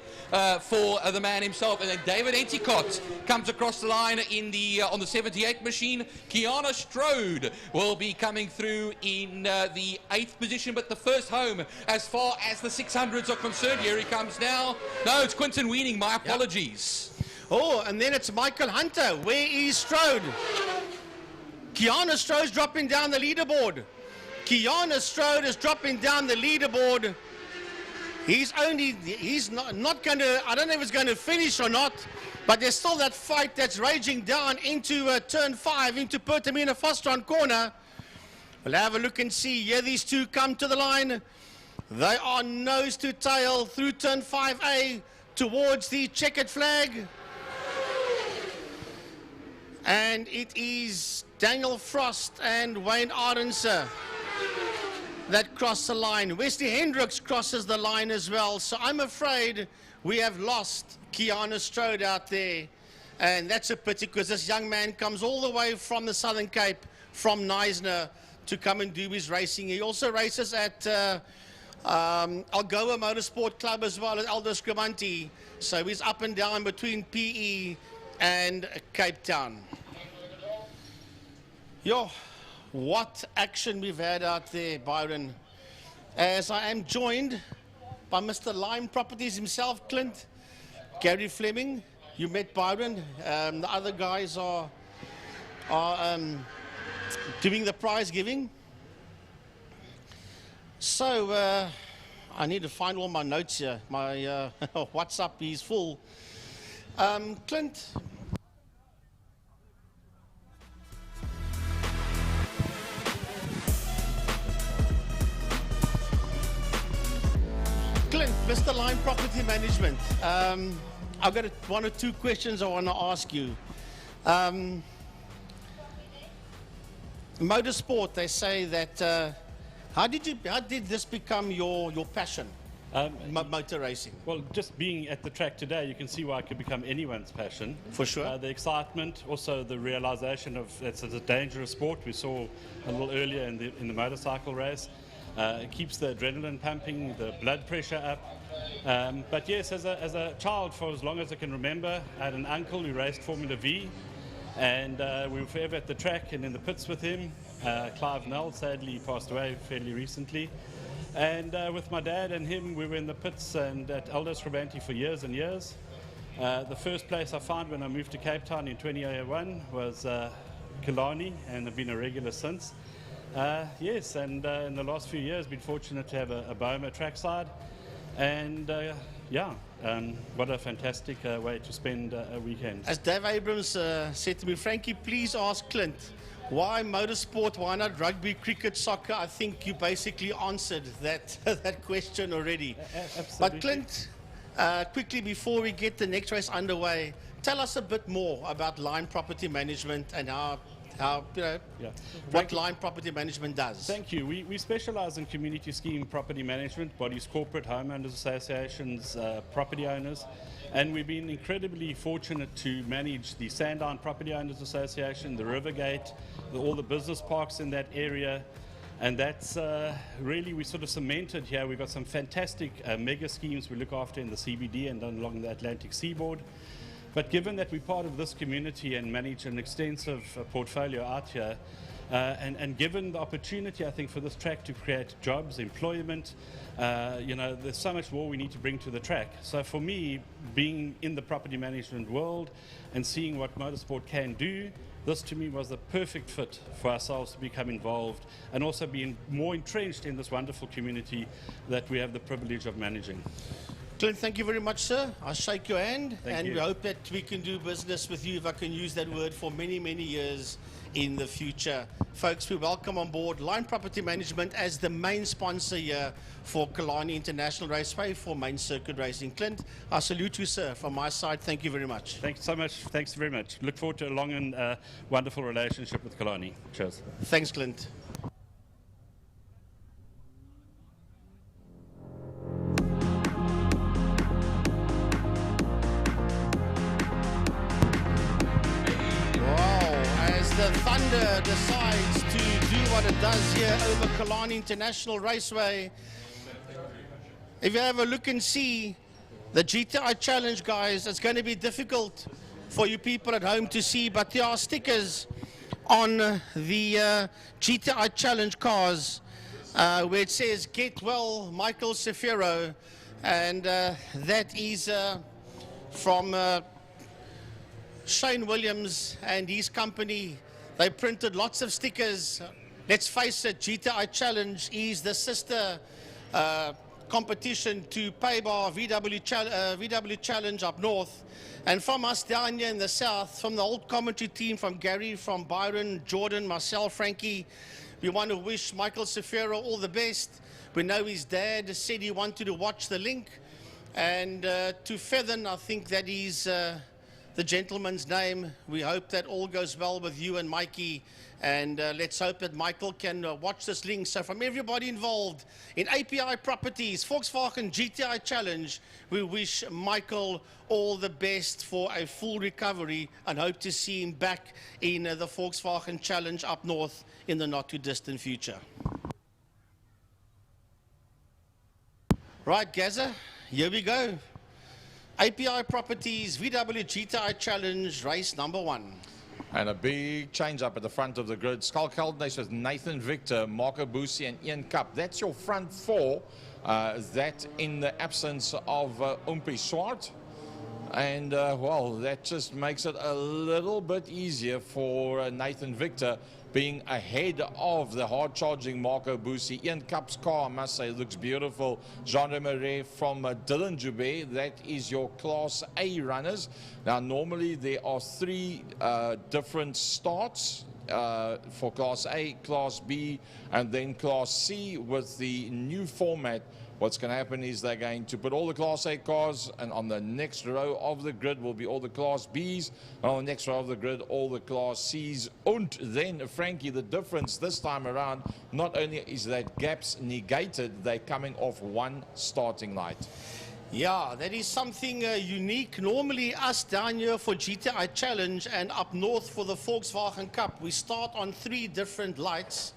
For the man himself, and then David Enticott comes across the line in the on the 78 machine. Kiana Strode will be coming through in the 8th position, but the first home as far as the 600s are concerned. Here he comes now. No, it's Quinton Weening. My apologies. Yep. Oh, and then it's Michael Hunter. Where is Strode? Kiana Strode's dropping down the leaderboard. Kiana Strode is dropping down the leaderboard. He's not going to, I don't know if he's going to finish or not, but there's still that fight that's raging down into turn 5, into Pertamina Fostron corner. We'll have a look and see. Here these two come to the line. They are nose to tail through turn 5A towards the checkered flag. And it is Daniel Frost and Wayne Arendse that cross the line. Wesley Hendricks crosses the line as well. So I'm afraid we have lost Kiana Strode out there. And that's a pity, because this young man comes all the way from the Southern Cape, from Neisner, to come and do his racing. He also races at Algoa Motorsport Club as well as Aldo Scrimanti. So he's up and down between PE and Cape Town. Yo. What action we've had out there, Byron. As I am joined by Mr. Lime Properties himself, Clint, Gary Fleming. You met Byron. The other guys are doing the prize giving. So I need to find all my notes here. My WhatsApp is full. Clint. Clint, Mr. Lime Property Management, I've got one or two questions I want to ask you. Motorsport, they say that, how did this become your passion, motor racing? Well, just being at the track today, you can see why it could become anyone's passion. For sure. The excitement, also the realization of it's a dangerous sport. We saw a little earlier in the motorcycle race. It keeps the adrenaline pumping, the blood pressure up. But yes, as a child, for as long as I can remember, I had an uncle who raced Formula V, and we were forever at the track and in the pits with him. Clive Null, sadly, passed away fairly recently. And with my dad and him, we were in the pits and at Aldo Scrimanti for years and years. The first place I found when I moved to Cape Town in 2001 was Killarney, and I've been a regular since. Yes, and in the last few years, been fortunate to have a Boma trackside, and what a fantastic way to spend a weekend. As Dave Abrams said to me, Frankie, please ask Clint, why motorsport, why not rugby, cricket, soccer? I think you basically answered that question already. Absolutely. But Clint, quickly before we get the next race underway, tell us a bit more about Lime Property Management and what Lime Property Management does. Thank you. We specialize in community scheme property management, bodies, corporate, homeowners associations, property owners, and we've been incredibly fortunate to manage the Sandown Property Owners Association, the Rivergate, all the business parks in that area, and that's really, we sort of cemented here. We've got some fantastic mega schemes we look after in the CBD and along the Atlantic seaboard. But given that we're part of this community and manage an extensive portfolio out here, and given the opportunity, I think, for this track to create jobs, employment, there's so much more we need to bring to the track. So for me, being in the property management world and seeing what motorsport can do, this to me was the perfect fit for ourselves to become involved and also being more entrenched in this wonderful community that we have the privilege of managing. Clint, thank you very much, sir. I'll shake your hand, Thank and you. we hope that we can do business with you, if I can use that word, for many, many years in the future. Folks, we welcome on board Line Property Management as the main sponsor here for Killarney International Raceway for main circuit racing. Clint, I salute you, sir, from my side. Thank you very much. Thanks so much. Thanks very much. Look forward to a long and wonderful relationship with Killarney. Cheers. Thanks, Clint. The Thunder decides to do what it does here over Killarney International Raceway. If you have a look and see the GTI Challenge, guys, it's going to be difficult for you people at home to see, but there are stickers on the GTI Challenge cars where it says "Get Well, Michael Sefero," and that is from Shane Williams and his company. They printed lots of stickers. Let's face it, GTI Challenge is the sister competition to Paybar VW Challenge up north. And from us down here in the south, from the old commentary team, from Gary, from Byron, Jordan, Marcel, Frankie, we want to wish Michael Sefero all the best. We know his dad said he wanted to watch the link. And to Feathen, I think that is the gentleman's name. We hope that all goes well with you and Mikey, and let's hope that Michael can watch this link. So from everybody involved in API Properties, Volkswagen GTI Challenge, we wish Michael all the best for a full recovery and hope to see him back in the Volkswagen Challenge up north in the not too distant future. Right, Gaza, here we go. API Properties VW GTI Challenge race number 1. And a big change up at the front of the grid. Skull Caldenase with Nathan Victor, Marco Bussi and Ian Cup. That's your front four. That in the absence of Umpi Swart. And well, that just makes it a little bit easier for Nathan Victor, being ahead of the hard-charging Marco Bussi. Ian Cup's car, I must say, looks beautiful. Jean Marais from Dylan Joubert, that is your Class A runners. Now, normally there are 3 different starts for Class A, Class B, and then Class C. With the new format, what's going to happen is they're going to put all the Class A cars, and on the next row of the grid will be all the Class Bs, and on the next row of the grid, all the Class Cs. And then, Frankie, the difference this time around, not only is that gaps negated, they're coming off 1 starting light. Yeah, that is something unique. Normally, us down here for GTI Challenge and up north for the Volkswagen Cup, we start on 3 different lights.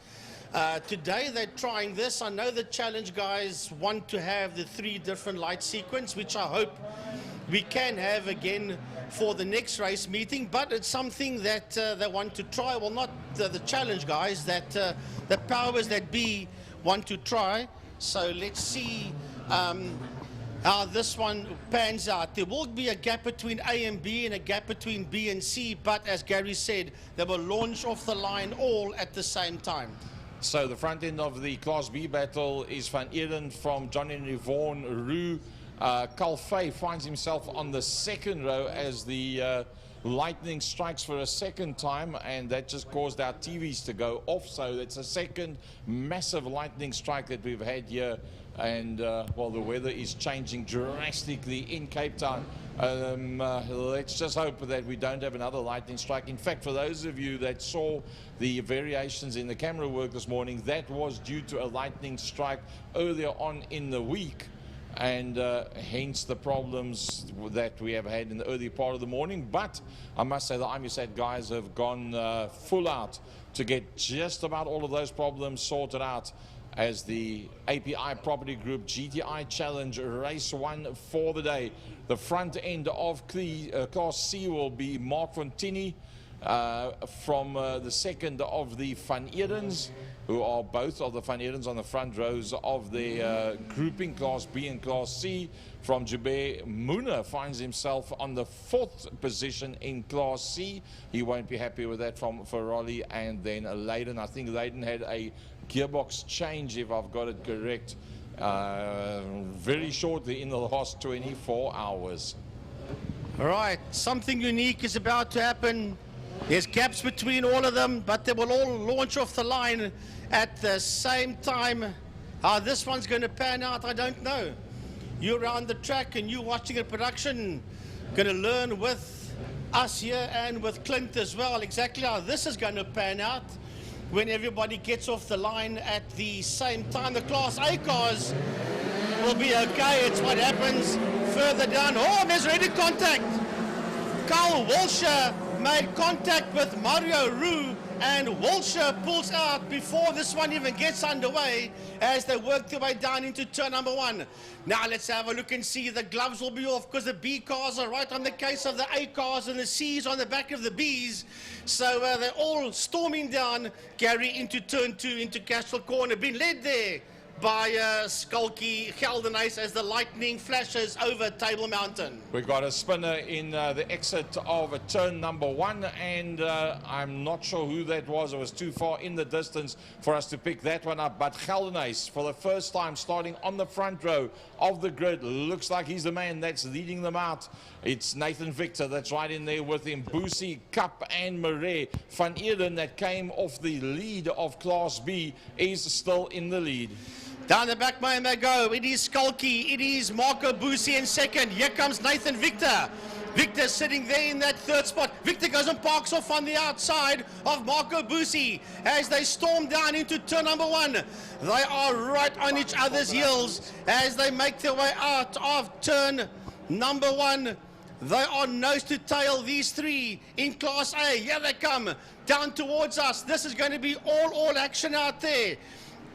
Today they're trying this. I know the challenge guys want to have the 3 different light sequence, which I hope we can have again for the next race meeting, but it's something that they want to try. Well, not the challenge guys, that the powers that be want to try. So let's see how this one pans out. There will be a gap between A and B and a gap between B and C, but as Gary said, they will launch off the line all at the same time. So the front end of the Class B battle is Van Eden from Johnny and Vaughan Roux. Carl Fay finds himself on the 2nd row as the lightning strikes for a 2nd time, and that just caused our TVs to go off. So it's a 2nd massive lightning strike that we've had here. And well, the weather is changing drastically in Cape Town. Let's just hope that we don't have another lightning strike. In fact, for those of you that saw the variations in the camera work this morning, that was due to a lightning strike earlier on in the week, and hence the problems that we have had in the early part of the morning. But I must say the IMUSAT guys have gone full out to get just about all of those problems sorted out as the API Property Group GTI Challenge Race 1 for the day. The front end of Class C will be Mark Fontini, from the second of the Van Edens, who are both of the Van Edens on the front rows of the grouping Class B and Class C. From Jabir Muna finds himself on the 4th position in Class C. He won't be happy with that from Ferrari. And then Leiden, I think Leiden had a gearbox change, if I've got it correct, very shortly in the last 24 hours. All right, something unique is about to happen. There's gaps between all of them, but they will all launch off the line at the same time. How this one's going to pan out, I don't know. You're around the track and you watching a production, going to learn with us here and with Clint as well exactly how this is going to pan out when everybody gets off the line at the same time. The Class A cars will be okay. It's what happens further down. Oh, there's already contact. Carl Walsher made contact with Mario Roux, and Walsher pulls out before this one even gets underway as they work their way down into turn number 1. Now let's have a look and see. The gloves will be off because the B cars are right on the case of the A cars and the C's on the back of the B's. So they're all storming down Gary into turn 2 into Castro Corner, being led there by Skulky Geldenhuis as the lightning flashes over Table Mountain. We've got a spinner in the exit of turn number 1, and I'm not sure who that was. It was too far in the distance for us to pick that one up. But Geldenhuis, for the first time, starting on the front row of the grid, looks like he's the man that's leading them out. It's Nathan Victor that's right in there with him. Boosie, Cup and Murray. Van Eden, that came off the lead of Class B, is still in the lead. Down the back lane they go. It is Skulky. It is Marco Boosie in second. Here comes Nathan Victor. Victor sitting there in that 3rd spot. Victor goes and parks off on the outside of Marco Boosie as they storm down into turn number 1. They are right on each other's heels as they make their way out of turn number 1. They are nose to tail, these three in Class A. Here they come down towards us. This is going to be all action out there.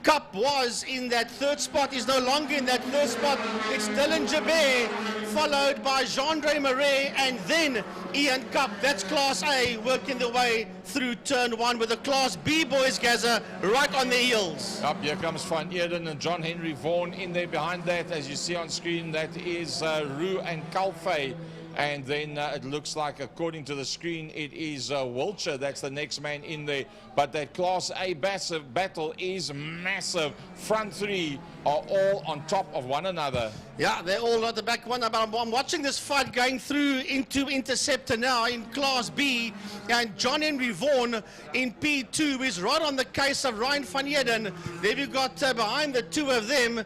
Cup was in that 3rd spot, is no longer in that 3rd spot. It's Dylan Jabir, followed by Jean-Andre Marais, and then Ian Cup. That's Class A, working their way through turn 1 with the Class B boys, Gaza, right on their heels. Up here comes Van Eden and John Henry Vaughan in there behind that. As you see on screen, that is Roux and Kalfay. And then it looks like, according to the screen, it is Wiltshire. That's the next man in there. But that Class A battle is massive. Front 3 are all on top of one another. Yeah, they're all at the back one. But I'm watching this fight going through into Interceptor now in Class B. And John Henry Vaughan in P2 is right on the case of Ryan van Eden. There we've got behind the two of them,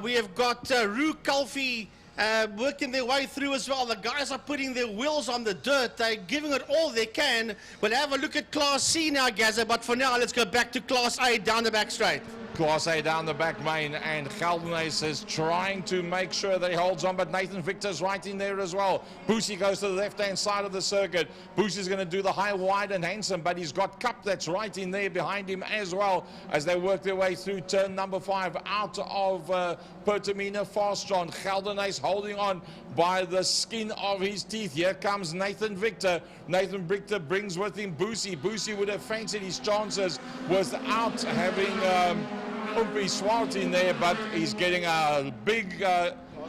we have got Roux Kalfay working their way through as well. The guys are putting their wheels on the dirt. They're giving it all they can. We'll have a look at Class C now, Gaza, but for now, let's go back to Class A down the back straight. Class A down the back main, and Geldenhuis is trying to make sure that he holds on, but Nathan Victor's right in there as well. Boosie goes to the left-hand side of the circuit. Boosie's going to do the high, wide, and handsome, but he's got Cup that's right in there behind him as well as they work their way through turn number 5 out of Pertamina Fastron. Geldenhuis holding on by the skin of his teeth. Here comes Nathan Victor. Nathan Victor brings with him Boosie. Boosie would have fancied his chances without having Umpi Swart in there, but he's getting a big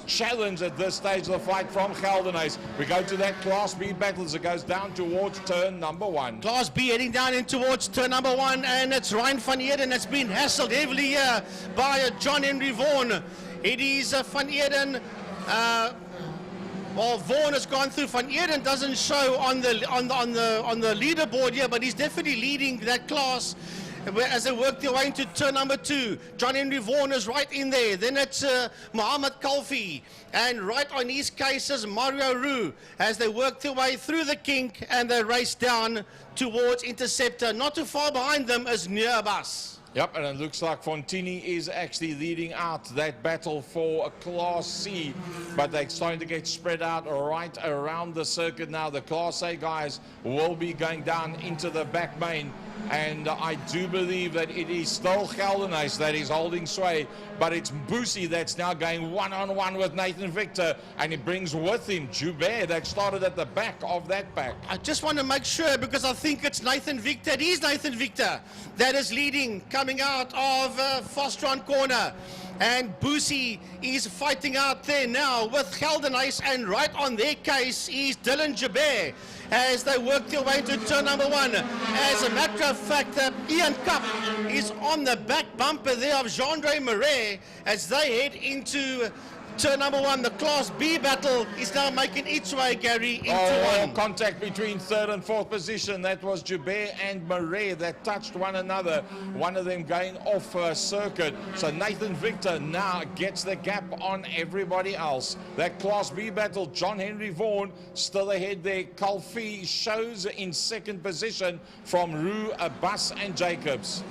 challenge at this stage of the fight from Geldenhuis. We go to that Class B battle as it goes down towards turn number 1. Class B heading down in towards turn number 1, and it's Ryan van Eden that's been hassled heavily here by John Henry Vaughan. It is Van Eden. Well, Vaughan has gone through. Van Eden doesn't show on the leaderboard here, but he's definitely leading that class as they work their way into turn number 2. John Henry Vaughan is right in there. Then it's Mohammed Kalfay, and right on his case is Mario Roux as they work their way through the kink and they race down towards Interceptor. Not too far behind them is Nearbus. Yep, and it looks like Fontini is actually leading out that battle for a Class C, but they're starting to get spread out right around the circuit now. The Class A guys will be going down into the back main and I do believe that it is still Geldenhuis that is holding sway, but it's Boosie that's now going one-on-one with Nathan Victor, and he brings with him Joubert that started at the back of that pack. I just want to make sure, because I think it's Nathan Victor. It is Nathan Victor that is leading, coming out of Fostron corner. And Boosie is fighting out there now with Geldenhuis, and right on their case is Dylan Joubert as they work their way into turn number 1. As a matter of fact, Ian Cup is on the back bumper there of Jean-Andre Marais as they head into turn number 1. The Class B battle is now making its way, Gary, into one. Contact between third and fourth position. That was Joubert and Marais that touched one another. One of them going off circuit. So Nathan Victor now gets the gap on everybody else. That Class B battle, John Henry Vaughan still ahead there. Calfee shows in second position from Roux, Abbas and Jacobs.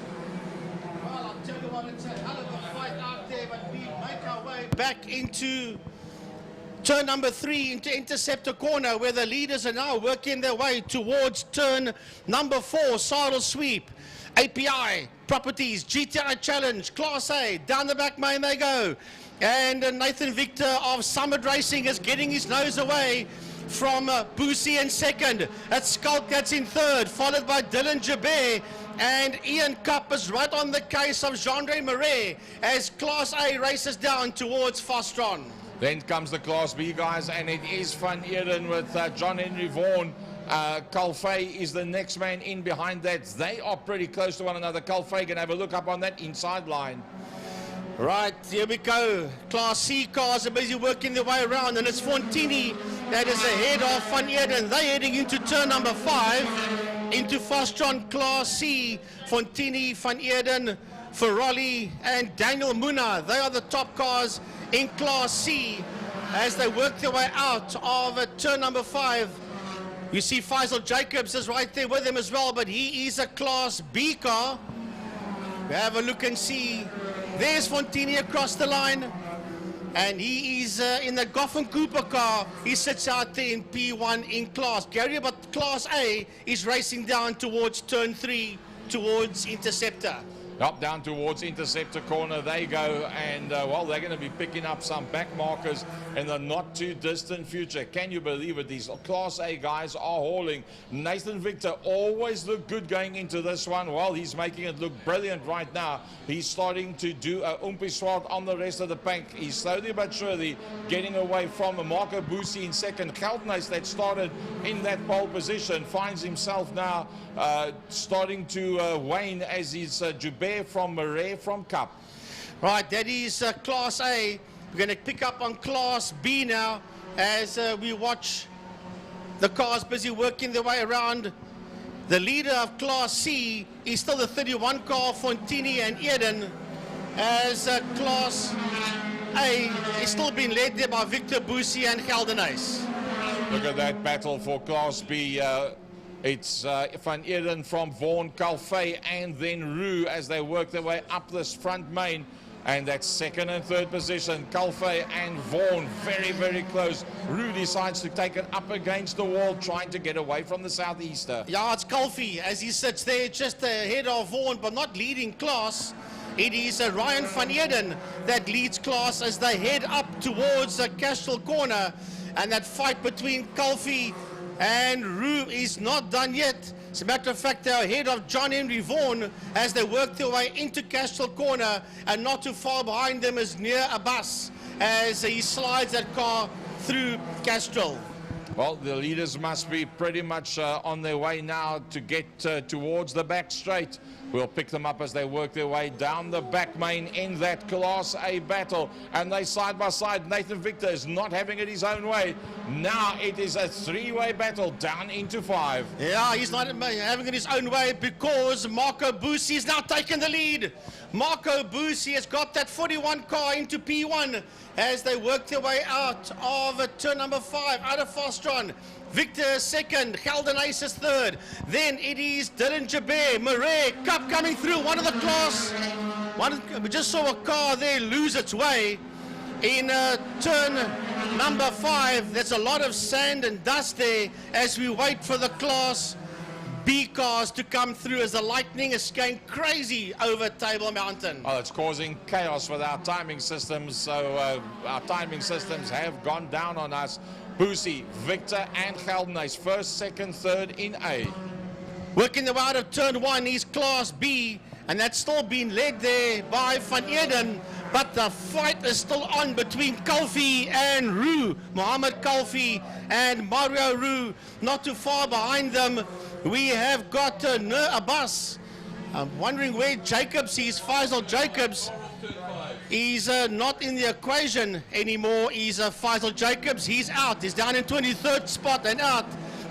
Well, I'll tell you what, it's a hell of a fight out there, but we make our way back into turn number 3, into Interceptor corner, where the leaders are now working their way towards turn number 4, Saddle Sweep, API, Properties, GTI Challenge, Class A, down the back main they go. And Nathan Victor of Summit Racing is getting his nose away from Boosie in second. It's Skulk that's in third, followed by Dylan Joubert. And Ian Cup is right on the case of Jean-Andre Marais as Class A races down towards Fostron. Then comes the Class B guys, and it is Van Eden with John Henry Vaughan. Calfee is the next man in behind that. They are pretty close to one another. Calfee can have a look up on that inside line. Right, here we go. Class C cars are busy working their way around, and it's Fontini that is ahead of Van Eden. They're heading into turn number 5, into Fostron Class C. Fontini, Van Eden, Ferrari, and Daniel Muna. They are the top cars in Class C as they work their way out of turn number 5. You see Faisal Jacobs is right there with him as well, but he is a Class B car. We have a look and see. There's Fontini across the line, and he is in the Goffin Cooper car. He sits out there in P1 in class. Gary, but Class A is racing down towards turn 3, towards Interceptor. Up down towards Interceptor corner they go, and well, they're going to be picking up some back markers in the not too distant future. Can you believe it? These Class A guys are hauling. Nathan Victor always looked good going into this one. Well, he's making it look brilliant right now. He's starting to do a umpiswart on the rest of the pack. He's slowly but surely getting away from Marco Boosie in second. Geldenhuis that started in that pole position finds himself now starting to wane as he's Joubert from Marais from Cup. Right, that is Class A. We're going to pick up on Class B now as we watch the cars busy working their way around. The leader of Class C is still the 31 car, Fontini and Eden, as Class A is still being led there by Victor Boosie and Geldenhuis. Look at that battle for Class B. It's Van Eden from Vaughan, Calfee, and then Roux as they work their way up this front main. And that's second and third position. Calfee and Vaughan very, very close. Roux decides to take it up against the wall, trying to get away from the southeaster. Yeah, it's Calfee as he sits there just ahead of Vaughan, but not leading class. It is Ryan Van Eden that leads class as they head up towards Castile corner. And that fight between Calfee and Roux is not done yet. As a matter of fact, they're ahead of John Henry Vaughan as they work their way into Castile corner, and not too far behind them is Near Abbas as he slides that car through Castile. Well, the leaders must be pretty much on their way now to get towards the back straight. We'll pick them up as they work their way down the back main in that Class A battle. And they side by side. Nathan Victor is not having it his own way. Now it is a three-way battle down into 5. Yeah, he's not having it his own way because Marco Boosie is now taking the lead. Marco Boosie has got that 41 car into P1 as they work their way out of turn number 5, out of Fostron. Victor second, Geldenhuis is third. Then it is Dylan Joubert, Marais, Cup coming through. One of the class. We just saw a car there lose its way in turn number 5. There's a lot of sand and dust there as we wait for the Class B cars to come through as the lightning is going crazy over Table Mountain. Oh, it's causing chaos with our timing systems. So our timing systems have gone down on us. Boosie, Victor and Geldenhuys, first, second, third in A. Working the way out of turn 1 is Class B, and that's still being led there by Van Eden. But the fight is still on between Kalfi and Roo. Mohammed Kalfi and Mario Roo not too far behind them. We have got Nur Abbas. I'm wondering where Jacobs is. Faisal Jacobs. He's not in the equation anymore. He's Faisal Jacobs. He's out. He's down in 23rd spot and out.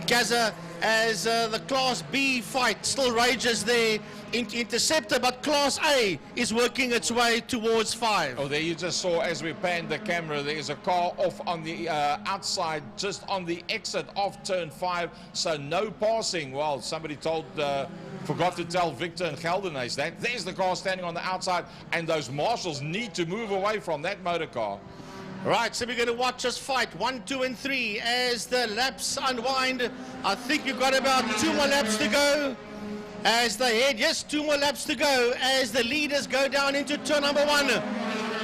Gaza, as the Class B fight still rages there. Interceptor, but Class A is working its way towards 5. Oh, there you just saw as we panned the camera, there is a car off on the outside, just on the exit of turn 5, so no passing. Well, somebody forgot to tell Victor and Geldenhuys that. There's the car standing on the outside, and those marshals need to move away from that motor car. Right, so we're going to watch us fight 1, 2, and 3 as the laps unwind. I think we've got about 2 more laps to go. As they head, yes, 2 more laps to go as the leaders go down into turn number 1.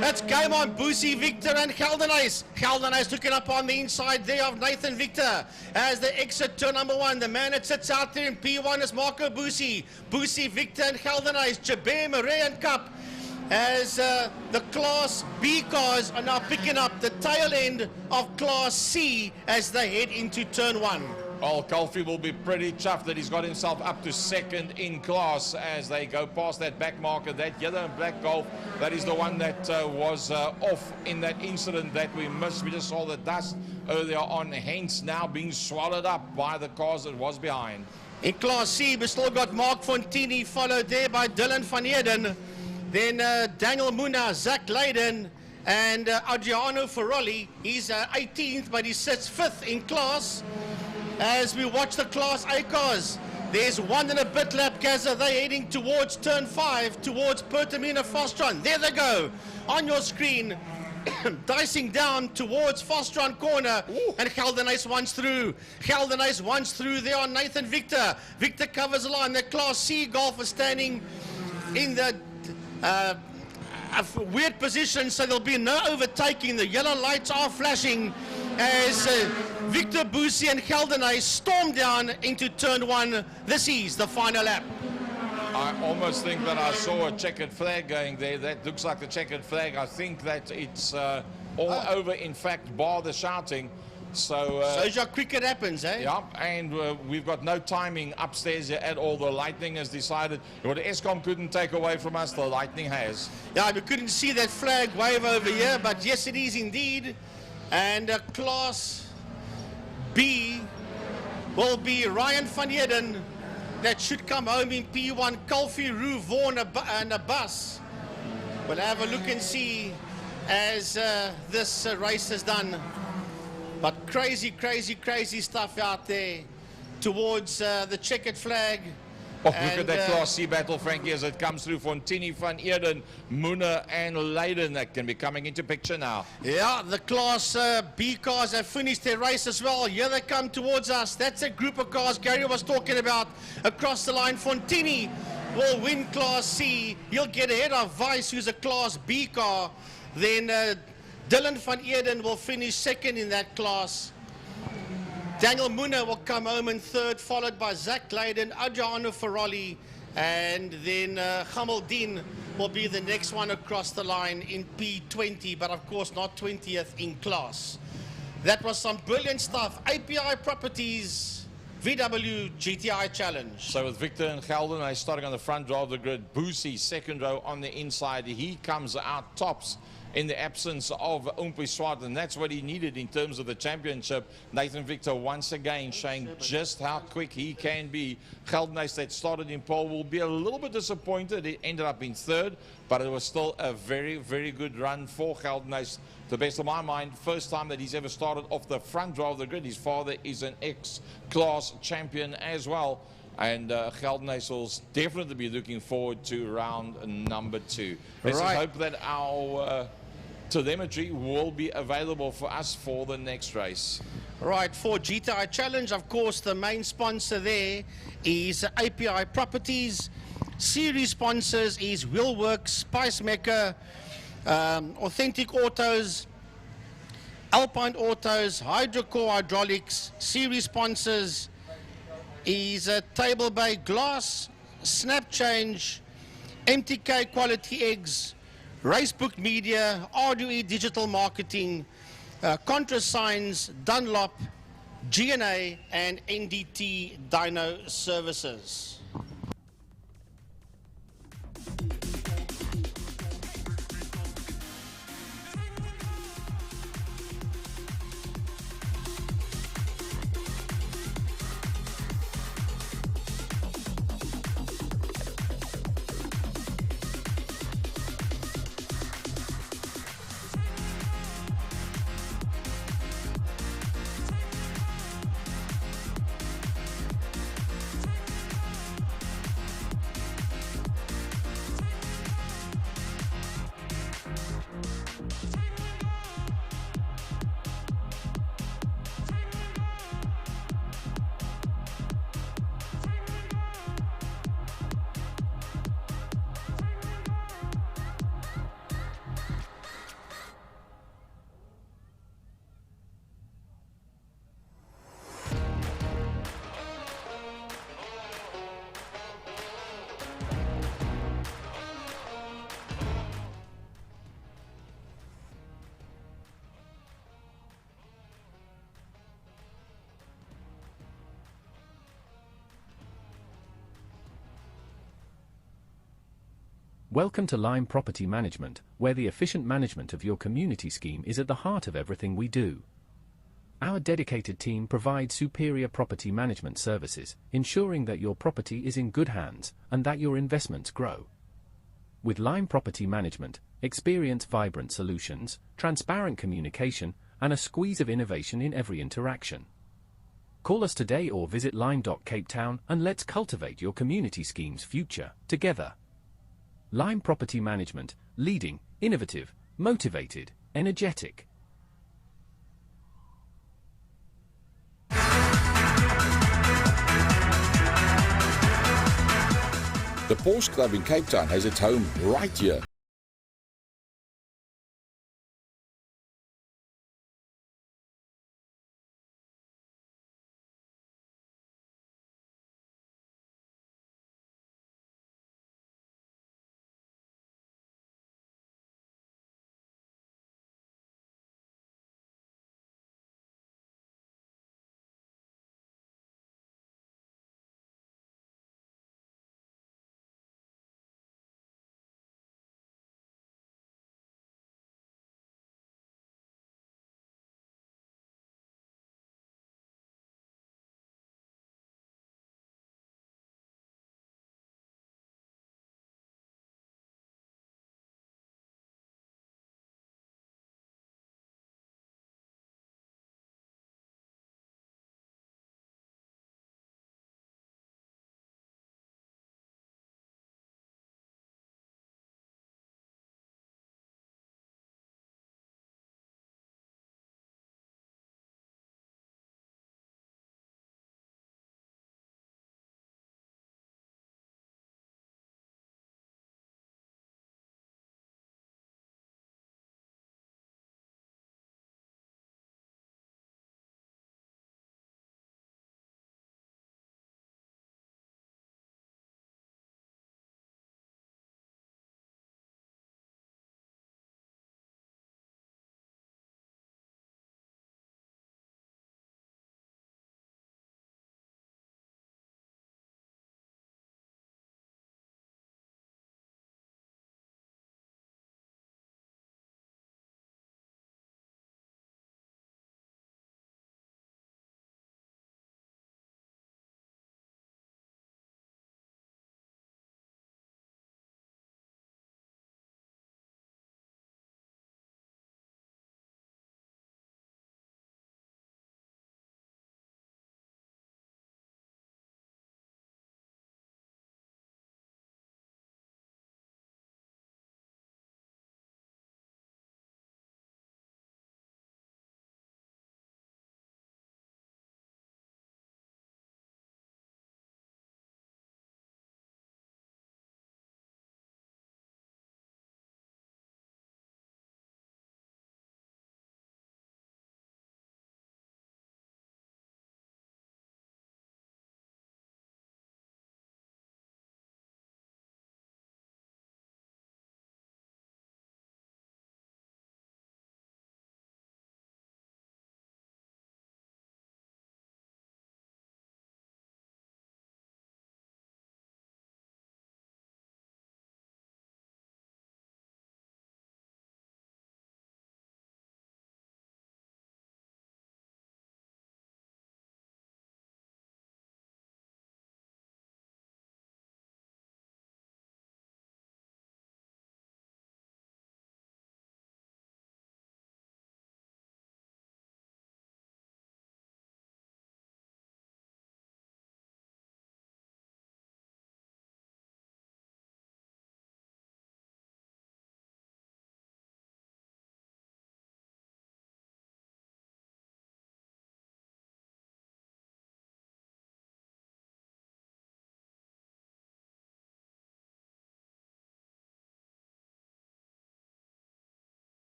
That's game on. Boosie, Victor and Geldenhuys. Geldenhuys looking up on the inside there of Nathan Victor as they exit turn number 1. The man that sits out there in P1 is Marco Boosie. Boosie, Victor and Geldenhuys. Jaber, Murray and Cup as the Class B cars are now picking up the tail end of Class C as they head into turn 1. Well, Kalfi will be pretty chuffed that he's got himself up to second in class as they go past that back marker, that yellow and black Golf. That is the one that was off in that incident that we missed. We just saw the dust earlier on, hence now being swallowed up by the cars that was behind. In Class C, we still got Mark Fontini, followed there by Dylan Van Eden. Then Daniel Muna, Zach Leiden, and Adriano Ferrolli. He's 18th, but he sits 5th in class. As we watch the Class A cars, there's 1 and a bit lap, Gaza. They're heading towards turn 5, towards Pertamina Fostron. There they go, on your screen, dicing down towards Fostron corner. Ooh. And Geldenhuys wants through. Geldenhuys wants through there on Nathan Victor. Victor covers the line. The Class C Golf is standing in the a weird position, so there'll be no overtaking. The yellow lights are flashing as Victor Boosie and Geldenhuys storm down into turn 1. This is the final lap. I almost think that I saw a checkered flag going there. That looks like the checkered flag. I think that it's all over, in fact, bar the shouting. So how quick it happens, eh? Yeah, and we've got no timing upstairs at all. The lightning has decided what Eskom couldn't take away from us, the lightning has. Yeah, we couldn't see that flag wave over here, but yes, it is indeed. And Class B will be Ryan Van Eden. That should come home in P1. Kalfi, Roo, Vaughan, and a bus. We'll have a look and see as this race is done. But crazy, crazy, crazy stuff out there towards the checkered flag. Oh, look at that Class C battle, Frankie, as it comes through. Fontini, Van Eden, Muna and Leiden that can be coming into picture now. Yeah, the Class B cars have finished their race as well. Here they come towards us. That's a group of cars Gary was talking about across the line. Fontini will win Class C. He'll get ahead of Vice, who's a Class B car. Then Dylan Van Eden will finish second in that class. Daniel Muna will come home in 3rd, followed by Zach Leiden, Adriano Ferrolli, and then Hamildin will be the next one across the line in P20, but of course not 20th in class. That was some brilliant stuff. API Properties, VW GTI Challenge. So with Victor and Geldenhuys starting on the front row of the grid, Boosie second row on the inside, he comes out tops in the absence of Umpi Swart, and that's what he needed in terms of the championship. Nathan Victor once again showing just how quick he can be. Geldenhuys that started in pole will be a little bit disappointed. He ended up in 3rd, but it was still a very, very good run for Geldenhuys. To the best of my mind, first time that he's ever started off the front row of the grid. His father is an ex-class champion as well. And Geldenhuys will definitely be looking forward to round number 2. Let's hope that our telemetry will be available for us for the next race. Right, for GTI Challenge, of course, the main sponsor there is API Properties. Series sponsors is Wheelworks, Spice Mecca, Authentic Autos, Alpine Autos, Hydrocore Hydraulics. Series sponsors is Table Bay Glass, Snap Change, MTK Quality Eggs, Racebook Media, RDE Digital Marketing, Contra Signs, Dunlop, GNA, and NDT Dyno Services. Welcome to Lime Property Management, where the efficient management of your community scheme is at the heart of everything we do. Our dedicated team provides superior property management services, ensuring that your property is in good hands and that your investments grow. With Lime Property Management, experience vibrant solutions, transparent communication, and a squeeze of innovation in every interaction. Call us today or visit lime.cape town and let's cultivate your community scheme's future together. Lime Property Management, leading, innovative, motivated, energetic. The Porsche Club in Cape Town has its home right here.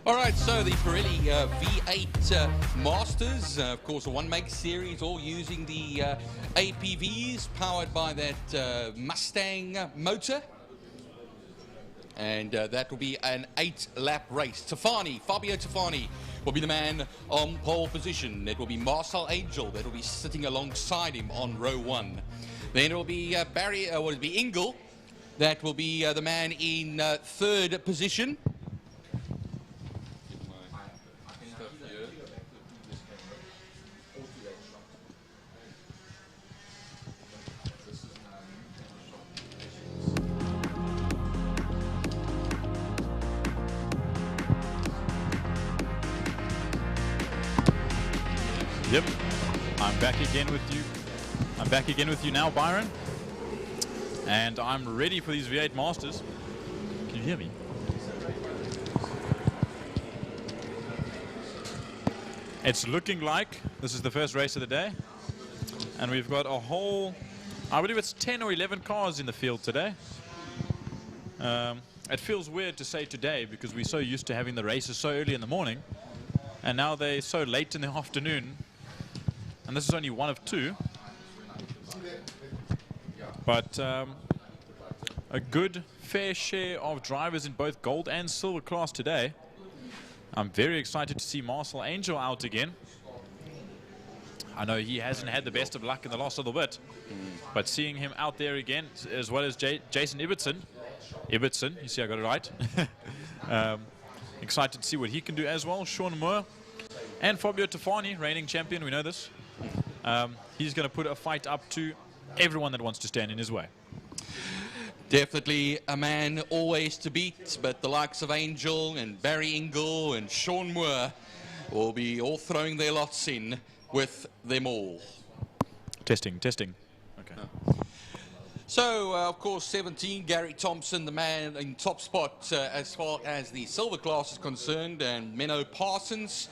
All right, so the Pirelli V8 Masters, of course, a one-make series, all using the APVs powered by that Mustang motor. And that will be an 8-lap race. Fabio Tafani will be the man on pole position. It will be Marcel Angel that will be sitting alongside him on row 1. Then it will be Ingle that will be the man in 3rd position. Yep, I'm back again with you. I'm back again with you now, Byron. And I'm ready for these V8 Masters. Can you hear me? It's looking like this is the first race of the day. And we've got a whole, I believe it's 10 or 11 cars in the field today. It feels weird to say today because we're so used to having the races so early in the morning. And now they're so late in the afternoon. And this is only one of 2. But a good fair share of drivers in both gold and silver class today. I'm very excited to see Marcel Angel out again. I know he hasn't had the best of luck in the last little bit, but seeing him out there again, as well as Jason Ibbotson, you see I got it right. Excited to see what he can do as well. Sean Moore and Fabio Tafani, reigning champion, we know this. He's going to put a fight up to everyone that wants to stand in his way. Definitely a man always to beat, but the likes of Angel and Barry Ingle and Sean Moore will be all throwing their lots in with them all. Testing. Okay. So, of course, 17, Gary Thompson, the man in top spot as far as the silver class is concerned, and Menno Parsons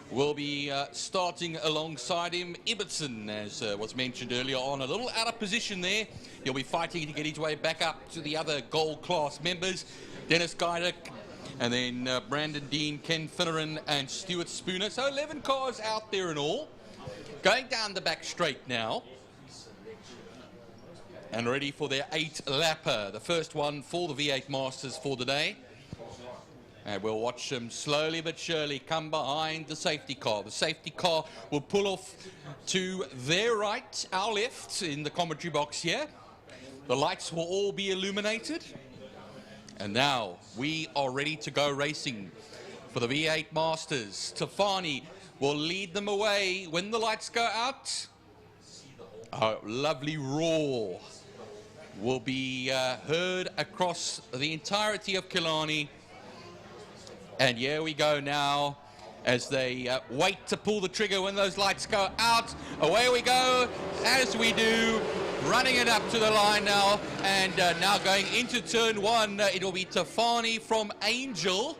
will be starting alongside him. Ibbotson, as was mentioned earlier on, a little out of position there. He'll be fighting to get his way back up to the other gold class members. Dennis Guydick, and then Brandon Dean, Ken Finneran, and Stuart Spooner. So 11 cars out there in all. Going down the back straight now. And ready for their 8-lapper. The first one for the V8 Masters for the day. And we'll watch them slowly but surely come behind the safety car. The safety car will pull off to their right, our left, in the commentary box here. The lights will all be illuminated. And now we are ready to go racing for the V8 Masters. Tafani will lead them away when the lights go out. A lovely roar will be heard across the entirety of Killarney. And here we go now as they wait to pull the trigger when those lights go out. Away we go, as we do, running it up to the line now. And now going into turn 1, it will be Tafani from Angel.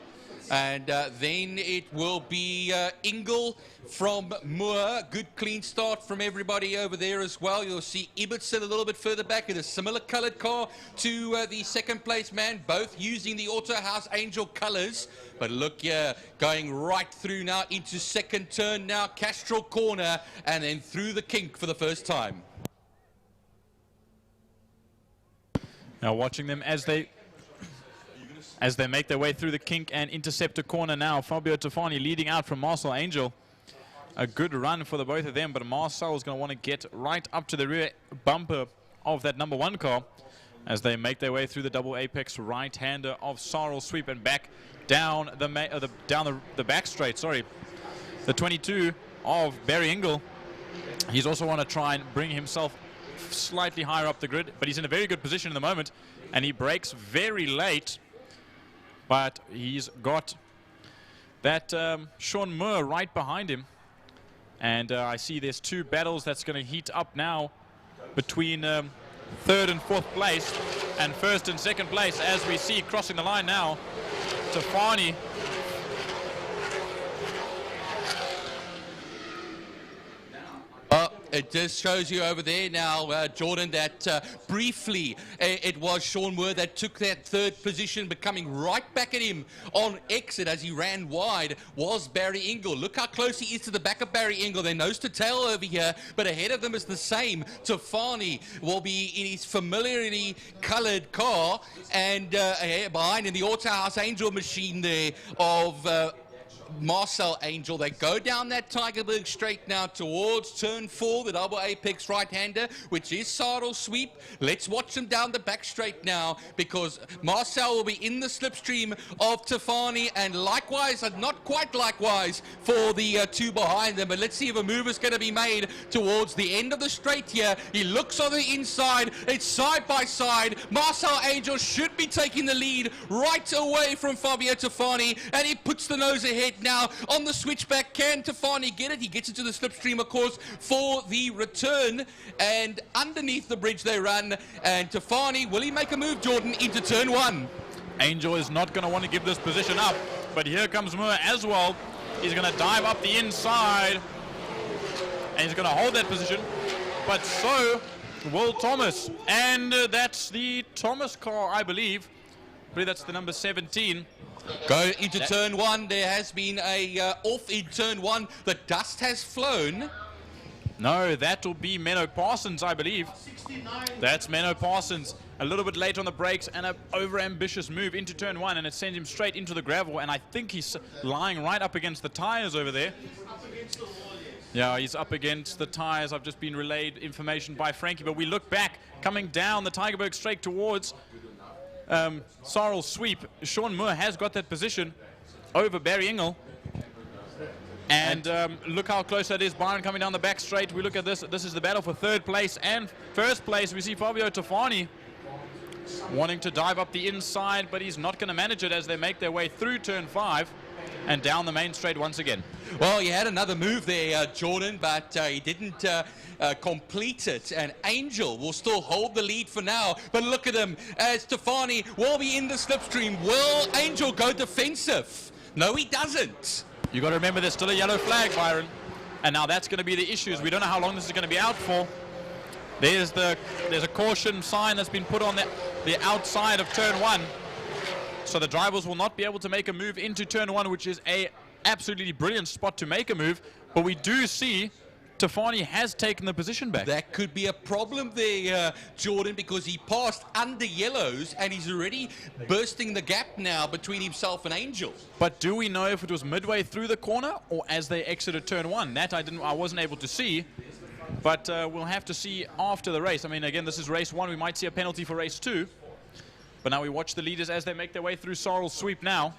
And then it will be Ingle from Moore. Good clean start from everybody over there as well. You'll see Ibbotson a little bit further back in a similar coloured car to the second place man, both using the Auto House Angel colours. But look here, going right through now into second turn now, Castrol corner, and then through the kink for the first time. Now watching them as they make their way through the kink and intercept a corner now. Fabio Tafani leading out from Marcel Angel. A good run for the both of them, but Marcel is going to want to get right up to the rear bumper of that number 1 car as they make their way through the double apex right-hander of Sarl Sweep and back down the back straight. Sorry, the 22 of Barry Ingle. He's also want to try and bring himself slightly higher up the grid, but he's in a very good position in the moment, and he brakes very late. But he's got that Sean Moore right behind him. And I see there's 2 battles that's going to heat up now between 3rd and 4th place and 1st and 2nd place, as we see crossing the line now. Tafani. It just shows you over there now, Jordan, that briefly it was Sean Moore that took that third position, but coming right back at him on exit as he ran wide was Barry Ingle. Look how close he is to the back of Barry Ingle. They're nose to tail over here, but ahead of them is the same. Tafani will be in his familiarly coloured car, and behind in the Autohouse Angel machine there of Marcel Angel. They go down that Tigerberg straight now towards turn 4, the double apex right-hander, which is Sarl Sweep. Let's watch them down the back straight now, because Marcel will be in the slipstream of Tafani, and likewise, and not quite likewise, for the two behind them. But let's see if a move is going to be made towards the end of the straight here. He looks on the inside. It's side by side. Marcel Angel should be taking the lead right away from Fabio Tafani, and he puts the nose ahead now on the switchback. Can Tafani get it? He gets into the slipstream, of course, for the return, and underneath the bridge they run, and Tafani, will he make a move, Jordan, into turn 1? Angel is not going to want to give this position up, but here comes Moore as well. He's going to dive up the inside, and he's going to hold that position, but so will Thomas, and that's the Thomas car, I believe that's the number 17. Go into turn 1. There has been a off in turn 1. The dust has flown. No, that will be Menno Parsons, I believe. That's Menno Parsons. A little bit late on the brakes and an over-ambitious move into turn 1, and it sends him straight into the gravel, and I think he's lying right up against the tires over there. Yeah, he's up against the tires. I've just been relayed information by Frankie, but we look back, coming down the Tigerberg straight towards Sarl Sweep. Sean Moore has got that position over Barry Ingle. And look how close that is. Byron coming down the back straight. We look at this. This is the battle for third place and first place. We see Fabio Tafani wanting to dive up the inside, but he's not going to manage it as they make their way through turn 5 and down the main straight once again. Well, he had another move there, Jordan, but he didn't complete it. And Angel will still hold the lead for now. But look at him, as Tafani will be in the slipstream. Will Angel go defensive? No, he doesn't. You got to remember there's still a yellow flag, Byron. And now that's going to be the issues. We don't know how long this is going to be out for. There's a caution sign that's been put on the outside of turn 1. So the drivers will not be able to make a move into turn 1, which is a absolutely brilliant spot to make a move. But we do see Tafani has taken the position back. That could be a problem there, Jordan, because he passed under yellows and he's already bursting the gap now between himself and Angel. But do we know if it was midway through the corner or as they exited turn 1? That I wasn't able to see. But we'll have to see after the race. I mean, again, this is race 1. We might see a penalty for race 2. But now we watch the leaders as they make their way through Sarl Sweep now.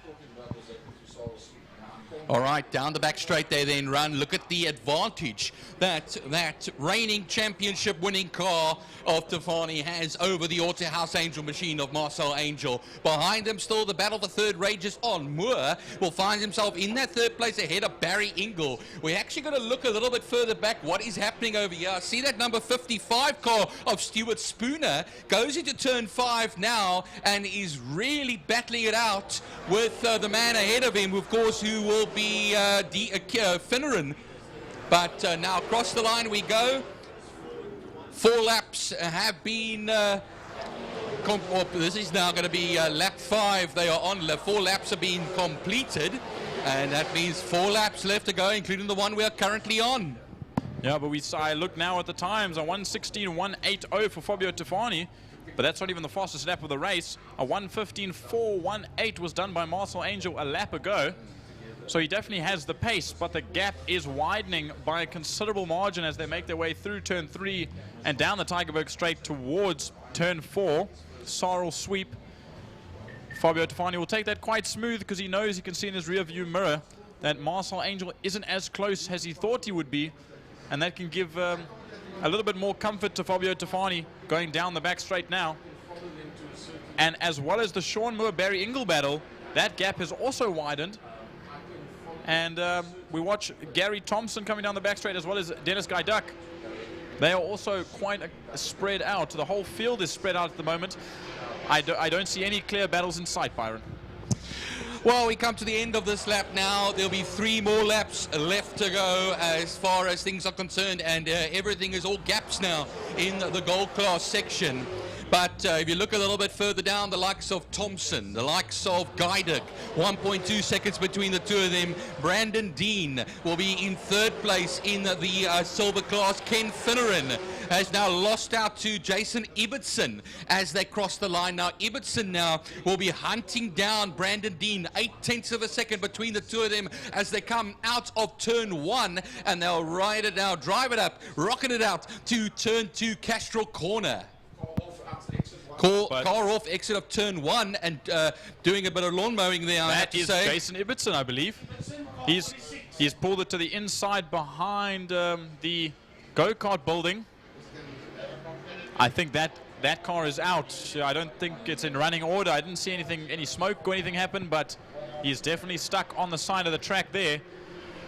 All right, down the back straight they then run. Look at the advantage that reigning championship winning car of Tafani has over the Autohouse Angel machine of Marcel Angel. Behind them still the battle for third rages on. Moore will find himself in that third place ahead of Barry Ingle. We're actually going to look a little bit further back what is happening over here. See that number 55 car of Stuart Spooner goes into turn 5 now and is really battling it out with the man ahead of him, of course, who will be Finneran. But now across the line we go. 4 laps have been this is now going to be lap 5 they are on. 4 laps have been completed, and that means 4 laps left to go, including the one we are currently on. Yeah, but I look now at the times, a 1:16.180 for Fabio Tafani, but that's not even the fastest lap of the race. A 1:15.418 was done by Marcel Angel a lap ago. So he definitely has the pace, but the gap is widening by a considerable margin as they make their way through turn 3 and down the Tigerberg straight towards turn 4. Sarl Sweep. Fabio Tafani will take that quite smooth because he knows he can see in his rear view mirror that Marcel Angel isn't as close as he thought he would be, and that can give a little bit more comfort to Fabio Tafani going down the back straight now. And as well as the Sean Moore-Barry Ingle battle, that gap has also widened. And we watch Gary Thompson coming down the back straight as well as Dennis Guyduck. They are also quite spread out. The whole field is spread out at the moment. I don't see any clear battles in sight, Byron. Well, we come to the end of this lap now. There'll be 3 more laps left to go as far as things are concerned, and everything is all gaps now in the gold class section. But if you look a little bit further down, the likes of Thompson, the likes of Guydick, 1.2 seconds between the two of them. Brandon Dean will be in 3rd place in the silver class. Ken Finneran has now lost out to Jason Ibbotson as they cross the line. Now, Ibbotson now will be hunting down Brandon Dean, 0.8 of a second between the two of them as they come out of turn 1, and they'll ride it now, drive it up, rocket it out to turn 2, Castrol Corner. Car off exit of turn 1 and doing a bit of lawn mowing there. That is Jason Ibbotson, I believe. He's pulled it to the inside behind the go-kart building. I think that car is out. I don't think it's in running order. I didn't see any smoke or anything happen, but he's definitely stuck on the side of the track there.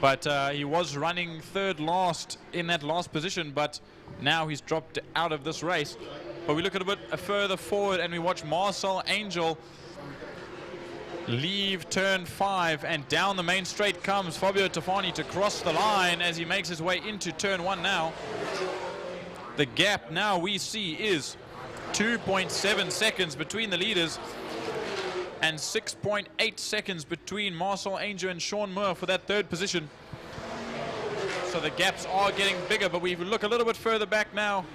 But he was running 3rd last in that last position, but now he's dropped out of this race. But we look at a bit further forward and we watch Marcel Angel leave turn 5, and down the main straight comes Fabio Tofani to cross the line as he makes his way into turn 1 now. The gap now we see is 2.7 seconds between the leaders and 6.8 seconds between Marcel Angel and Sean Moore for that 3rd position. So the gaps are getting bigger, but we look a little bit further back now.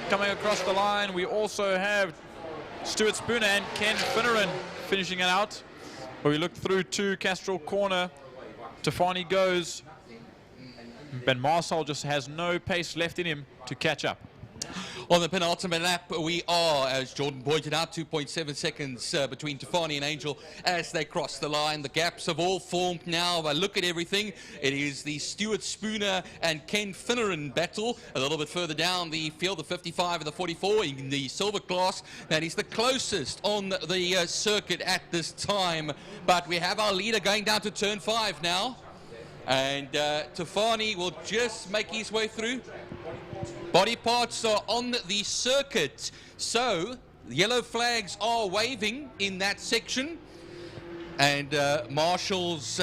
Coming across the line, we also have Stuart Spooner and Ken Finneran finishing it out. But we look through to Castrol Corner. Tofani goes, but Marcel just has no pace left in him to catch up. On the penultimate lap, we are, as Jordan pointed out, 2.7 seconds between Tofani and Angel as they cross the line. The gaps have all formed now. But look at everything. It is the Stuart Spooner and Ken Finneran battle. A little bit further down the field, the 55 and the 44 in the silver class. That is the closest on the circuit at this time. But we have our leader going down to turn 5 now. And Tofani will just make his way through. Body parts are on the circuit, so yellow flags are waving in that section, and marshals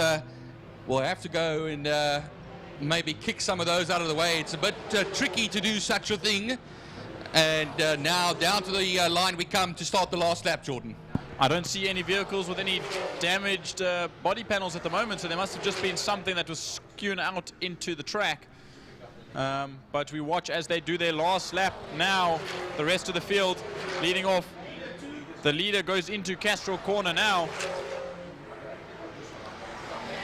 will have to go and maybe kick some of those out of the way. It's a bit tricky to do such a thing, and now down to the line we come to start the last lap, Jordan. I don't see any vehicles with any damaged body panels at the moment, so there must have just been something that was skewn out into the track. But we watch as they do their last lap now. The rest of the field leading off. The leader goes into Castrol Corner now.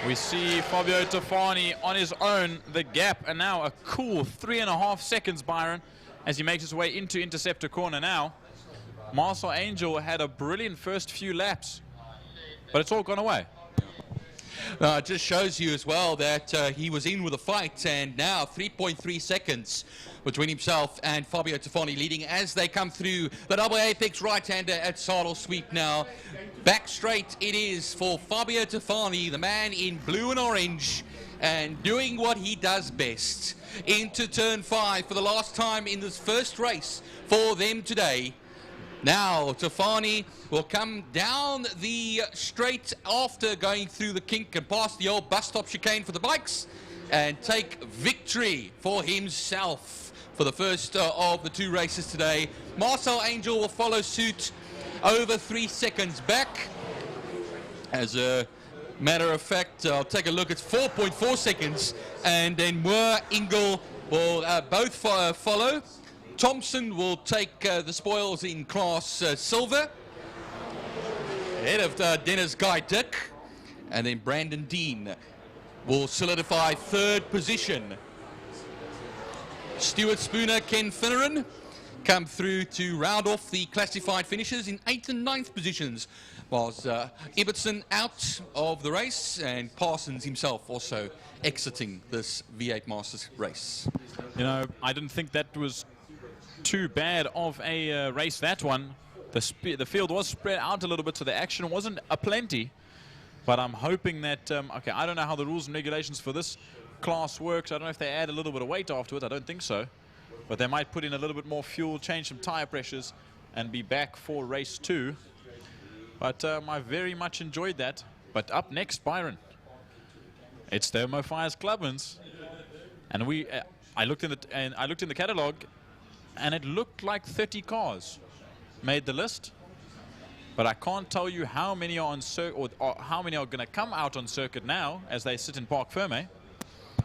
We see Fabio Tofani on his own. The gap, and now a cool 3.5 seconds, Byron, as he makes his way into Interceptor Corner now. Marcel Angel had a brilliant first few laps, but it's all gone away. It just shows you as well that he was in with a fight, and now 3.3 seconds between himself and Fabio Tofani leading as they come through the double apex right-hander at Saddle Sweep now. Back straight it is for Fabio Tofani, the man in blue and orange, and doing what he does best. Into turn 5 for the last time in this first race for them today. Now, Tofani will come down the straight after going through the kink and past the old bus stop chicane for the bikes and take victory for himself for the first of the 2 races today. Marcel Angel will follow suit over 3 seconds back. As a matter of fact, I'll take a look, it's 4.4 seconds, and then Moore, Ingle will both follow. Thompson will take the spoils in class silver, ahead of Dennis Guydick, and then Brandon Dean will solidify 3rd position. Stuart Spooner, Ken Finneran come through to round off the classified finishes in 8th and 9th positions, whilst Ibbotson out of the race and Parsons himself also exiting this V8 Masters race. You know, I didn't think that was too bad of a race, that one. The field was spread out a little bit, so the action wasn't aplenty. But I'm hoping that, okay, I don't know how the rules and regulations for this class works. I don't know if they add a little bit of weight afterwards. I don't think so. But they might put in a little bit more fuel, change some tire pressures, and be back for race 2. But I very much enjoyed that. But up next, Byron, it's the Mo Fires Clubmans, and I looked in the catalog, and it looked like 30 cars made the list. But I can't tell you how many are on circuit, or how many are going to come out on circuit now as they sit in Parc Ferme.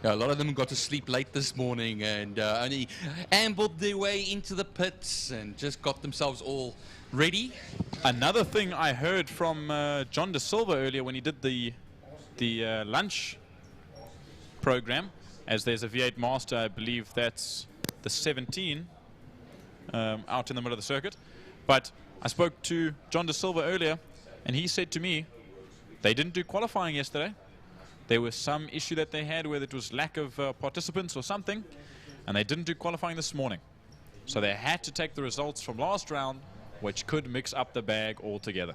Yeah, a lot of them got to sleep late this morning and only ambled their way into the pits and just got themselves all ready. Another thing I heard from John De Silva earlier when he did the lunch program, as there's a V8 Master, I believe that's the 17 out in the middle of the circuit. But I spoke to John De Silva earlier, and he said to me, they didn't do qualifying yesterday. There was some issue that they had, whether it was lack of participants or something, and they didn't do qualifying this morning. So they had to take the results from last round, which could mix up the bag altogether.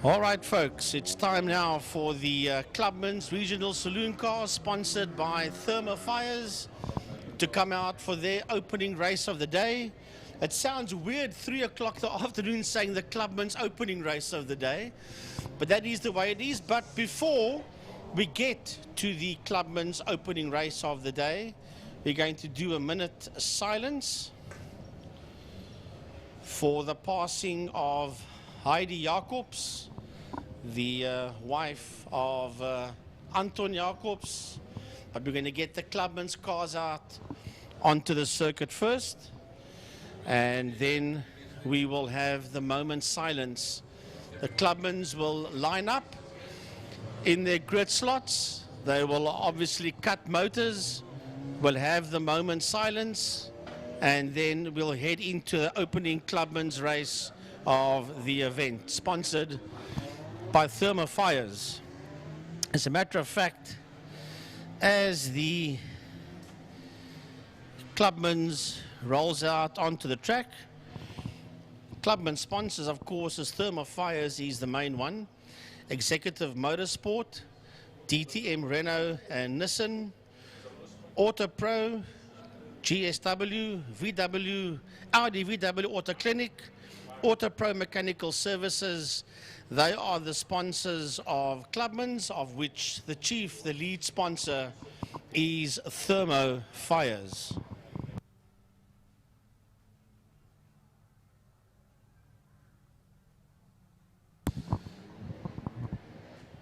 All right, folks, it's time now for the Clubman's Regional Saloon Car, sponsored by Thermofires, to come out for their opening race of the day. It sounds weird, 3 o'clock the afternoon, saying the Clubman's opening race of the day, but that is the way it is. But before we get to the Clubman's opening race of the day, we're going to do a minute silence for the passing of Heidi Jacobs, the wife of Anton Jacobs. But we're going to get the Clubman's cars out onto the circuit first, and then we will have the moment silence. The Clubmans will line up in their grid slots. They will obviously cut motors. We'll have the moment silence, and then we'll head into the opening Clubman's race of the event, sponsored by Thermofires. As a matter of fact, as the Clubman's rolls out onto the track, Clubman sponsors, of course, is Thermofires. He's the main one. Executive Motorsport, DTM, Renault and Nissan, Auto Pro, GSW, VW, Audi VW Auto Clinic, Auto Pro Mechanical Services. They are the sponsors of Clubman's, of which the chief, the lead sponsor, is Thermofires.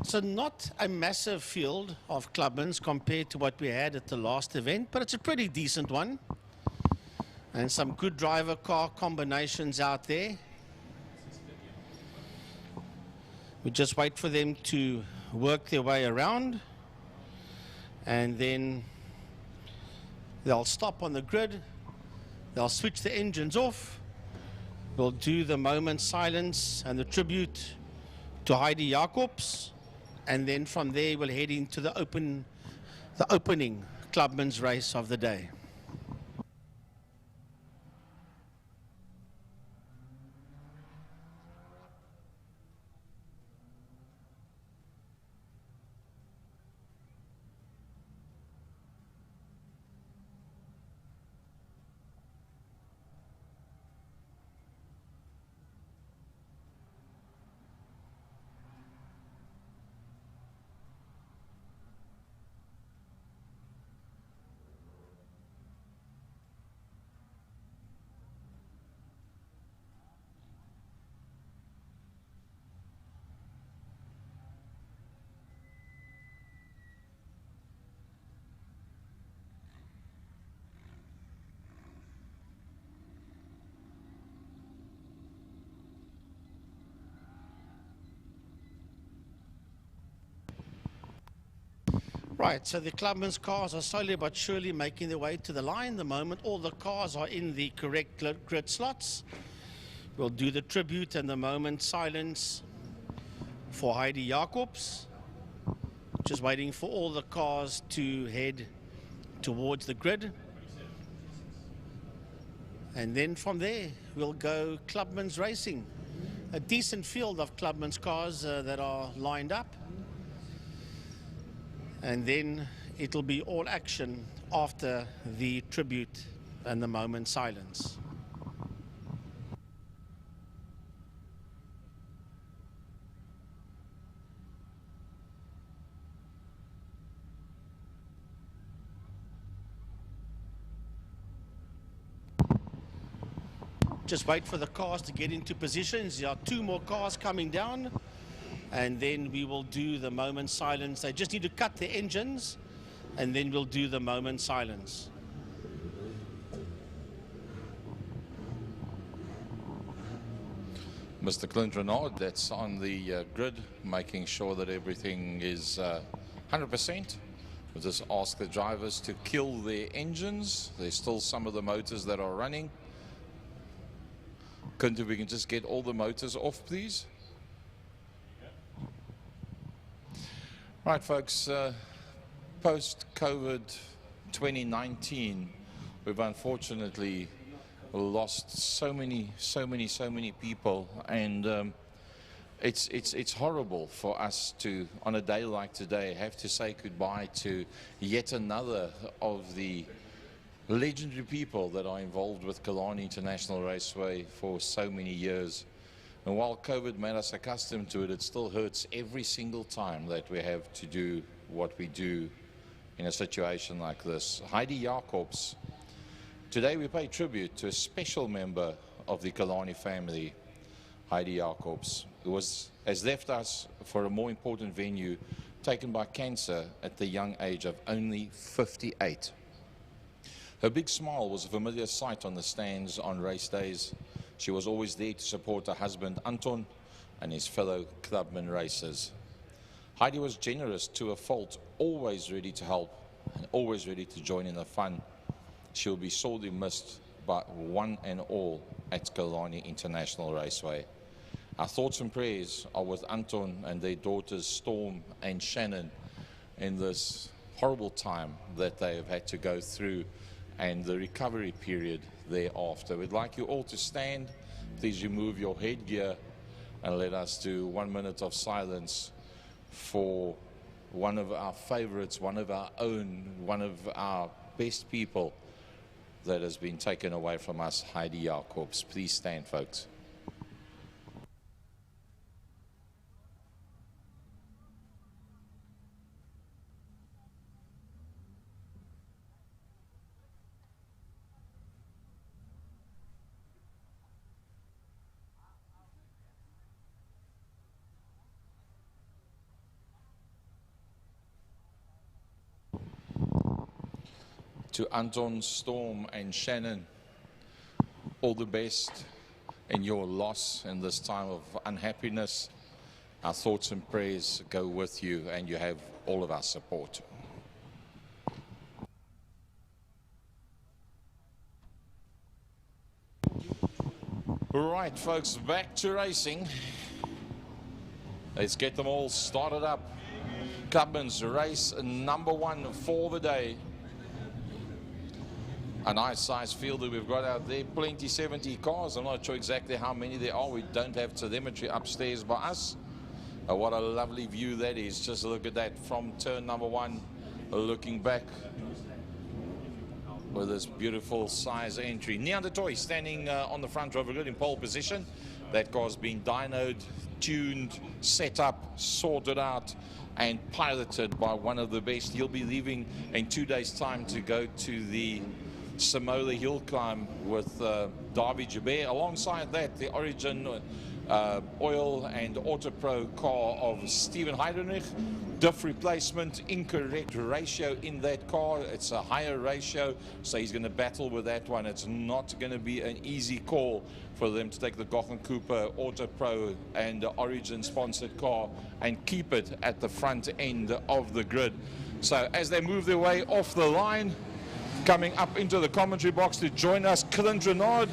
So not a massive field of Clubmans compared to what we had at the last event, but it's a pretty decent one. And some good driver car combinations out there. We just wait for them to work their way around, and then they'll stop on the grid. They'll switch the engines off. We'll do the moment silence and the tribute to Heidi Jacobs, and then from there we'll head into the opening Clubman's race of the day. Right, so the Clubman's cars are slowly but surely making their way to the line. The moment all the cars are in the correct grid slots, we'll do the tribute and the moment silence for Heidi Jacobs. Just waiting for all the cars to head towards the grid. And then from there, we'll go Clubman's racing. A decent field of Clubman's cars that are lined up. And then it'll be all action after the tribute and the moment silence. Just wait for the cars to get into positions. There are 2 more cars coming down, and then we will do the moment silence. They just need to cut the engines, and then we'll do the moment silence. Mr. Clint Renard, that's on the grid, making sure that everything is 100%. We'll just ask the drivers to kill their engines. There's still some of the motors that are running. Clint, if we can just get all the motors off, please. Right, folks, post-COVID 2019, we've unfortunately lost so many people, and it's horrible for us to, on a day like today, have to say goodbye to yet another of the legendary people that are involved with Killarney International Raceway for so many years. And while COVID made us accustomed to it, it still hurts every single time that we have to do what we do in a situation like this. Heidi Jacobs. Today we pay tribute to a special member of the Killarney family, Heidi Jacobs, who has left us for a more important venue, taken by cancer at the young age of only 58. Her big smile was a familiar sight on the stands on race days. She was always there to support her husband Anton and his fellow Clubman racers. Heidi was generous to a fault, always ready to help and always ready to join in the fun. She will be sorely missed by one and all at Killarney International Raceway. Our thoughts and prayers are with Anton and their daughters Storm and Shannon in this horrible time that they have had to go through and the recovery period thereafter. We'd like you all to stand. Please remove your headgear and let us do 1 minute of silence for one of our favorites, one of our own, one of our best people that has been taken away from us, Heidi Jacobs. Please stand, folks. To Anton, Storm and Shannon, all the best in your loss in this time of unhappiness. Our thoughts and prayers go with you and you have all of our support. Right, folks, back to racing. Let's get them all started up. Clubman's race number 1 for the day. A nice size field that we've got out there, plenty 70 cars. I'm not sure exactly how many there are. We don't have telemetry upstairs by us. What a lovely view that is. Just look at that from turn number 1, looking back with this beautiful size entry. Neandertoy standing on the front row of a grid in pole position. That car's been dynoed, tuned, set up, sorted out and piloted by one of the best. He'll be leaving in 2 days' time to go to the Samola Hill Climb with Darby Jabir. Alongside that, the Origin oil and Autopro car of Steven Heidenreich. Diff replacement, incorrect ratio in that car. It's a higher ratio, so he's going to battle with that one. It's not going to be an easy call for them to take the Gochen Cooper Autopro and the Origin sponsored car and keep it at the front end of the grid. So as they move their way off the line, coming up into the commentary box to join us, Clint Renard.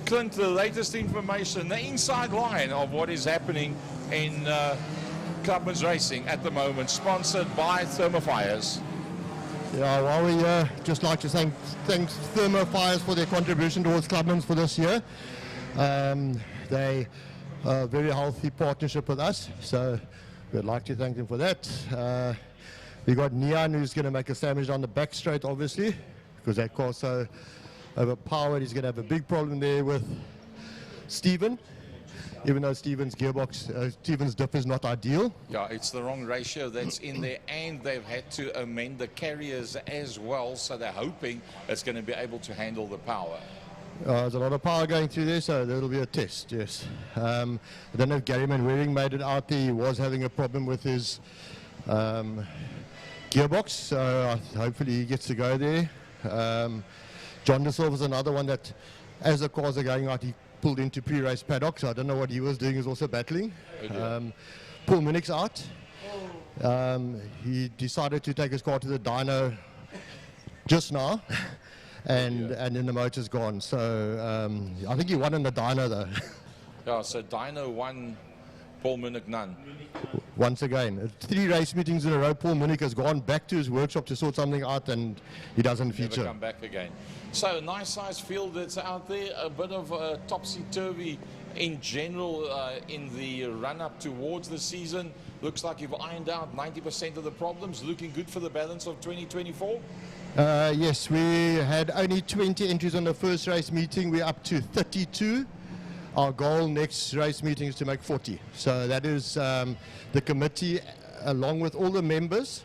Clint, the latest information, the inside line of what is happening in Clubman's racing at the moment, sponsored by Thermofires. Yeah, well, we just like to thank Thermofires for their contribution towards Clubman's for this year. They are a very healthy partnership with us, so we'd like to thank them for that. We got Neon, who's going to make a sandwich on the back straight, obviously, because that car's so overpowered. He's going to have a big problem there with Steven, even though Steven's gearbox, Steven's diff is not ideal. Yeah, it's the wrong ratio that's in there, and they've had to amend the carriers as well, so they're hoping it's going to be able to handle the power. There's a lot of power going through there, so there'll be a test, yes. I don't know if Gary Manwaring made it out there. He was having a problem with his gearbox, so hopefully he gets to go there. John De Silva's another one that, as the cars are going out, he pulled into pre-race paddock, so I don't know what he was doing. He's also battling. Paul Munich's out. He decided to take his car to the dyno just now, and then the motor's gone. So I think he won in the dyno though. Yeah, so dyno won, Paul Munich none. Once again, 3 race meetings in a row, Paul Munich has gone back to his workshop to sort something out, and he doesn't feature. Never come back again. So nice size field that's out there, a bit of a topsy-turvy in general in the run-up towards the season? Looks like you've ironed out 90% of the problems. Looking good for the balance of 2024? Yes, we had only 20 entries on the first race meeting. We're up to 32. Our goal next race meeting is to make 40. So that is the committee, along with all the members,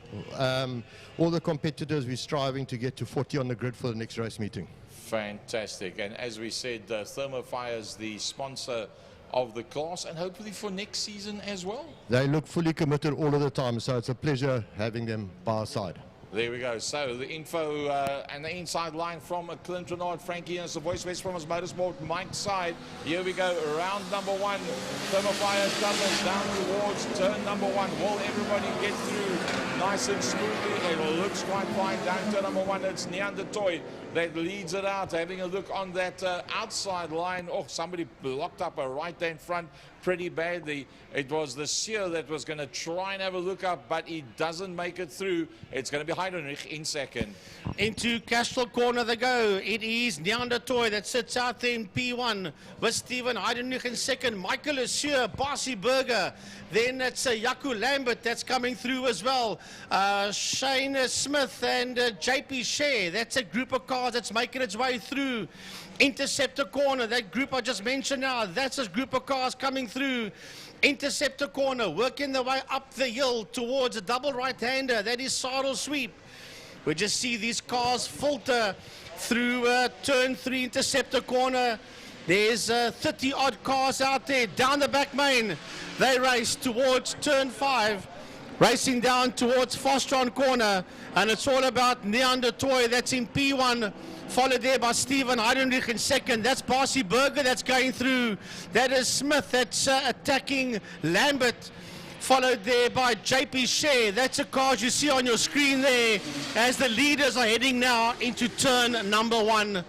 all the competitors, we're striving to get to 40 on the grid for the next race meeting. Fantastic. And as we said, Thermofire is the sponsor of the class, and hopefully for next season as well. They look fully committed all of the time, so it's a pleasure having them by our side. There we go. So the info and the inside line from Clint Renard, Frankie, and it's the voice west from his motorsport, Mike's side. Here we go. Round number one. Thermofire Clubman down towards turn number one. Will everybody get through nice and smoothly? It looks quite fine down turn number one. It's Neandertoy that leads it out. Having a look on that outside line. Oh, somebody blocked up a right-hand front pretty badly. It was the Seer that was going to try and have a look up, but he doesn't make it through. It's going to be Heidenreich in second. Into Castro Corner they go. It is Neandertoy that sits out there in P1 with Stephen Heidenreich in second. Michael Seer, Barcy Berger. Then it's Jaco Lambert that's coming through as well. Shane Smith and JP Shea. That's a group of cars that's making its way through. Interceptor Corner, that group I just mentioned now, that's a group of cars coming through. Interceptor Corner, working their way up the hill towards a double right-hander. That is Saddle Sweep. We just see these cars filter through turn 3 Interceptor Corner. There's 30-odd cars out there. Down the back main, they race towards turn 5. Racing down towards Fostron Corner. And it's all about Neandertoy, that's in P1. Followed there by Stephen Heidenreich in second. That's Barcy Berger that's going through. That is Smith that's attacking Lambert. Followed there by JP Shea. That's the cars you see on your screen there as the leaders are heading now into turn number 1.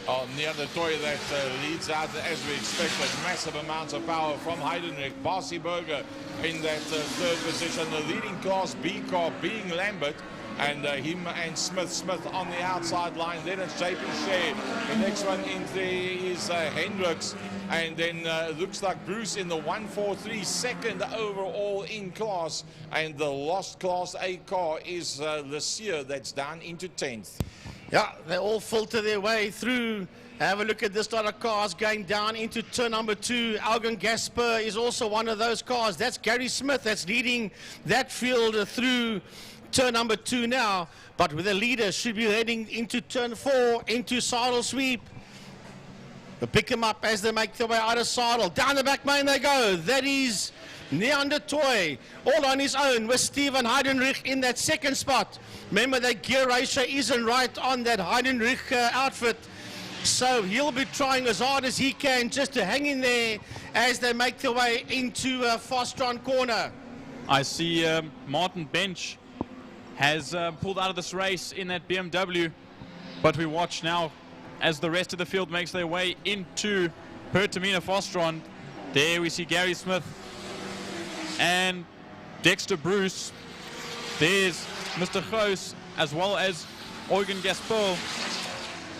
Neandertoy that leads out, as we expected, massive amounts of power from Heidenreich. Barcy Berger in that third position. The leading Class B car being Lambert. And him and Smith on the outside line. Then it's JP Shea. The next one in there is Hendricks. And then looks like Bruce in the 143, second overall in class. And the lost Class A car is Lesier, that's down into 10th. Yeah, they all filter their way through. Have a look at this lot of cars going down into turn number 2. Algan Gasper is also one of those cars. That's Gary Smith that's leading that field through turn number 2 now, but with the leader should be heading into turn 4 into Saddle Sweep. They'll pick them up as they make their way out of Saddle. Down the back main they go. That is Neandertoy all on his own with Stephen Heidenreich in that second spot. Remember that gear ratio isn't right on that Heidenreich outfit, so he'll be trying as hard as he can just to hang in there as they make their way into Fostron Corner. I see Martin Bench has pulled out of this race in that BMW, but we watch now as the rest of the field makes their way into Pertamina Fostron. There we see Gary Smith and Dexter Bruce. There's Mr. Goos as well as Eugen Gaspel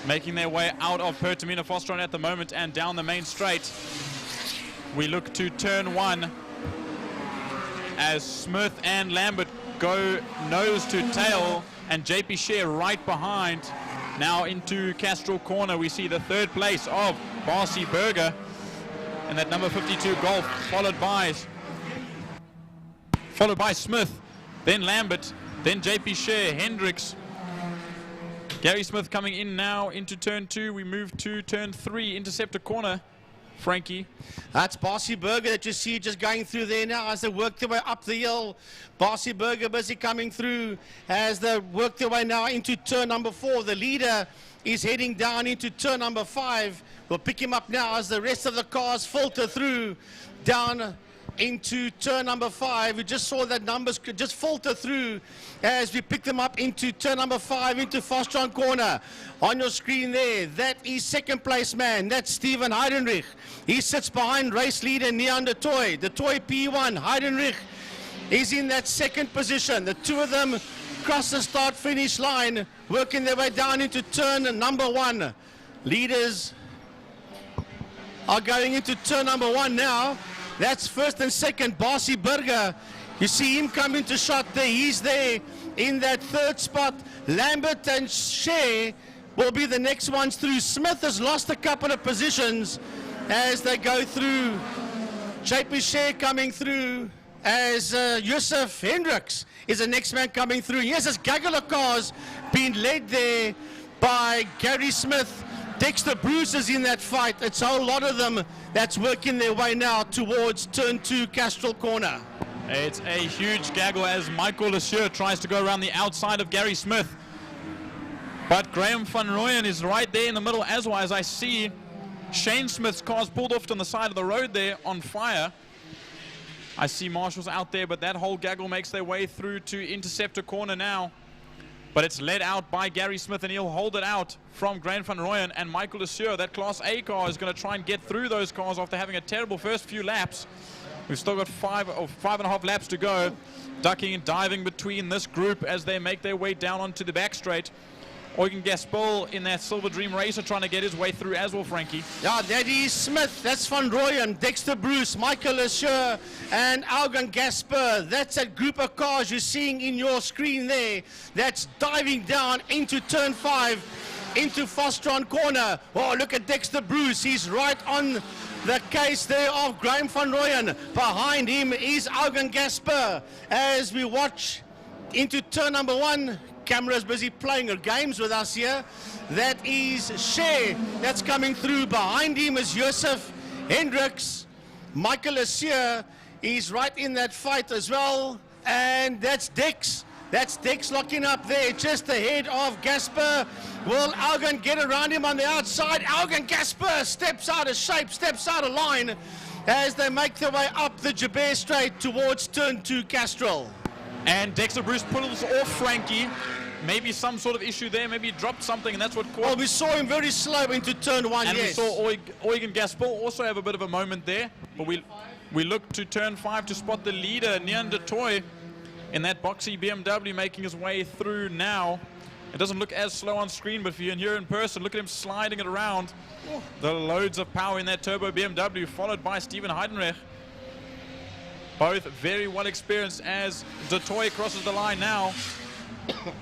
making their way out of Pertamina Fostron at the moment and down the main straight. We look to turn 1 as Smith and Lambert go nose to tail, and JP Shea right behind. Now into Castro Corner, we see the third place of Barcy Berger and that number 52 Golf, followed by Smith, then Lambert, then JP Shea, Hendricks. Gary Smith coming in now into turn 2. We move to turn 3, Interceptor Corner. Frankie. That's Barcy Berger that you see just going through there now as they work their way up the hill. Barcy Berger busy coming through as they work their way now into turn number 4. The leader is heading down into turn number 5. We'll pick him up now as the rest of the cars filter through down into turn number 5. We just saw that numbers could just filter through as we pick them up into turn number 5 into Fostron Corner. On your screen there, that is second place man. That's Stephen Heidenreich. He sits behind race leader Neandertoy. The Toy P1, Heidenreich, is in that second position. The two of them cross the start-finish line, working their way down into turn number 1. Leaders are going into turn number 1 now. That's first and second, Barcy Burger. You see him come into shot there. He's there in that third spot. Lambert and Shea will be the next ones through. Smith has lost a couple of positions as they go through. JP Shea coming through as Yusuf Hendricks is the next man coming through. Yes, this gaggle of cars being led there by Gary Smith. Dexter Bruce is in that fight. It's a whole lot of them that's working their way now towards turn 2 Castrol Corner. It's a huge gaggle as Michael Lesieur tries to go around the outside of Gary Smith. But Graham van Rooyen is right there in the middle as well, as I see Shane Smith's car's pulled off on the side of the road there on fire. I see marshals out there, but that whole gaggle makes their way through to Interceptor Corner now. But it's led out by Gary Smith, and he'll hold it out from Graham van Rooyen and Michael Lesieur. That Class A car is going to try and get through those cars after having a terrible first few laps. We've still got 5.5 laps to go. Ducking and diving between this group as they make their way down onto the back straight. Eugen Gaspel in that Silver Dream Racer trying to get his way through as well, Frankie. Yeah, that is Smith, that's Van Rooyen, Dexter Bruce, Michael Lesieur, and Eugen Gasper. That's that group of cars you're seeing in your screen there. That's diving down into turn 5, into Fostron Corner. Oh, look at Dexter Bruce. He's right on the case there of Graham van Rooyen. Behind him is Eugen Gasper. As we watch into turn number 1, camera's busy playing her games with us here. That is Shea that's coming through. Behind him is Yusuf Hendricks. Michael Lesieur is right in that fight as well. And that's Dex. That's Dex locking up there just ahead of Gasper. Will Eugen get around him on the outside? Eugen Gasper steps out of shape, steps out of line as they make their way up the Jabez Straight towards turn 2 Castrol. And Dexter Bruce pulls off Frankie. Maybe some sort of issue there. Maybe he dropped something, and that's what caused. Well, we saw him very slow into turn 1, and yes. we saw Eugen Gaspel also have a bit of a moment there. But we look to turn 5 to spot the leader, Nian de Toy, in that boxy BMW making his way through now. It doesn't look as slow on screen, but if you're here in person, look at him sliding it around. The loads of power in that turbo BMW, followed by Steven Heidenreich. Both very well experienced as de Toy crosses the line now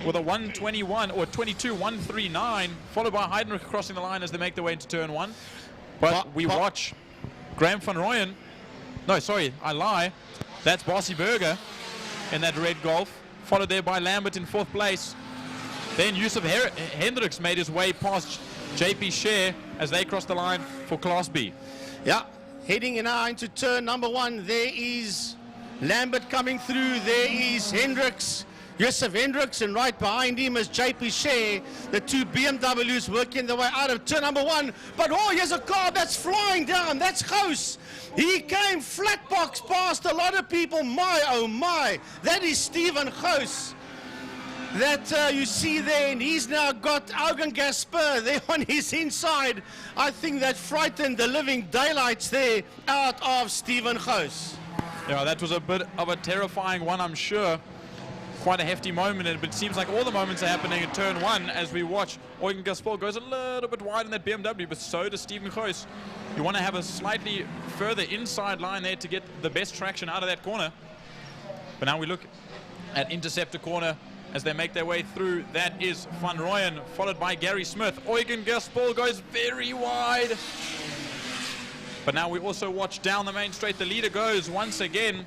with a 121 or 22.139, followed by Heidenreich crossing the line as they make their way into turn 1. But we watch Graham van Rooyen. No, sorry, I lie. That's Barcy Burger in that red Golf, followed there by Lambert in 4th place. Then Yusuf Hendricks made his way past JP Shea as they cross the line for Class B. Yeah, heading now into turn number 1. There is Lambert coming through. There is Hendricks, Yusuf Hendricks, and right behind him is JP Shea. The two BMWs working their way out of turn number 1. But oh, here's a car that's flying down. That's Gous. He came flat box past a lot of people. My, oh my. That is Stephen Gous that you see there, and he's now got Eugen Gasper there on his inside. I think that frightened the living daylights there out of Stephen Gous. Yeah, that was a bit of a terrifying one, I'm sure. Quite a hefty moment, but it seems like all the moments are happening in turn 1 as we watch. Eugen Gaspel goes a little bit wide in that BMW, but so does Stephen Gous. You want to have a slightly further inside line there to get the best traction out of that corner. But now we look at Interceptor Corner as they make their way through. That is Van Rooyen, followed by Gary Smith. Eugen Gaspel goes very wide. But now we also watch down the main straight. The leader goes once again.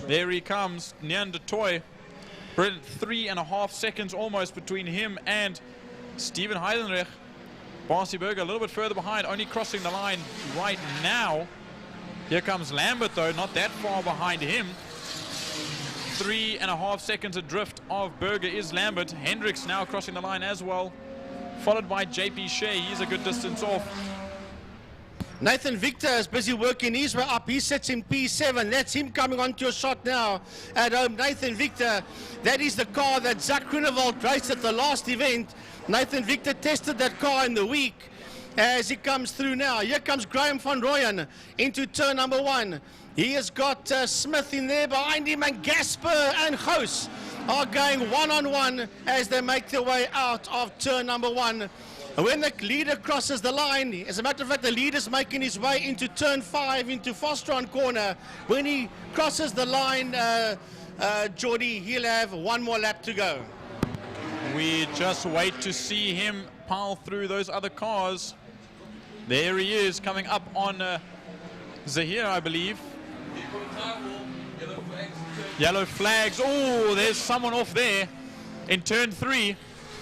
There he comes, Nian de Toy. Brilliant, 3.5 seconds almost between him and Steven Heidenreich. Barcy Burger a little bit further behind, only crossing the line right now. Here comes Lambert though, not that far behind him. 3.5 seconds adrift of Burger is Lambert. Hendricks now crossing the line as well, followed by JP Shea. He's a good distance off. Nathan Victor is busy working his way up. He sits in P7. That's him coming onto a shot now at home. Nathan Victor, that is the car that Zach Grunewald raced at the last event. Nathan Victor tested that car in the week as he comes through now. Here comes Graham van Rooyen into turn number 1. He has got Smith in there behind him, and Gasper and Gous are going one-on-one as they make their way out of turn number 1. And when the leader crosses the line, as a matter of fact, the leader's making his way into turn 5, into Fostron corner. When he crosses the line, Geordie, he'll have one more lap to go. We just wait to see him pile through those other cars. There he is, coming up on Zahir, I believe. Yellow flags. Oh, there's someone off there in turn 3.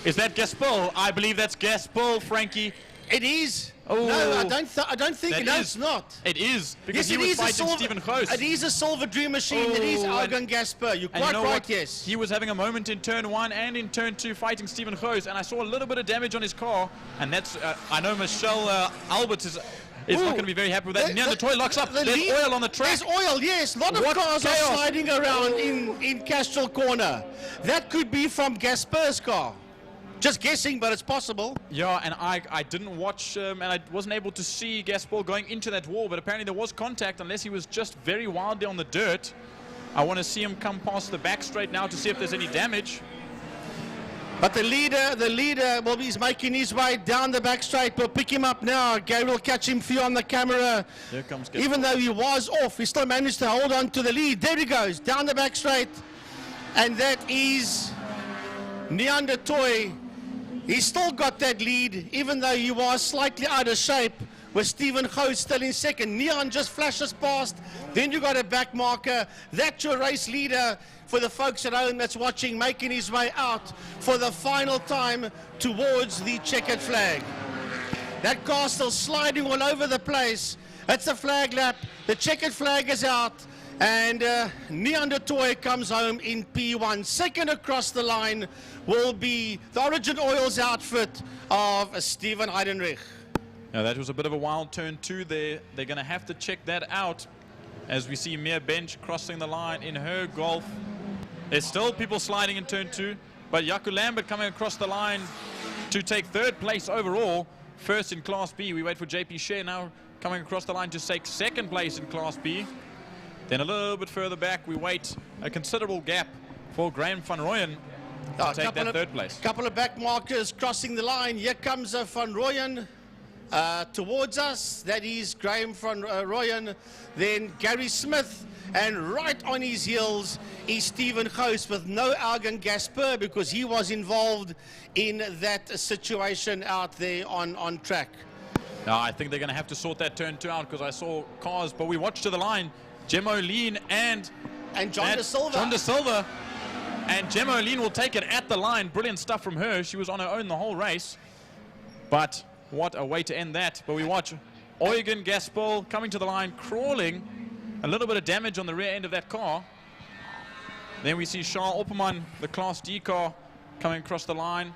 Is that Gaspol? I believe that's Gaspol, Frankie. It is. Oh, no, I don't think it is. It's not. It is, because yes, he was fighting Stephen Goos. It is a silver dream machine. It is Algan Gasper. You're quite right, yes. He was having a moment in turn 1 and in turn 2 fighting Stephen Goos, and I saw a little bit of damage on his car, and that's, I know Michelle Alberts is not going to be very happy with that. Near the toy locks up. There's oil on the track. There's oil, yes. A lot of cars are sliding around in Castrol Corner. That could be from Gasper's car. Just guessing, but it's possible. Yeah, and I didn't watch, and I wasn't able to see Gaspol going into that wall, but apparently there was contact, unless he was just very wildly on the dirt. I want to see him come past the back straight now to see if there's any damage. But the leader, well, he's making his way down the back straight. We'll pick him up now. Gary will catch him for you on the camera. Here comes Gaspol. Even though he was off, he still managed to hold on to the lead. There he goes, down the back straight. And that is Neander Toy. He's still got that lead, even though he was slightly out of shape, with Stephen Goos still in second. Neon just flashes past. Then you got a back marker. That's your race leader for the folks at home that's watching, making his way out for the final time towards the checkered flag. That car still sliding all over the place. That's the flag lap. The checkered flag is out. And Neander Toy comes home in P1. Second across the line will be the Origin Oils outfit of Steven Heidenreich. Now that was a bit of a wild turn 2 there. They're going to have to check that out as we see Mia Bench crossing the line in her Golf. There's still people sliding in turn 2, but Jaco Lambert coming across the line to take 3rd place overall. First in Class B. We wait for JP Share now coming across the line to take 2nd place in Class B. Then a little bit further back, we wait a considerable gap for Graham van Rooyen to take that 3rd place. Couple of back markers crossing the line. Here comes van Rooyen towards us. That is Graham van Rooyen. Then Gary Smith. And right on his heels is Stephen Goos with no Algan Gasper, because he was involved in that situation out there on track. Now, I think they're going to have to sort that turn 2 out, because I saw cars, but we watched to the line. Gemma Lean and John De Silva. John De Silva. And Gemma Lean will take it at the line. Brilliant stuff from her. She was on her own the whole race. But what a way to end that. But we watch Eugen Gaspol coming to the line, crawling. A little bit of damage on the rear end of that car. Then we see Charles Opperman, the Class D car, coming across the line.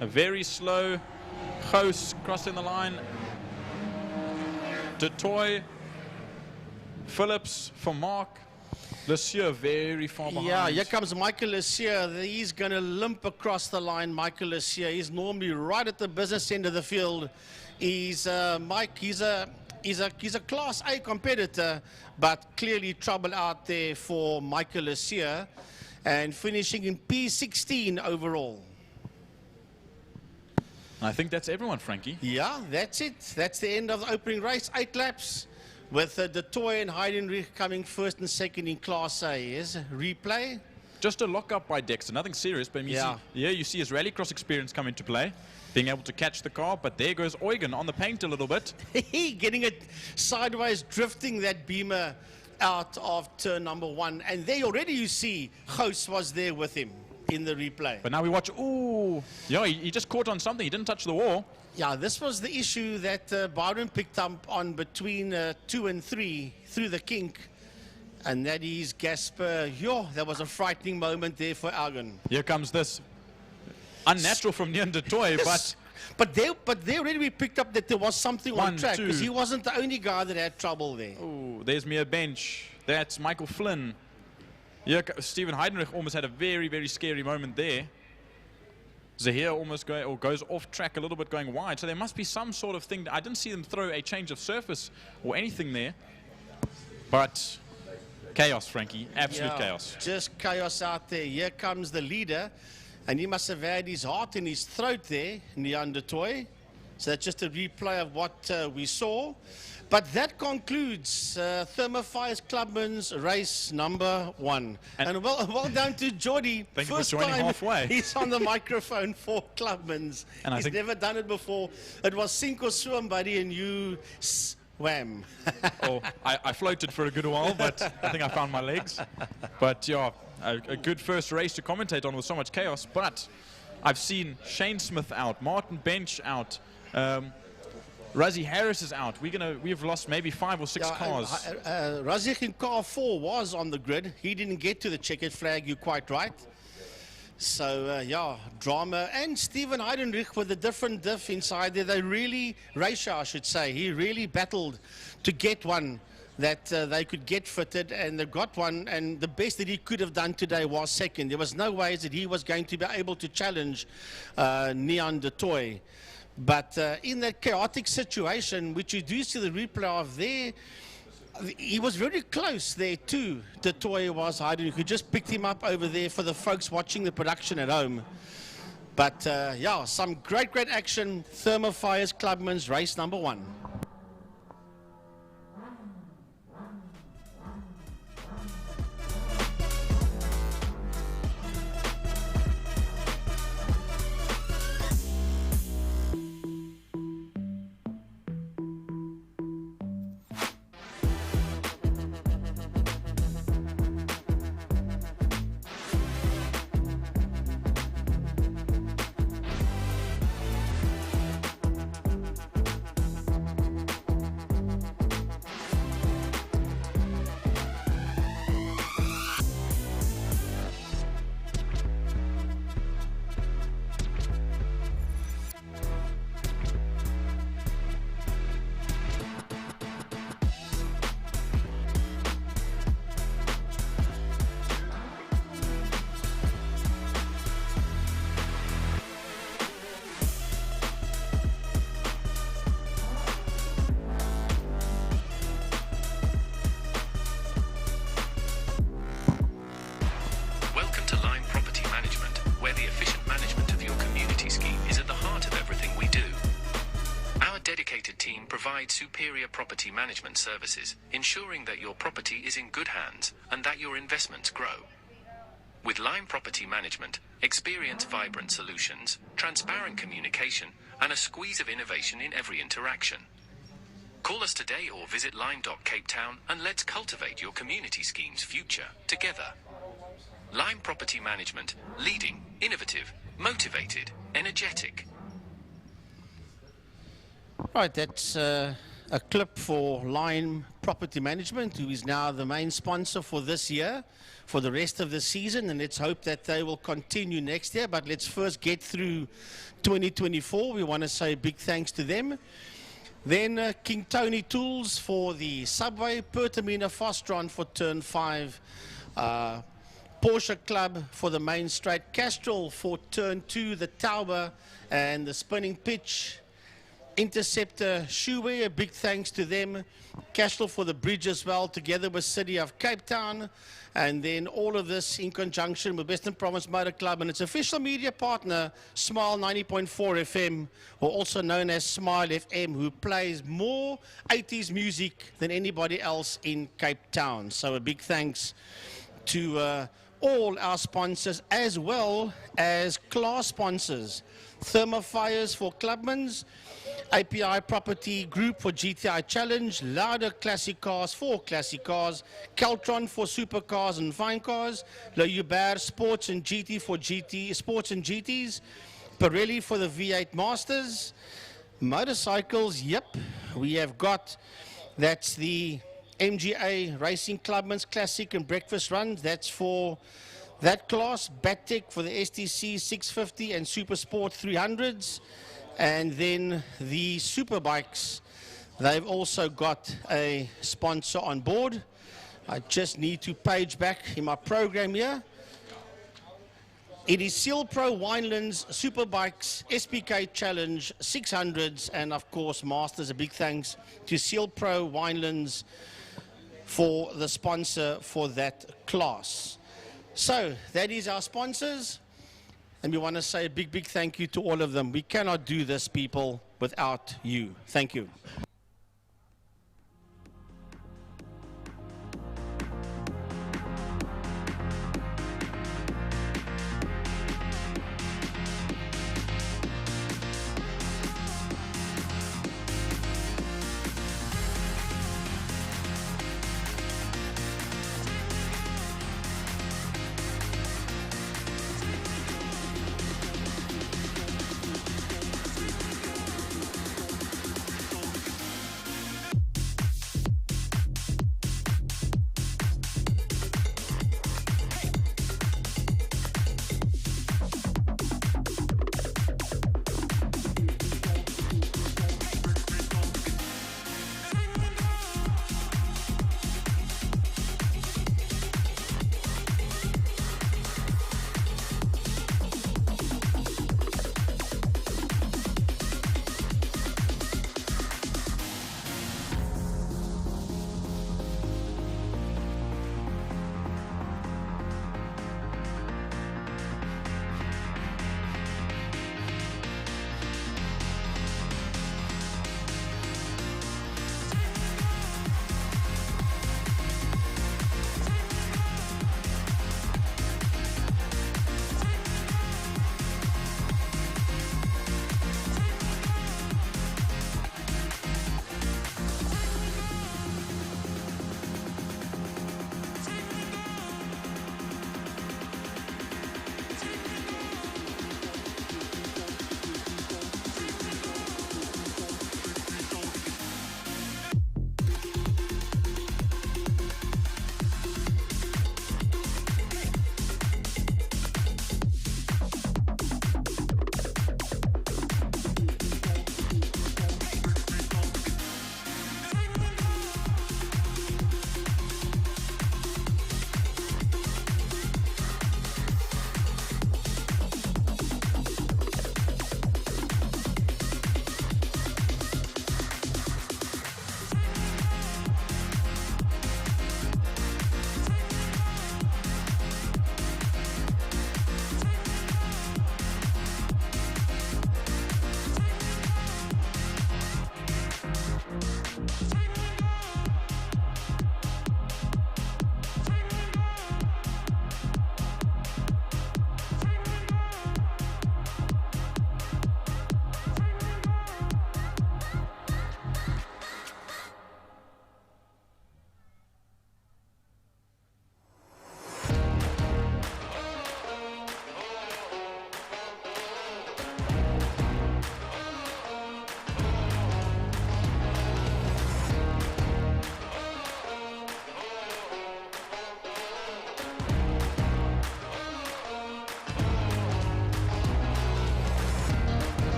A very slow Goos crossing the line. De Toy. Phillips for Mark. Lesieur very far behind. Yeah, here comes Michael Lesieur. He's going to limp across the line, Michael Lesieur. He's normally right at the business end of the field. He's Mike. He's a Class A competitor, but clearly trouble out there for Michael Lesieur, and finishing in P16 overall. I think that's everyone, Frankie. Yeah, that's it. That's the end of the opening race. 8 laps. With De Toy and Heidenreich coming 1st and 2nd in Class A. Is replay. Just a lock-up by Dexter, nothing serious, but you see his rallycross experience come into play, being able to catch the car, but there goes Eugen on the paint a little bit. Getting it sideways, drifting that Beamer out of turn number 1. And there already you see Goos was there with him in the replay. But now we watch, ooh, yeah, he just caught on something, he didn't touch the wall. Yeah, this was the issue that Byron picked up on between 2 and 3 through the kink. And that is Gasper. Yo, that was a frightening moment there for Algan. Here comes this. Unnatural from Neon De Toy, yes. But they already picked up that there was something on track, because he wasn't the only guy that had trouble there. Oh, there's Mia Bench. That's Michael Flynn. Here, Steven Heidenreich almost had a very, very scary moment there. Zahir almost goes off track a little bit, going wide. So there must be some sort of thing. I didn't see them throw a change of surface or anything there. But chaos, Frankie. Absolute chaos. Just chaos out there. Here comes the leader. And he must have had his heart in his throat there, Neander Toy. So that's just a replay of what we saw. But that concludes Thermofire's Clubman's race number 1. And well done to Jordy. Thank you for First joining time halfway. He's on the microphone for Clubman's. And He's never done it before. It was sink or swim, buddy, and you swam. Oh, I floated for a good while, but I think I found my legs. But yeah, a good first race to commentate on with so much chaos. But I've seen Shane Smith out, Martin Bench out. Razzie Harris is out. We've lost maybe 5 or 6 cars. Razzie in car 4 was on the grid. He didn't get to the checkered flag, you're quite right. So, yeah, drama. And Steven Heidenrich with a different diff inside there. They really, Raisha, I should say, he really battled to get one that they could get fitted, and they got one, and the best that he could have done today was second. There was no ways that he was going to be able to challenge Neon de Toy. But in that chaotic situation, which you do see the replay of there, he was very close there too. The toy was hiding. You could just picked him up over there for the folks watching the production at home. But yeah, some great action. Thermofire's Clubman's race number 1. Superior property management services, ensuring that your property is in good hands and that your investments grow. With Lime Property Management, experience vibrant solutions, transparent communication, and a squeeze of innovation in every interaction. Call us today or visit lime.capetown and let's cultivate your community scheme's future together. Lime Property Management, leading, innovative, motivated, energetic. Right, that's a clip for Lime Property Management, who is now the main sponsor for this year, for the rest of the season, and let's hope that they will continue next year. But let's first get through 2024. We want to say big thanks to them. Then King Tony Tools for the Subway, Pertamina Fostron for Turn 5, Porsche Club for the main straight, Castrol for Turn 2, the Tower and the spinning pitch, Interceptor Shoeway, a big thanks to them. Castrol for the bridge as well, together with City of Cape Town. And then all of this in conjunction with Western Province Motor Club and its official media partner, Smile 90.4 FM, or also known as Smile FM, who plays more 80s music than anybody else in Cape Town. So a big thanks to all our sponsors, as well as class sponsors. Thermofires for Clubman's, API Property Group for GTI Challenge, Libre Classic Cars for Classic Cars, Caltron for Supercars and Fine Cars, Libre Sports and GT for GT Sports and GTs, Pirelli for the V8 Masters, motorcycles. Yep, we have got, that's the MGA Racing Clubman's Classic and Breakfast Runs. That's for that class. Battec for the STC 650 and Super Sport 300s. And then the Superbikes, they've also got a sponsor on board. I just need to page back in my program here. It is Seal Pro Winelands, Superbikes, SPK Challenge, 600s, and of course Masters. A big thanks to Seal Pro Winelands for the sponsor for that class. So that is our sponsors. And we want to say a big thank you to all of them. We cannot do this, people, without you. Thank you.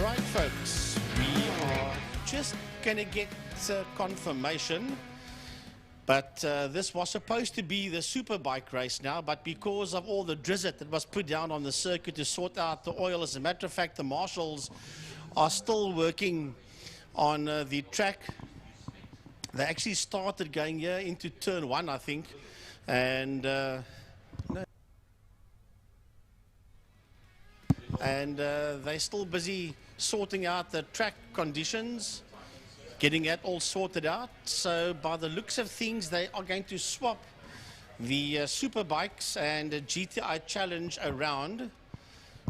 Right, folks, we are just going to get confirmation. But this was supposed to be the Superbike race now, but because of all the drizzle that was put down on the circuit to sort out the oil, as a matter of fact, the marshals are still working on the track. They actually started going here into turn 1, I think, and they're still busy sorting out the track conditions, getting that all sorted out. So by the looks of things, they are going to swap the Superbikes and the GTI Challenge around. You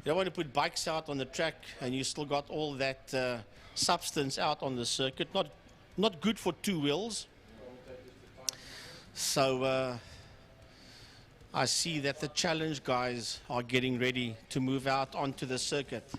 don't want to put bikes out on the track and you still got all that substance out on the circuit. Not good for two wheels. So I see that the Challenge guys are getting ready to move out onto the circuit.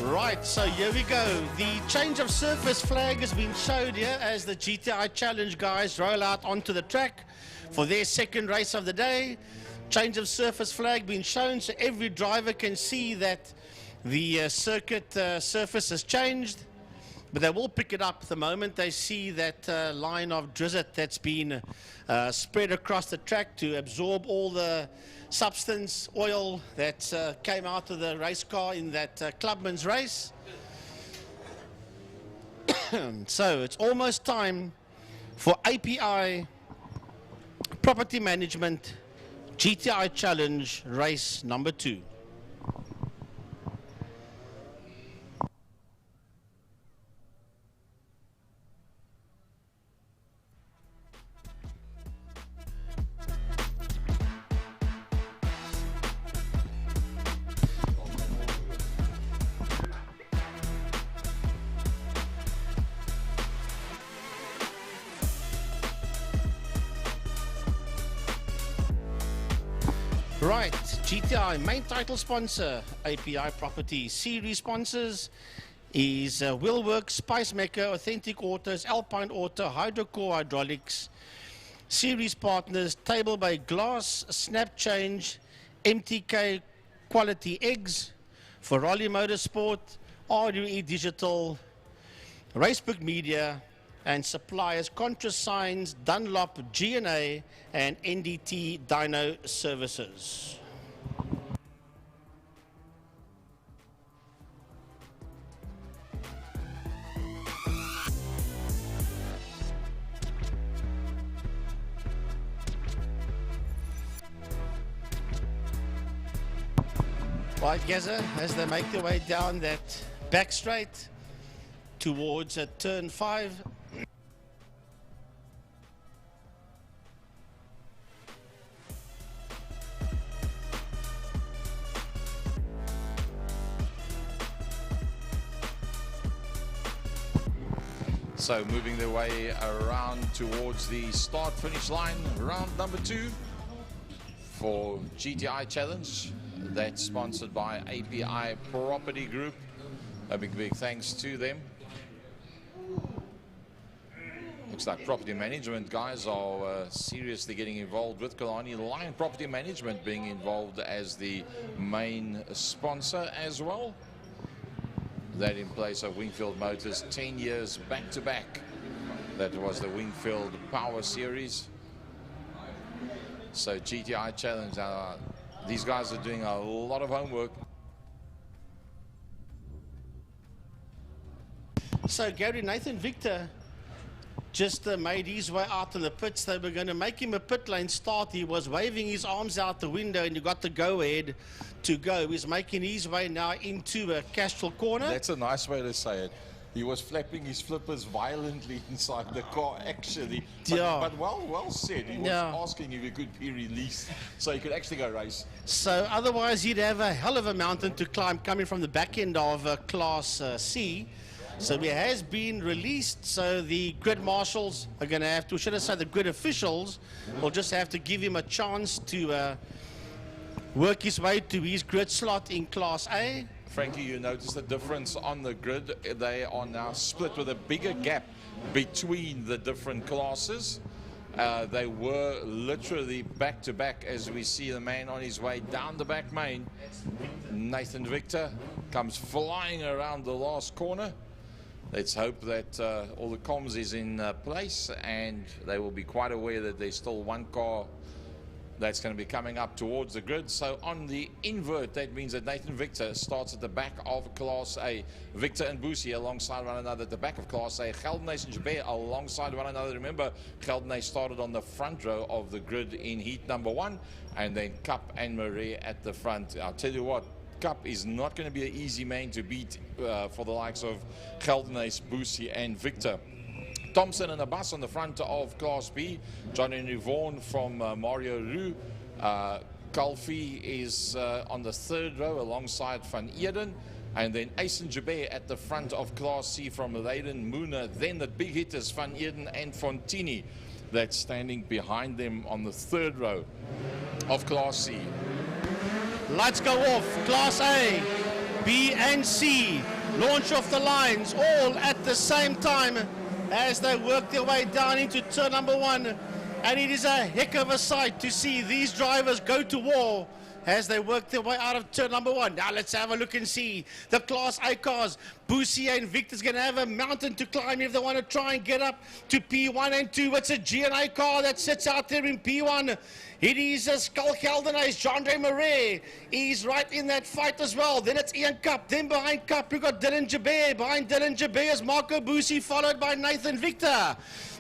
Right, so here we go. The change of surface flag has been showed here as the GTI Challenge guys roll out onto the track for their second race of the day. Change of surface flag being shown so every driver can see that the circuit surface has changed. But they will pick it up the moment they see that line of drizzle that's been spread across the track to absorb all the substance, oil that came out of the race car in that Clubman's race. So it's almost time for API Property Management GTI Challenge race number 2. Right, GTI main title sponsor, API Property. Series sponsors is Wheelworks, Spicemaker, Authentic Autos, Alpine Auto, Hydrocore Hydraulics. Series partners, Table Bay Glass, Snap Change, MTK Quality Eggs, Ferrari Motorsport, RUE Digital, Racebook Media, and suppliers ContraSigns, Dunlop, G&A, and NDT Dyno Services. Right, Gaza, as they make their way down that back straight towards turn 5. So moving their way around towards the start-finish line, round number 2 for GTI Challenge. That's sponsored by API Property Group. A big thanks to them. Looks like property management guys are seriously getting involved with Killarney. Lion Property Management being involved as the main sponsor as well. That in place of Wingfield Motors, 10 years back-to-back. That was the Wingfield Power Series. So GTI Challenge, these guys are doing a lot of homework. So Gary, Nathan Victor just made his way out in the pits. They were going to make him a pit lane start. He was waving his arms out the window and you got the go-ahead to go. He's making his way now into a Castrol corner. That's a nice way to say it. He was flapping his flippers violently inside the car, actually. But well said. He was asking if he could be released so he could actually go race. So otherwise he'd have a hell of a mountain to climb coming from the back end of Class C. So he has been released, so the grid marshals are going to have to, should I say the grid officials, will just have to give him a chance to work his way to his grid slot in Class A. Frankie, you notice the difference on the grid. They are now split with a bigger gap between the different classes. They were literally back-to-back as we see the man on his way down the back main. Nathan Victor comes flying around the last corner. Let's hope that all the comms is in place and they will be quite aware that there's still one car that's going to be coming up towards the grid. So on the invert, that means that Nathan Victor starts at the back of Class A. Victor and Boosie alongside one another at the back of Class A. Geldenhuys and Jabir alongside one another. Remember, Geldenhuys started on the front row of the grid in heat number 1, and then Cup and Marie at the front. I'll tell you what, Cup is not going to be an easy man to beat for the likes of Geldenhuys, Boosie and Victor. Thompson and Abbas on the front of Class B. John Henry Vaughan from Mario Roux. Kalfi is on the 3rd row alongside Van Eden. And then Asen Jabir at the front of Class C from Leiden Moona. Then the big hitters, Van Eden and Fontini, that's standing behind them on the 3rd row of Class C. Lights go off. Class A, B and C launch off the lines all at the same time as they work their way down into turn number 1. And it is a heck of a sight to see these drivers go to war as they work their way out of turn number 1. Now let's have a look and see the Class A cars. Boosie and Victor's going to have a mountain to climb if they want to try and get up to P1 and 2. It's a G&A car that sits out there in P1. It is a Skull Geldenhuys. Jandre Marais is right in that fight as well. Then it's Ian Cup. Then behind Cup, we've got Dylan Jabir. Behind Dylan Jabir is Marco Boosie, followed by Nathan Victor.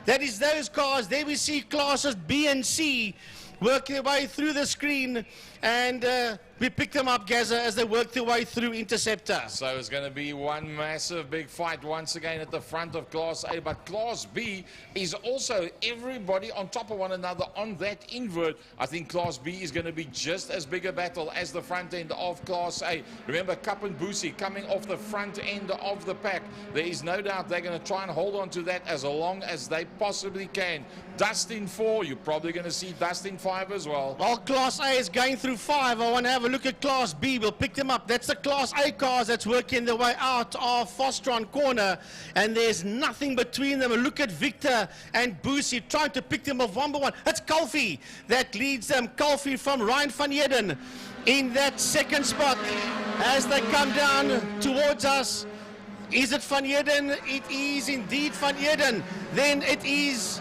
That is those cars. There we see classes B and C work their way through the screen, and we pick them up, Gaza, as they work their way through Interceptor. So it's going to be one massive big fight once again at the front of Class A, but Class B is also everybody on top of one another on that invert. I think Class B is going to be just as big a battle as the front end of Class A. Remember, Cup and Boosie coming off the front end of the pack. There is no doubt they're going to try and hold on to that as long as they possibly can. Dustin 4, you're probably going to see Dustin 5 as well. Well, Class A is going through 5. I want to have a look at Class B. We'll pick them up. That's the Class A cars that's working their way out of Fostron corner, and there's nothing between them. Look at Victor and Boosie trying to pick them off one by one. That's Kalfi that leads them. Kalfi from Ryan van Eden in that 2nd spot as they come down towards us. Is it Van Eden? It is indeed Van Eden. Then it is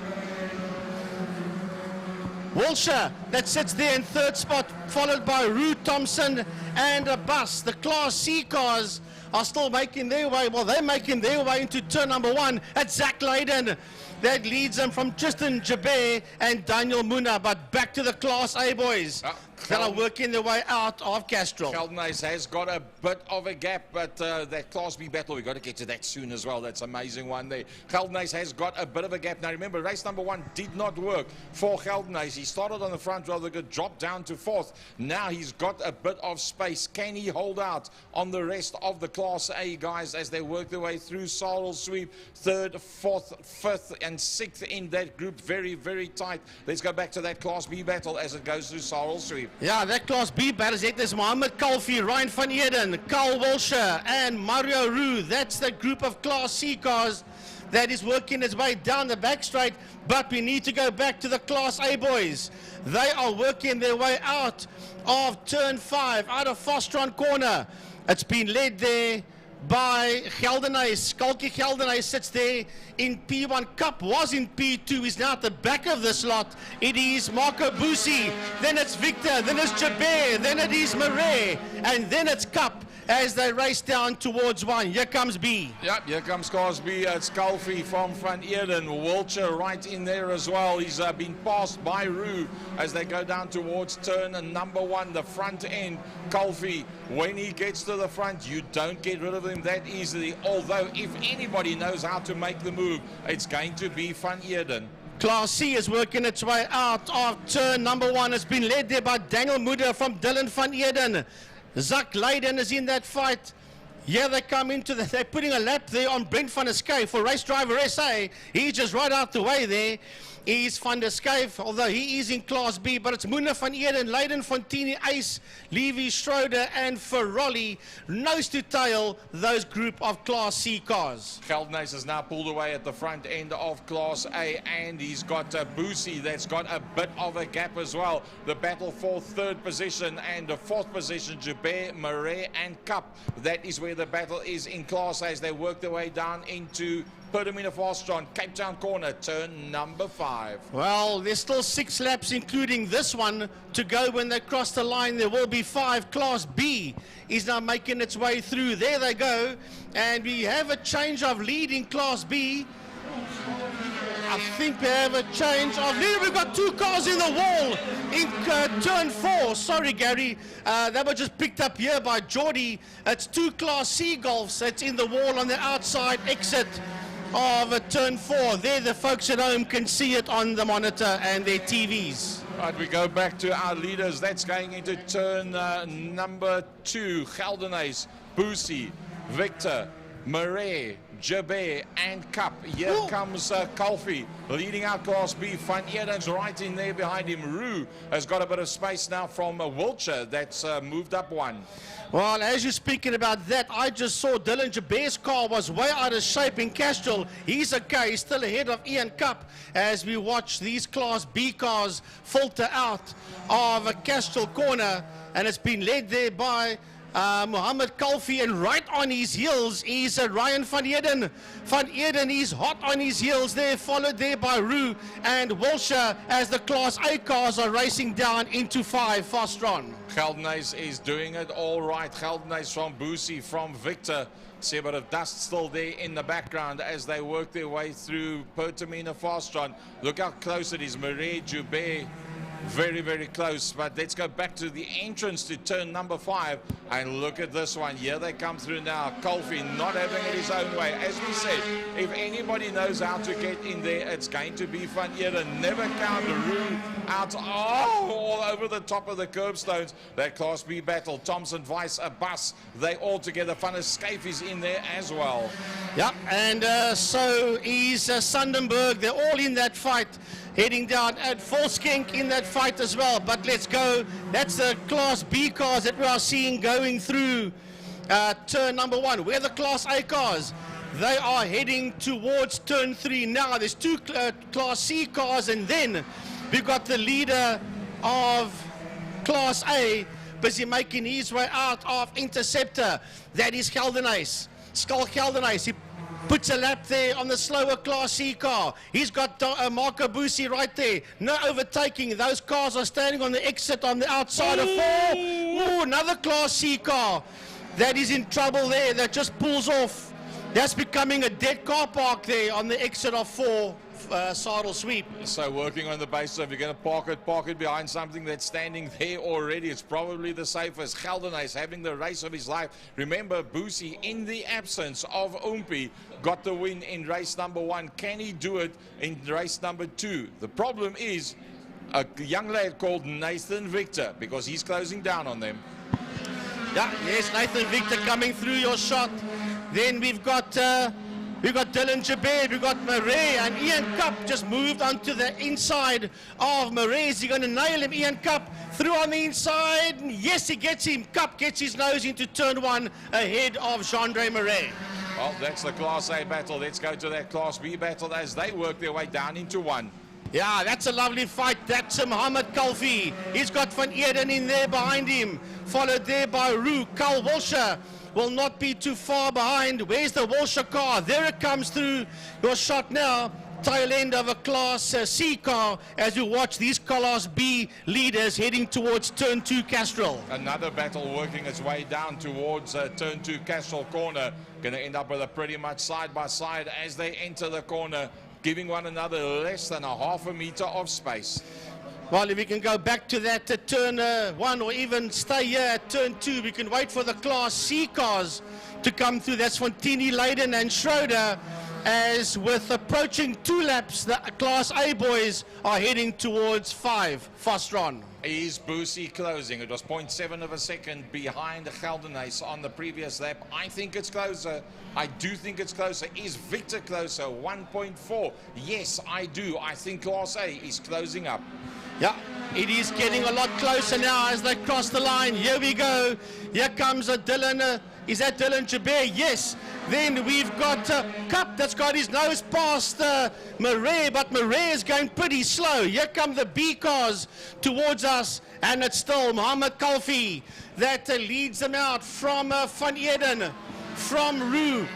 Walsher that sits there in 3rd spot, followed by Rue Thompson and a bus. The Class C cars are still making their way. Well, they're making their way into turn number 1 at Zach Leiden. that leads them from Tristan Jabé and Daniel Muna. But back to the Class A boys that are working their way out of Castrol. Killarney has got a bit of a gap, but that Class B battle, we've got to get to that soon as well. That's an amazing one there. Killarney has got a bit of a gap. Now remember, race number 1 did not work for Killarney. He started on the front rather good, dropped down to 4th. Now he's got a bit of space. Can he hold out on the rest of the Class A guys as they work their way through? Sorrel Sweep, 3rd, 4th, 5th and 6th in that group. Very, very tight. Let's go back to that Class B battle as it goes through Sorrel Sweep. Yeah, that Class B battle is Mohammed Kalfi, Ryan van Eden, Carl Walsher and Mario Roux. That's the group of Class C cars that is working its way down the back straight. But we need to go back to the Class A boys. They are working their way out of turn 5, out of Fostron corner. It's been led there by Geldenhuis. Skalkie Geldenhuis sits there in P1. Cup was in P2. He's now at the back of the slot. It is Marco Busi. Then it's Victor. Then it's Jabé. Then it is Murray. And then it's Cup as they race down towards 1. Here comes B. Yep, here comes Class B. It's Kalfi from Van Eden. Wiltshire right in there as well. He's been passed by Roux as they go down towards turn number 1, the front end. Kalfi, when he gets to the front, you don't get rid of him that easily. Although, if anybody knows how to make the move, it's going to be Van Eden. Class C is working its way out of turn number 1. It's been led there by Daniel Muda from Dylan van Eden. Zak Leiden is in that fight. Yeah, they come into they're putting a lap there on Brent van der Schuyf for Race Driver SA. He's just right out the way there. Is van der Schuyf, although he is in Class B, but it's Muna van Eden, Leiden Fontini, Ace, Levy Schroeder and Ferrolli, nose to tail those group of Class C cars. Geldenhuis is now pulled away at the front end of Class A, and he's got Busi that's got a bit of a gap as well. The battle for 3rd position and the 4th position, Jabé, Murray and Cup. That is where the battle is in Class A as they work their way down into Pertamina Fastron, Cape Town corner, turn number 5. Well, there's still 6 laps, including this one, to go when they cross the line. There will be 5. Class B is now making its way through. There they go. And we have a change of lead in Class B. I think we have a change of lead. We've got 2 cars in the wall in turn 4. Sorry, Gary. That was just picked up here by Geordie. It's 2 Class C Golfs that's in the wall on the outside exit of turn 4. There the folks at home can see it on the monitor and their TVs. Right, we go back to our leaders. That's going into turn number 2. Geldenhuis, Busi, Victor, Murray, Jabé and Cup. Here comes Kalfi leading out Class B. Van Eden's right in there behind him. Roux has got a bit of space now from Wiltshire that's moved up 1. Well, as you're speaking about that, I just saw Dylan Jabé's car was way out of shape in Castrol. He's okay, he's still ahead of Ian Cup as we watch these Class B cars filter out of a Castrol corner, and it's been led there by Mohammed Kalfi, and right on his heels is Ryan van Eden. Van Eden is hot on his heels there, followed there by Roux and Wilshire as the Class A cars are racing down into 5 Fastron. Geldenhuis is doing it all right. Geldenhuis from Busi, from Victor. See a bit of dust still there in the background as they work their way through Pertamina Fastron. Look how close it is. Murray, Jubé, very, very close. But let's go back to the entrance to turn number 5 and look at this one. Here they come through now. Kalfi not having it his own way. As we said, if anybody knows how to get in there, it's going to be Van Eden. Never count Roux out all over the top of the curbstones. That Class B battle. Thompson, Weiss, Abbas, they all together. Van der Schuyf is in there as well. Yep, and so is Sundenberg. They're all in that fight. Heading down at Volskenk in that fight as well. But let's go. That's the Class B cars that we are seeing going through turn number 1. Where the Class A cars, they are heading towards turn 3 now. There's 2 Class C cars, and then we've got the leader of Class A busy making his way out of Interceptor. That is Geldenhuis. Skull Geldenhuis. He puts a lap there on the slower Class C car. He's got Marco Busi right there. No overtaking. Those cars are standing on the exit on the outside of 4. Ooh, another Class C car that is in trouble there. That just pulls off. That's becoming a dead car park there on the exit of 4 saddle sweep. So working on the basis of you're going to park it behind something that's standing there already. It's probably the safest. Geldenhuis is having the race of his life. Remember, Boosie, in the absence of Umpi, got the win in race number 1. Can he do it in race number 2? The problem is a young lad called Nathan Victor, because he's closing down on them. Yeah, yes, Nathan Victor coming through your shot. Then we've got Dylan Jabir, we've got Murray, and Ian Cup just moved onto the inside of Murray. Is he going to nail him? Ian Cup through on the inside. Yes, he gets him. Cup gets his nose into turn 1 ahead of Jean-Andre Murray. Well, that's the Class A battle. Let's go to that Class B battle as they work their way down into 1. Yeah, that's a lovely fight. That's Mohammed Kalfi. He's got Van Eden in there behind him, followed there by Roo. Carl Walsher will not be too far behind. Where's the Walsher car? There it comes through your shot now. Tail end of a Class C car as you watch these Class B leaders heading towards turn 2 Castrol. Another battle working its way down towards turn 2 Castrol corner. Going to end up with a pretty much side by side as they enter the corner, giving one another less than a half a meter of space. Well, if we can go back to that turn 1 or even stay here at turn 2, we can wait for the Class C cars to come through. That's Fontini, Leyden and Schroeder. As with approaching 2 laps, the Class A boys are heading towards 5. Fastron. Is Boosie closing? It was 0.7 of a second behind Geldenhuis on the previous lap. I think it's closer. I do think it's closer. Is Victor closer? 1.4. Yes, I do. I think Class A is closing up. Yeah, it is getting a lot closer now as they cross the line. Here we go. Here comes a Dylan. Is that Dylan Jabir? Yes. Then we've got Cup that's got his nose past Murray, but Murray is going pretty slow. Here come the B cars towards us, and it's still Mohammed Kalfi that leads them out from Van Eden, from Roo.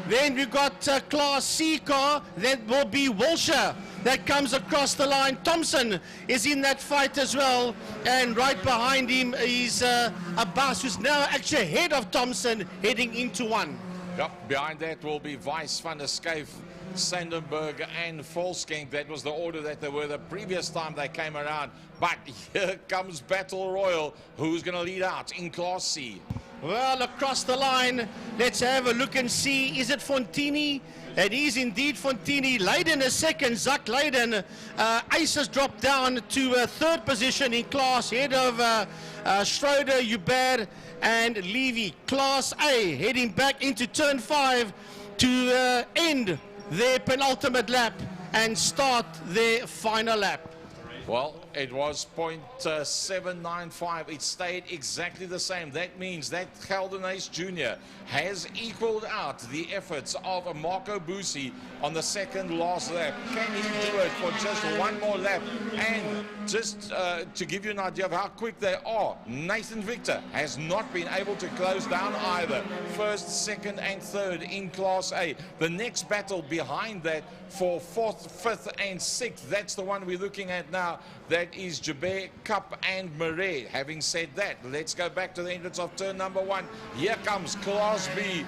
Then we've got Class C car, that will be Walsher that comes across the line. Thompson is in that fight as well, and right behind him is Abbas, who's now actually ahead of Thompson heading into 1. Yep, behind that will be Weiss, Van der Schyff, Sandenberg and Volskenk. That was the order that they were the previous time they came around. But here comes Battle Royal. Who's going to lead out in Class C? Well, across the line, let's have a look and see. Is it Fontini? It is indeed Fontini. Leyden is second. Zak Leyden. Ace has dropped down to 3rd position in class, ahead of Schroeder, Hubert and Levy. Class A heading back into turn 5 to end their penultimate lap and start their final lap. Well, it was 0.795. It stayed exactly the same. That means that Geldenhuis Jr. has equaled out the efforts of Marco Boosie on the second last lap. Can he do it for just one more lap? And just to give you an idea of how quick they are, Nathan Victor has not been able to close down either. 1st, 2nd and 3rd in Class A. The next battle behind that for 4th, 5th and 6th, that's the one we're looking at now. That is Jabir, Cup and Murray. Having said that, let's go back to the entrance of turn number 1. Here comes Class B.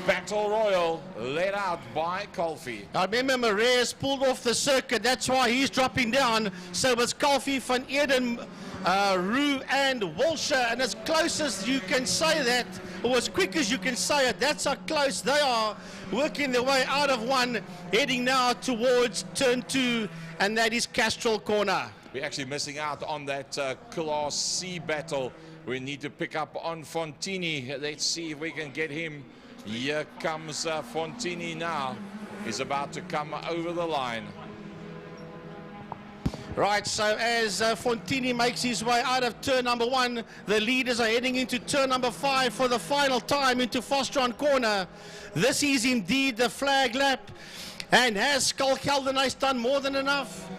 Battle Royal, led out by Kalfi. I remember Murray has pulled off the circuit. That's why he's dropping down. So it's Kalfi, Van Eden, Roo and Walsher. And as close as you can say that, or as quick as you can say it, that's how close they are, working their way out of 1, heading now towards turn 2, and that is Castrol Corner. We're actually missing out on that Class C battle. We need to pick up on Fontini. Let's see if we can get him. Here comes Fontini now. He's about to come over the line. Right, so as Fontini makes his way out of turn number 1, the leaders are heading into turn number 5 for the final time into Fostron Corner. This is indeed the flag lap. And has Skull Geldenhuis done more than enough?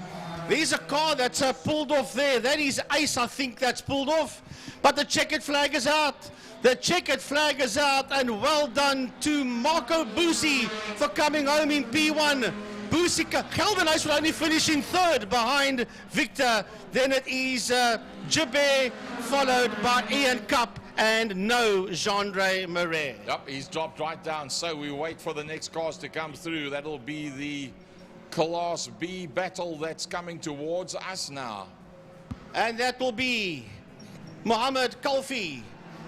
There's a car that's pulled off there. That is Ace, I think, that's pulled off. But the checkered flag is out. The checkered flag is out, and well done to Marco Boosie for coming home in P1. Boosie, Geldenhuis will only finish in 3rd behind Victor. Then it is Jabir, followed by Ian Cup, and no Jean-Andre Murray. Yep, he's dropped right down. So we wait for the next cars to come through. That'll be the Class B battle that's coming towards us now. And that will be Mohammed Kalfi.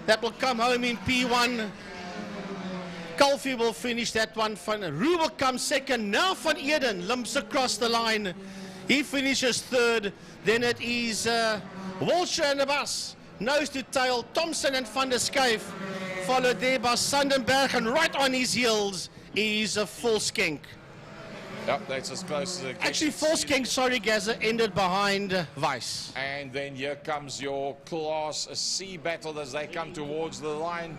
That will come home in P1. Kalfi will finish that one. Van Roo will come second. Now Van Eden limps across the line. He finishes third. Then it is Walsher and Abbas. Nose to tail. Thompson and Van der Skyf. Followed there by Sandenberg. And right on his heels is a Volkskenk. Yep, that's as close as it gets. Actually, Volkskenk, sorry, Gaza, ended behind Weiss. And then here comes your Class C battle as they come towards the line.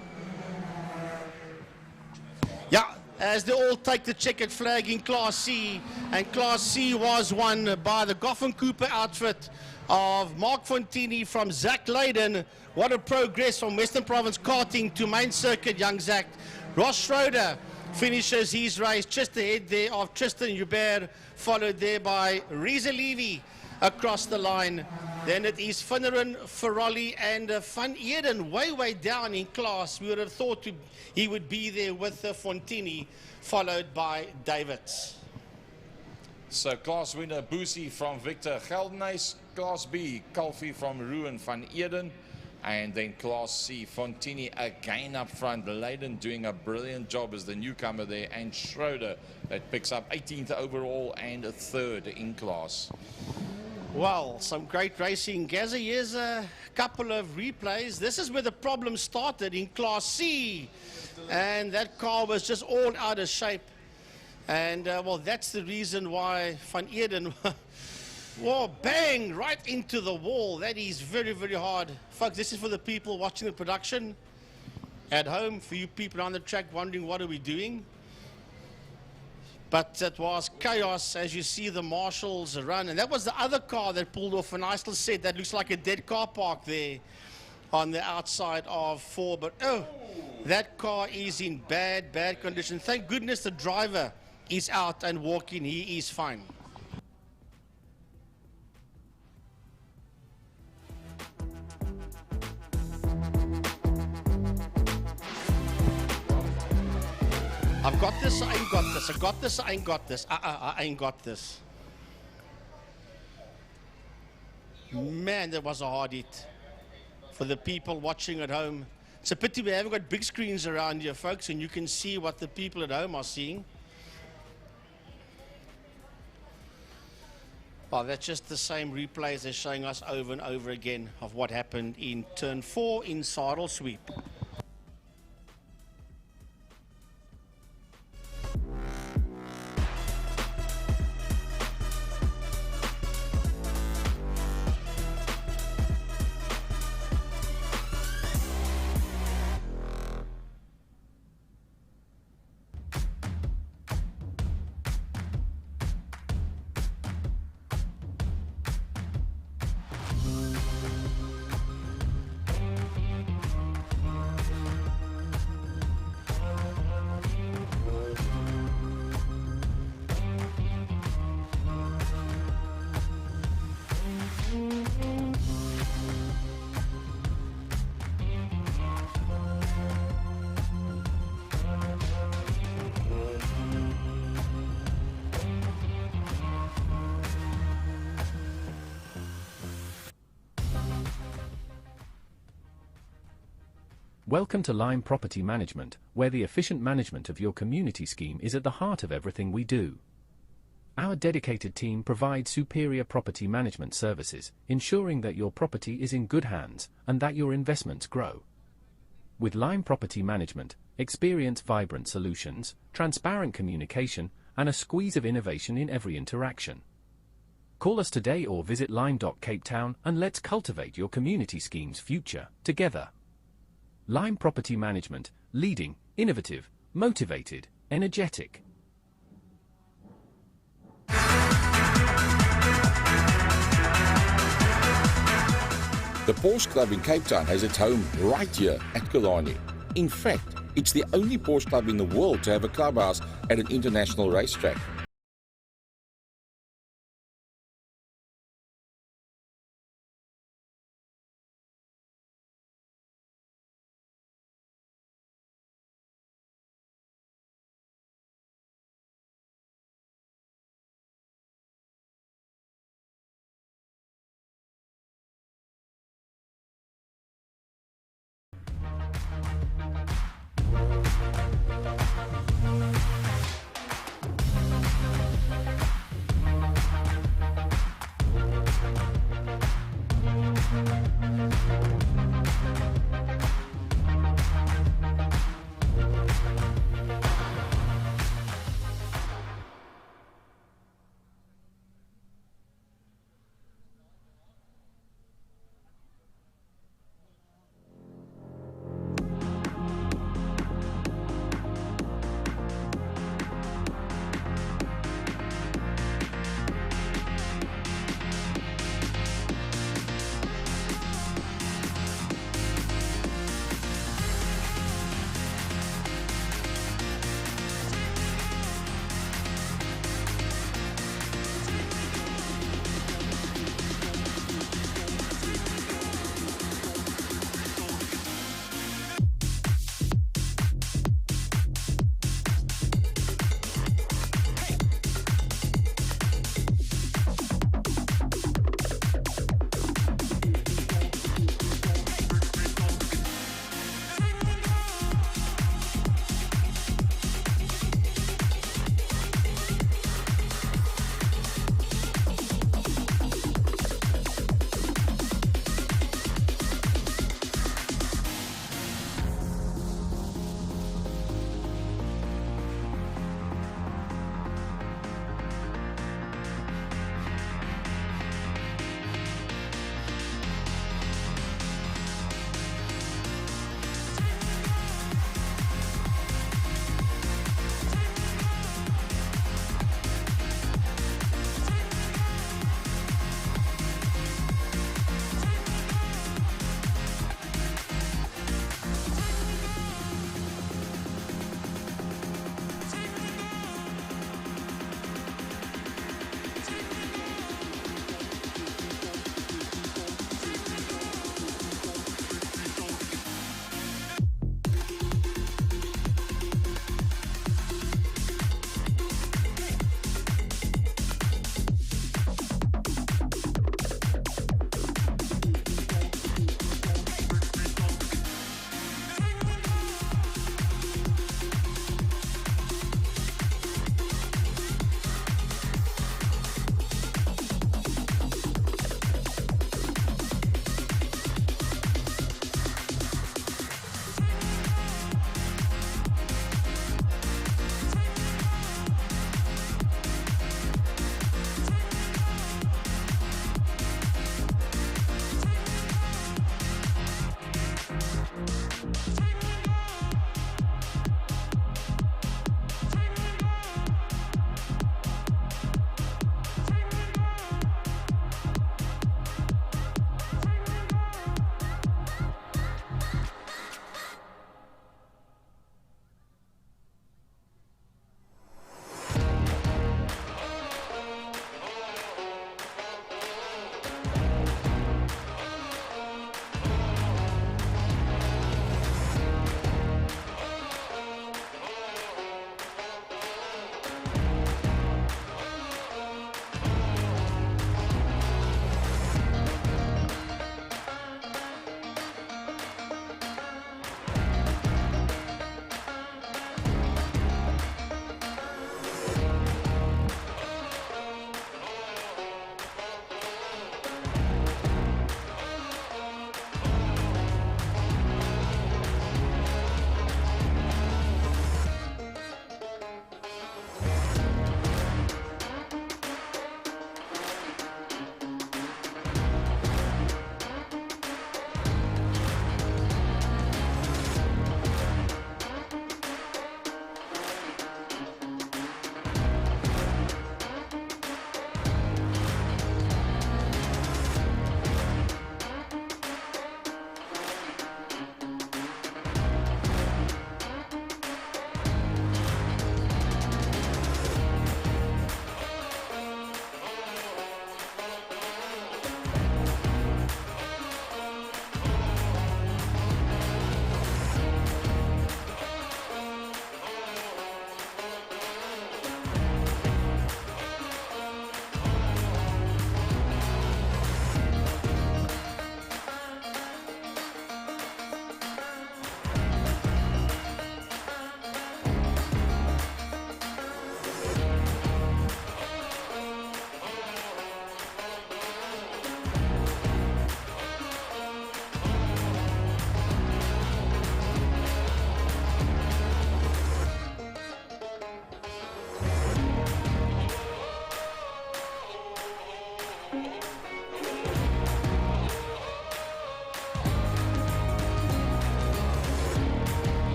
Yeah, as they all take the checkered flag in Class C. And Class C was won by the Goffin Cooper outfit of Mark Fontini from Zach Leyden. What a progress from Western Province karting to main circuit, young Zach. Ross Schroeder finishes his race just ahead there of Tristan Hubert, followed there by Reza Levy across the line. Then it is Finneran, Ferrolli and Van Eden way down in class. We would have thought he would be there with Fontini, followed by Davids. So Class winner Boosie from Victor Geldenhuys, Class B Kalfi from Ruan van Eden, and then Class C Fontini again up front. Leyden doing a brilliant job as the newcomer there, and Schroeder that picks up 18th overall and a third in class. Well, some great racing. Gaza, here's a couple of replays. This is where the problem started in Class C, and that car was just all out of shape. And well, that's the reason why Van Eden, whoa, bang, right into the wall. That is very hard. Folks, this is for the people watching the production at home, for you people on the track wondering what are we doing. But it was chaos as you see the marshals run. And that was the other car that pulled off a nice little set. That looks like a dead car park there on the outside of 4. But oh, that car is in bad condition. Thank goodness the driver is out and walking. He is fine. I've got this, I ain't got this. I got this, I ain't got this. I ain't got this. Man, that was a hard hit for the people watching at home. It's a pity we haven't got big screens around here, folks, and you can see what the people at home are seeing. Well, that's just the same replays they're showing us over and over again of what happened in turn 4 in Saddle Sweep. Welcome to Lime Property Management, where the efficient management of your community scheme is at the heart of everything we do. Our dedicated team provides superior property management services, ensuring that your property is in good hands and that your investments grow. With Lime Property Management, experience vibrant solutions, transparent communication, and a squeeze of innovation in every interaction. Call us today or visit lime.cape town and let's cultivate your community scheme's future together. Lime Property Management, leading, innovative, motivated, energetic. The Porsche Club in Cape Town has its home right here at Killarney. In fact, it's the only Porsche club in the world to have a clubhouse at an international racetrack.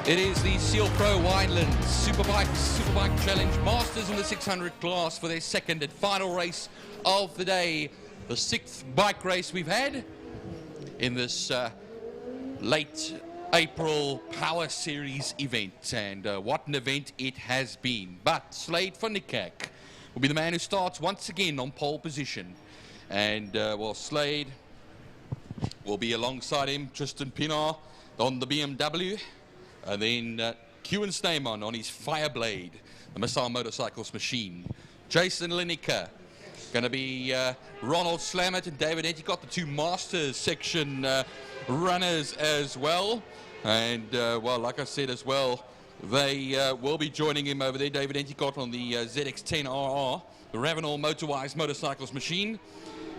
It is the Seal Pro Wineland Superbike Challenge Masters in the 600 class for their second and final race of the day. The 6th bike race we've had in this late April Power Series event. And what an event it has been. But Slade van Niekerk will be the man who starts once again on pole position. And well, Slade will be alongside him, Tristan Pienaar on the BMW. And then Kewan Snyman on his Fireblade, the Missile Motorcycles machine. Jason Lineker, going to be Ronald Slammert and David Endicott, the two Masters section runners as well. And, well, like I said as well, they will be joining him over there. David Endicott on the ZX-10RR, the Ravenel Motorwise Motorcycles machine.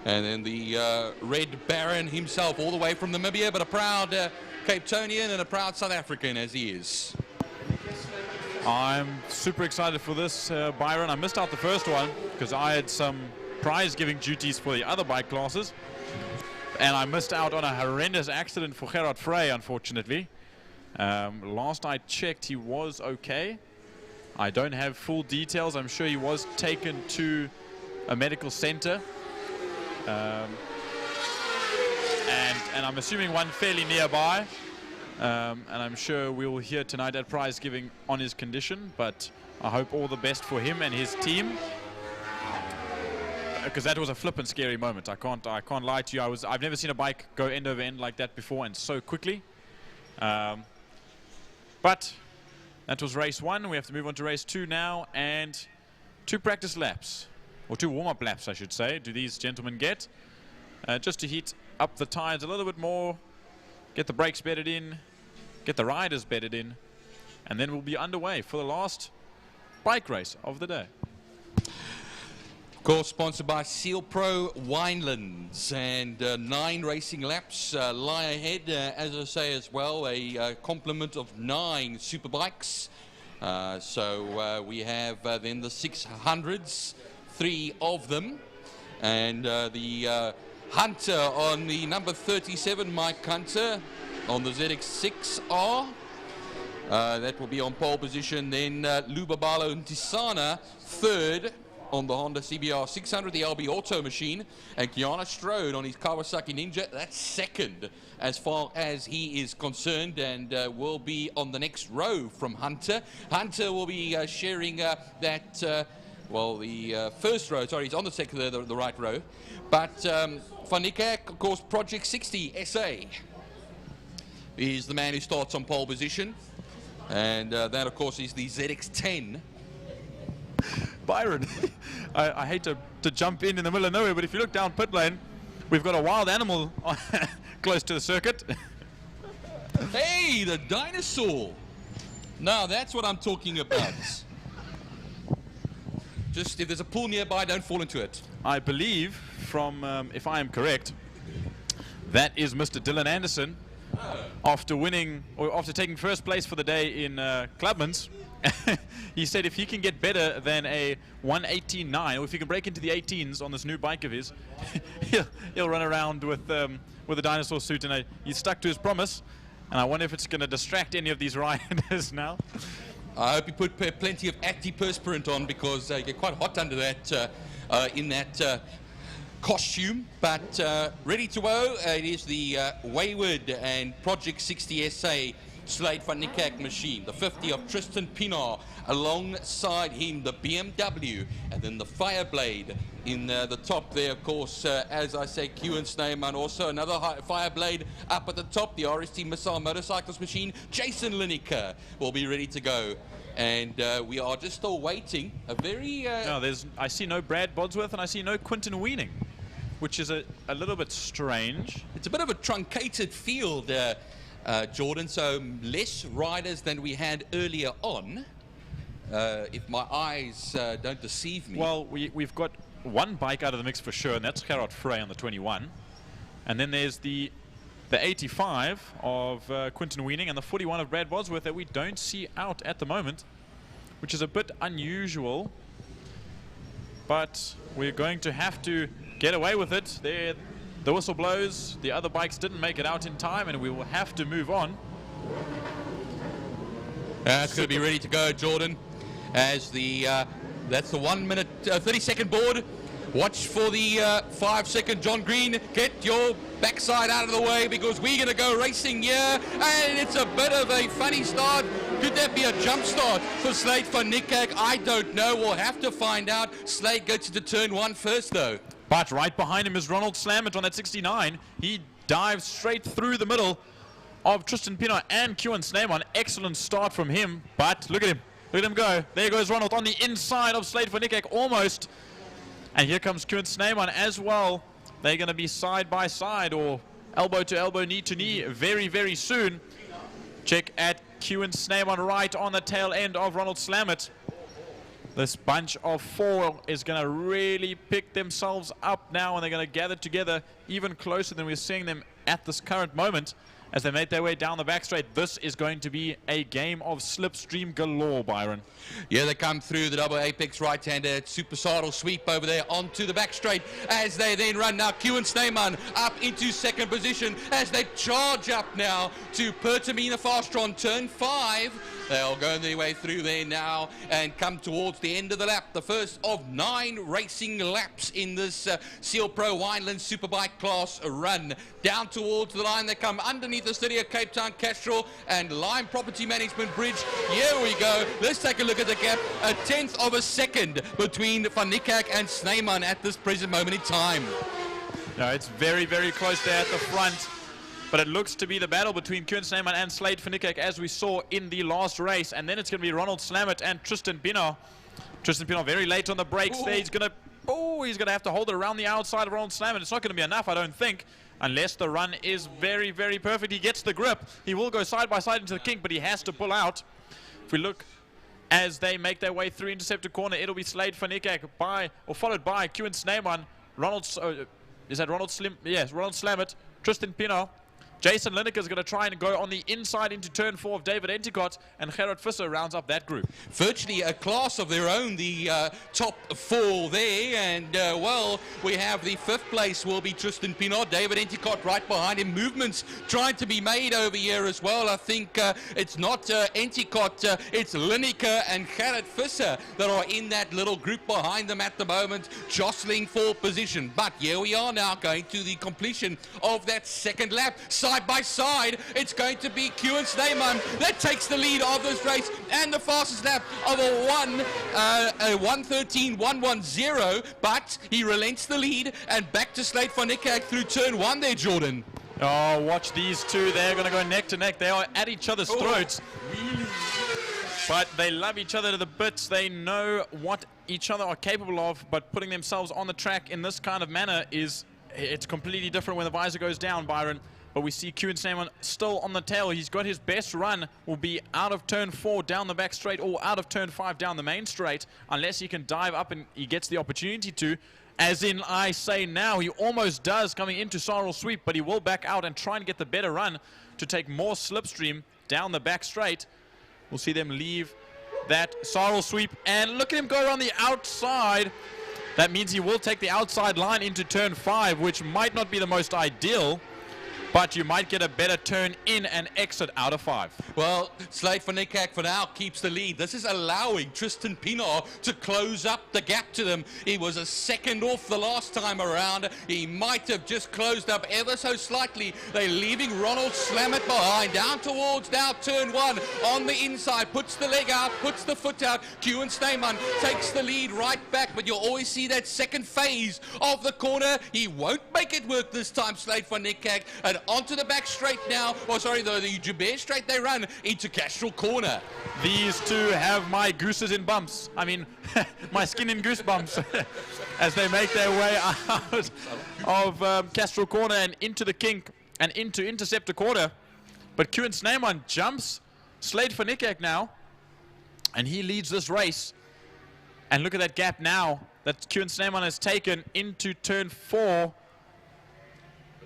And then the Red Baron himself, all the way from Namibia, but a proud Cape Townian and a proud South African as he is. I'm super excited for this, Byron. I missed out the first one because I had some prize-giving duties for the other bike classes. And I missed out on a horrendous accident for Gerard Frey, unfortunately. Last I checked, he was okay. I don't have full details. I'm sure he was taken to a medical center. And I'm assuming one fairly nearby. And I'm sure we'll hear tonight at prize giving on his condition, but I hope all the best for him and his team. Because that was a flippin' scary moment. I can't lie to you. I've never seen a bike go end over end like that before and so quickly. But that was race 1. We have to move on to race 2 now, and 2 practice laps, or 2 warm-up laps, I should say, do these gentlemen get, just to heat up the tires a little bit more, get the brakes bedded in, get the riders bedded in, and then we'll be underway for the last bike race of the day. Of course, sponsored by Seal Pro Winelands, and 9 racing laps lie ahead, as I say as well, a complement of 9 superbikes. So we have then the 600s, 3 of them, and the Hunter on the number 37, Mike Hunter, on the ZX6R. That will be on pole position. Then Lubabalo Ntisana, 3rd on the Honda CBR 600, the LB Auto machine. And Kiana Strode on his Kawasaki Ninja, that's 2nd as far as he is concerned, and will be on the next row from Hunter. Hunter will be sharing that, well, the first row. Sorry, he's on the right row. But Van Niekerk, of course, Project 60 SA is the man who starts on pole position. And that, of course, is the ZX-10. Byron, I hate to jump in the middle of nowhere, but if you look down pit lane, we've got a wild animal close to the circuit. Hey, the dinosaur. Now, that's what I'm talking about. Just if there's a pool nearby, don't fall into it. I believe, from, if I am correct, that is Mr. Dylan Anderson. After winning, or after taking first place for the day in Clubman's, he said if he can get better than a 1:18.9, or if he can break into the 18s on this new bike of his, he'll run around with a dinosaur suit, and he's stuck to his promise. And I wonder if it's going to distract any of these riders now. I hope you put plenty of antiperspirant on, because you get quite hot under that in that costume. But ready to go, it is the Wayward and Project 60 SA Slade van Niekerk machine. The 50 of Tristan Pienaar, alongside him the BMW, and then the Fireblade in the top there, of course, as I say, Kewan Snyman, also another Fireblade up at the top, the RST Missile Motorcycles machine. Jason Lineker will be ready to go. And we are just still waiting. A very... no, I see no Brad Bodsworth, and I see no Quinton Weening, which is a little bit strange. It's a bit of a truncated field, Jordan, so less riders than we had earlier on, if my eyes don't deceive me. Well, we've got one bike out of the mix for sure, and that's Gerard Frey on the 21. And then there's the 85 of Quinton Weening and the 41 of Brad Bodsworth that we don't see out at the moment, which is a bit unusual. But we're going to have to get away with it. The whistle blows, the other bikes didn't make it out in time, and we will have to move on. It's going to be ready to go, Jordan, as the that's the 1 minute 30-second board. Watch for the 5-second John Green. Get your backside out of the way because we're going to go racing here. And it's a bit of a funny start. Could that be a jump start for Slade van Niekerk? I don't know. We'll have to find out. Slade gets to turn 1 first, though. But right behind him is Ronald Slammett on that 69. He dives straight through the middle of Tristan Pienaar and Kewan Snyman. Excellent start from him. But look at him. Look at him go. There goes Ronald on the inside of Slade van Niekerk almost. And here comes Kewan Snyman as well. They're going to be side by side or elbow to elbow, knee to knee very, very soon. Check at Kewan Snyman right on the tail end of Ronald Slammett. This bunch of 4 is going to really pick themselves up now, and they're going to gather together even closer than we're seeing them at this current moment as they make their way down the back straight. This is going to be a game of slipstream galore, Byron. Yeah, they come through the double apex right-hander, supersaddle sweep over there onto the back straight as they then run now. Kewan Snyman up into second position as they charge up now to Pertamina Faster on turn 5. They'll go their way through there now and come towards the end of the lap. The first of 9 racing laps in this Seal Pro Wineland Superbike class run. Down towards the line they come underneath the city of Cape Town Castrol and Lime Property Management Bridge. Here we go. Let's take a look at the gap. A 1/10 of a second between Van Niekerk and Snyman at this present moment in time. No, it's very, very close there at the front. But it looks to be the battle between Kewan Snyman and Slade van Niekerk as we saw in the last race. And then it's going to be Ronald Slammett and Tristan Pienaar. Tristan Pienaar very late on the brakes there. He's going to have to hold it around the outside of Ronald Slammett. It's not going to be enough, I don't think, unless the run is very, very perfect. He gets the grip. He will go side by side into the kink, but he has to pull out. If we look as they make their way through interceptor corner, it'll be Slade van Niekerk followed by Kewan Snyman, Ronald Slammett, Tristan Pienaar. Jason Lineker is going to try and go on the inside into turn 4 of David Enticott, and Gerard Visser rounds up that group. Virtually a class of their own, the top 4 there, and well, we have the 5th place will be Tristan Pienaar, David Enticott right behind him. Movements trying to be made over here as well. I think it's not Enticott, it's Lineker and Gerard Visser that are in that little group behind them at the moment, jostling for position. But here we are now going to the completion of that second lap. Side by side, it's going to be Kewan Snyman that takes the lead of this race and the fastest lap of a 1:13.110, but he relents the lead and back to Slade van Niekerk through turn 1 there, Jordan. Oh, watch these two. They're going to go neck to neck. They are at each other's throats. But they love each other to the bits. They know what each other are capable of, but putting themselves on the track in this kind of manner it's completely different when the visor goes down, Byron. But we see Kewan Snyman still on the tail. He's got his best run, will be out of turn 4 down the back straight or out of turn 5 down the main straight, unless he can dive up and he gets the opportunity to. As in, I say now, he almost does coming into Sarl Sweep, but he will back out and try and get the better run to take more slipstream down the back straight. We'll see them leave that Sarl Sweep, and look at him go around the outside. That means he will take the outside line into turn 5, which might not be the most ideal, but you might get a better turn in and exit out of 5. Well, Slade van Niekerk for now keeps the lead. This is allowing Tristan Pienaar to close up the gap to them. He was a second off the last time around. He might have just closed up ever so slightly. They're leaving Ronald Slammett behind. Down towards now turn 1 on the inside. Puts the leg out, puts the foot out. Kewan Snyman takes the lead right back, but you'll always see that second phase of the corner. He won't make it work this time, Slade van Niekerk. And onto the back straight now, the Joubert straight they run into Castrol corner. These two have my gooses in bumps. I mean, my skin in goosebumps as they make their way out of Castrol corner and into the kink and into interceptor corner. But Kewan Snyman jumps Slade van Niekerk now, and he leads this race. And look at that gap now that Kewan Snyman has taken into turn 4.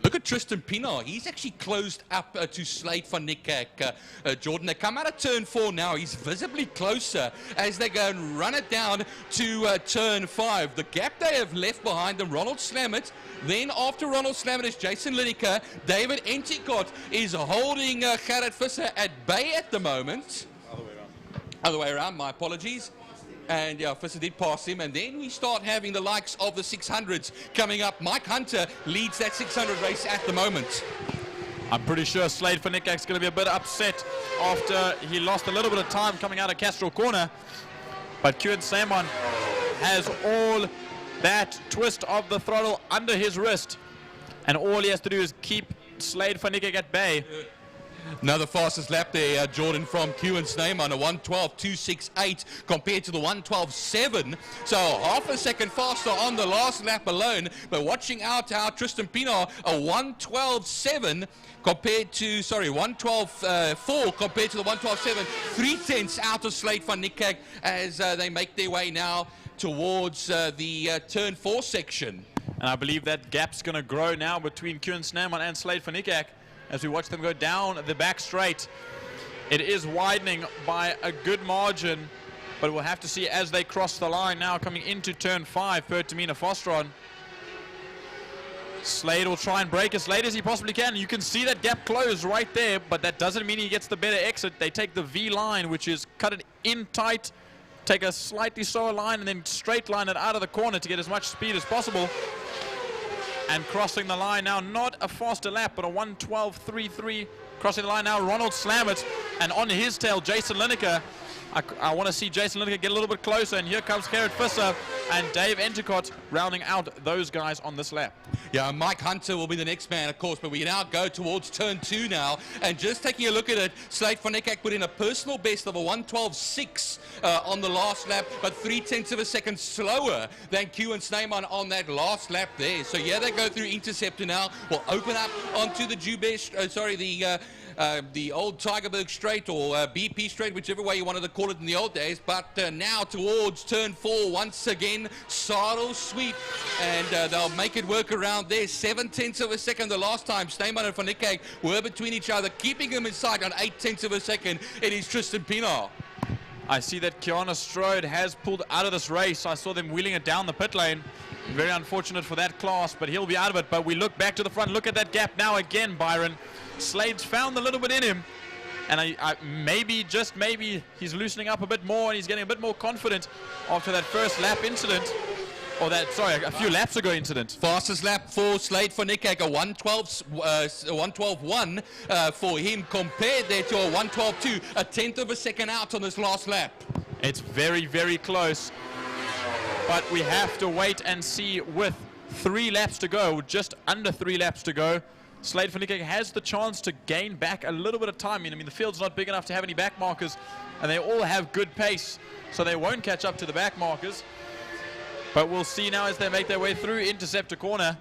Look at Tristan Pienaar. He's actually closed up to Slade van Niekerk, Jordan. They come out of turn 4 now. He's visibly closer as they go and run it down to turn 5. The gap they have left behind them, Ronald Slammett. Then after Ronald Slammett is Jason Lineker. David Enticott is holding Gerard Visser at bay at the moment. Other way around, my apologies. And yeah, Fisser did pass him, and then we start having the likes of the 600s coming up. Mike Hunter leads that 600 race at the moment. I'm pretty sure Slade van Niekerk's going to be a bit upset after he lost a little bit of time coming out of Castro Corner. But Kieran Seymour has all that twist of the throttle under his wrist, and all he has to do is keep Slade van Niekerk at bay. Another fastest lap there, Jordan, from Kieran Seymour, a 1:12.268 compared to the 1:12.7. So half a second faster on the last lap alone. But watching out how Tristan Pienaar, a 1:12.7 compared to, 1:12.4 compared to the 1:12.7. 3/10 out of Slade van Niekerk as they make their way now towards the turn 4 section. And I believe that gap's going to grow now between Kieran Seymour and Slade van Niekerk as we watch them go down the back straight. It is widening by a good margin, but we'll have to see as they cross the line now coming into turn 5 per Tamina Fosteron. Slade will try and break as late as he possibly can. You can see that gap close right there, but that doesn't mean he gets the better exit. They take the V line, which is cut it in tight, take a slightly slower line, and then straight line it out of the corner to get as much speed as possible. And crossing the line now, not a faster lap, but a 1:12.33. Crossing the line now, Ronald Slammert, and on his tail, Jason Lineker. I want to see Jason Lineker get a little bit closer, and here comes Gerrit Visser and Dave Entercott rounding out those guys on this lap. Yeah, Mike Hunter will be the next man, of course, but we now go towards turn 2 now, and just taking a look at it, Slade van Niekerk put in a personal best of a 1:12.6 on the last lap, but 3/10 of a second slower than Kieran Seymour on that last lap there. So yeah, they go through Interceptor now, will open up onto the the old Tigerberg Straight or BP Straight, whichever way you wanted to call it in the old days. But now towards turn 4 once again, Saddle Sweep, and they'll make it work around there. 7/10 of a second the last time. Snyman and van Niekerk were between each other, keeping them in sight on 8/10 of a second. It is Tristan Pienaar. I see that Kiana Strode has pulled out of this race. I saw them wheeling it down the pit lane. Very unfortunate for that class, but he'll be out of it. But we look back to the front. Look at that gap now again, Byron. Slade's found a little bit in him, and maybe, just maybe, he's loosening up a bit more and he's getting a bit more confident after that first lap incident, or that, sorry, a few laps ago incident. Fastest lap for Slade van Niekerk, a 1:12.1 for him, compared there to a 1:12.2, a 10th of a second out on this last lap. It's very, very close, but we have to wait and see with 3 laps to go, just under 3 laps to go. Slade van Niekerk has the chance to gain back a little bit of time. I mean, the field's not big enough to have any back markers, and they all have good pace, so they won't catch up to the back markers. But we'll see now as they make their way through Interceptor Corner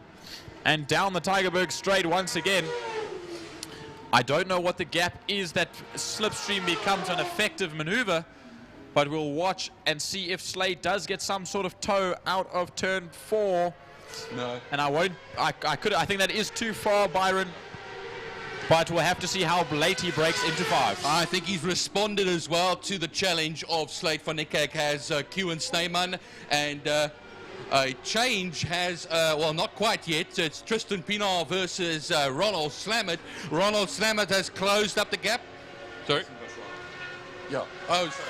and down the Tigerberg Straight once again. I don't know what the gap is that Slipstream becomes an effective maneuver, but we'll watch and see if Slade does get some sort of tow out of turn 4. No. And I think that is too far, Byron. But we'll have to see how late he breaks into 5. I think he's responded as well to the challenge of Slade van Niekerk, has Kieran Snyman, and a change has, well, not quite yet. It's Tristan Pienaar versus Ronald Slammert. Ronald Slammert has closed up the gap. Sorry? Yeah. Oh, sorry.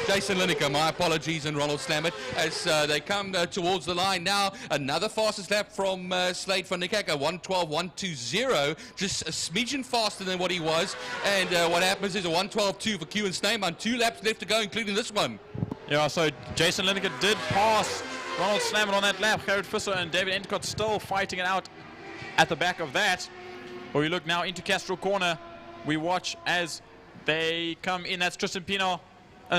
Jason Lineker, my apologies, and Ronald Slammert as they come towards the line now. Another fastest lap from Slade van Niekerk, a 1:12.120, just a smidgen faster than what he was. And what happens is a 1:12.2 for Kieran Snyman. 2 laps left to go, including this one. Yeah, so Jason Lineker did pass Ronald Slammert on that lap. Gerrit Visser and David Endicott still fighting it out at the back of that. But we look now into Castro Corner. We watch as they come in. That's Tristan Pienaar.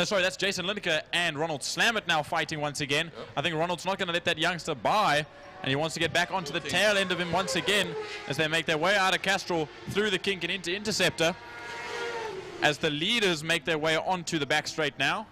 Sorry, that's Jason Lineker and Ronald Slammert now fighting once again. Yep. I think Ronald's not going to let that youngster by, and he wants to get back onto the tail end of him once again as they make their way out of Castro through the kink and into Interceptor, as the leaders make their way onto the back straight now.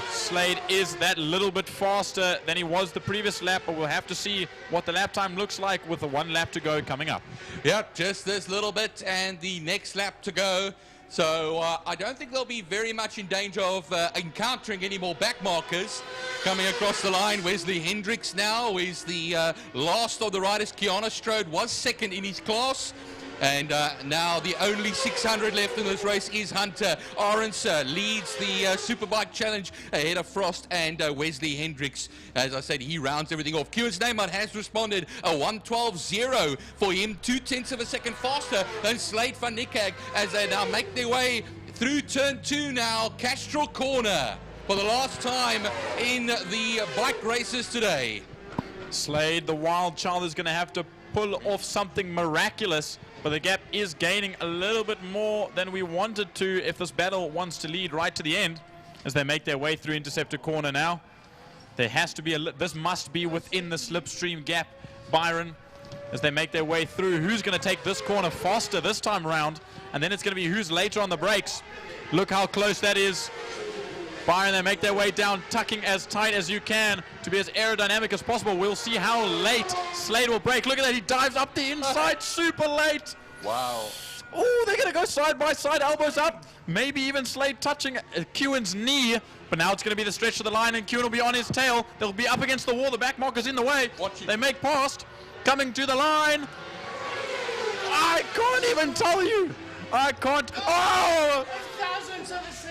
Slade is that little bit faster than he was the previous lap, but we'll have to see what the lap time looks like with the 1 lap to go coming up. Yeah, just this little bit and the next lap to go. So I don't think they'll be very much in danger of encountering any more back markers. Coming across the line, Wesley Hendricks now is the last of the riders. Kiana Strode was second in his class. And now the only 600 left in this race is Hunter. Arendse leads the Superbike Challenge ahead of Frost and Wesley Hendricks. As I said, he rounds everything off. Koen Snyman has responded, a 1:12.0 for him, 0.2 of a second faster than Slade van Niekerk as they now make their way through turn 2 now, Castrol Corner, for the last time in the bike races today. Slade, the wild child, is going to have to pull off something miraculous, but the gap is gaining a little bit more than we wanted to if this battle wants to lead right to the end as they make their way through Interceptor Corner now. There has to be this must be within the slipstream gap, Byron, as they make their way through. Who's going to take this corner faster this time around? And then it's going to be who's later on the brakes. Look how close that is. Byron, they make their way down, tucking as tight as you can to be as aerodynamic as possible. We'll see how late Slade will brake. Look at that, he dives up the inside super late. Wow. Oh, they're going to go side by side, elbows up. Maybe even Slade touching Kewen's knee. But now it's going to be the stretch to the line, and Kewen will be on his tail. They'll be up against the wall. The back marker's in the way. They make past. Coming to the line. I can't even tell you. I can't. Oh!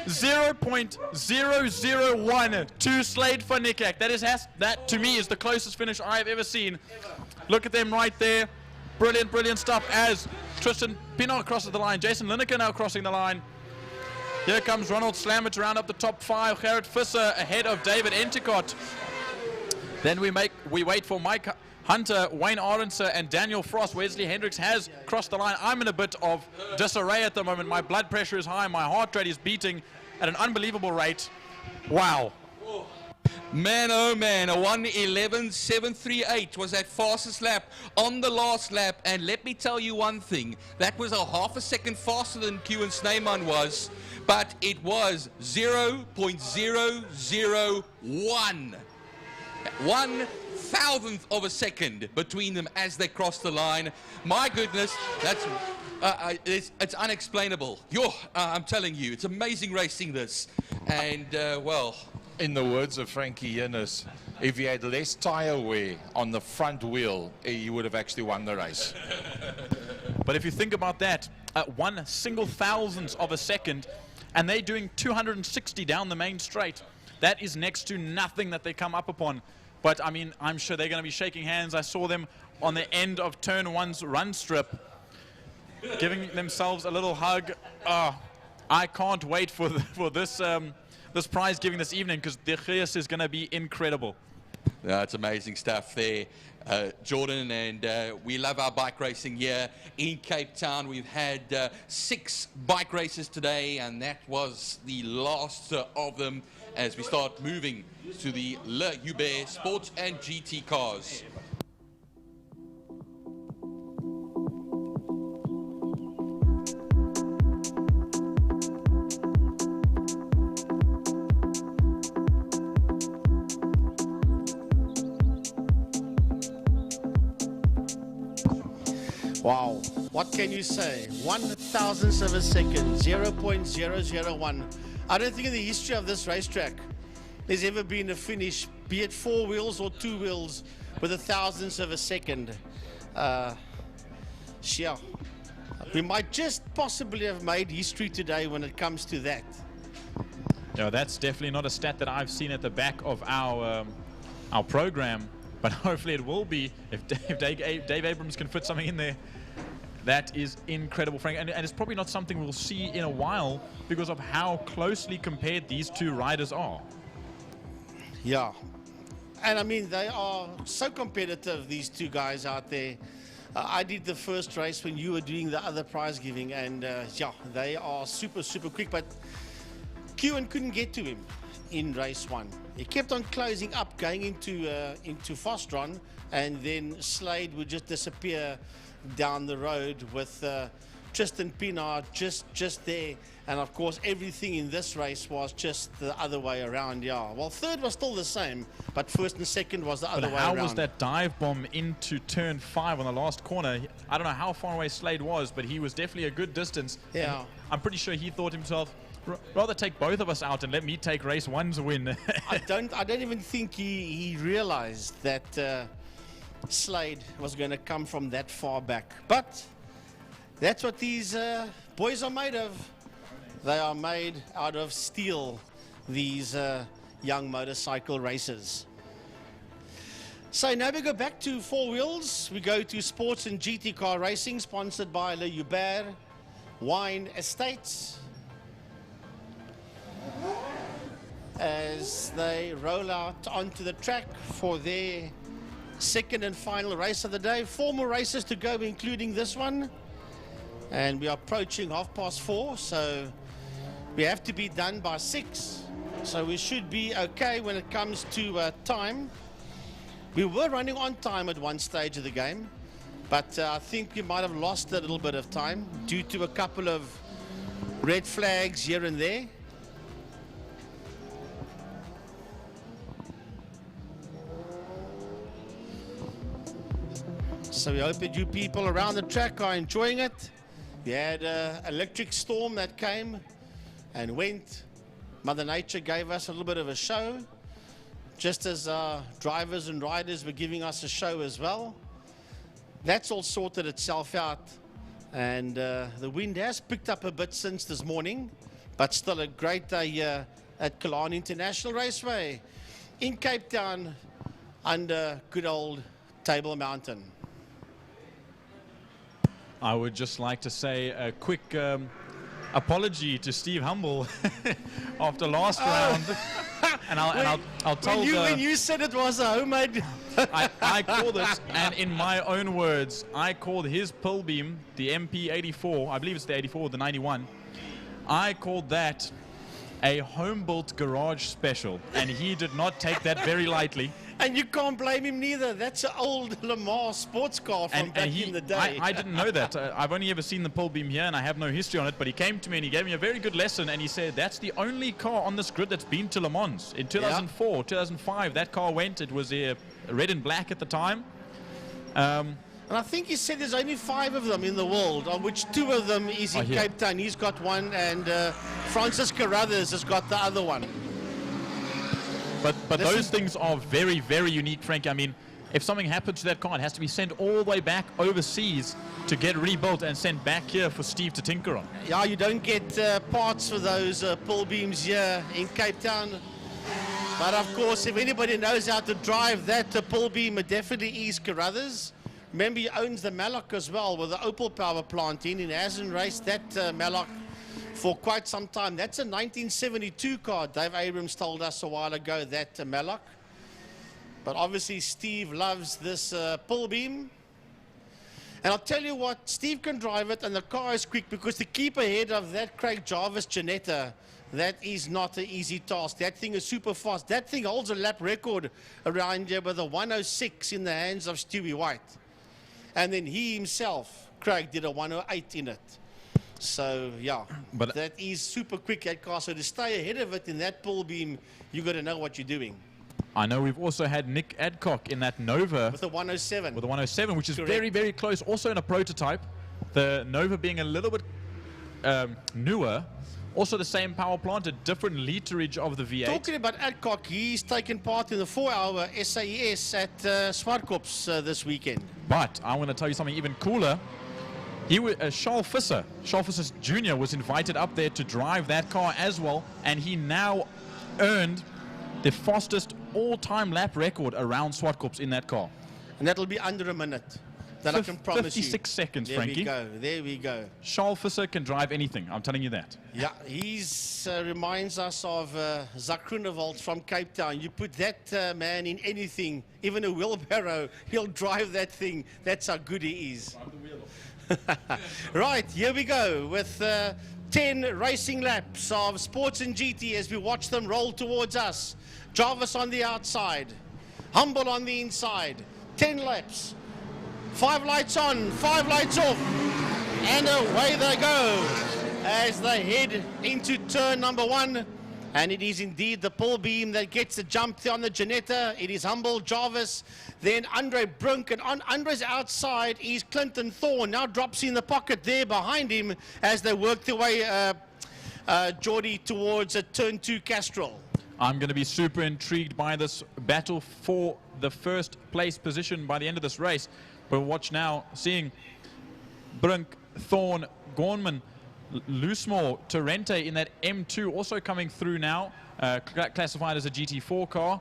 0.001 to Slade van Niekerk. That to me is the closest finish I've ever seen. Look at them right there. Brilliant, brilliant stuff as Tristan Pinot crosses the line. Jason Lineker now crossing the line. Here comes Ronald Slammer to round up the top 5. Gerrit Visser ahead of David Enticott. Then we wait for Mike Hunter, Wayne Arendse, and Daniel Frost. Wesley Hendricks has crossed the line. I'm in a bit of disarray at the moment. My blood pressure is high. My heart rate is beating at an unbelievable rate. Wow. Man, oh man, a 1:11.738 was that fastest lap on the last lap. And let me tell you one thing, that was a half a second faster than Kewen Snyman was, but it was 0.001. 1/1000th of a second between them as they crossed the line. My goodness, that's it's unexplainable. I'm telling you, it's amazing racing this. And well, in the words of Frankie Yennis, if he had less tire wear on the front wheel, he would have actually won the race. But if you think about that, at 1/1000th of a second, and they're doing 260 down the main straight, that is next to nothing that they come up upon. But I mean, I'm sure they're going to be shaking hands. I saw them on the end of turn 1's run strip, giving themselves a little hug. I can't wait for this this prize giving this evening, because the race is going to be incredible. It's amazing stuff there, Jordan, and we love our bike racing here in Cape Town. We've had 6 bike races today, and that was the last of them as we start moving to the Libre Sports and GT cars. Wow, what can you say? 1/1000th of a second, 0.001. I don't think in the history of this racetrack there's ever been a finish, be it 4 wheels or 2 wheels, with 1/1000th of a second. Sure. We might just possibly have made history today when it comes to that. No, that's definitely not a stat that I've seen at the back of our program, but hopefully it will be if Dave Abrams can fit something in there. That is incredible, Frank, and it's probably not something we'll see in a while because of how closely compared these 2 riders are. Yeah, and I mean, they are so competitive, these 2 guys out there. I did the first race when you were doing the other prize giving, and yeah, they are super, super quick, but Kewen couldn't get to him in race 1. He kept on closing up, going into Fostron, and then Slade would just disappear down the road with Tristan Pinard just there. And of course, everything in this race was just the other way around. Yeah, well, third was still the same, but first and second was the other way around. How was that dive bomb into turn 5 on the last corner? I don't know how far away Slade was, but he was definitely a good distance. Yeah, I'm pretty sure he thought himself, rather take both of us out and let me take race 1's win. I don't even think he realized that Slade was going to come from that far back. But That's what these boys are made of. They are made out of steel, these young motorcycle racers. So now we go back to four wheels. We go to sports and GT car racing, sponsored by Libre Wine Estates. As they roll out onto the track for their second and final race of the day. 4 more races to go, including this one. And we are approaching 4:30, so we have to be done by 6. So we should be okay when it comes to time. We were running on time at one stage of the game, but I think we might have lost a little bit of time due to a couple of red flags here and there. So we hope that you people around the track are enjoying it. We had an electric storm that came and went. Mother Nature gave us a little bit of a show, just as our drivers and riders were giving us a show as well. That's all sorted itself out, and the wind has picked up a bit since this morning, but still a great day here at Killarney International Raceway in Cape Town under good old Table Mountain. I would just like to say a quick apology to Steve Humble after last round. And I'll tell when you said it was a homemade... I called it, and in my own words, I called his pull beam, the MP84, I believe it's the 84 or the 91, I called that a home-built garage special, and he did not take that very lightly. And you can't blame him neither. That's an old Le Mans sports car from back in the day. I didn't know that. I've only ever seen the pull beam here, and I have no history on it. But he came to me and he gave me a very good lesson. And he said, that's the only car on this grid that's been to Le Mans. In 2004, 2005, that car went. It was red and black at the time. And I think he said there's only 5 of them in the world, of which 2 of them is in Cape Town. He's got one, and Francis Carruthers has got the other one. But those things are very, very unique, Frank. I mean, if something happens to that car, it has to be sent all the way back overseas to get rebuilt and sent back here for Steve to tinker on. Yeah, you don't get parts for those pull beams here in Cape Town. But of course, if anybody knows how to drive that pull beam, it definitely is Carruthers. Remember, he owns the Mallock as well, with the Opal power plant in. He hasn't raced that Mallock for quite some time. That's a 1972 car. Dave Abrams told us a while ago, that Mallock. But obviously Steve loves this pull beam. And I'll tell you what, Steve can drive it, and the car is quick, because to keep ahead of that Craig Jarvis Janetta, that is not an easy task. That thing is super fast. That thing holds a lap record around here with a 106 in the hands of Stewie White. And then he himself, Craig, did a 108 in it. So, yeah, but that is super quick, that car. So to stay ahead of it in that pull beam, you got to know what you're doing. I know we've also had Nick Adcock in that Nova. With the 107. With the 107, which is Correct. very, very close. Also in a prototype. The Nova being a little bit newer. Also the same power plant, a different literage of the V8. Talking about Adcock, he's taken part in the 4-hour SAES at Swartkops this weekend. But I want to tell you something even cooler. Charles Visser Jr. was invited up there to drive that car as well, and he now earned the fastest all-time lap record around Swartkops in that car. And that'll be under a minute. That I can promise you. 56 seconds, there Frankie. There we go. Charles Visser can drive anything, I'm telling you that. Yeah, he reminds us of Zak Groenewald from Cape Town. You put that man in anything, even a wheelbarrow, he'll drive that thing. That's how good he is. Right, here we go with 10 racing laps of Sports and GT as we watch them roll towards us. Jarvis on the outside, Humble on the inside. 10 laps, 5 lights on, 5 lights off, and away they go as they head into turn number 1. And it is indeed the pull beam that gets the jump there on the Janetta. It is Humble, Jarvis, then Andre Brink, and on Andre's outside is Clinton Thorne. Now drops in the pocket there behind him as they work their way, Geordie, towards a turn 2 Castrol. I'm going to be super intrigued by this battle for the first place position by the end of this race. But watch now, seeing Brink Thorne, Gorman, Loosemore, Torrente in that M2 also coming through now, classified as a GT4 car.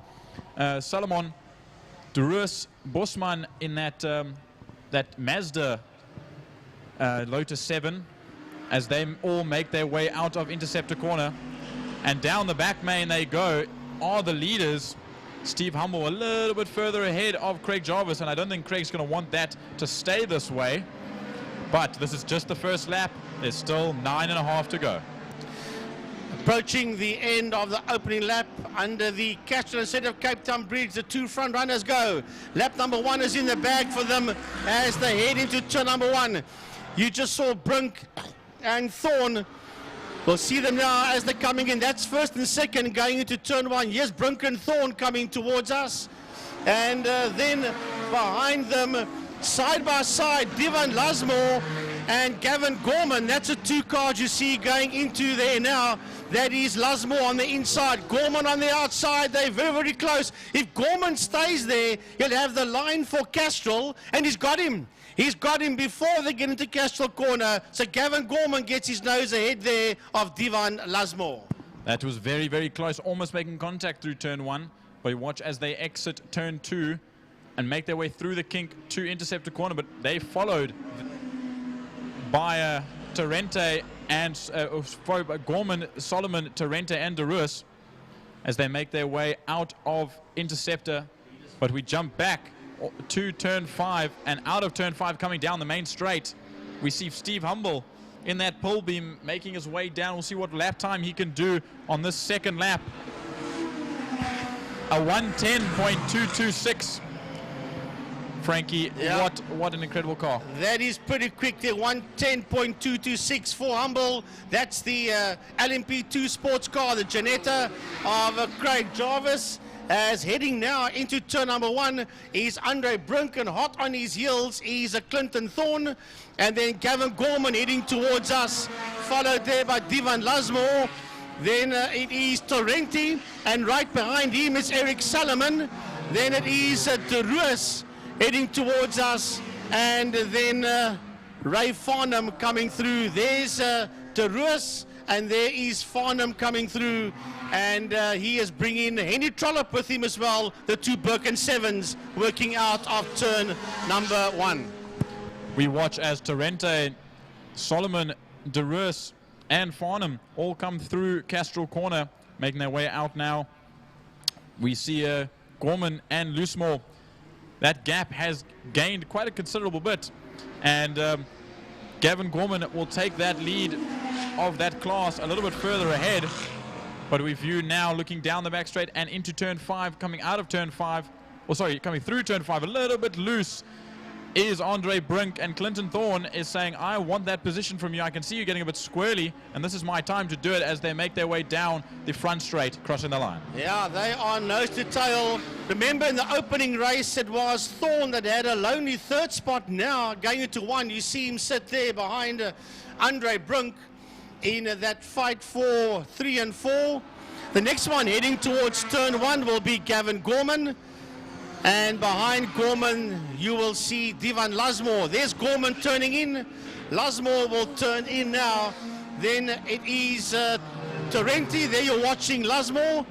Salomon, Durus, Bosman in that that Mazda Lotus 7, as they all make their way out of Interceptor corner. And down the back main they go, are the leaders. Steve Humble a little bit further ahead of Craig Jarvis, and I don't think Craig's going to want that to stay this way. But this is just the first lap. There's still 9.5 to go. Approaching the end of the opening lap under the Castro Center of Cape Town Bridge, the two front runners go. Lap number 1 is in the bag for them as they head into turn number 1. You just saw Brink and Thorne. We'll see them now as they're coming in. That's first and second going into turn 1. Yes, Brink and Thorne coming towards us. And then behind them, side by side, Divan Lasmore and Gavin Gorman. That's the two cars you see going into there now. That is Lasmore on the inside, Gorman on the outside. They're very, very close. If Gorman stays there, he'll have the line for Castrol, and he's got him. He's got him before they get into Castrol corner. So Gavin Gorman gets his nose ahead there of Divan Lasmore. That was very, very close, almost making contact through turn 1. But watch as they exit turn 2 and make their way through the kink to Interceptor corner. But they followed by Torrente and Gorman, Solomon, Torrente and DeRuis as they make their way out of Interceptor. But we jump back to turn 5, and out of turn 5 coming down the main straight, we see Steve Humble in that pull beam making his way down. We'll see what lap time he can do on this second lap. A 1:10.226. Frankie, yeah. What an incredible car. That is pretty quick there, 1:10.226 for Humble. That's the LMP2 sports car, the Janetta of Craig Jarvis. As heading now into turn number 1 is Andre Brink, and hot on his heels is Clinton Thorne. And then Gavin Gorman heading towards us, followed there by Divan Lasmore. Then it is Torrente, and right behind him is Eric Salomon. Then it is DeRuis heading towards us, and then Ray Farnham coming through. There's DeRuis, and there is Farnham coming through, and he is bringing Henry Trollope with him as well, the two Birkin 7s working out of turn number 1. We watch as Torrente, Solomon, DeRuis and Farnham all come through Castrol corner, making their way out now. We see Gorman and Loosemore. That gap has gained quite a considerable bit, and Gavin Gorman will take that lead of that class a little bit further ahead. But we view now looking down the back straight and into turn 5, coming out of turn 5, or sorry, coming through turn 5 a little bit loose is Andre Brink, and Clinton Thorne is saying, I want that position from you. I can see you getting a bit squirrely, and this is my time to do it, as they make their way down the front straight, crossing the line. Yeah, they are nose to tail. Remember in the opening race, it was Thorne that had a lonely third spot. Now going into 1, you see him sit there behind Andre Brink in that fight for 3 and 4. The next one heading towards turn 1 will be Gavin Gorman. And behind Gorman, you will see Divan Lasmore. There's Gorman turning in. Lasmore will turn in now. Then it is Torrente. There you're watching Lasmore.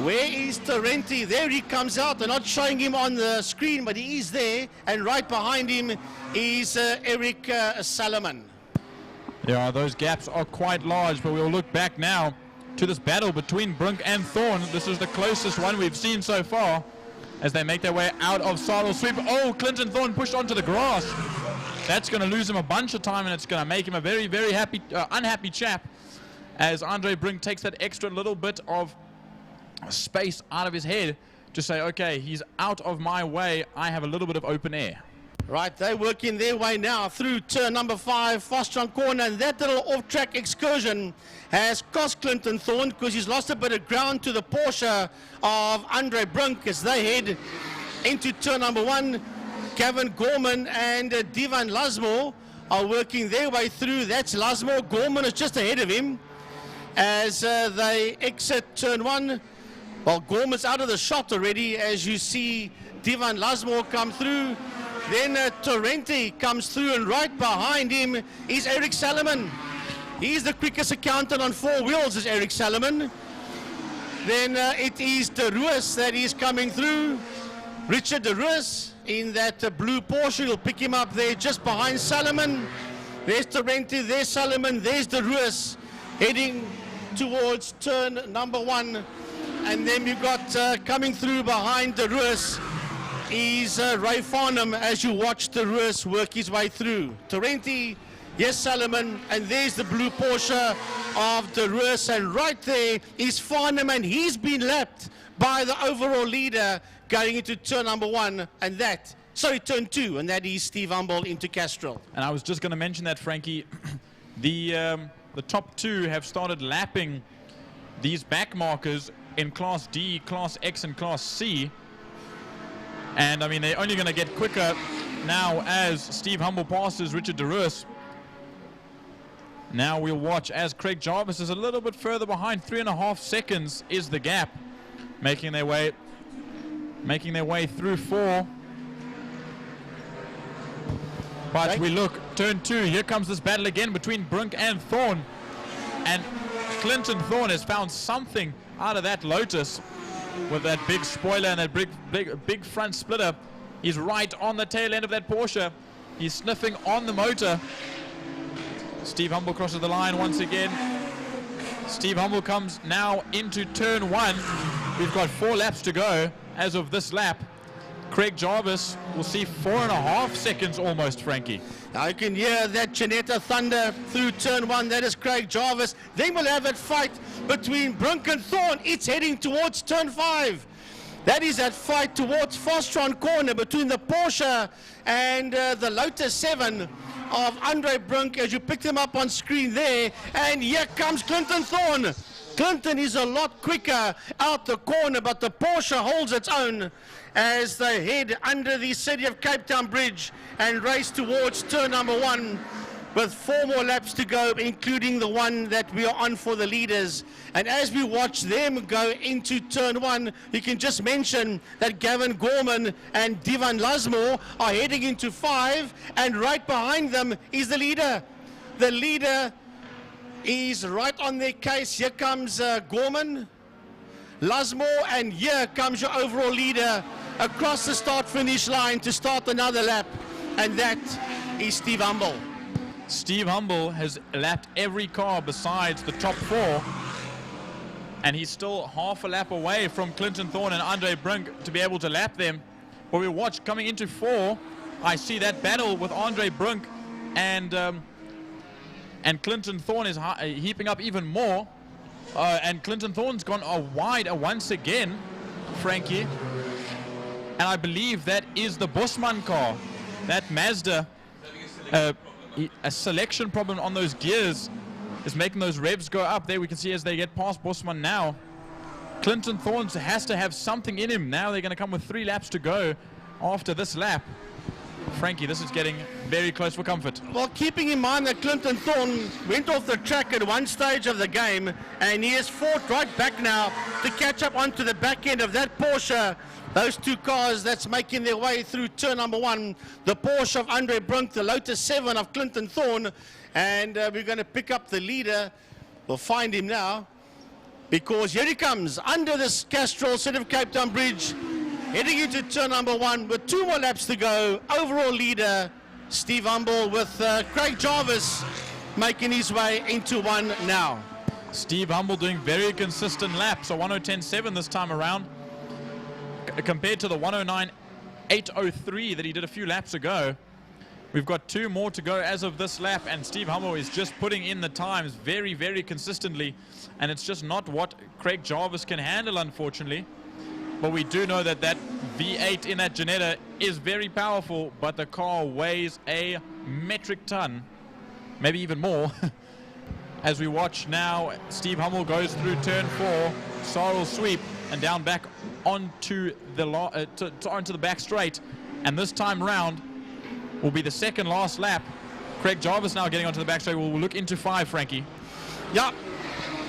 Where is Torrente? There he comes out. They're not showing him on the screen, but he is there. And right behind him is Eric Salomon. Yeah, those gaps are quite large, but we'll look back now to this battle between Brink and Thorne. This is the closest one we've seen so far as they make their way out of Saddle Sweep. Oh, Clinton Thorne pushed onto the grass. That's going to lose him a bunch of time, and it's going to make him a very, very happy, unhappy chap, as Andre Brink takes that extra little bit of space out of his head to say, okay, he's out of my way. I have a little bit of open air. Right, they're working their way now through turn number 5, Fostron corner, and that little off-track excursion has cost Clinton Thorne, because he's lost a bit of ground to the Porsche of Andre Brink as they head into turn number 1. Gavin Gorman and Divan Lasmore are working their way through. That's Lasmore. Gorman is just ahead of him as they exit turn 1. Well, Gorman's out of the shot already as you see Divan Lasmore come through. Then Torrenti comes through, and right behind him is Eric Salomon. He's the quickest accountant on 4 wheels, is Eric Salomon. Then it is De Roos that is coming through. Richard De Roos in that blue Porsche. You'll pick him up there just behind Salomon. There's Torrenti, there's Salomon, there's De Roos heading towards turn number 1. And then you've got coming through behind De Roos is Ray Farnham as you watch De Roos work his way through. Torrenti, yes, Salomon, and there's the blue Porsche of De Roos, and right there is Farnham, and he's been lapped by the overall leader going into turn number 1, and turn 2, and that is Steve Humble into Castrol. And I was just going to mention that, Frankie, the top 2 have started lapping these back markers in Class D, Class X, and Class C. And I mean, they're only going to get quicker now as Steve Humble passes Richard De Roos. Now we'll watch as Craig Jarvis is a little bit further behind. 3.5 seconds is the gap, making their way through 4. But we look, turn 2, here comes this battle again between Brink and Thorne. And Clinton Thorne has found something out of that Lotus with that big spoiler and that big front splitter. He's right on the tail end of that Porsche. He's sniffing on the motor. Steve Humble crosses the line once again. Steve Humble comes now into turn 1. We've got 4 laps to go as of this lap. Craig Jarvis will see 4.5 seconds almost, Frankie. I can hear that Janetta Thunder through turn 1. That is Craig Jarvis. Then we'll have that fight between Brink and Thorne. It's heading towards turn 5. That is that fight towards Fostron corner between the Porsche and the Lotus 7 of Andre Brink, as you picked him up on screen there. And here comes Clinton Thorne. Clinton is a lot quicker out the corner, but the Porsche holds its own as they head under the City of Cape Town Bridge and race towards turn number 1 with 4 more laps to go, including the one that we are on for the leaders. And as we watch them go into turn 1, you can just mention that Gavin Gorman and Divan Lasmore are heading into 5, and right behind them is the leader. The leader is right on their case. Here comes Gorman, Lasmore, and here comes your overall leader across the start-finish line to start another lap, and that is Steve Humble. Steve Humble has lapped every car besides the top 4, and he's still half a lap away from Clinton Thorne and Andre Brink to be able to lap them. But we watch coming into 4, I see that battle with Andre Brink and Clinton Thorne is heaping up even more. And Clinton Thorne's gone wide once again, Frankie. And I believe that is the Bosman car. That Mazda, a selection problem on those gears is making those revs go up. There we can see as they get past Bosman now. Clinton Thorne has to have something in him. Now they're going to come with 3 laps to go after this lap. Frankie, this is getting very close for comfort. Well, keeping in mind that Clinton Thorne went off the track at one stage of the game, and he has fought right back now to catch up onto the back end of that Porsche. Those 2 cars that's making their way through turn number 1. The Porsche of Andre Brink, the Lotus 7 of Clinton Thorne. And we're going to pick up the leader. We'll find him now, because here he comes under this Castrol City of Cape Town Bridge, heading into turn number 1 with 2 more laps to go. Overall leader, Steve Humble, with Craig Jarvis making his way into 1 now. Steve Humble doing very consistent laps, so 1:10.7 this time around, compared to the 1:09.803 that he did a few laps ago. We've got 2 more to go as of this lap, and Steve Humble is just putting in the times very, very consistently, and it's just not what Craig Jarvis can handle, unfortunately. But we do know that that V8 in that Janetta is very powerful, but the car weighs a metric ton, maybe even more. As we watch now, Steve Humble goes through turn 4, sorrel sweep, and down back onto the onto the back straight. And this time round will be the second last lap. Craig Jarvis now getting onto the back straight. We'll look into 5, Frankie. Yeah,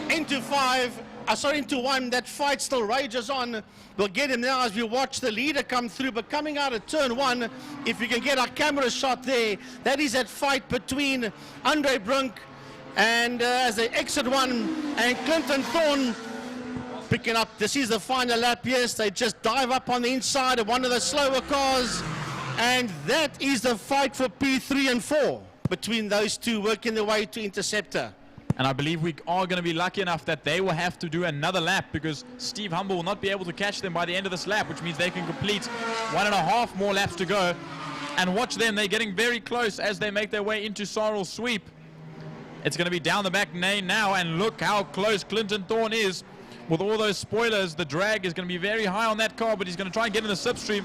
into 5. sorry, into one. That fight still rages on. We'll get him now as we watch the leader come through. But coming out of turn one, if we can get our camera shot there, that is that fight between Andre Brunk and as they exit one, and Clinton Thorne picking up. This is the final lap. Yes, they just dive up on the inside of one of the slower cars. And that is the fight for P3 and 4 between those two, working their way to Interceptor. And I believe we are going to be lucky enough that they will have to do another lap, because Steve Humble will not be able to catch them by the end of this lap, which means they can complete 1.5 more laps to go. And watch them, they're getting very close as they make their way into Sorrel's sweep. It's going to be down the back lane now, and look how close Clinton Thorne is. With all those spoilers, the drag is going to be very high on that car, but he's going to try and get in the slipstream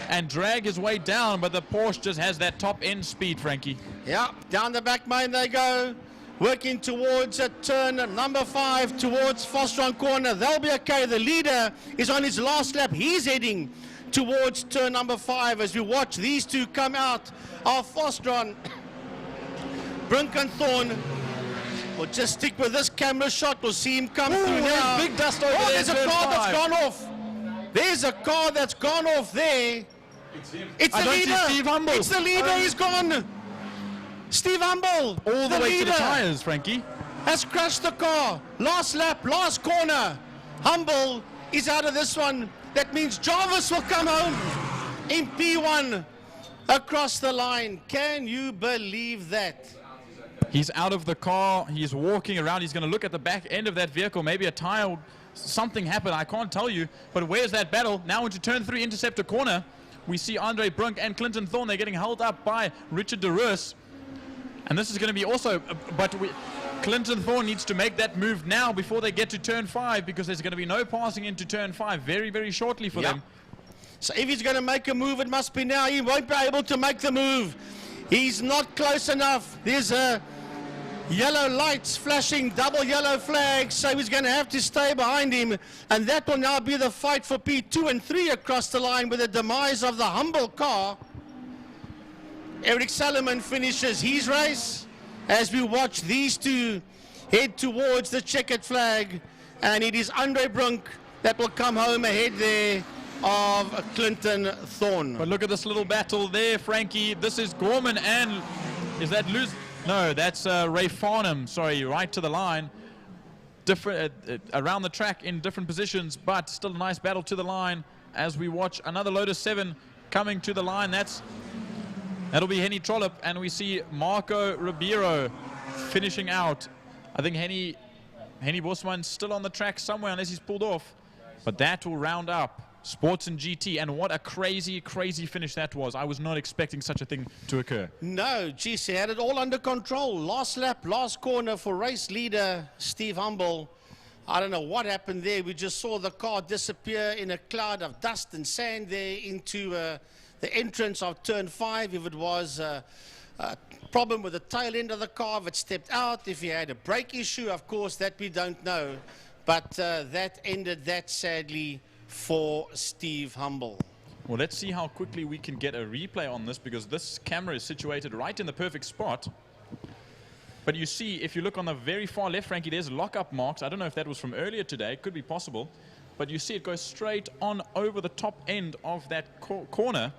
and drag his way down, but the Porsche just has that top end speed, Frankie. Yeah, down the back lane they go. Working towards a turn number 5 towards Fostron corner. They'll be okay. The leader is on his last lap. He's heading towards turn number 5 as we watch these two come out of Fostron. Brunk and Thorne. We'll just stick with this camera shot. We'll see him come through now. Big dust over there. There's a car that's gone off. There's a car that's gone off there. It's the leader. Steve Humble. It's the leader. He's gone. Steve Humble, all the way to the tires, Frankie, has crashed the car. Last lap, last corner. Humble is out of this one. That means Jarvis will come home in P1 across the line. Can you believe that? He's out of the car. He's walking around. He's going to look at the back end of that vehicle. Maybe a tire, something happened. I can't tell you. But where's that battle? Now into turn 3, Interceptor corner. We see Andre Brunk and Clinton Thorne. They're getting held up by Richard de Roos. And this is going to be also, Clinton Thorne needs to make that move now before they get to turn 5, because there's going to be no passing into turn 5 very, very shortly for them. So if he's going to make a move, it must be now. He won't be able to make the move. He's not close enough. There's a yellow lights flashing, double yellow flags, so he's going to have to stay behind him. And that will now be the fight for P2 and 3 across the line with the demise of the Humble car. Eric Salomon finishes his race as we watch these two head towards the checkered flag, and it is Andre Brunk that will come home ahead there of Clinton Thorne. But look at this little battle there, Frankie. This is Gorman and is that Luz? No, that's Ray Farnham. Sorry, right to the line. Different around the track in different positions, but still a nice battle to the line as we watch another Lotus 7 coming to the line. That'll be Henny Trollope, and we see Marco Ribeiro finishing out. I think Henny Bosman's still on the track somewhere unless he's pulled off. But that will round up Sports and GT, and what a crazy, crazy finish that was. I was not expecting such a thing to occur. No, geez, he had it all under control. Last lap, last corner for race leader Steve Humble. I don't know what happened there. We just saw the car disappear in a cloud of dust and sand there into the entrance of turn 5. If it was a problem with the tail end of the car, if it stepped out, if he had a brake issue, of course, that we don't know. But that ended that sadly for Steve Humble. Well, let's see how quickly we can get a replay on this, because this camera is situated right in the perfect spot. But you see, if you look on the very far left, Frankie, there's lockup marks. I don't know if that was from earlier today. It could be possible. But you see it goes straight on over the top end of that corner.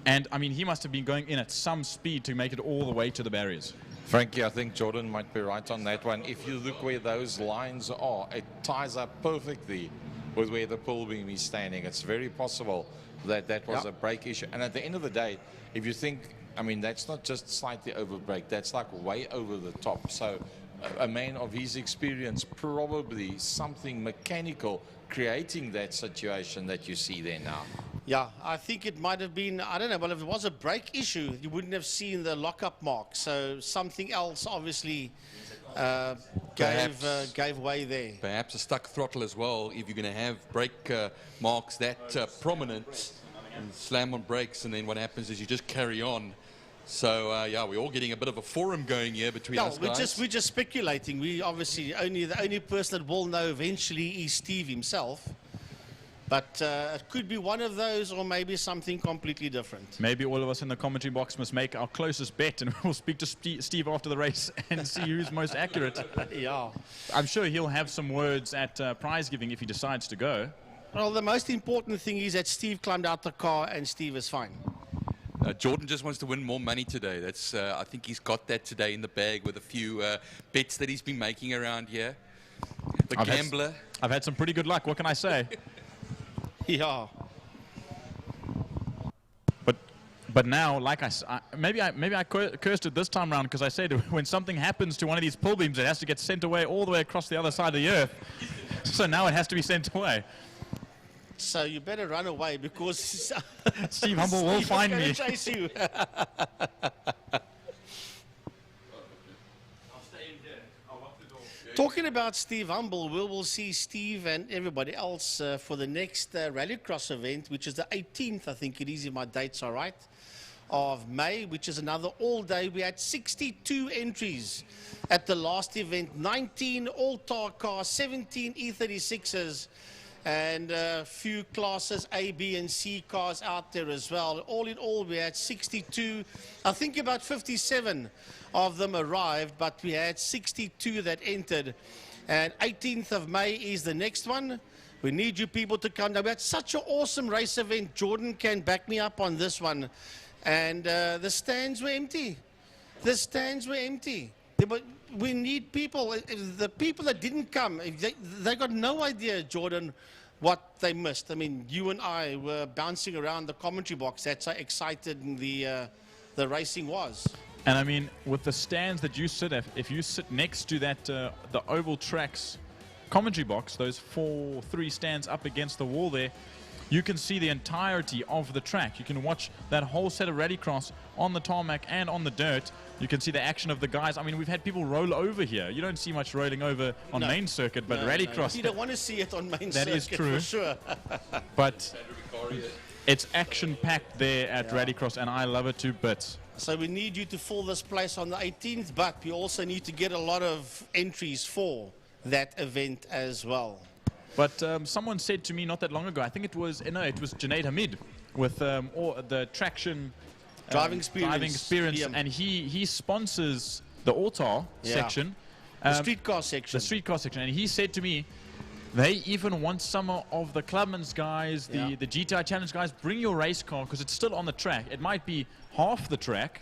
And, I mean, he must have been going in at some speed to make it all the way to the barriers. Frankie, I think Jordan might be right on that one. If you look where those lines are, it ties up perfectly with where the pull beam is standing. It's very possible that that was a brake issue. And at the end of the day, if you think, I mean, that's not just slightly over brake, that's like way over the top. So a man of his experience, probably something mechanical creating that situation that you see there now. Yeah, I think it might have been, I don't know, well, if it was a brake issue, you wouldn't have seen the lockup mark. So something else obviously gave way there. Perhaps a stuck throttle as well. If you're going to have brake marks that prominent and slam on brakes, and then what happens is you just carry on. So yeah, we're all getting a bit of a forum going here between us guys. We're just speculating. We obviously the only person that will know eventually is Steve himself. But it could be one of those or maybe something completely different. Maybe all of us in the commentary box must make our closest bet, and we'll speak to Steve after the race and see who's most accurate. Yeah. I'm sure he'll have some words at prize giving if he decides to go. Well, the most important thing is that Steve climbed out the car and Steve is fine. Jordan just wants to win more money today. That's I think he's got that today in the bag with a few bets that he's been making around here. The gambler. I've had some pretty good luck. What can I say? Yeah. But now, like maybe I cursed it this time around, because I said when something happens to one of these pull beams, it has to get sent away all the way across the other side of the earth. So now it has to be sent away. So you better run away, because Steve Humble will find me. Chase you. Talking about Steve Humble, we will see Steve and everybody else for the next Rallycross event, which is the 18th, I think it is, if my dates are right, of May, which is another all-day. We had 62 entries at the last event, 19 all-tar cars, 17 E36s, and a few classes A, B, and C cars out there as well. All in all, we had 62. I think about 57 of them arrived, but we had 62 that entered. And 18th of May is the next one. We need you people to come down. We had such an awesome race event. Jordan can back me up on this one. And the stands were empty. The stands were empty. But we need people. The people that didn't come, they got no idea, Jordan, what they missed. I mean, you and I were bouncing around the commentary box. That's how excited the racing was. And I mean, with the stands that you sit at, if you sit next to that the oval tracks commentary box, those 3 stands up against the wall there, you can see the entirety of the track. You can watch that whole set of rallycross on the tarmac and on the dirt. You can see the action of the guys. I mean, we've had people roll over here. You don't see much rolling over on main circuit, but rallycross. You don't want to see it on main circuit. That is true. For sure. But it's action-packed there at rallycross, and I love it to bits. So we need you to fill this place on the 18th, but we also need to get a lot of entries for that event as well. But someone said to me not that long ago, I think it was Junaid Hamid with all the traction driving experience, and he sponsors the Autar section, the streetcar section. And he said to me, they even want some of the Clubman's guys, the GTI Challenge guys, bring your race car, because it's still on the track. It might be half the track,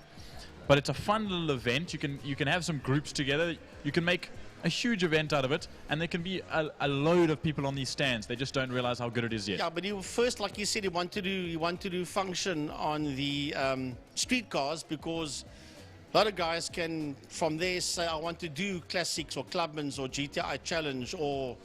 but it's a fun little event. You can have some groups together. You can make a huge event out of it, and there can be a load of people on these stands. They just don't realize how good it is yet. Yeah, but he first, like you said, he wanted to do function on the street cars, because a lot of guys can from there say, I want to do classics or Clubman's or GTI Challenge or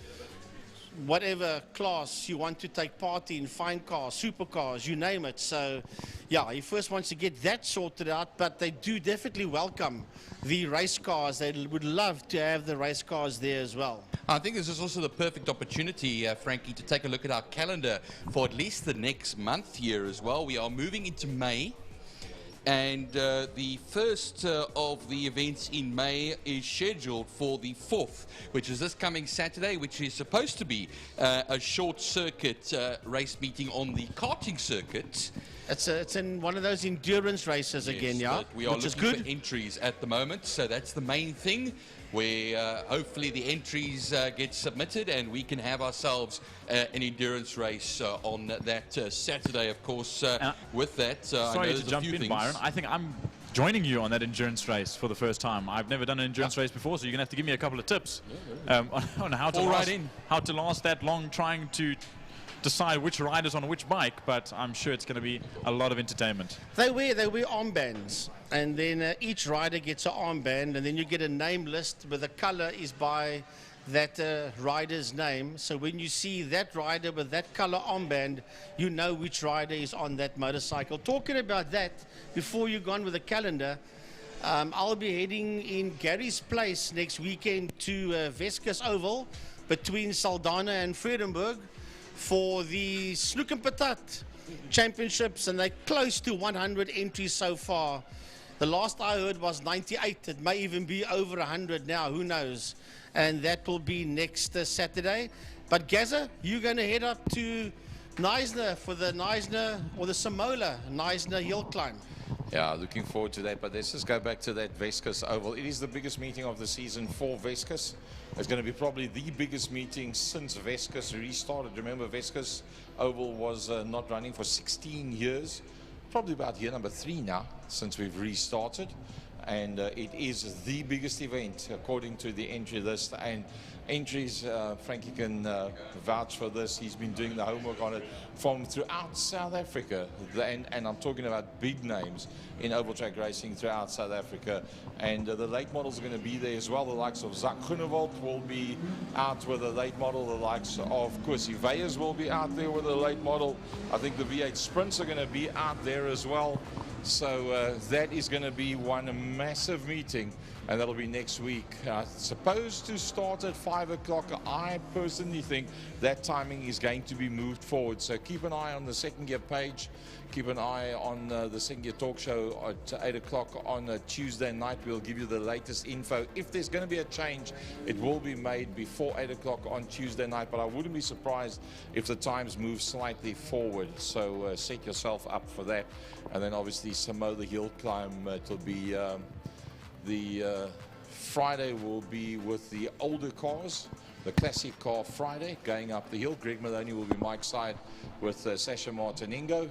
whatever class you want to take part in, fine cars, supercars, you name it. So yeah, he first wants to get that sorted out, but they do definitely welcome the race cars. They would love to have the race cars there as well. I think this is also the perfect opportunity, Frankie, to take a look at our calendar for at least the next month here as well. We are moving into May. And the first of the events in May is scheduled for the 4th, which is this coming Saturday, which is supposed to be a short circuit race meeting on the karting circuit. It's in one of those endurance races again, yeah? We are looking for entries at the moment, so that's the main thing, where hopefully the entries get submitted and we can have ourselves an endurance race on that Saturday, of course. With that, sorry to jump in, Byron. I think I'm joining you on that endurance race for the first time. I've never done an endurance race before, so you're going to have to give me a couple of tips on how to last that long trying to decide which rider's on which bike, but I'm sure it's going to be a lot of entertainment. They wear armbands, and then each rider gets an armband, and then you get a name list where the color is by that rider's name. So when you see that rider with that color armband, you know which rider is on that motorcycle. Talking about that, before you go on with the calendar, I'll be heading in Gary's place next weekend to Veskus Oval between Saldanha and Vredenburg for the Sloek en Patat championships, and they're close to 100 entries so far. The last I heard was 98. It may even be over 100 now, who knows. And that will be next Saturday. But Gaza, you're going to head up to Neisner for the Neisner or the Samola Neisner hill climb. Yeah, looking forward to that. But let's just go back to that Vescas Oval. It is the biggest meeting of the season for Vescas. It's going to be probably the biggest meeting since Vescas restarted. Remember, Vescas Oval was not running for 16 years. Probably about year number 3 now since we've restarted. And it is the biggest event according to the entry list. And entries, Frankie can vouch for this. He's been doing the homework on it from throughout South Africa. And I'm talking about big names in oval track racing throughout South Africa. And the late models are going to be there as well. The likes of Zak Groenewald will be out with a late model. The likes of Kosi Veyers will be out there with a late model. I think the V8 Sprints are going to be out there as well. So that is going to be one massive meeting, and that'll be next week. Supposed to start at 5 o'clock. I personally think that timing is going to be moved forward. So keep an eye on the Second Gear page. Keep an eye on the Second Gear talk show at 8 o'clock on Tuesday night. We'll give you the latest info. If there's going to be a change, it will be made before 8 o'clock on Tuesday night. But I wouldn't be surprised if the times move slightly forward. So set yourself up for that. And then obviously Samola Hill Climb, it'll be the Friday will be with the older cars, the classic car Friday going up the hill. Greg Maloney will be Mike's side with Sasha Martiningo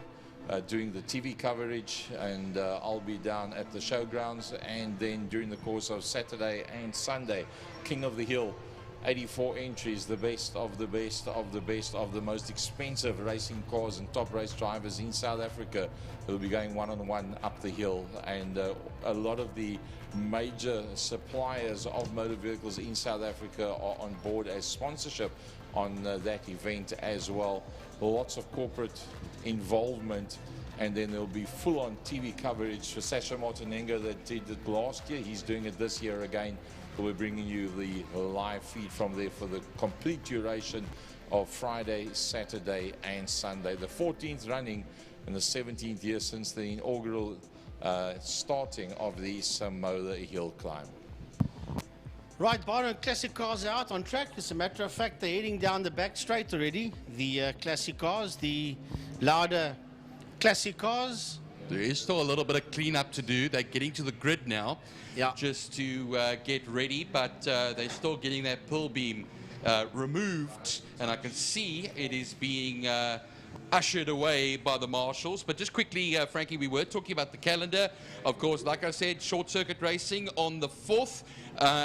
doing the TV coverage, and I'll be down at the showgrounds. And then during the course of Saturday and Sunday, King of the Hill, 84 entries, the best of the best of the best of the most expensive racing cars and top race drivers in South Africa will be going one-on-one up the hill. And a lot of the major suppliers of motor vehicles in South Africa are on board as sponsorship on that event as well. Lots of corporate involvement, and then there'll be full-on TV coverage for Sasha Martinengo that did it last year. He's doing it this year again. We're bringing you the live feed from there for the complete duration of Friday, Saturday and Sunday. The 14th running and the 17th year since the inaugural starting of the Samola Hill Climb. Right, Byron, classic cars are out on track. As a matter of fact, they're heading down the back straight already. The classic cars, the louder classic cars. There is still a little bit of cleanup to do. They're getting to the grid now, just to get ready, but they're still getting that pull beam removed, and I can see it is being ushered away by the marshals. But just quickly, Frankie, we were talking about the calendar. Of course, like I said, short circuit racing on the 4th,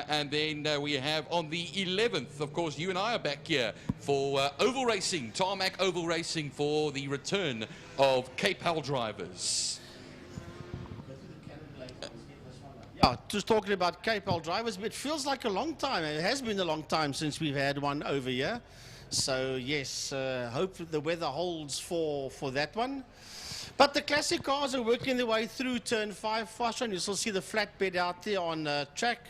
and then we have on the 11th, of course, you and I are back here for oval racing, tarmac oval racing, for the return of Cape Hell drivers. Yeah, just talking about Cape Hell drivers, but it feels like a long time. It has been a long time since we've had one over here. So yes, hope the weather holds for that one. But the classic cars are working their way through turn 5 fast run. You still see the flatbed out there on track.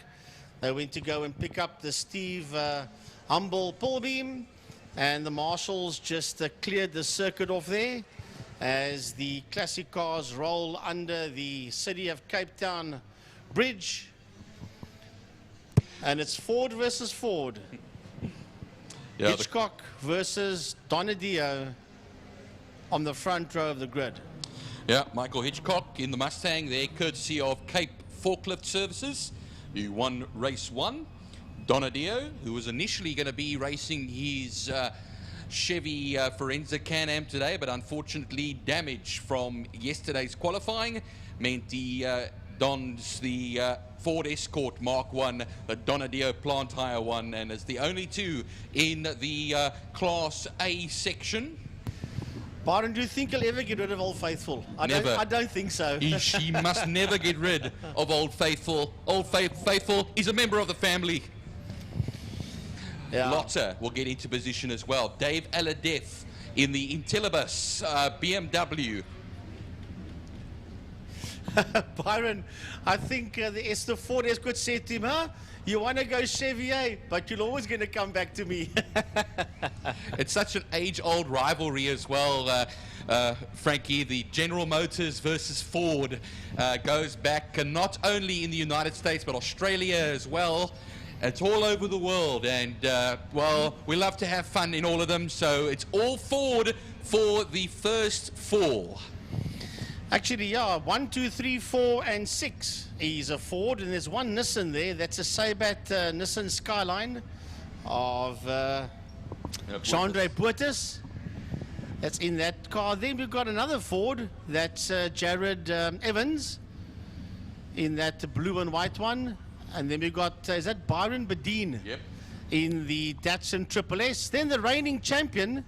They went to go and pick up the Steve Humble pull beam, and the marshals just cleared the circuit off there as the classic cars roll under the City of Cape Town bridge. And it's Ford versus Ford. Yeah, Hitchcock versus Donadio on the front row of the grid. Yeah, Michael Hitchcock in the Mustang there, courtesy of Cape Forklift Services, who won race 1. Donadio, who was initially going to be racing his Chevy Forenza Can-Am today, but unfortunately damage from yesterday's qualifying meant he dons the Ford Escort Mark 1, the Donadio plant hire one, and is the only two in the Class A section. Byron, do you think he'll ever get rid of Old Faithful? I don't think so. He must never get rid of Old Faithful. Old Faithful is a member of the family. Yeah. Lotta will get into position as well. Dave Aladeth in the Intellibus BMW. Byron, I think the Ford Escort said to him, huh? You want to go Chevy, but you're always going to come back to me. It's such an age-old rivalry as well, Frankie. The General Motors versus Ford goes back not only in the United States, but Australia as well. It's all over the world, and well, we love to have fun in all of them, so it's all Ford for the first four? Actually, yeah, 1, 2, 3, 4, and 6 is a Ford, and there's one Nissan there. That's a Saybat Nissan Skyline of Chandre Puertas. That's in that car. Then we've got another Ford. That's Jared Evans in that blue and white one. And then we've got, is that Byron Badine? Yep. In the Datsun Triple S. Then the reigning champion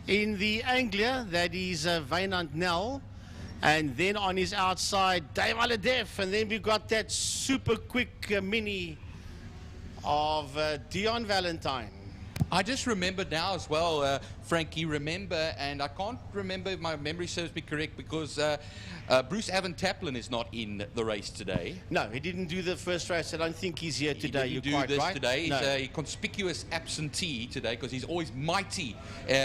in the Anglia, that is Wynand Nel. And then on his outside, Dave Aladef. And then we've got that super quick mini of Dion Valentine. I just remembered now as well, Frankie, and I can't remember if my memory serves me correct, because Bruce Avan Taplin is not in the race today. No, he didn't do the first race. I don't think he's here today. He didn't do this today. He's a conspicuous absentee today because he's always mighty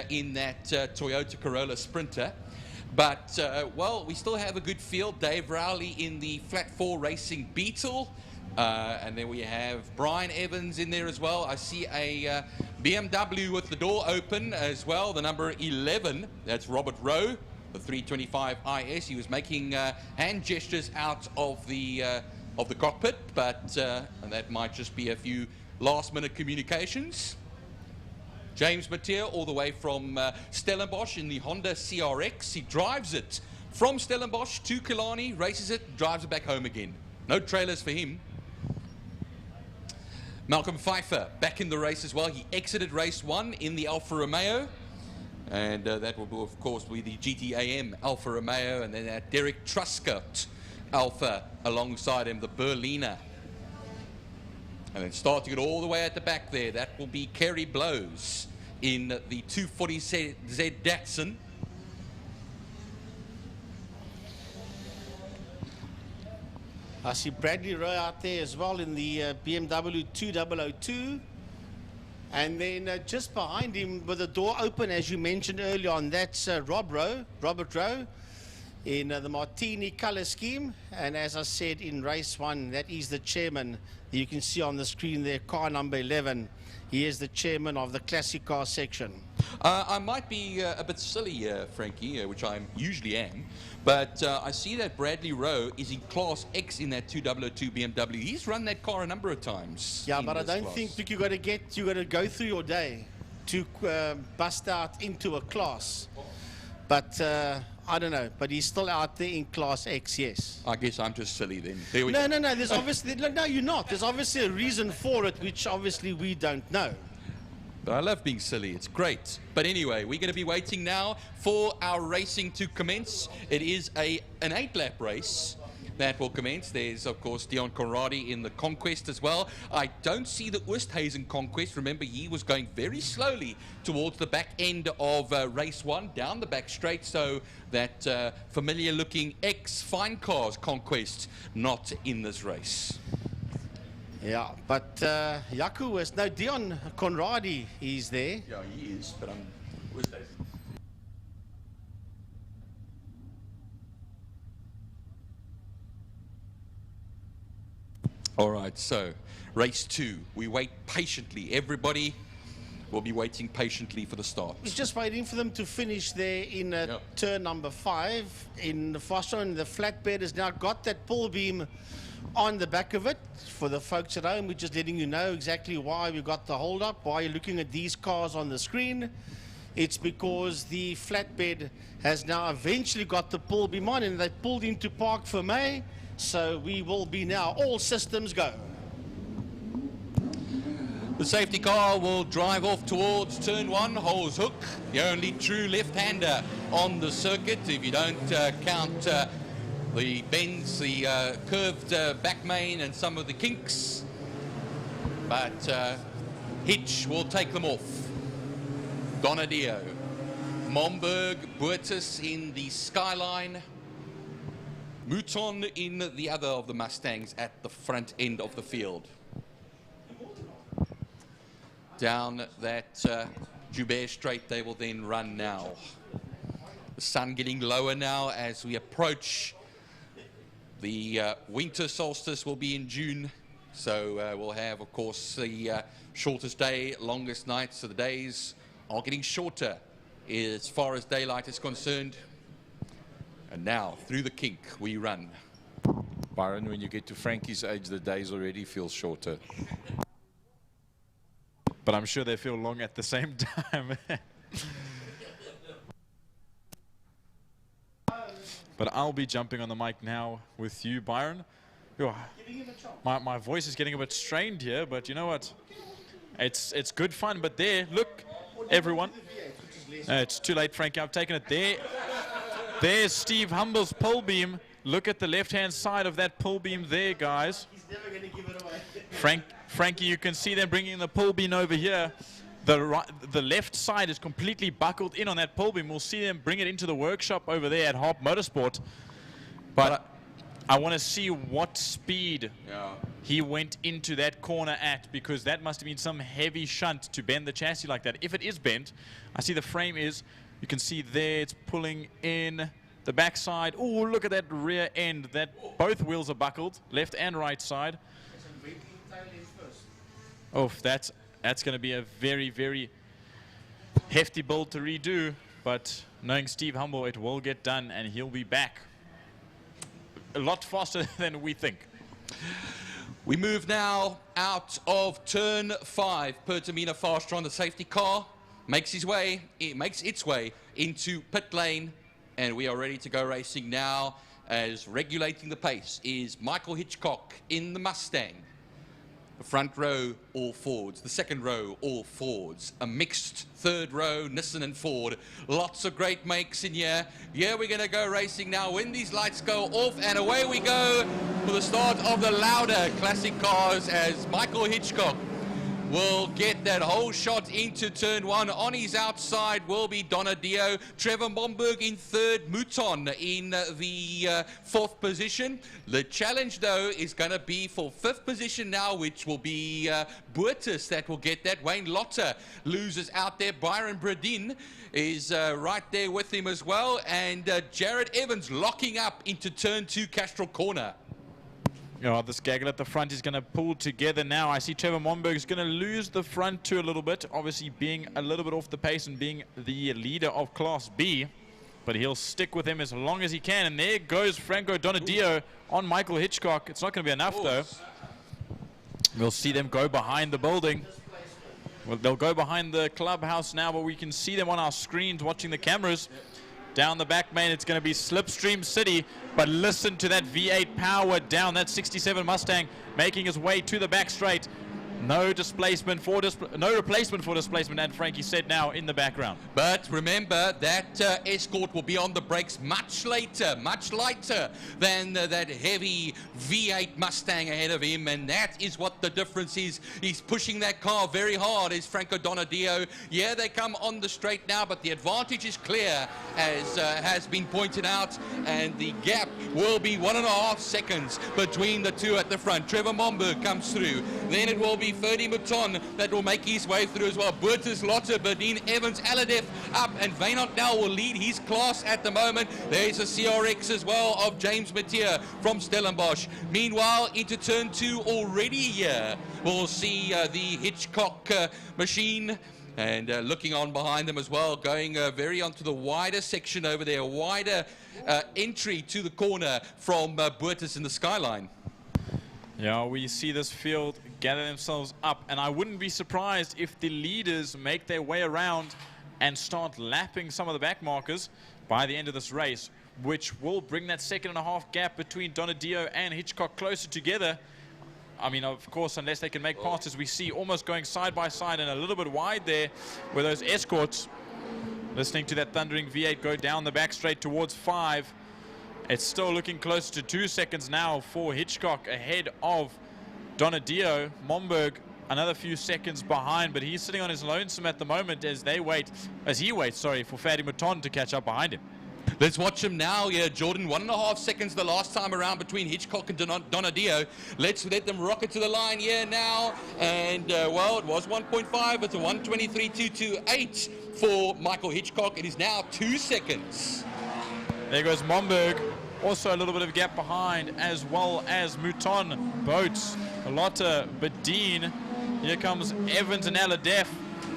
in that Toyota Corolla Sprinter. But, well, we still have a good field. Dave Rowley in the Flat 4 Racing Beetle. And then we have Brian Evans in there as well. I see a BMW with the door open as well, the number 11. That's Robert Rowe, the 325 IS. He was making hand gestures out of the cockpit, but and that might just be a few last-minute communications. James Mateer, all the way from Stellenbosch in the Honda CRX. He drives it from Stellenbosch to Killarney, races it, drives it back home again. No trailers for him. Malcolm Pfeiffer back in the race as well. He exited race 1 in the Alfa Romeo. And that will, of course, be the GTAM Alfa Romeo. And then Derek Truscott Alfa alongside him, the Berliner. And then starting it all the way at the back there, that will be Kerry Blows in the 240Z Datsun. I see Bradley Rowe out there as well in the BMW 2002. And then just behind him with the door open, as you mentioned earlier on, that's Robert Rowe in the Martini color scheme. And as I said in race 1, that is the chairman. You can see on the screen there, car number 11. He is the chairman of the classic car section. I might be a bit silly, Frankie, which I usually am, but I see that Bradley Rowe is in Class X in that 2002 BMW. He's run that car a number of times. Yeah, but I don't think you got to go through your day to bust out into a class. But I don't know, but he's still out there in Class X, yes. I guess I'm just silly then. There we go. No, there's obviously, no, you're not. There's obviously a reason for it, which obviously we don't know. But I love being silly. It's great. But anyway, we're going to be waiting now for our racing to commence. It is an 8-lap race that will commence. There's, of course, Dion Conradi in the Conquest as well. I don't see the Oosthuizen Conquest. Remember, he was going very slowly towards the back end of race 1, down the back straight, so that familiar-looking ex-Fine Cars Conquest not in this race. Yeah, but Yaku is, no, Dion Conradi is there. Yeah, he is, but I'm Oosthuizen. All right, so race 2. We wait patiently. Everybody will be waiting patiently for the start. We're just waiting for them to finish there in turn number 5. In the first one, the flatbed has now got that pull beam on the back of it. For the folks at home, we're just letting you know exactly why we got the hold up, why you're looking at these cars on the screen. It's because the flatbed has now eventually got the pull beam on, and they pulled into Park Fermé. So we will be now all systems go. The safety car will drive off towards turn 1, Holes Hook, the only true left-hander on the circuit, if you don't count the bends, the curved back main and some of the kinks. But Hitch will take them off. Donadio, Momberg, Buertus in the Skyline, Mouton in the other of the Mustangs at the front end of the field. Down that Joubert Straight they will then run now. The sun getting lower now as we approach the winter solstice will be in June. So we'll have, of course, the shortest day, longest night. So the days are getting shorter as far as daylight is concerned. And now, through the kink, we run. Byron, when you get to Frankie's age, the days already feel shorter. But I'm sure they feel long at the same time. But I'll be jumping on the mic now with you, Byron. My voice is getting a bit strained here, but you know what? It's good fun. But there, look, everyone. It's too late, Frankie. I've taken it there. There's Steve Humble's pole beam. Look at the left-hand side of that pole beam there, guys. He's never going to give it away. Frankie, you can see them bringing the pole beam over here. The left side is completely buckled in on that pole beam. We'll see them bring it into the workshop over there at Harp Motorsport. But I want to see what speed he went into that corner at, because that must have been some heavy shunt to bend the chassis like that. If it is bent, I see the frame is, you can see there it's pulling in the backside. Oh, look at that rear end. That both wheels are buckled, left and right side. Oh, that's going to be a very, very hefty build to redo. But knowing Steve Humble, it will get done, and he'll be back a lot faster than we think. We move now out of turn 5. Pertamina faster on the safety car. Makes its way into pit lane. And we are ready to go racing now, as regulating the pace is Michael Hitchcock in the Mustang. The front row, all Fords. The second row, all Fords. A mixed third row, Nissan and Ford. Lots of great makes in here. Yeah, we're going to go racing now when these lights go off, and away we go for the start of the louder classic cars, as Michael Hitchcock will get that whole shot into turn 1. On his outside will be Donadio. Trevor Momberg in third. Mouton in the 4th position. The challenge, though, is going to be for 5th position now, which will be Boertus that will get that. Wayne Lotter loses out there. Byron Bradin is right there with him as well. And Jared Evans locking up into turn 2 Castrol Corner. This gaggle at the front is going to pull together now. I see Trevor Momberg is going to lose the front two a little bit, obviously being a little bit off the pace and being the leader of Class B. But he'll stick with him as long as he can. And there goes Franco Donadio on Michael Hitchcock. It's not going to be enough, though. We'll see them go behind the building. Well, they'll go behind the clubhouse now, but we can see them on our screens watching the cameras. Down the back main, it's going to be Slipstream City, but listen to that V8 power down. That 67 Mustang making his way to the back straight. No displacement for no replacement for displacement, and Frankie said now in the background. But remember that Escort will be on the brakes much later, much lighter than that heavy V8 Mustang ahead of him, and that is what the difference is. He's pushing that car very hard, is Franco Donadio. Yeah, they come on the straight now, but the advantage is clear, as has been pointed out, and the gap will be 1.5 seconds between the two at the front. Trevor Momberg comes through. Then it will be Ferdy Mouton that will make his way through as well. Boertus, Lotte, Berdien, Evans, Aladef up, and Wynand now will lead his class at the moment. There's a CRX as well of James Mathieu from Stellenbosch. Meanwhile, into turn 2 already here. We'll see the Hitchcock machine, and looking on behind them as well, going very onto the wider section over there, wider entry to the corner from Boertus in the Skyline. Yeah, we see this field gather themselves up, and I wouldn't be surprised if the leaders make their way around and start lapping some of the back markers by the end of this race, which will bring that 2.5 gap between Donadio and Hitchcock closer together. I mean, of course, unless they can make passes, we see almost going side by side and a little bit wide there with those Escorts. Listening to that thundering V8 go down the back straight towards 5. It's still looking close to 2 seconds now for Hitchcock ahead of Donadio. Momberg another few seconds behind, but he's sitting on his lonesome at the moment as he waits, for Ferdy Mouton to catch up behind him. Let's watch him now. Yeah, Jordan, 1.5 seconds the last time around between Hitchcock and Donadio. Let's let them rocket to the line here now. And, well, it was 1.5. It's a 1:23.228 for Michael Hitchcock. It is now 2 seconds. There goes Momberg. Also a little bit of a gap behind, as well as Mouton, Boats, Lotte, Berdien. Here comes Evans and Aladef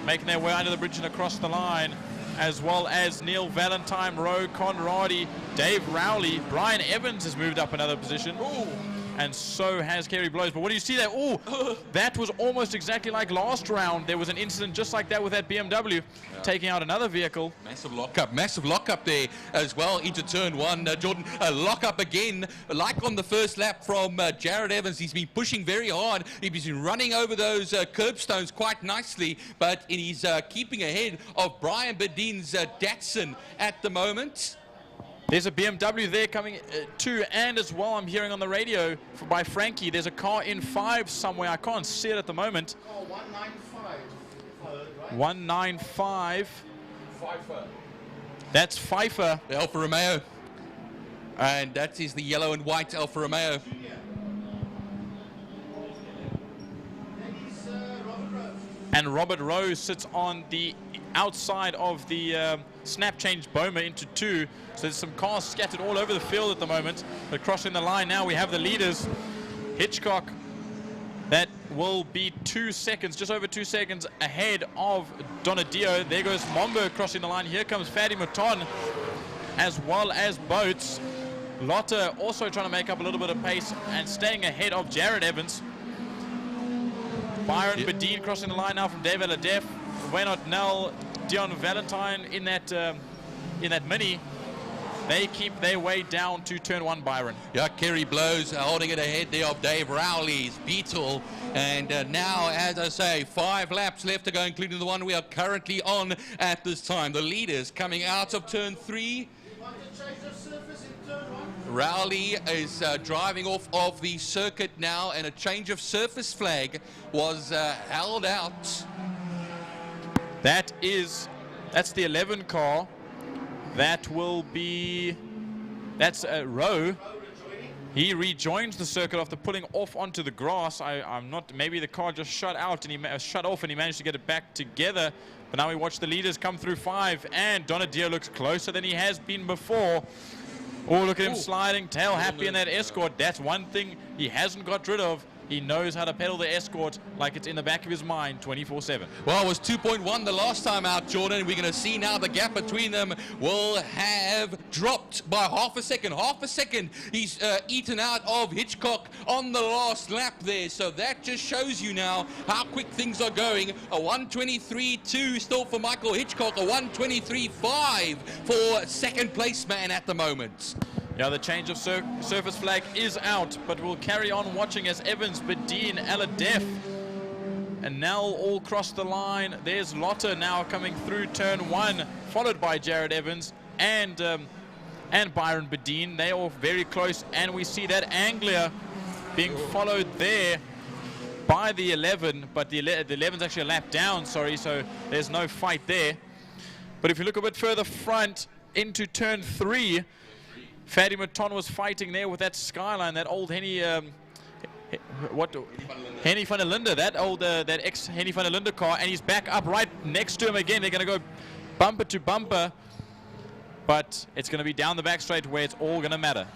making their way under the bridge and across the line. as well as Neil Valentine, Rowe Conradi, Dave Rowley. Brian Evans has moved up another position. Ooh. And so has Kerry Blows. But what do you see there? Oh, that was almost exactly like last round. There was an incident just like that with that BMW taking out another vehicle. Massive lockup there as well into turn one. Jordan, a lockup again, like on the first lap from Jared Evans. He's been pushing very hard. He's been running over those curbstones quite nicely, but he's keeping ahead of Brian Bedin's Datsun at the moment. There's a BMW there coming too, and as well I'm hearing on the radio by Frankie, there's a car in 5 somewhere. I can't see it at the moment. Oh, 195. 195. Pfeiffer. That's Pfeiffer. The Alfa Romeo. And that is the yellow and white Alfa Romeo. And Robert Rose sits on the outside of the snap change Boma into 2. So there's some cars scattered all over the field at the moment. But crossing the line now, we have the leaders. Hitchcock, that will be 2 seconds, just over 2 seconds ahead of Donadio. There goes Mombo crossing the line. Here comes Fadi Mouton, as well as Boats. Lotte also trying to make up a little bit of pace and staying ahead of Jared Evans. Byron Bedin crossing the line now from David Ladef. Waynot Nell, Dion Valentine in that mini. They keep their way down to turn 1, Byron. Yeah, Kerry Blows holding it ahead there of Dave Rowley's Beetle. And now, as I say, 5 laps left to go, including the one we are currently on at this time. The leaders coming out of turn 3. Rowley is driving off of the circuit now, and a change of surface flag was held out. That's the 11 car. That will be, that's Rowe. He rejoins the circuit after pulling off onto the grass. I'm not, maybe the car just shut out and he shut off and he managed to get it back together. But now we watch the leaders come through 5, and Donadio looks closer than he has been before. Oh, look at him sliding, tail happy in that Escort. That's one thing he hasn't got rid of. He knows how to pedal the Escort like it's in the back of his mind 24/7. Well, it was 2.1 the last time out, Jordan. We're going to see now the gap between them will have dropped by half a second. Half a second he's eaten out of Hitchcock on the last lap there. So that just shows you now how quick things are going. A 1:23.2 still for Michael Hitchcock. A 1:23.5 for second place man at the moment. Yeah, the change of surface flag is out, but we'll carry on watching as Evans, Bedin, Aladef, and Nell all cross the line. There's Lotte now coming through turn 1, followed by Jared Evans and Byron Bedin. They are very close, and we see that Anglia being followed there by the 11, but the 11's actually a lap down, sorry, so there's no fight there. But if you look a bit further front into turn 3, Fadi Mouton was fighting there with that Skyline, that old Henny, Henny van der Linde, that old, that ex-Henny van der Linde car, and he's back up right next to him again. They're going to go bumper to bumper, but it's going to be down the back straight where it's all going to matter.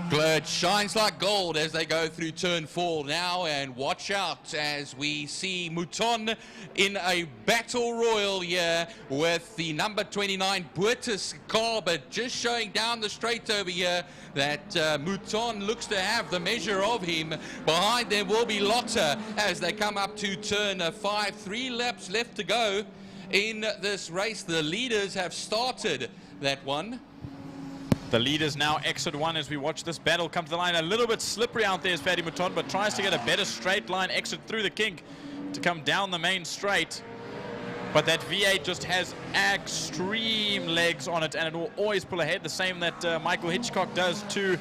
Glad shines like gold as they go through turn 4 now, and watch out as we see Mouton in a battle royal here with the number 29 Boertes car, but just showing down the straight over here that Mouton looks to have the measure of him. Behind them will be Lotte as they come up to turn 5. 3 laps left to go in this race. The leaders have started that one. The leaders now exit 1 as we watch this battle come to the line. A little bit slippery out there is Fadi Mouton, but tries to get a better straight line exit through the kink to come down the main straight. But that V8 just has extreme legs on it, and it will always pull ahead, the same that Michael Hitchcock does to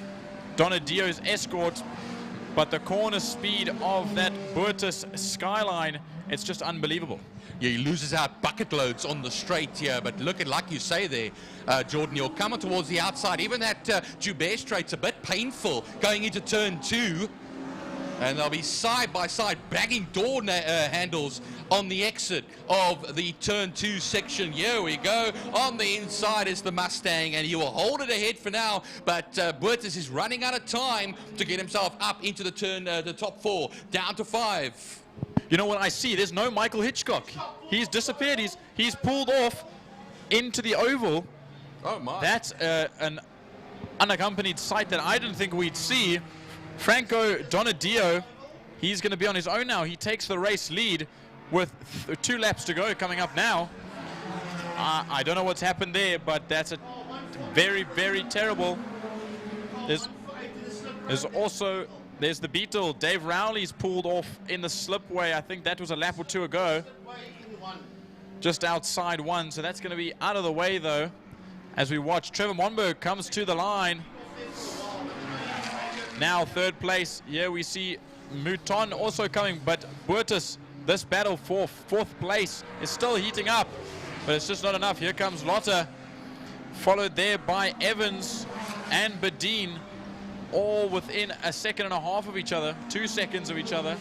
Donadio's Escort. But the corner speed of that Boertes Skyline, it's just unbelievable. Yeah, he loses out bucket loads on the straight here, but look at, like you say there, Jordan, you're coming towards the outside. Even that Joubert straight's a bit painful going into turn 2. And they'll be side by side bagging door handles on the exit of the turn 2 section. Here we go. On the inside is the Mustang, and he will hold it ahead for now. But Boertes is running out of time to get himself up into the turn, the top 4, down to 5. You know what I see? There's no Michael Hitchcock. He's disappeared. He's pulled off. into the oval. Oh my. That's an unaccompanied sight that I didn't think we'd see. Franco Donadio, he's going to be on his own now. He takes the race lead with 2 laps to go coming up now. I don't know what's happened there, but that's a very, very terrible. There's the Beetle. Dave Rowley's pulled off in the slipway. I think that was a lap or 2 ago. Just outside 1, so that's going to be out of the way though. As we watch, Trevor Monberg comes to the line. Now 3rd place. Here we see Mouton also coming, but Boertus, this battle for 4th place is still heating up, but it's just not enough. Here comes Lotte, followed there by Evans and Badin, all within a 1.5 seconds of each other, 2 seconds of each other.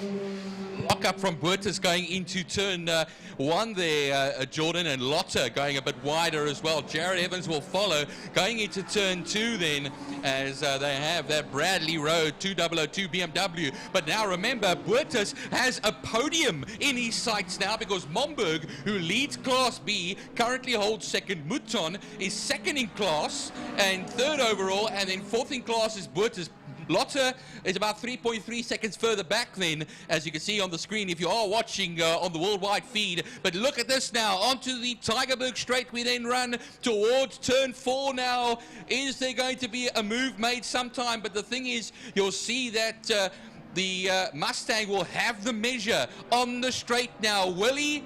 Lock up from Boertus going into turn 1 there, Jordan, and Lotte going a bit wider as well. Jared Evans will follow going into turn 2 then, as they have that Bradley Road 2002 BMW. But now remember, Boertus has a podium in his sights now, because Momberg, who leads Class B, currently holds 2nd. Mouton is 2nd in class and 3rd overall, and then 4th in class is Boertus. Lotte is about 3.3 seconds further back then, as you can see on the screen if you are watching on the worldwide feed. But look at this now, onto the Tygerberg Straight we then run towards turn 4 now. Is there going to be a move made sometime? But the thing is, you'll see that the Mustang will have the measure on the straight now. Will he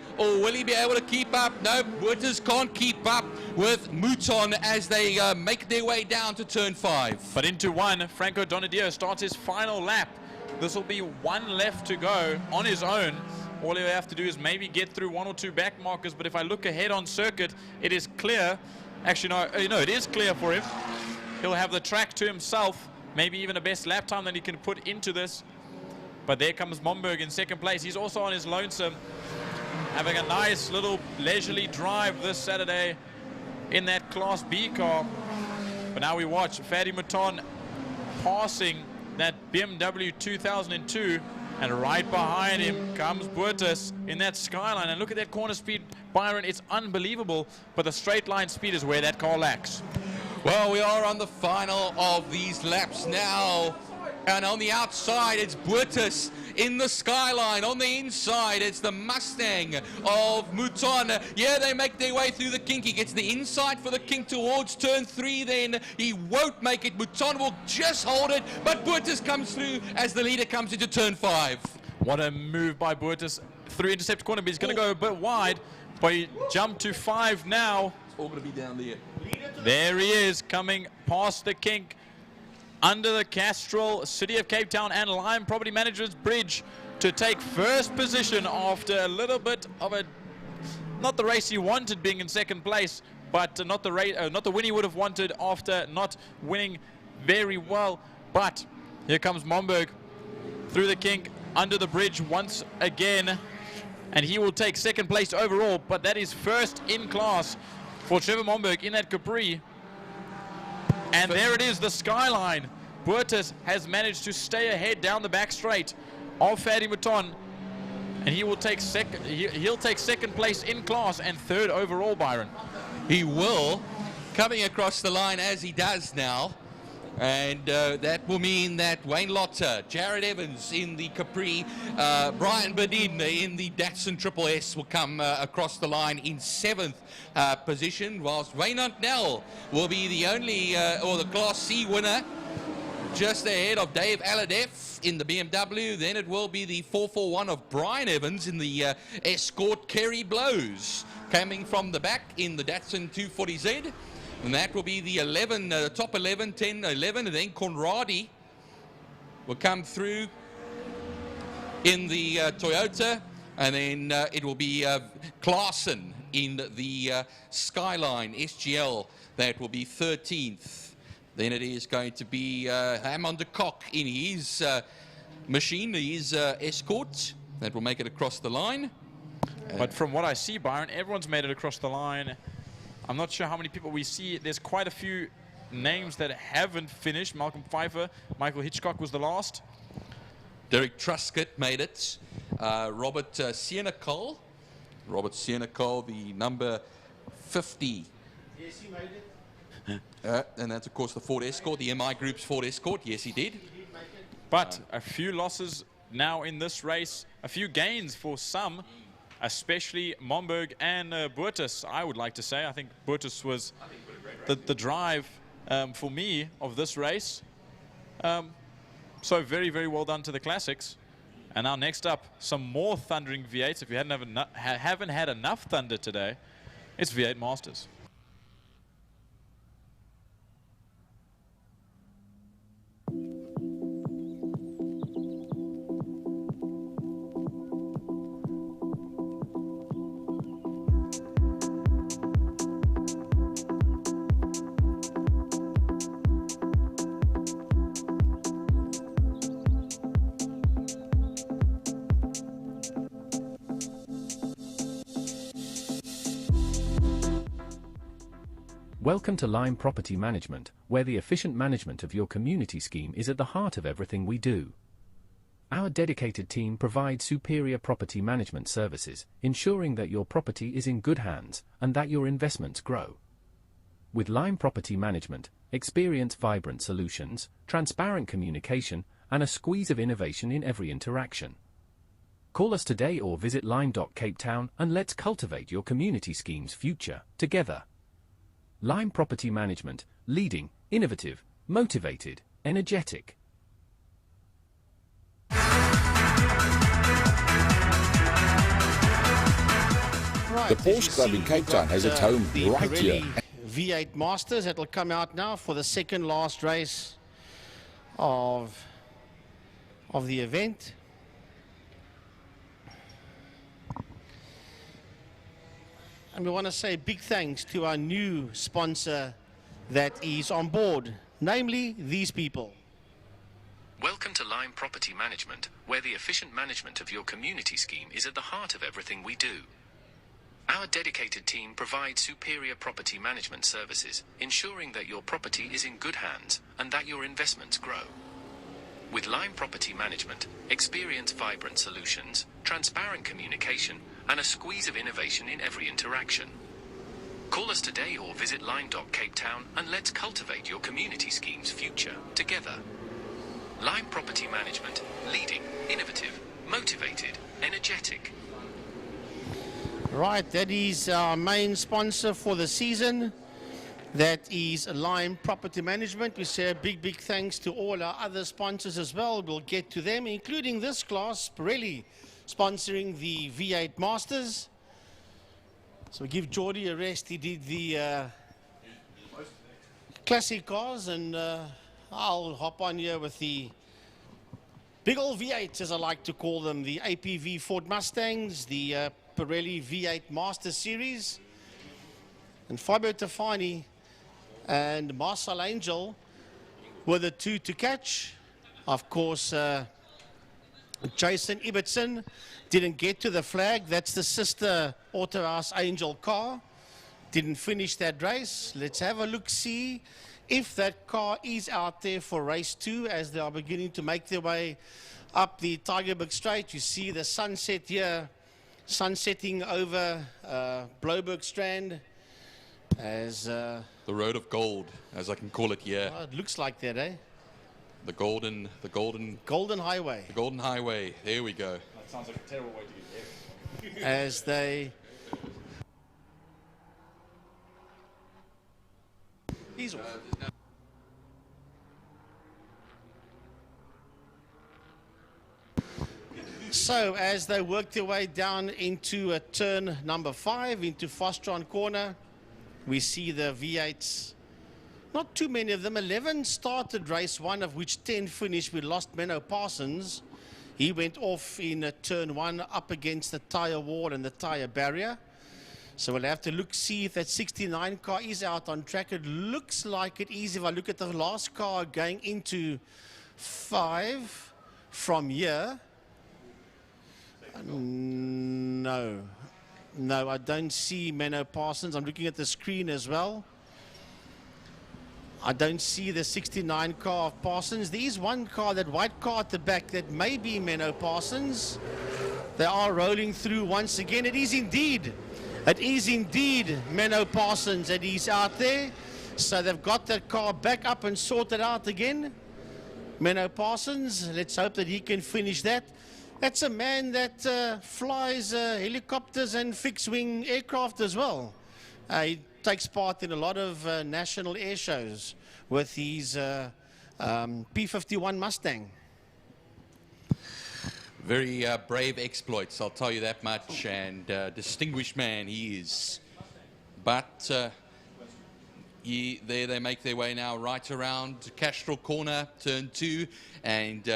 be able to keep up? No, Boertus can't keep up with Mouton as they make their way down to turn 5. But into 1, Franco Donadio starts his final lap. This will be 1 left to go on his own. All he'll have to do is maybe get through 1 or 2 back markers, but if I look ahead on circuit, it is clear. Actually, no, it is clear for him. He'll have the track to himself, maybe even a best lap time that he can put into this. But there comes Momberg in 2nd place. He's also on his lonesome, having a nice little leisurely drive this Saturday in that Class B car. But now we watch Fadi Mouton passing that BMW 2002, and right behind him comes Boertus in that Skyline. And look at that corner speed, Byron. It's unbelievable, but the straight line speed is where that car lacks. Well, we are on the final of these laps now. And on the outside, it's Boertus in the Skyline. On the inside, it's the Mustang of Mouton. Yeah, they make their way through the kink. He gets the inside for the kink towards turn 3 then. He won't make it. Mouton will just hold it, but Boertus comes through as the leader comes into turn 5. What a move by Boertus through intercept corner, but he's going to go a bit wide, but he jumped to 5 now. It's all going to be down there. There he is, coming past the kink, under the Castrol City of Cape Town and Lime Property Managers Bridge to take 1st position after a little bit of a, not the race he wanted being in 2nd place, but not the win he would have wanted after not winning very well. But here comes Momberg through the kink, under the bridge once again, and he will take 2nd place overall, but that is 1st in class for Trevor Momberg in that Capri. And there it is, the Skyline. Boertus has managed to stay ahead down the back straight of Fadi Mouton, and he will take he'll take 2nd place in class and 3rd overall, Byron. He will, coming across the line as he does now. And that will mean that Wayne Lotte, Jared Evans in the Capri, Brian Badin in the Datsun Triple S will come across the line in 7th position, whilst Wayne Huntnell will be the only, or the Class C winner, just ahead of Dave Aladef in the BMW. Then it will be the 441 of Brian Evans in the Escort Kerry Blows, coming from the back in the Datsun 240Z. And that will be the 11, top 11, 10, 11, and then Conradi will come through in the Toyota, and then it will be Klaassen in the Skyline SGL. That will be 13th. Then it is going to be Hammond de Kock in his machine, his Escort. That will make it across the line. But from what I see, Byron, everyone's made it across the line. I'm not sure how many people we see. There's quite a few names that haven't finished. Malcolm Pfeiffer, Michael Hitchcock was the last. Derek Truscott made it. Robert Sienacol. Robert Sienacol, the number 50. Yes, he made it. And that's, of course, the Ford Escort, the MI Group's Ford Escort. Yes, he did. But a few losses now in this race, a few gains for some, especially Momberg and Boertus, I would like to say. I think Boertus was the drive for me of this race. So very, very well done to the Classics. And now next up, some more thundering V8s. If you haven't had enough thunder today, it's V8 Masters. Welcome to Lime Property Management, where the efficient management of your community scheme is at the heart of everything we do. Our dedicated team provides superior property management services, ensuring that your property is in good hands and that your investments grow. With Lime Property Management, experience vibrant solutions, transparent communication, and a squeeze of innovation in every interaction. Call us today or visit lime.cape town and let's cultivate your community scheme's future together. Lime Property Management, leading, innovative, motivated, energetic. Right, The Porsche Club in Cape Town has its home right here. V8 Masters that will come out now for the second last race of the event. And we want to say big thanks to our new sponsor that is on board, namely these people. Welcome to Lime Property Management, where the efficient management of your community scheme is at the heart of everything we do. Our dedicated team provides superior property management services, ensuring that your property is in good hands and that your investments grow. With Lime Property Management, experience vibrant solutions, transparent communication, and a squeeze of innovation in every interaction. Call us today or visit lime.cape town and let's cultivate your community scheme's future together. Lime Property Management, leading, innovative, motivated, energetic. Right, that is our main sponsor for the season. That is Lime Property Management. We say a big thanks to all our other sponsors as well. We'll get to them, including this class, Pirelli, sponsoring the V8 Masters. So we give Geordie a rest. He did the classic cars, and I'll hop on here with the big old V8s, as I like to call them, the APV Ford Mustangs, the Pirelli V8 Master Series. And Fabio Tafani and Marcel Angel were the two to catch. Of course, Jason Ibbotson didn't get to the flag. That's the sister Autohaus Angel car. Didn't finish that race. Let's have a look, see if that car is out there for race 2 as they are beginning to make their way up the Tygerberg Straight. You see the sunset here, sunsetting over Bloberg Strand as the road of gold, as I can call it here. Oh, it looks like that, eh? The golden highway. The golden highway. There we go. That sounds like a terrible way to get there. As they he's off. So as they work their way down into turn number 5 into Fostron Corner, we see the V8s. Not too many of them. 11 started race 1, of which 10 finished. We lost Menno Parsons. He went off in turn 1 up against the tyre wall and the tyre barrier. So we'll have to look, see if that 69 car is out on track. It looks like it is. If I look at the last car going into 5 from here. No, I don't see Menno Parsons. I'm looking at the screen as well. I don't see the 69 car of Parsons. There is one car, that white car at the back, that may be Menno Parsons. They are rolling through once again. It is indeed It is indeed Menno Parsons that he's out there. So they've got that car back up and sorted out again. Menno Parsons, let's hope that he can finish that. That's a man that flies helicopters and fixed-wing aircraft as well. He takes part in a lot of national air shows with his P51 Mustang. Very brave exploits, I'll tell you that much, and distinguished man he is. But there they make their way now right around Castrol Corner, turn 2, and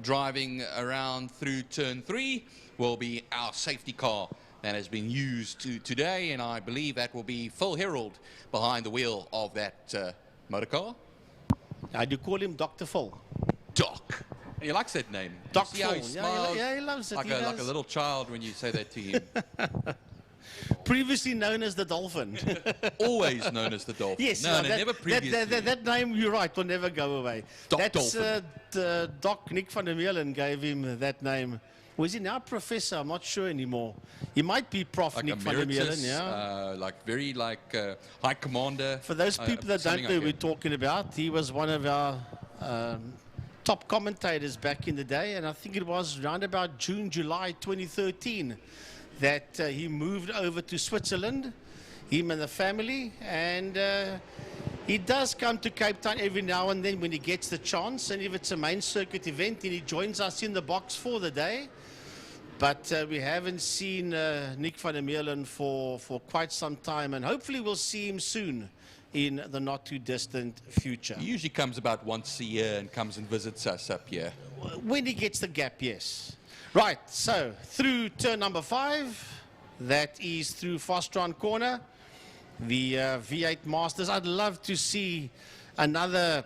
driving around through turn 3 will be our safety car that has been used today, and I believe that will be Phil Herold behind the wheel of that motor car. I do call him Dr. Phil. Doc. He likes that name. Doc See how he Phil. smiles? Yeah, he loves it. Like a little child when you say that to him. Previously known as the Dolphin. Always known as the Dolphin. Yes, no, never previously. That name, you're right, will never go away. That's Doc Nick van der Meulen gave him that name. Was he now professor? I'm not sure anymore. He might be Prof. Like Nick van der emeritus, Meulen, yeah. like very high commander. For those people that don't know who we're talking about, he was one of our top commentators back in the day, and I think it was around about June, July 2013 that he moved over to Switzerland, him and the family, and he does come to Cape Town every now and then when he gets the chance, and if it's a main circuit event, then he joins us in the box for the day. But we haven't seen Nick van der Meulen for quite some time, and hopefully we'll see him soon in the not too distant future. He usually comes about once a year and comes and visits us up here. When he gets the gap, yes. Right, so through turn number 5, that is through Fostron Corner, the V8 Masters. I'd love to see another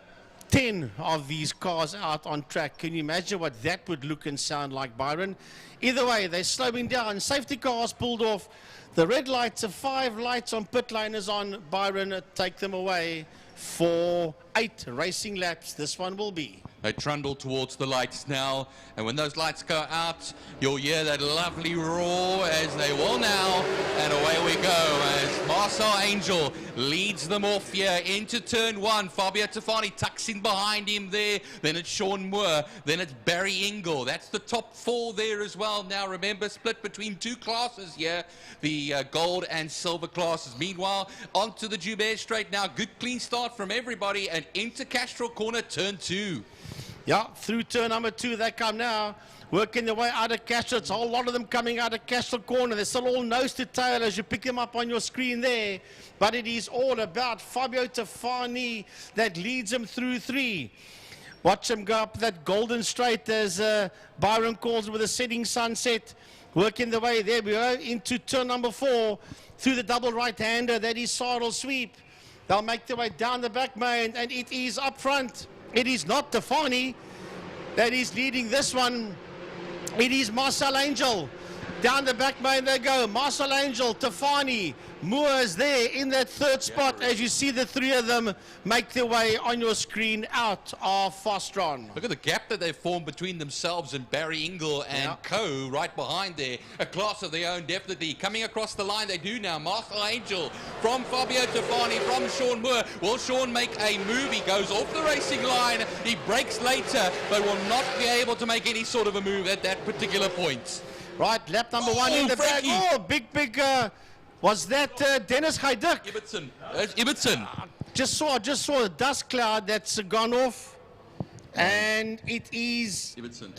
10 of these cars out on track. Can you imagine what that would look and sound like, Byron? Either way, they're slowing down. Safety cars pulled off. The red lights are 5 lights on pit lane is on. Byron, take them away for 8 racing laps. This one will be. They trundle towards the lights now, and when those lights go out, you'll hear that lovely roar as they will now, and away we go as Marcel Angel leads them off here into turn 1. Fabio Tafani tucks in behind him there, then it's Sean Moore, then it's Barry Ingle. That's the top 4 there as well. Now remember, split between 2 classes here, the gold and silver classes. Meanwhile, onto the Joubert Straight now. Good clean start from everybody, and into Castrol Corner, turn 2. Yeah, through turn number 2 they come now, working their way out of Castrol. It's a whole lot of them coming out of Castrol Corner. They're still all nose to tail as you pick them up on your screen there. But it is all about Fabio Tafani that leads them through 3. Watch them go up that golden straight as Byron calls with a setting sunset. Working their way, there we go, into turn number 4. Through the double right-hander, that is Sarl Sweep. They'll make their way down the back main, and it is up front. It is not Tafani that is leading this one. It is Marcel Angel. Down the back main they go. Marcel Angel, Tafani, Moore is there in that 3rd spot as you see the 3 of them make their way on your screen out of Fostron. Look at the gap that they've formed between themselves and Barry Ingle and Co. right behind there. A class of their own, definitely. Coming across the line, they do now. Marcel Angel from Fabio Tafani, from Sean Moore. Will Sean make a move? He goes off the racing line. He breaks later, but will not be able to make any sort of a move at that particular point. Right, lap number 1 in the bag. Oh, big, was that Dennis Haiduk? Ibbotson. Ibbotson. Just saw a dust cloud that's gone off. And it is... Ibbotson.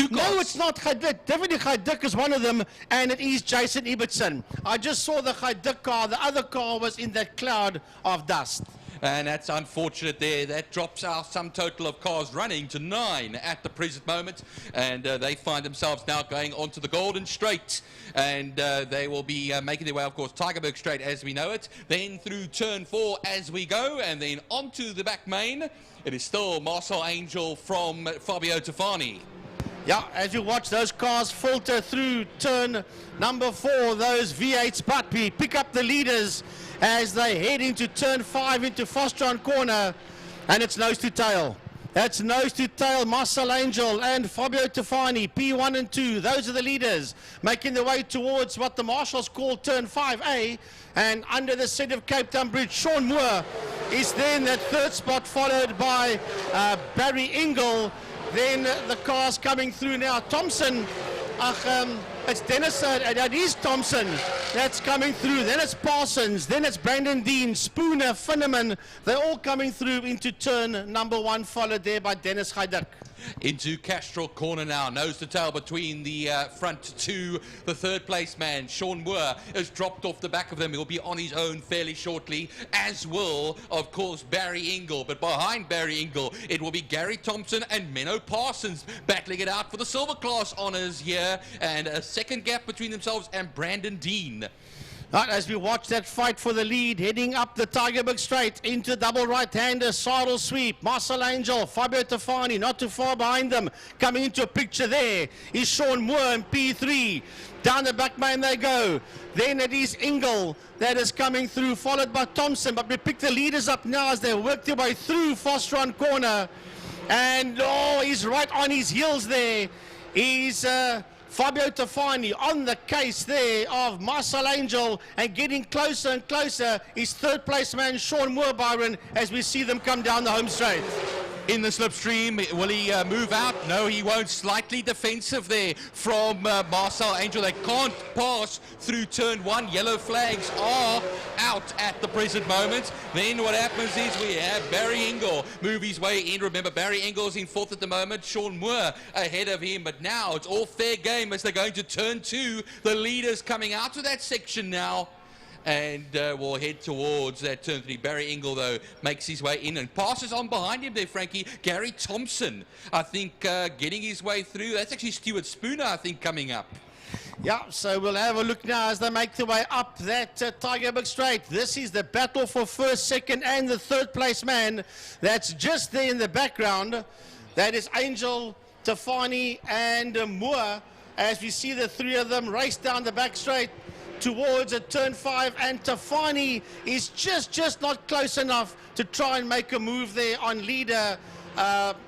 No, it's not Haiduk. Definitely Haiduk is one of them, and it is Jason Ibbotson. I just saw the Haiduk car. The other car was in that cloud of dust. And that's unfortunate there. That drops our sum total of cars running to 9 at the present moment. And they find themselves now going onto the Golden Straight. And they will be making their way, of course, Tigerberg Straight as we know it. Then through turn 4 as we go. And then onto the back main. It is still Marcel Angel from Fabio Tafani. Yeah, as you watch those cars filter through turn number 4, those V8s, but we pick up the leaders as they head into turn 5 into Fostron Corner, and it's nose to tail. That's nose to tail, Marcel Angel and Fabio Tofani, P1 and 2. Those are the leaders, making their way towards what the marshals call turn 5A. And under the set of Cape Town Bridge, Sean Moore is there in that third spot, followed by Barry Ingle. Then the cars coming through now. Thompson, it's Dennis, it is Thompson that's coming through. Then it's Parsons, then it's Brandon Dean, Spooner, Finneman. They're all coming through into turn number 1, followed there by Dennis Gaidak. Into Castrol Corner now, nose to tail between the front two. The third place man, Sean Moore, has dropped off the back of them. He'll be on his own fairly shortly, as will, of course, Barry Ingle. But behind Barry Ingle, it will be Gary Thompson and Menno Parsons battling it out for the silver class honours here. And a second gap between themselves and Brandon Dean. Right, as we watch that fight for the lead, heading up the Tygerberg Straight into double right-hander, sidle sweep. Marcel Angel, Fabio Tofani, not too far behind them. Coming into a picture there is Sean Moore in P3. Down the back main they go. Then it is Ingle that is coming through, followed by Thompson. But we pick the leaders up now as they work their way through Fostron Corner. And, oh, he's right on his heels there. He's Fabio Tofani on the case there of Marcel Angel, and getting closer and closer is third place man Sean Moore, Byron, as we see them come down the home straight. In the slipstream, will he move out? No, he won't. Slightly defensive there from Marcel Angel. They can't pass through turn 1. Yellow flags are out at the present moment. Then what happens is we have Barry Ingle move his way in. Remember, Barry Ingle's in 4th at the moment. Sean Moore ahead of him. But now it's all fair game as they're going to turn 2. The leaders coming out of that section now. And we'll head towards that turn 3. Barry Ingle, though, makes his way in and passes on behind him there, Frankie. Gary Thompson, I think, getting his way through. That's actually Stuart Spooner, I think, coming up. Yeah, so we'll have a look now as they make their way up that Tygerberg Straight. This is the battle for first, second, and the third place man. That's just there in the background. That is Angel, Tofani, and Moore. As we see the three of them race down the back straight towards a turn 5, and Tofani is just not close enough to try and make a move there on leader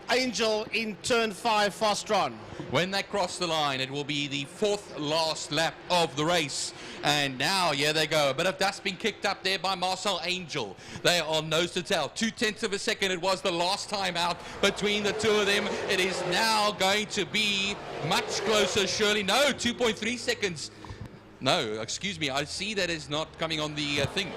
Angel in turn 5 Fostron. When they cross the line, it will be the 4th last lap of the race. And now, yeah, they go. A bit of dust being kicked up there by Marcel Angel. They are on nose to tail. 0.2 of a second. It was the last time out between the two of them. It is now going to be much closer, surely. No, 2.3 seconds. No, excuse me, I see that is not coming on the thing.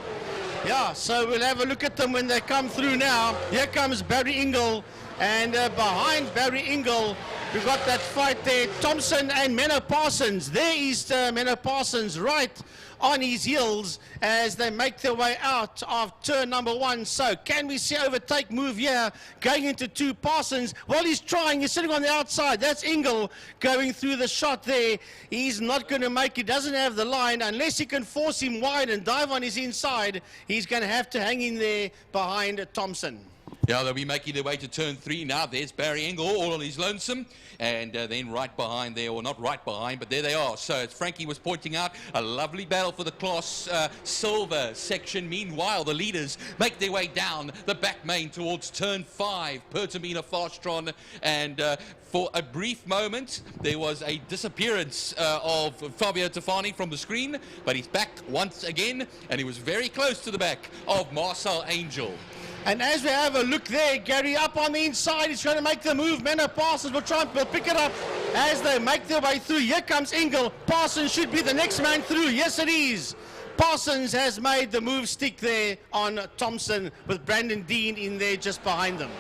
Yeah, so we'll have a look at them when they come through now. Here comes Barry Ingle, and behind Barry Ingle, we've got that fight there, Thompson and Menno Parsons. There is Menno Parsons right on his heels as they make their way out of turn number 1. So can we see overtake move here going into 2? Parsons, well, he's trying, he's sitting on the outside. That's Ingle going through the shot there. He's not going to make it, doesn't have the line unless he can force him wide and dive on his inside. He's going to have to hang in there behind Thompson. Yeah, they'll be making their way to turn 3 now. There's Barry Ingle all on his lonesome. And then right behind there, or not right behind, but there they are. So as Frankie was pointing out, a lovely battle for the Class Silver section. Meanwhile, the leaders make their way down the back main towards turn 5, Pertamina Fastron. And for a brief moment, there was a disappearance of Fabio Tofani from the screen, but he's back once again, and he was very close to the back of Marcel Angel. And as we have a look there, Gary up on the inside, he's trying to make the move. Menno Parsons will try and pick it up as they make their way through. Here comes Ingle. Parsons should be the next man through. Yes, it is. Parsons has made the move stick there on Thompson, with Brandon Dean in there just behind them.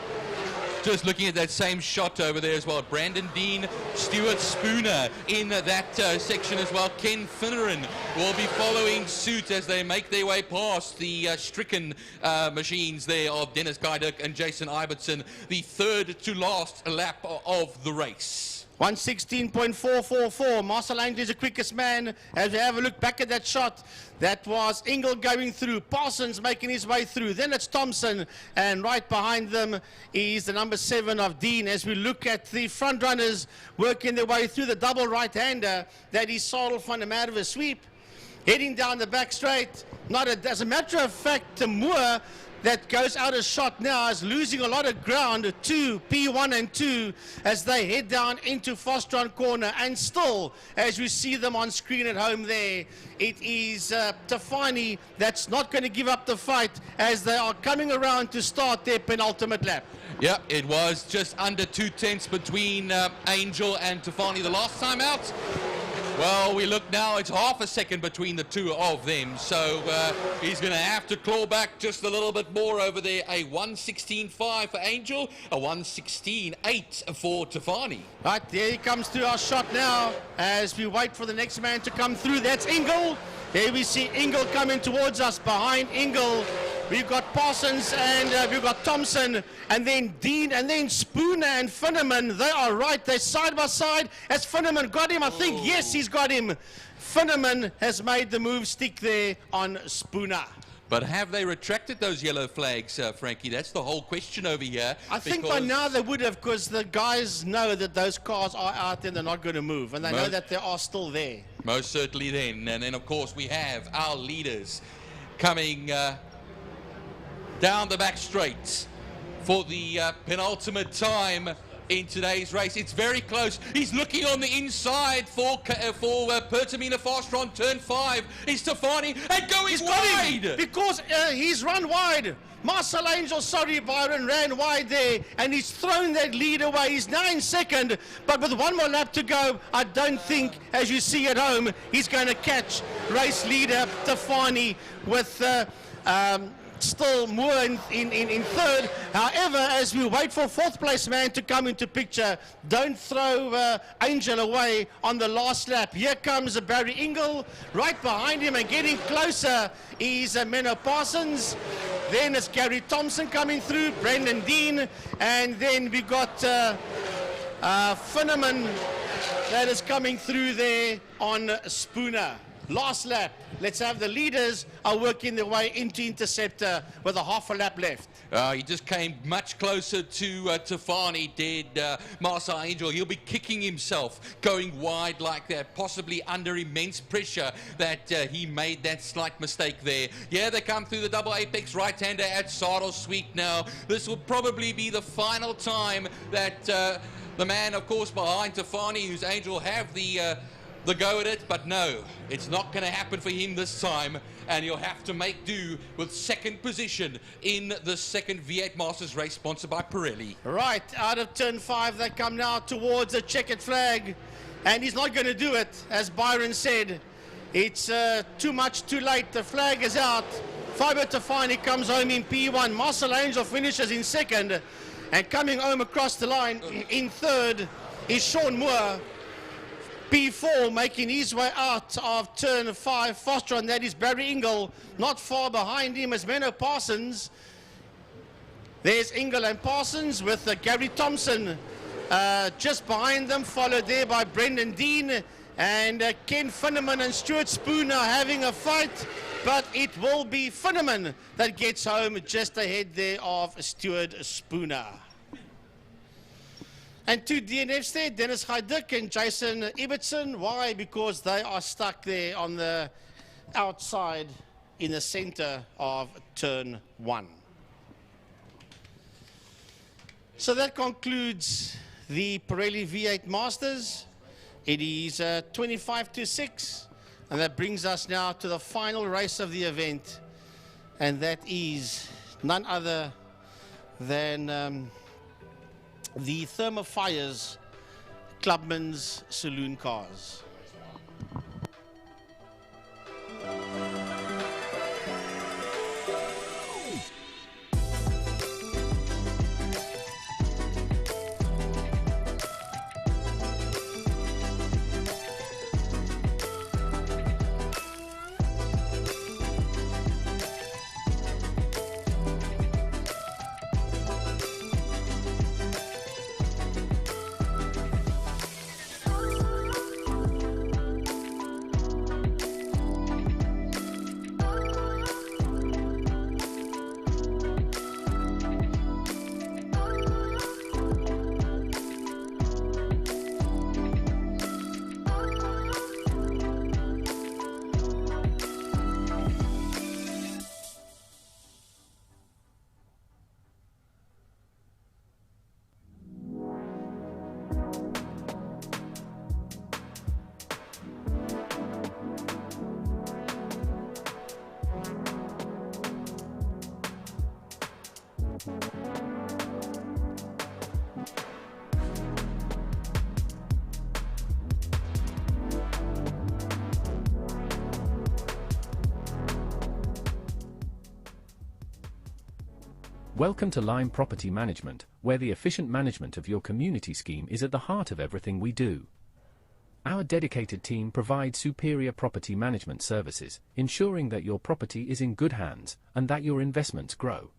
Just looking at that same shot over there as well. Brandon Dean, Stuart Spooner in that section as well. Ken Finneran will be following suit as they make their way past the stricken machines there of Dennis Gaidak and Jason Iverson. The third to last lap of the race. 1:16.444. Marcel Angel is the quickest man. As we have a look back at that shot, that was Ingle going through, Parsons making his way through. Then it's Thompson, and right behind them is the number 7 of Dean. As we look at the front runners working their way through the double right-hander, that is Sadel van der Merwe a sweep. Heading down the back straight. As a matter of fact, Moore that goes out of shot now is losing a lot of ground to P1 and 2 as they head down into Fostron corner. And still, as we see them on screen at home there, it is Tafani that's not going to give up the fight as they are coming around to start their penultimate lap. Yeah, it was just under 2/10 between Angel and Tafani the last time out. Well, we look now, it's half a second between the two of them, so he's going to have to claw back just a little bit more over there. A 1:16.5 for Angel, a 1:16.8 for Tafani. Right, there he comes to our shot now as we wait for the next man to come through. That's Ingle. There we see Ingle coming towards us. Behind Ingle, we've got Parsons and we've got Thompson, and then Dean, and then Spooner and Finneman. They are right. They're side by side. Has Finneman got him? I think, yes, he's got him. Finneman has made the move stick there on Spooner. But have they retracted those yellow flags, Frankie? That's the whole question over here. I think by now they would have, because the guys know that those cars are out there and they're not going to move, and they know that they are still there. Most certainly then. And then, of course, we have our leaders coming down the back straight for the penultimate time in today's race. It's very close. He's looking on the inside for Pertamina Fastron, turn 5. It's Tafani and going wide. Because he's run wide. Marcel Angel, sorry Byron, ran wide there and he's thrown that lead away. He's now in second, but with one more lap to go, I don't think, as you see at home, he's going to catch race leader Tafani with still Moore in third. However, as we wait for fourth place man to come into picture, don't throw Angel away on the last lap. Here comes Barry Ingle. Right behind him and getting closer is Menno Parsons. Then it's Gary Thompson coming through, Brendan Dean, and then we got Finneman that is coming through there on Spooner. Last lap. Let's have the leaders are working their way into Interceptor with a half a lap left. He just came much closer to Tafani, did Marcel Angel. He'll be kicking himself going wide like that, possibly under immense pressure that he made that slight mistake there. Yeah, they come through the double apex right-hander at Saddle Sweet now. This will probably be the final time that the man, of course, behind Tafani, who's Angel, have the go at it, but no, it's not going to happen for him this time, and he'll have to make do with second position in the second V8 Masters race sponsored by Pirelli. Right, out of turn 5, they come now towards a checkered flag, and he's not going to do it, as Byron said. It's too much too late. The flag is out. Fabio Tafani comes home in P1. Marcel Angel finishes in second, and coming home across the line in third is Sean Moore. P4 making his way out of turn 5. Fostron, that is Barry Ingle. Not far behind him is Menno Parsons. There's Ingle and Parsons with Gary Thompson just behind them, followed there by Brendan Dean and Ken Finneman and Stuart Spooner having a fight, but it will be Finneman that gets home just ahead there of Stuart Spooner. And two DNFs there, Dennis Gaidik and Jason Ibbotson. Why? Because they are stuck there on the outside in the center of turn 1. So that concludes the Pirelli V8 Masters. It is 25-6, and that brings us now to the final race of the event, and that is none other than the Thermofire's Clubman's Saloon cars. Welcome to Lime Property Management, where the efficient management of your community scheme is at the heart of everything we do. Our dedicated team provides superior property management services, ensuring that your property is in good hands and that your investments grow.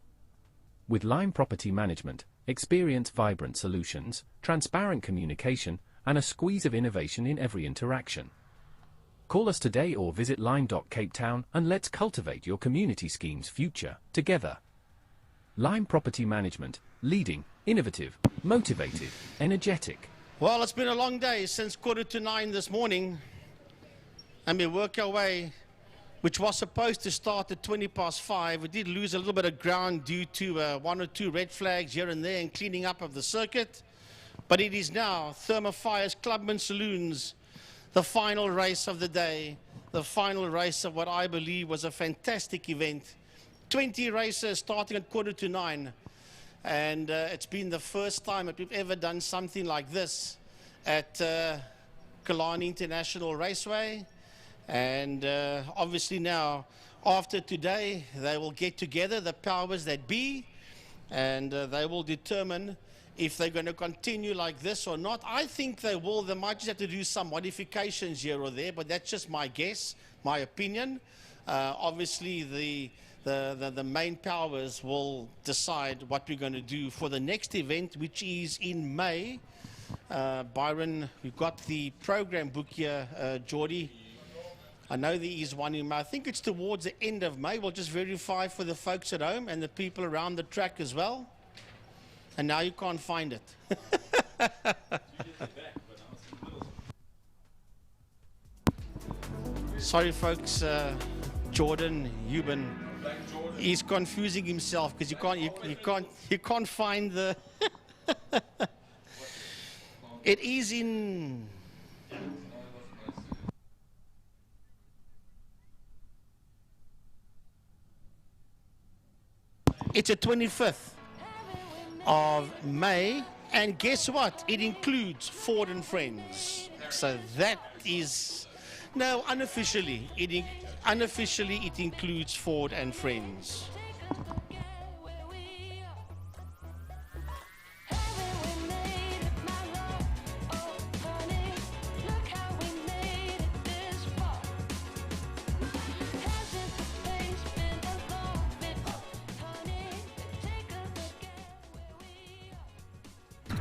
With Lime Property Management, experience vibrant solutions, transparent communication, and a squeeze of innovation in every interaction. Call us today or visit lime.cape town and let's cultivate your community scheme's future together. Lime Property Management, leading, innovative, motivated, energetic. Well, it's been a long day since 8:45 this morning, and we work our way, which was supposed to start at 5:20. We did lose a little bit of ground due to one or two red flags here and there and cleaning up of the circuit. But it is now Thermofires, Clubman and Saloons, the final race of the day, the final race of what I believe was a fantastic event. 20 races starting at 8:45. And it's been the first time that we've ever done something like this at Killarney International Raceway. And obviously now, after today, they will get together, the powers that be, and they will determine if they're going to continue like this or not. I think they will. They might just have to do some modifications here or there, but that's just my guess, my opinion. Obviously, the main powers will decide what we're going to do for the next event, which is in May. Byron, we've got the program book here, Geordie. I know there is one in May. I think it's towards the end of May. We'll just verify for the folks at home and the people around the track as well. And now you can't find it. Sorry, folks. Jordan Euban, he's confusing himself because you can't find the. It is in. It's the 25th of May, and guess what? It includes Ford and Friends. So that is, no, unofficially, unofficially it includes Ford and Friends.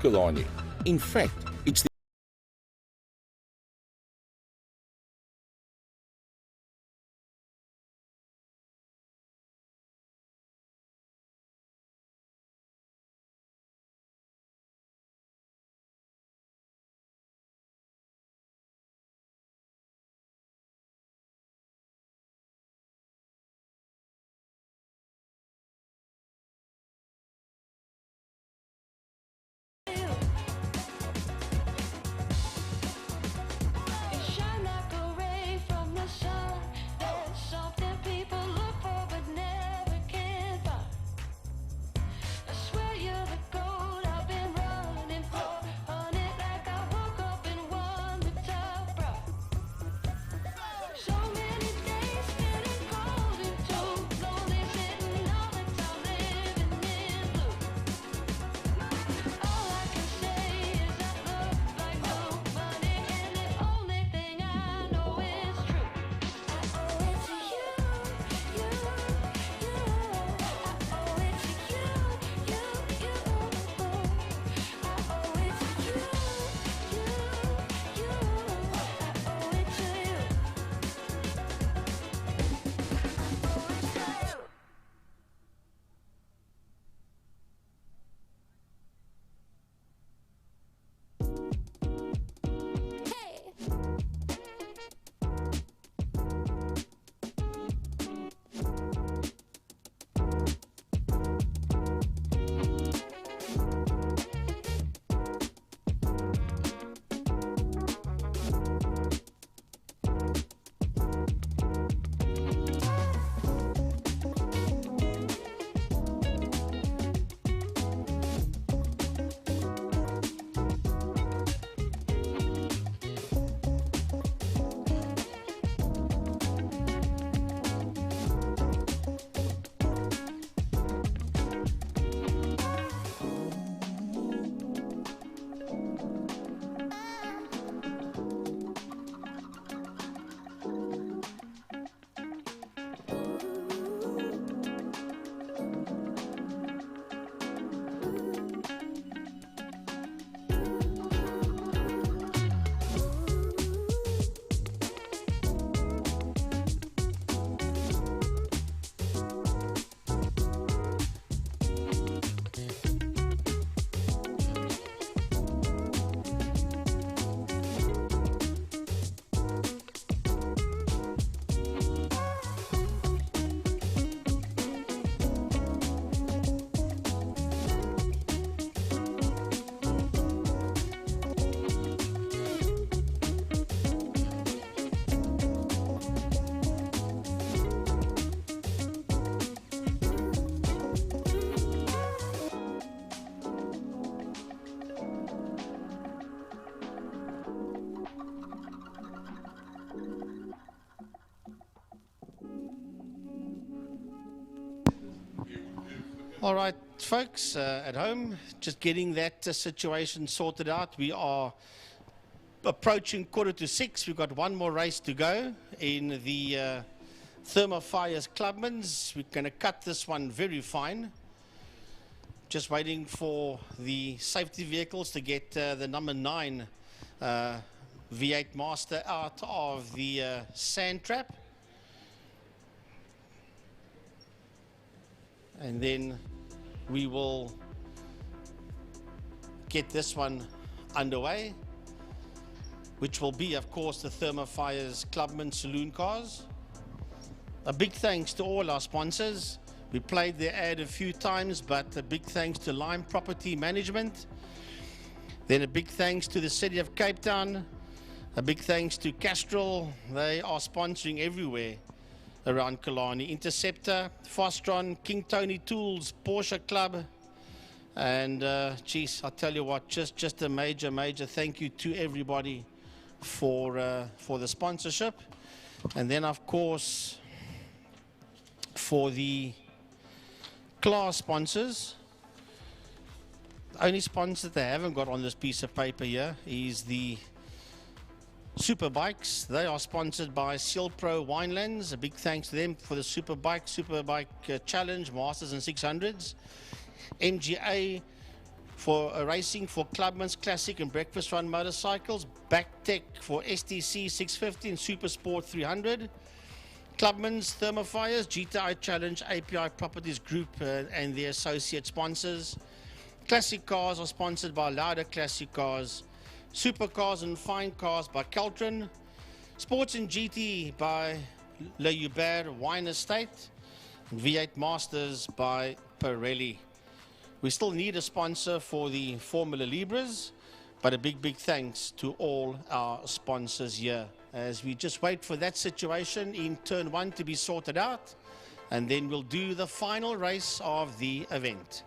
Killarney. In fact, it's the All right, folks, at home, just getting that situation sorted out. We are approaching 5:45. We've got one more race to go in the Thermofires Clubman's. We're going to cut this one very fine. Just waiting for the safety vehicles to get the number 9 V8 Master out of the sand trap. And then we will get this one underway, which will be, of course, the Thermofires Clubman Saloon cars. A big thanks to all our sponsors. We played their ad a few times, but a big thanks to Lime Property Management. Then a big thanks to the City of Cape Town. A big thanks to Castrol. They are sponsoring everywhere around Killarney. Interceptor, Fostron, King Tony Tools, Porsche Club. And geez, I'll tell you what, just a major thank you to everybody for the sponsorship. And then, of course, for the class sponsors, the only sponsor they haven't got on this piece of paper here is the Superbikes. They are sponsored by Seal Pro Winelands. A big thanks to them for the Superbike Challenge, Masters and 600s. MGA for racing for Clubman's Classic and Breakfast Run motorcycles. Backtech for STC 650 and Super Sport 300. Clubman's Thermofires, GTI Challenge, API Properties Group and their associate sponsors. Classic Cars are sponsored by Libre Classic Cars. Supercars and Fine Cars by Caltron. Sports and GT by Le Hubert Wine Estate. And V8 Masters by Pirelli. We still need a sponsor for the Formula Libres, but a big thanks to all our sponsors here as we just wait for that situation in turn 1 to be sorted out, and then we'll do the final race of the event.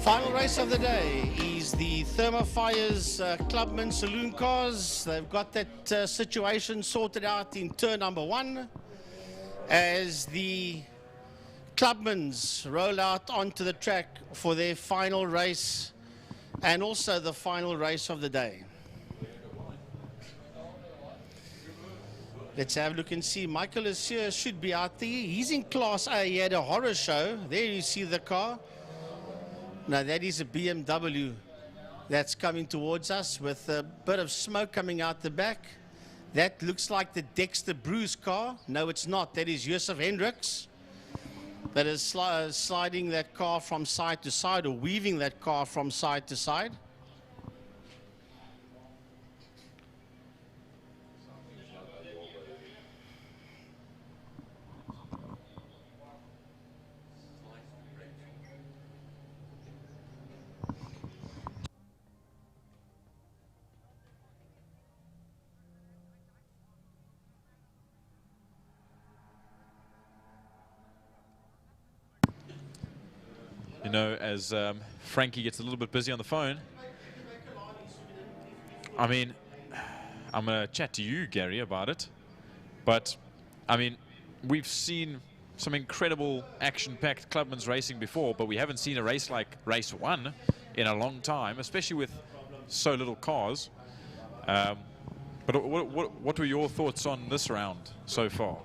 Final race of the day is the Thermofires Clubman Saloon cars. They've got that situation sorted out in turn number 1 as the Clubmans roll out onto the track for their final race and also the final race of the day. Let's have a look and see. Michael is here, should be out there. He's in Class A. He had a horror show. There you see the car. Now that is a BMW that's coming towards us with a bit of smoke coming out the back. That looks like the Dexter Bruce car. No, it's not. That is Josef Hendricks. That is sliding that car from side to side, or weaving that car from side to side. You know, as Frankie gets a little bit busy on the phone, I mean, I'm going to chat to you, Gary, about it. But, I mean, we've seen some incredible action-packed Clubman's racing before, but we haven't seen a race like Race 1 in a long time, especially with so little cars. But what were your thoughts on this round so far?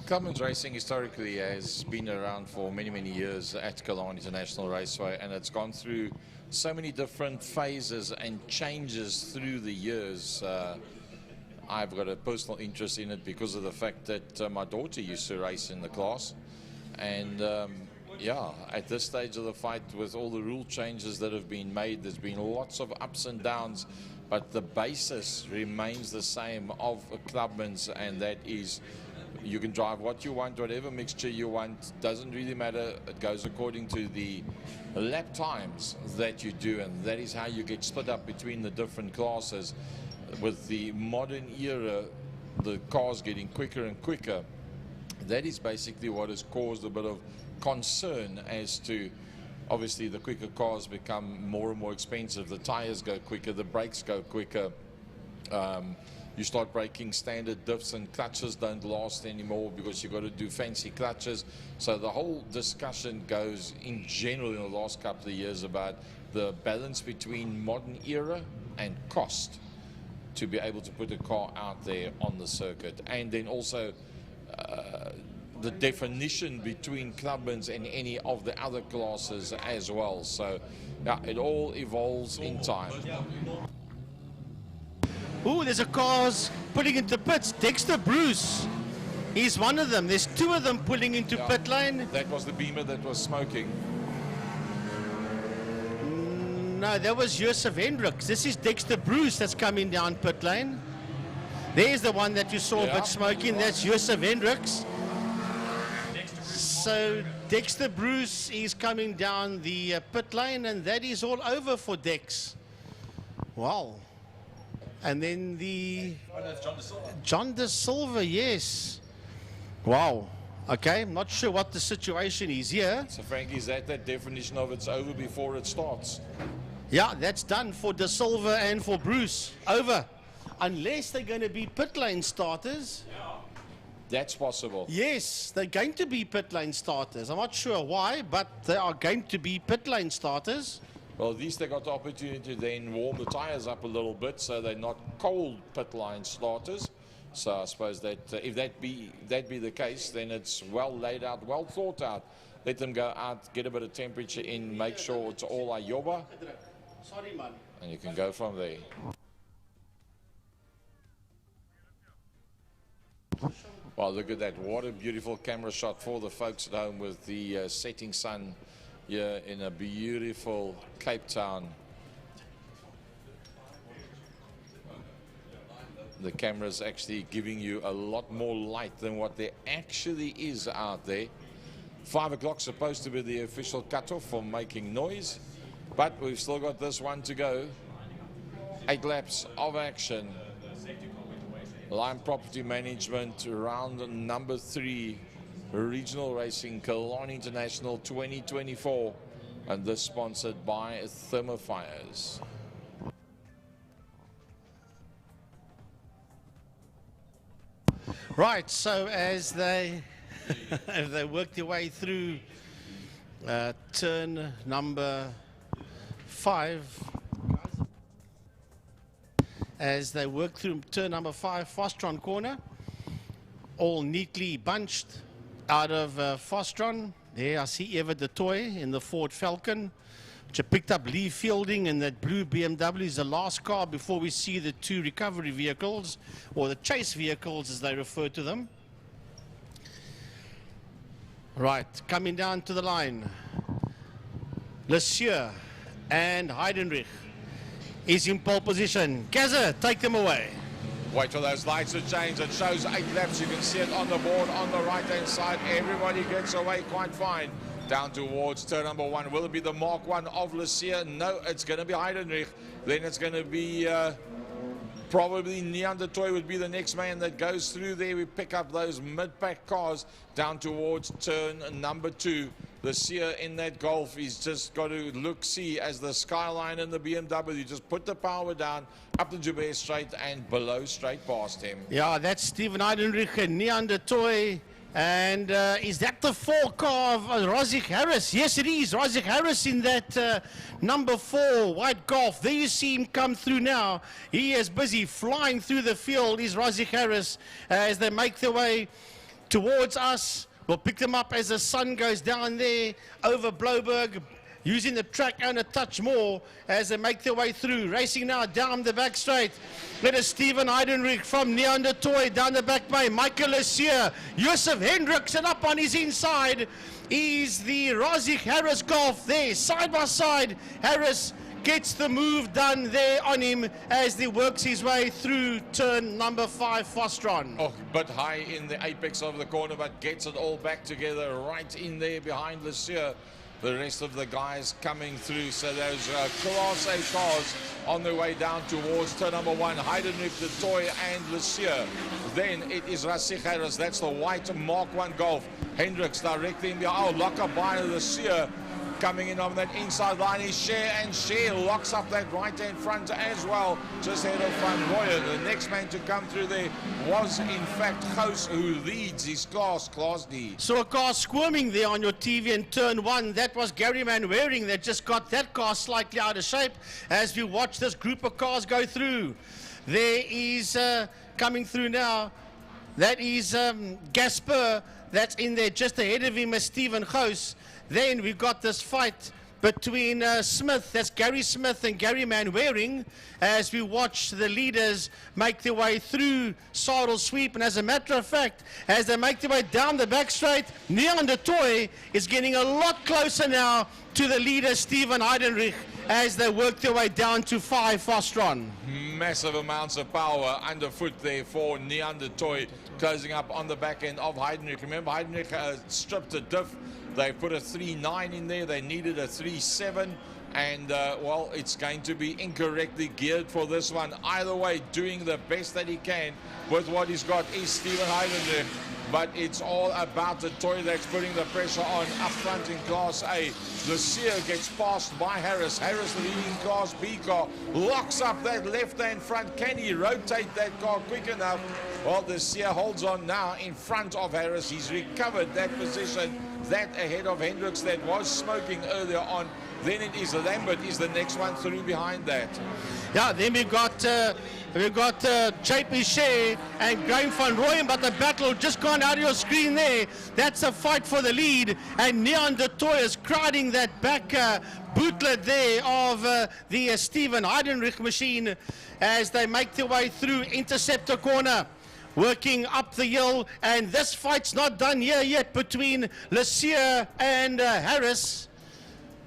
Clubman's racing historically has been around for many, many years at Killarney International Raceway, and it's gone through so many different phases and changes through the years. I've got a personal interest in it because of the fact that my daughter used to race in the class. And yeah, at this stage of the fight, with all the rule changes that have been made, there's been lots of ups and downs, but the basis remains the same of Clubman's, and that is you can drive what you want, whatever mixture you want, doesn't really matter. It goes according to the lap times that you do, and that is how you get split up between the different classes. With the modern era, the cars getting quicker and quicker, that is basically what has caused a bit of concern as to, obviously the quicker cars become more and more expensive, the tires go quicker, the brakes go quicker. You start braking standard diffs, and clutches don't last anymore because you've got to do fancy clutches. So the whole discussion goes in general in the last couple of years about the balance between modern era and cost to be able to put a car out there on the circuit, and then also the definition between Clubman's and any of the other classes as well. So yeah, it all evolves in time. Ooh, there's a car's pulling into pits. Dexter Bruce, he's one of them. There's two of them pulling into pit lane. That was the Beamer that was smoking. No, that was Josef Hendricks. This is Dexter Bruce that's coming down pit lane. There's the one that you saw a bit smoking. That's Josef Hendricks. So Dexter Bruce is coming down the pit lane, and that is all over for Dex. Wow. And then the John De Silva, yes. Wow. Okay, I'm not sure what the situation is here. So Frankie, is that definition of it's over before it starts? Yeah, that's done for De Silva and for Bruce. Over. Unless they're going to be pit lane starters. That's possible. Yes, they're going to be pit lane starters. I'm not sure why, but they are going to be pit lane starters. Well, at least they got the opportunity to then warm the tires up a little bit, so they're not cold pit line starters. So I suppose that if that be the case, then it's well laid out, well thought out. Let them go out, get a bit of temperature in, make sure it's all ayoba, and you can go from there. Well, look at that. What a beautiful camera shot for the folks at home with the setting sun here in a beautiful Cape Town. The camera's actually giving you a lot more light than what there actually is out there. 5 o'clock supposed to be the official cutoff for making noise, but we've still got this one to go. 8 laps of action. Lime Property Management, round number 3, Regional Racing, Killarney International 2024, and this sponsored by Thermofires. Right, so as they work their way through turn number 5, as they work through turn number 5, Fostron corner, all neatly bunched out of Fostron. There I see Eva de Toy in the Ford Falcon, which picked up Lee Fielding, and that blue BMW is the last car before we see the two recovery vehicles, or the chase vehicles as they refer to them. Right, coming down to the line, Lesieur and Heidenreich is in pole position. Gaza, take them away. Wait for those lights to change. It shows 8 laps. You can see it on the board on the right-hand side. Everybody gets away quite fine. Down towards turn number 1. Will it be the Mark 1 of Lesieur? No, it's going to be Heidenreich. Then it's going to be probably Neanderthal would be the next man that goes through there. We pick up those mid-pack cars down towards turn number 2. Lesieur in that Golf, he's just got to see as the Skyline and the BMW just put the power down up the Joubert straight and below straight past him. Yeah, that's Steven Heidenreich and Neanderthal. And is that the 4 car of Razik Harris? Yes, it is. Razik Harris in that number 4 white Golf. There you see him come through now. He is busy flying through the field, is Razik Harris, as they make their way towards us. We'll pick them up as the sun goes down there over Bloberg, using the track and a touch more as they make their way through. Racing now down the back straight. Let us Steven Heidenreich from Neanderthal down the back bay. Michael Lesieur, Josef Hendriksen up on his inside. Is the Razik Harris Golf there, side by side. Harris gets the move done there on him as he works his way through turn number 5, Fostron. Oh, but high in the apex of the corner, but gets it all back together right in there behind Lesieur. The rest of the guys coming through. So those Class A cars on their way down towards turn number 1. Heidenreich, the Toy and Lesieur. Then it is Razik Harris. That's the white Mark 1 Golf. Hendricks directly in behind. Oh, lock up by Lesieur. Coming in on that inside line is Cher, and Cher locks up that right-hand front as well, just ahead of Van Rooyen. The next man to come through there was, in fact, Gous, who leads his Class D. So a car squirming there on your TV in turn 1. That was Gary Manwaring that just got that car slightly out of shape as we watch this group of cars go through. There is coming through now. That is Gasper. That's in there just ahead of him as Stephen Gous. Then we've got this fight between Smith, that's Gary Smith and Gary Manwaring, as we watch the leaders make their way through Saddle Sweep. And as a matter of fact, as they make their way down the back straight, Neanderthal is getting a lot closer now to the leader, Steven Heidenreich, as they work their way down to 5 Fostron. Massive amounts of power underfoot there for Neanderthal, closing up on the back end of Heidenreich. Remember, Heidenreich stripped a diff. They put a 3.9 in there. They needed a 3.7. And, well, it's going to be incorrectly geared for this one. Either way, doing the best that he can with what he's got is Steven Heidenreich. But it's all about the toy that's putting the pressure on up front in Class A. Lesieur gets passed by Harris. Harris, the leading Class B car, locks up that left-hand front. Can he rotate that car quick enough? Well, Lesieur holds on now in front of Harris. He's recovered that position, that ahead of Hendricks that was smoking earlier on. Then it is Lambert is the next one through behind that. Yeah, then we've got JP Shea and Graham van Rooyen, but the battle just gone out of your screen there. That's a fight for the lead, and Neanderthal is crowding that back bootlet there of the Steven Heidenreich machine as they make their way through Interceptor Corner. Working up the hill, and this fight's not done here yet between Lesieur and Harris.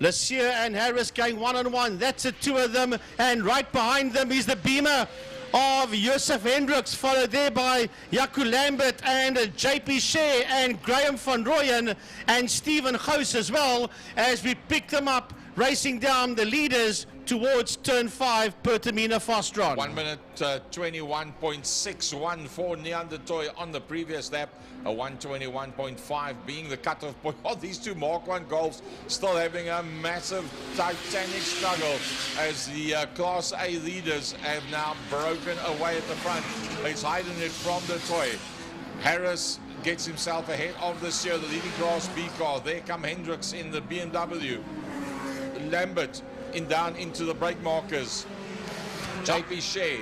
Lesieur and Harris going one-on-one. That's the two of them, and right behind them is the Beamer of Josef Hendricks, followed there by Jaco Lambert and JP Shea and Graham van Rooyen and Stephen Gous as well, as we pick them up racing down the leaders towards turn 5, Pertamina Fostron. 1 minute 21.61 for Neanderthal on the previous lap. A 121.5 being the cutoff point. Oh, these two Mark 1 Golfs still having a massive titanic struggle as the Class A leaders have now broken away at the front. It's Heidenreich from the toy. Harris gets himself ahead of this year, the leading Class B car. There come Hendricks in the BMW. Lambert down into the brake markers. JP Shea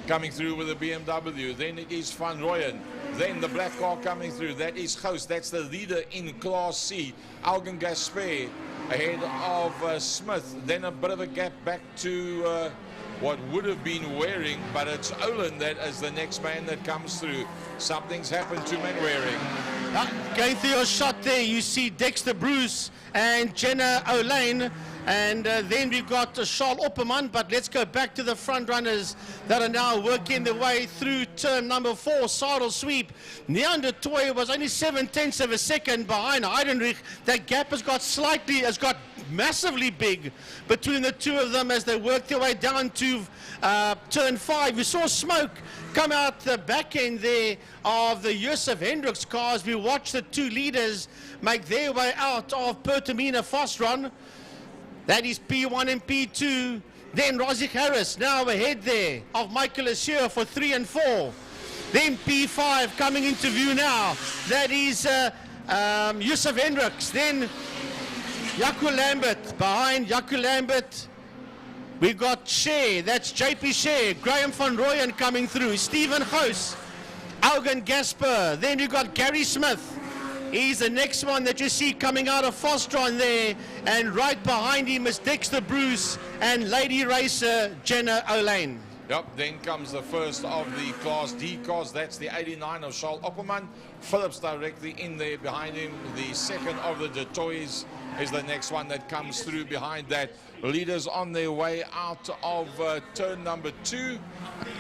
coming through with the BMW. Then it is Van Rooyen. Then the black car coming through. That is Gous. That's the leader in Class C. Algan Gasper ahead of Smith. Then a bit of a gap back to what would have been Waring, but it's Olin that is the next man that comes through. Something's happened to Waring. Going through your shot there, you see Dexter Bruce and Jenna O'Lane. And then we've got Charles Opperman, but let's go back to the front runners that are now working their way through turn number 4, Saddle Sweep. Neander Toy was only 7/10 of a second behind Heidenrich. That gap has got massively big between the two of them as they work their way down to turn 5. We saw smoke come out the back end there of the Josef Hendricks cars. We watched the two leaders make their way out of Pertamina Fosron. That is P1 and P2. Then Rosik Harris now ahead there of Michael Assure for 3 and 4. Then P5 coming into view now. That is Josef Hendricks. Then Jaco Lambert. Behind Jaco Lambert, we got Shea. That's JP Shea. Graham van Rooyen coming through. Stephen Hoos. Augen Gasper. Then you got Gary Smith. He's the next one that you see coming out of Fostron there. And right behind him is Dexter Bruce and lady racer Jenna O'Lane. Yep, then comes the first of the Class D cars. That's the 89 of Charles Opperman. Phillips directly in there behind him. The second of the De Toys is the next one that comes through behind that. Leaders on their way out of turn number 2.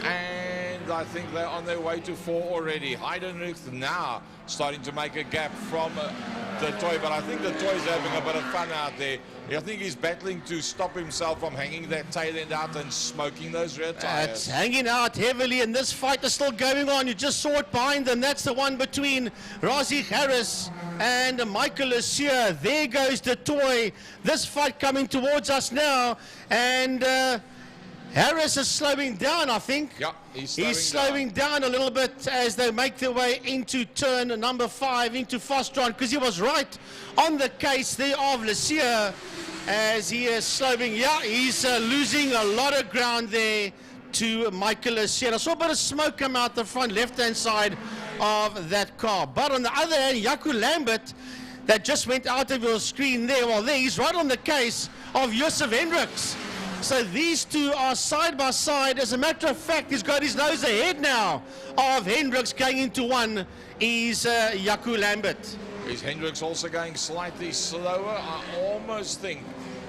And I think they're on their way to 4 already. Heidenrich now starting to make a gap from the Toy, but I think the Toy's having a bit of fun out there. I think he's battling to stop himself from hanging that tail end out and smoking those rear tires. It's hanging out heavily, and this fight is still going on. You just saw it behind them. That's the one between Rosik Harris and Michael Assure. There goes the Toy. This fight coming towards us now, and Harris is slowing down, I think. Yeah, he's slowing down a little bit as they make their way into turn number 5, into Fostron, because he was right on the case there of Lassier as he is slowing. Yeah, he's losing a lot of ground there to Michael Lassier. I saw a bit of smoke come out the front left-hand side of that car. But on the other hand, Jaco Lambert, that just went out of your screen there, well, there he's right on the case of Josef Hendricks. So these two are side by side. As a matter of fact, he's got his nose ahead now of Hendricks. Going into 1 is Jaco Lambert. Is Hendricks also going slightly slower? I almost think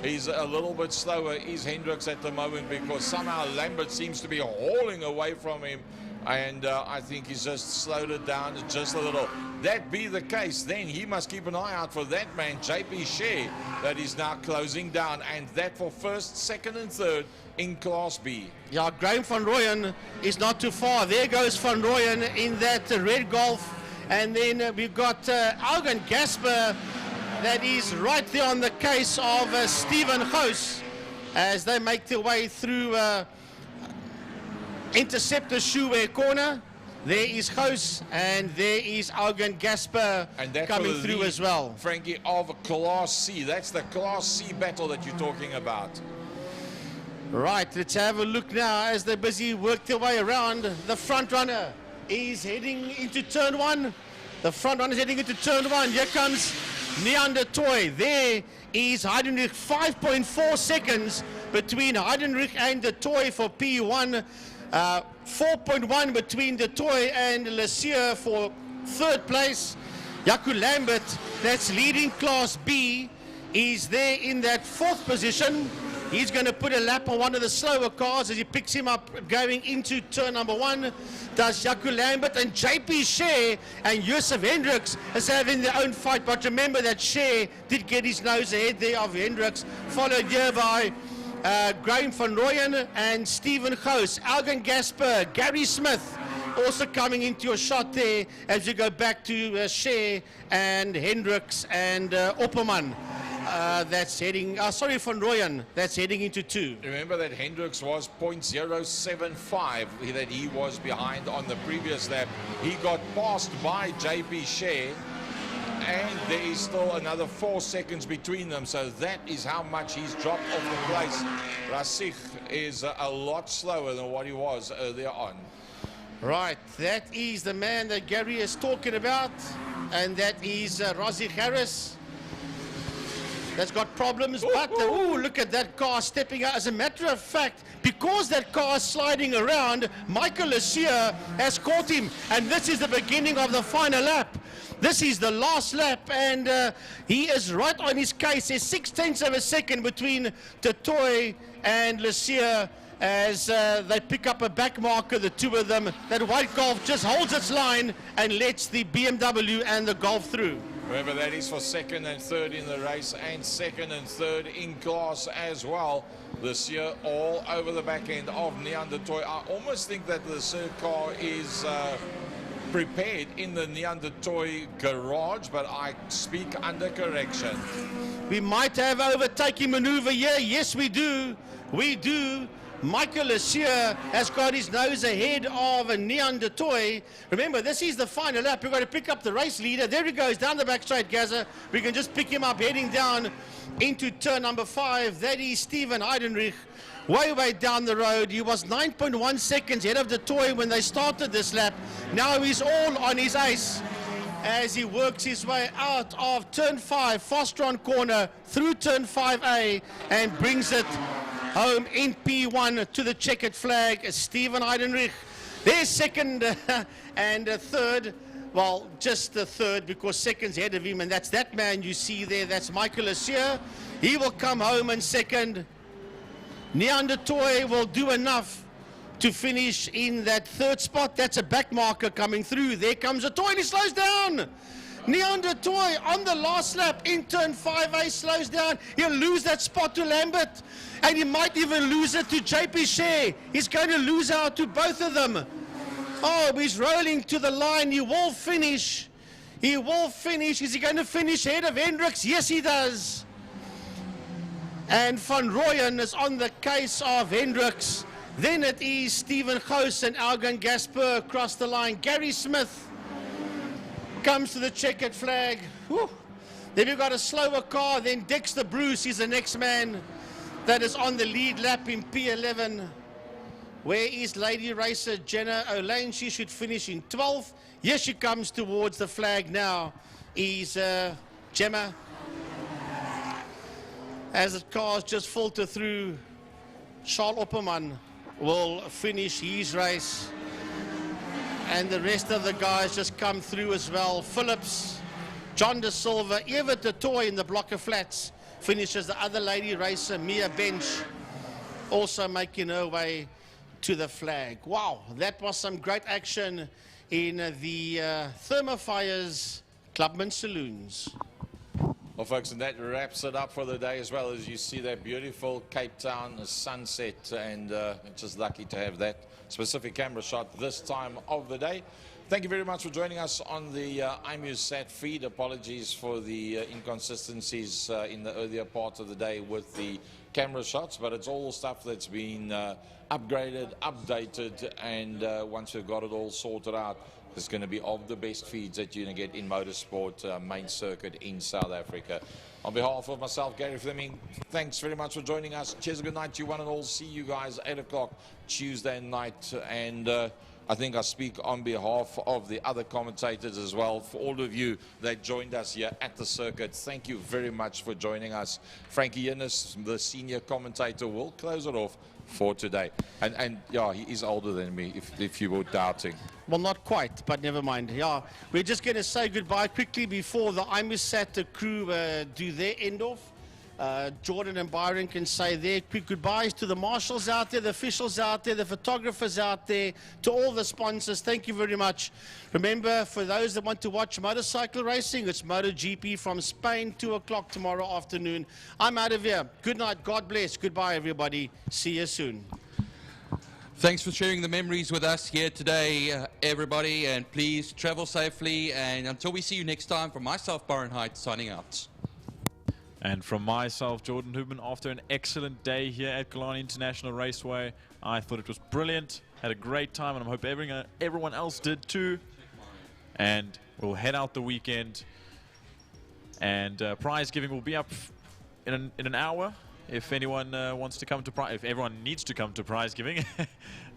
he's a little bit slower, is Hendricks at the moment, because somehow Lambert seems to be hauling away from him. And I think he's just slowed it down just a little. That be the case, then he must keep an eye out for that man, JP Shea, that is now closing down. And that for first, second, and third in Class B. Yeah, Graham van Rooyen is not too far. There goes van Rooyen in that red Golf. And then we've got Augen Gasper that is right there on the case of Stephen Hoos as they make their way through Interceptor Shoeware corner. There is Hoos and there is Augen Gasper coming through as well. Frankie, of Class C. That's the Class C battle that you're talking about. Right, let's have a look now as they're busy work their way around. The front runner is heading into turn 1. The front runner is heading into turn 1. Here comes Neander Toy. There is Heidenrich. 5.4 seconds between Heidenrich and the Toy for P1. 4.1 between the Toy and Lassier for third place. Jaco Lambert, that's leading Class B, is there in that 4th position. He's going to put a lap on one of the slower cars as he picks him up going into turn number 1. Does Jaco Lambert, and JP Shea and Josef Hendricks is having their own fight. But remember that Shea did get his nose ahead there of Hendricks, followed here by Graham van Rooyen and Stephen Hoos. Augen Gasper, Gary Smith also coming into your shot there as you go back to Shea and Hendricks and Opperman. That's heading, sorry, van Rooyen, that's heading into 2. Remember that Hendricks was 0.075 that he was behind on the previous lap. He got passed by JP Shea, and there is still another 4 seconds between them, so that is how much he's dropped off the place. Rasich is a lot slower than what he was earlier on. Right, that is the man that Gary is talking about, and that is Rosik Harris. that's got problems, but oh, look at that car stepping out. As a matter of fact, because that car is sliding around, Michael Lassier has caught him, and this is the beginning of the final lap. This is the last lap, and he is right on his case. There's 0.6 of a second between Tatoy and Lassier as they pick up a back marker, the two of them. That white Golf just holds its line and lets the BMW and the Golf through. Remember, that is for second and third in the race, and second and third in class as well. This year, all over the back end of Neanderthal. I almost think that the Supercar is prepared in the Neanderthal garage, but I speak under correction. We might have overtaking maneuver here. Yes, we do. We do. Michael Lassier has got his nose ahead of a Neanderthal. Remember, this is the final lap. We've got to pick up the race leader. There he goes, down the back straight, Gaza. We can just pick him up, heading down into turn number 5. That is Steven Heidenreich, way down the road. He was 9.1 seconds ahead of the toy when they started this lap. Now he's all on his ace as he works his way out of turn 5, Fostron corner, through turn 5A, and brings it home in P1 to the checkered flag. Steven Heidenreich, there's second and third. Well, just the third, because second's ahead of him, and that's that man you see there. That's Michael Lassier. He will come home in second. Neanderthal will do enough to finish in that third spot. That's a back marker coming through. There comes a toy, and he slows down. Neanderthal on the last lap in turn 5A slows down. He'll lose that spot to Lambert, and he might even lose it to JP Shea. He's going to lose out to both of them. Oh, he's rolling to the line. He will finish. He will finish. Is he going to finish ahead of Hendricks? Yes, he does. And Van Rooyen is on the case of Hendricks. Then it is Stephen Goos and Algan Gasper across the line. Gary Smith comes to the checkered flag. Whew. Then we've got a slower car. Then Dexter Bruce is the next man that is on the lead lap in P11. Where is lady racer Jenna O'Lane? She should finish in 12th. Yes, she comes towards the flag now. Is Gemma. As the cars just filter through, Charles Opperman will finish his race. And the rest of the guys just come through as well. Phillips, John De Silva, Eva de Toy in the block of flats finishes. The other lady racer, Mia Bench, also making her way to the flag. Wow, that was some great action in the Thermofires Clubman Saloons. Well, folks, and that wraps it up for the day, as well as you see that beautiful Cape Town sunset, and just lucky to have that specific camera shot this time of the day. Thank you very much for joining us on the IMUSAT feed. Apologies for the inconsistencies in the earlier part of the day with the camera shots, but it's all stuff that's been upgraded, updated, and once we've got it all sorted out, it's going to be of the best feeds that you're going to get in motorsport main circuit in South Africa. On behalf of myself, Gary Fleming, thanks very much for joining us. Cheers, good night to you one and all. See you guys 8 o'clock Tuesday night. And I think I speak on behalf of the other commentators as well. For all of you that joined us here at the circuit, thank you very much for joining us. Frankie Innes, the senior commentator, will close it off for today. And yeah, he is older than me, if you were doubting. Well, not quite, but never mind. Yeah, we're just going to say goodbye quickly before the IMUSAT crew do their end off. Jordan and Byron can say their quick goodbyes to the marshals out there, the officials out there, the photographers out there, to all the sponsors. Thank you very much. Remember, for those that want to watch motorcycle racing, it's MotoGP from Spain, 2 o'clock tomorrow afternoon. I'm out of here. Good night. God bless. Goodbye, everybody. See you soon. Thanks for sharing the memories with us here today, everybody, and please travel safely. And until we see you next time, from myself, Byron Height, signing out. And from myself, Jordan Huben, after an excellent day here at Killarney International Raceway, I thought it was brilliant, had a great time, and I hope everyone else did too. And we'll head out the weekend, and prize giving will be up in an hour. If anyone wants to come to if everyone needs to come to prize giving,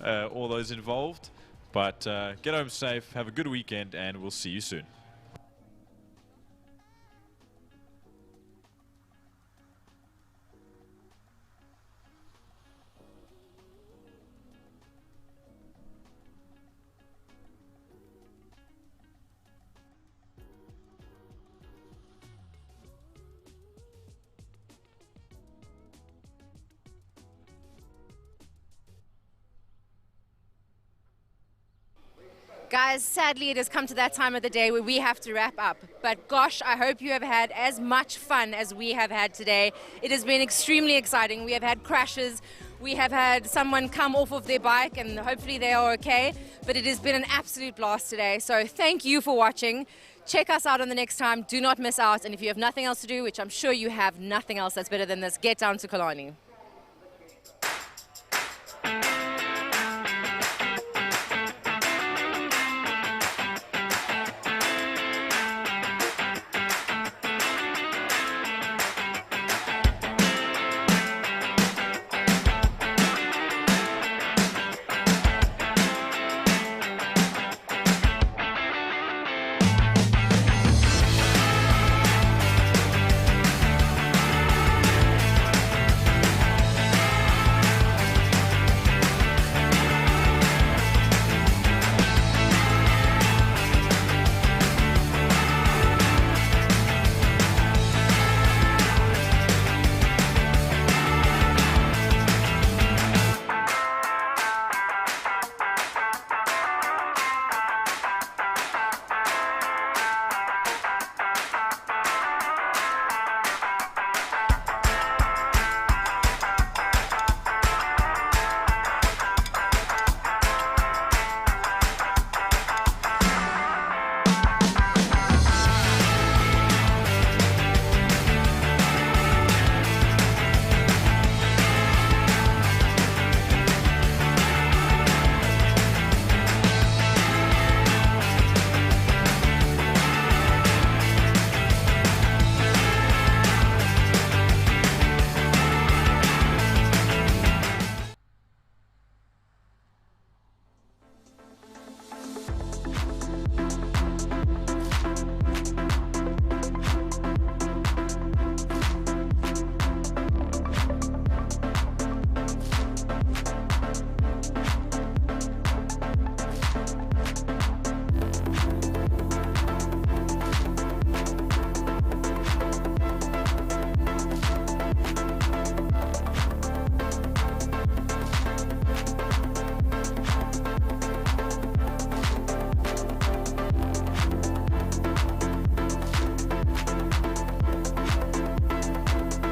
all those involved. But get home safe, have a good weekend, and we'll see you soon. Guys, sadly, it has come to that time of the day where we have to wrap up. But gosh, I hope you have had as much fun as we have had today. It has been extremely exciting. We have had crashes. We have had someone come off of their bike, and hopefully they are okay. But it has been an absolute blast today. So thank you for watching. Check us out on the next time. Do not miss out. And if you have nothing else to do, which I'm sure you have nothing else that's better than this, get down to Killarney.